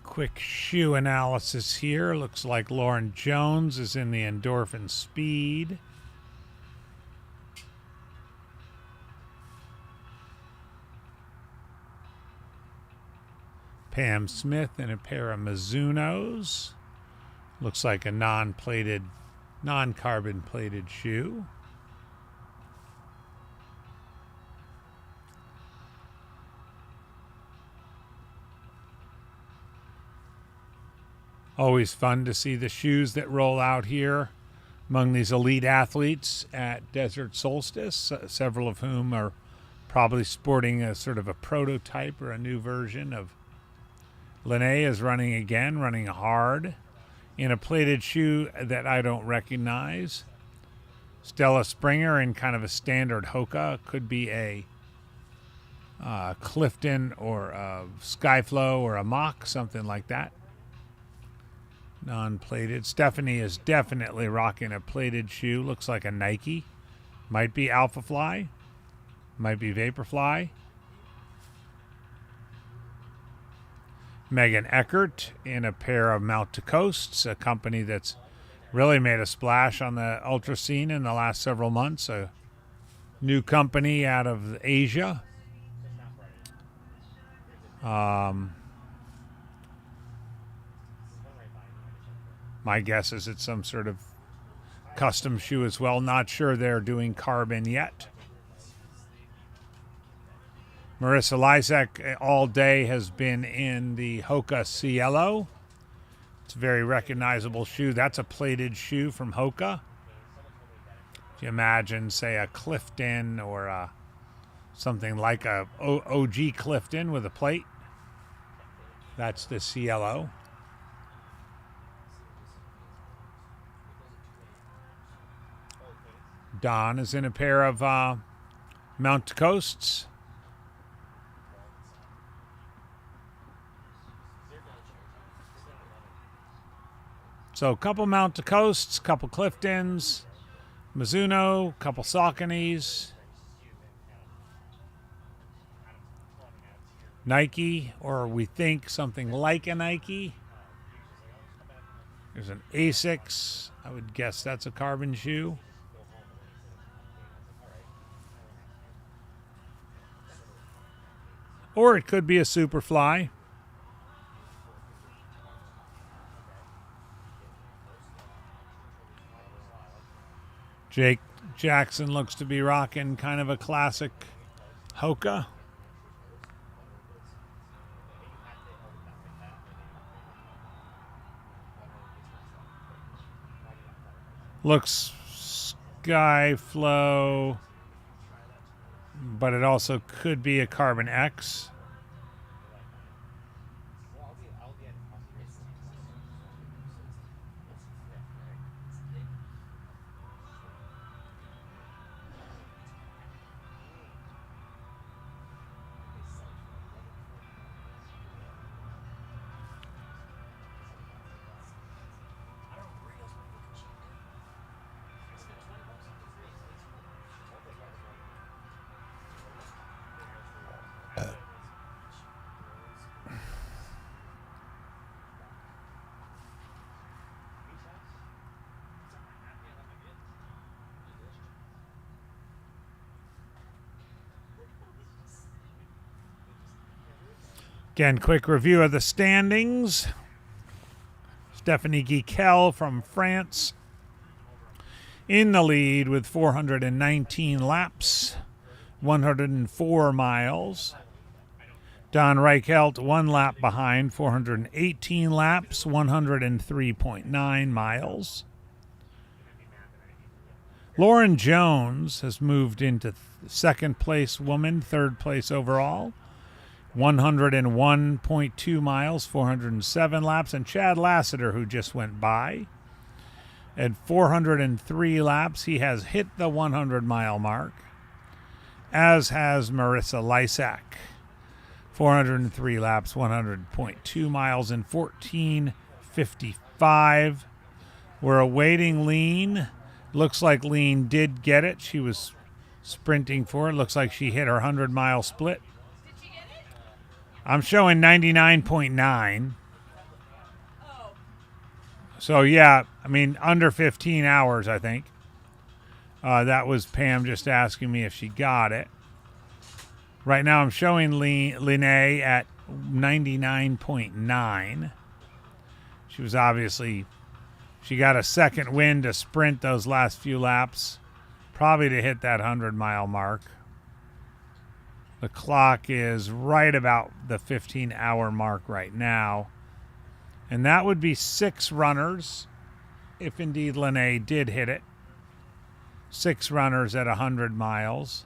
Quick shoe analysis here. Looks like Lauren Jones is in the Endorphin Speed. Pam Smith in a pair of Mizunos. Looks like a non-carbon plated shoe. Always fun to see the shoes that roll out here among these elite athletes at Desert Solstice, several of whom are probably sporting a sort of a prototype or a new version of. Lene is running again, running hard in a plated shoe that I don't recognize. Stella Springer in kind of a standard Hoka. Could be a Clifton or a Skyflow or a Mach, something like that. Non-plated. Stephanie is definitely rocking a plated shoe. Looks like a Nike. Might be Alpha Fly. Might be Vaporfly. Megan Eckert in a pair of Mount to Coasts, a company that's really made a splash on the ultra scene in the last several months. A new company out of Asia. My guess is it's some sort of custom shoe as well. Not sure they're doing carbon yet. Marissa Lysek all day has been in the Hoka Cielo. It's a very recognizable shoe. That's a plated shoe from Hoka. If you imagine, say, a Clifton or something like a OG Clifton with a plate, that's the Cielo. Don is in a pair of Mount Coasts. So a couple Mount Coasts, couple Cliftons, Mizuno, couple Sauconys, Nike, or we think something like a Nike. There's an Asics. I would guess that's a carbon shoe. Or it could be a Superfly. Jake Jackson looks to be rocking kind of a classic Hoka. Looks Skyflow, but it also could be a Carbon X. Again, quick review of the standings. Stephanie Guiquel from France in the lead with 419 laps, 104 miles. Don Reichelt 1 lap behind, 418 laps, 103.9 miles. Lauren Jones has moved into second place woman, third place overall. 101.2 miles, 407 laps. And Chad Lassiter, who just went by, at 403 laps, he has hit the 100-mile mark, as has Marissa Lysak. 403 laps, 100.2 miles, and 14:55. We're awaiting Lean. Looks like Lean did get it. She was sprinting for it. Looks like she hit her 100-mile split. I'm showing 99.9. So, yeah, I mean, under 15 hours, I think. That was Pam just asking me if she got it. Right now, I'm showing Linnae at 99.9. She was obviously, she got a second win to sprint those last few laps, probably to hit that 100-mile mark. The clock is right about the 15-hour mark right now. And that would be 6 runners, if indeed Linnae did hit it. 6 runners at 100 miles,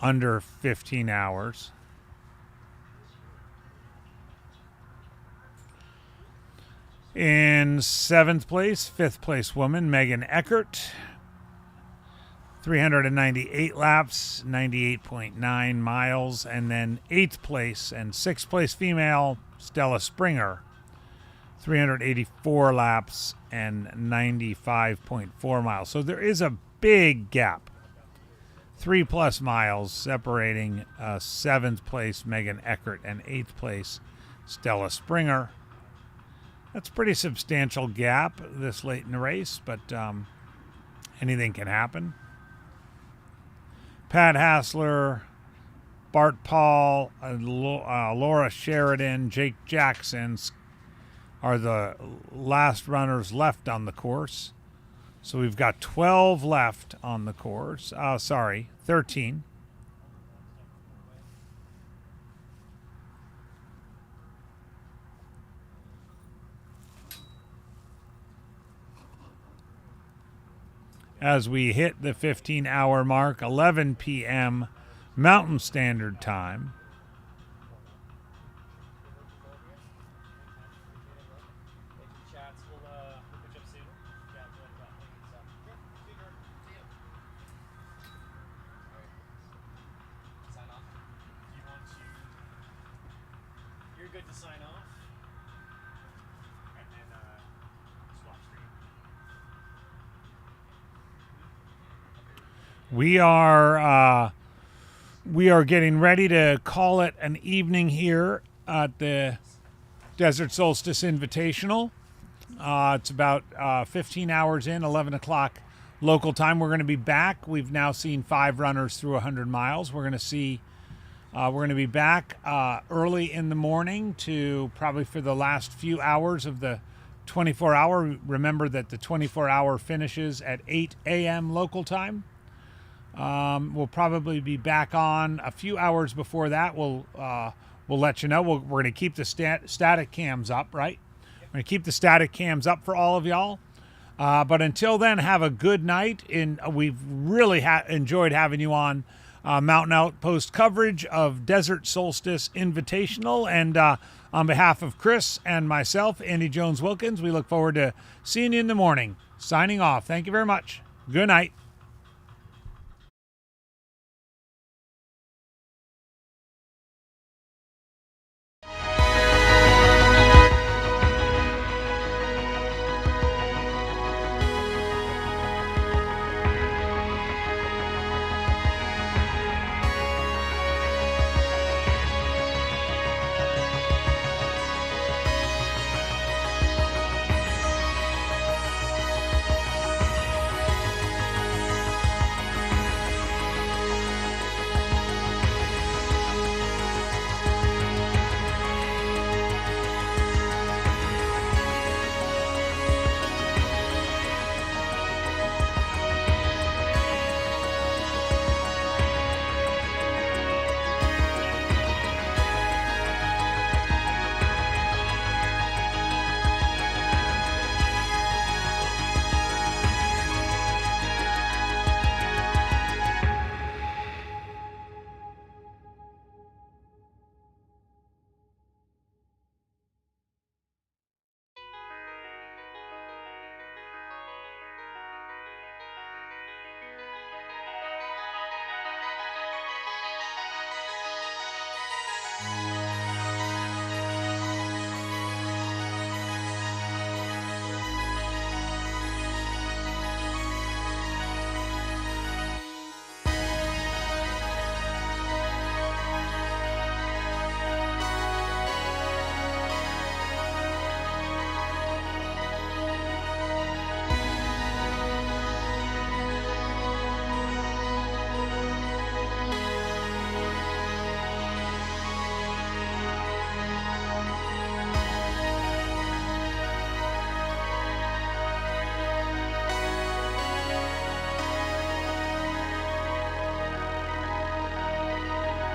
under 15 hours. In 7th place, 5th place woman, Megan Eckert. 398 laps, 98.9 miles. And then 8th place and 6th place female, Stella Springer. 384 laps and 95.4 miles. So there is a big gap. 3+ miles separating 7th place Megan Eckert and 8th place Stella Springer. That's a pretty substantial gap this late in the race, but anything can happen. Pat Hassler, Bart Paul, Laura Sheridan, Jake Jackson are the last runners left on the course. So we've got 12 left on the course. 13. As we hit the 15-hour mark, 11 p.m. Mountain Standard Time. Good to sign off. And then swap screen. We are getting ready to call it an evening here at the Desert Solstice Invitational. It's about 15 hours in, 11 o'clock local time. We're going to be back. We've now seen 5 runners through 100 miles. We're going to be back early in the morning to probably for the last few hours of the 24-hour. Remember that the 24-hour finishes at 8 a.m. local time. We'll probably be back on a few hours before that. We'll let you know. We're going to keep the static cams up, right? We're going to keep the static cams up for all of y'all. But until then, have a good night. We've really enjoyed having you on Mountain Outpost coverage of Desert Solstice Invitational. And on behalf of Chris and myself, Andy Jones Wilkins, we look forward to seeing you in the morning. Signing off. Thank you very much. Good night.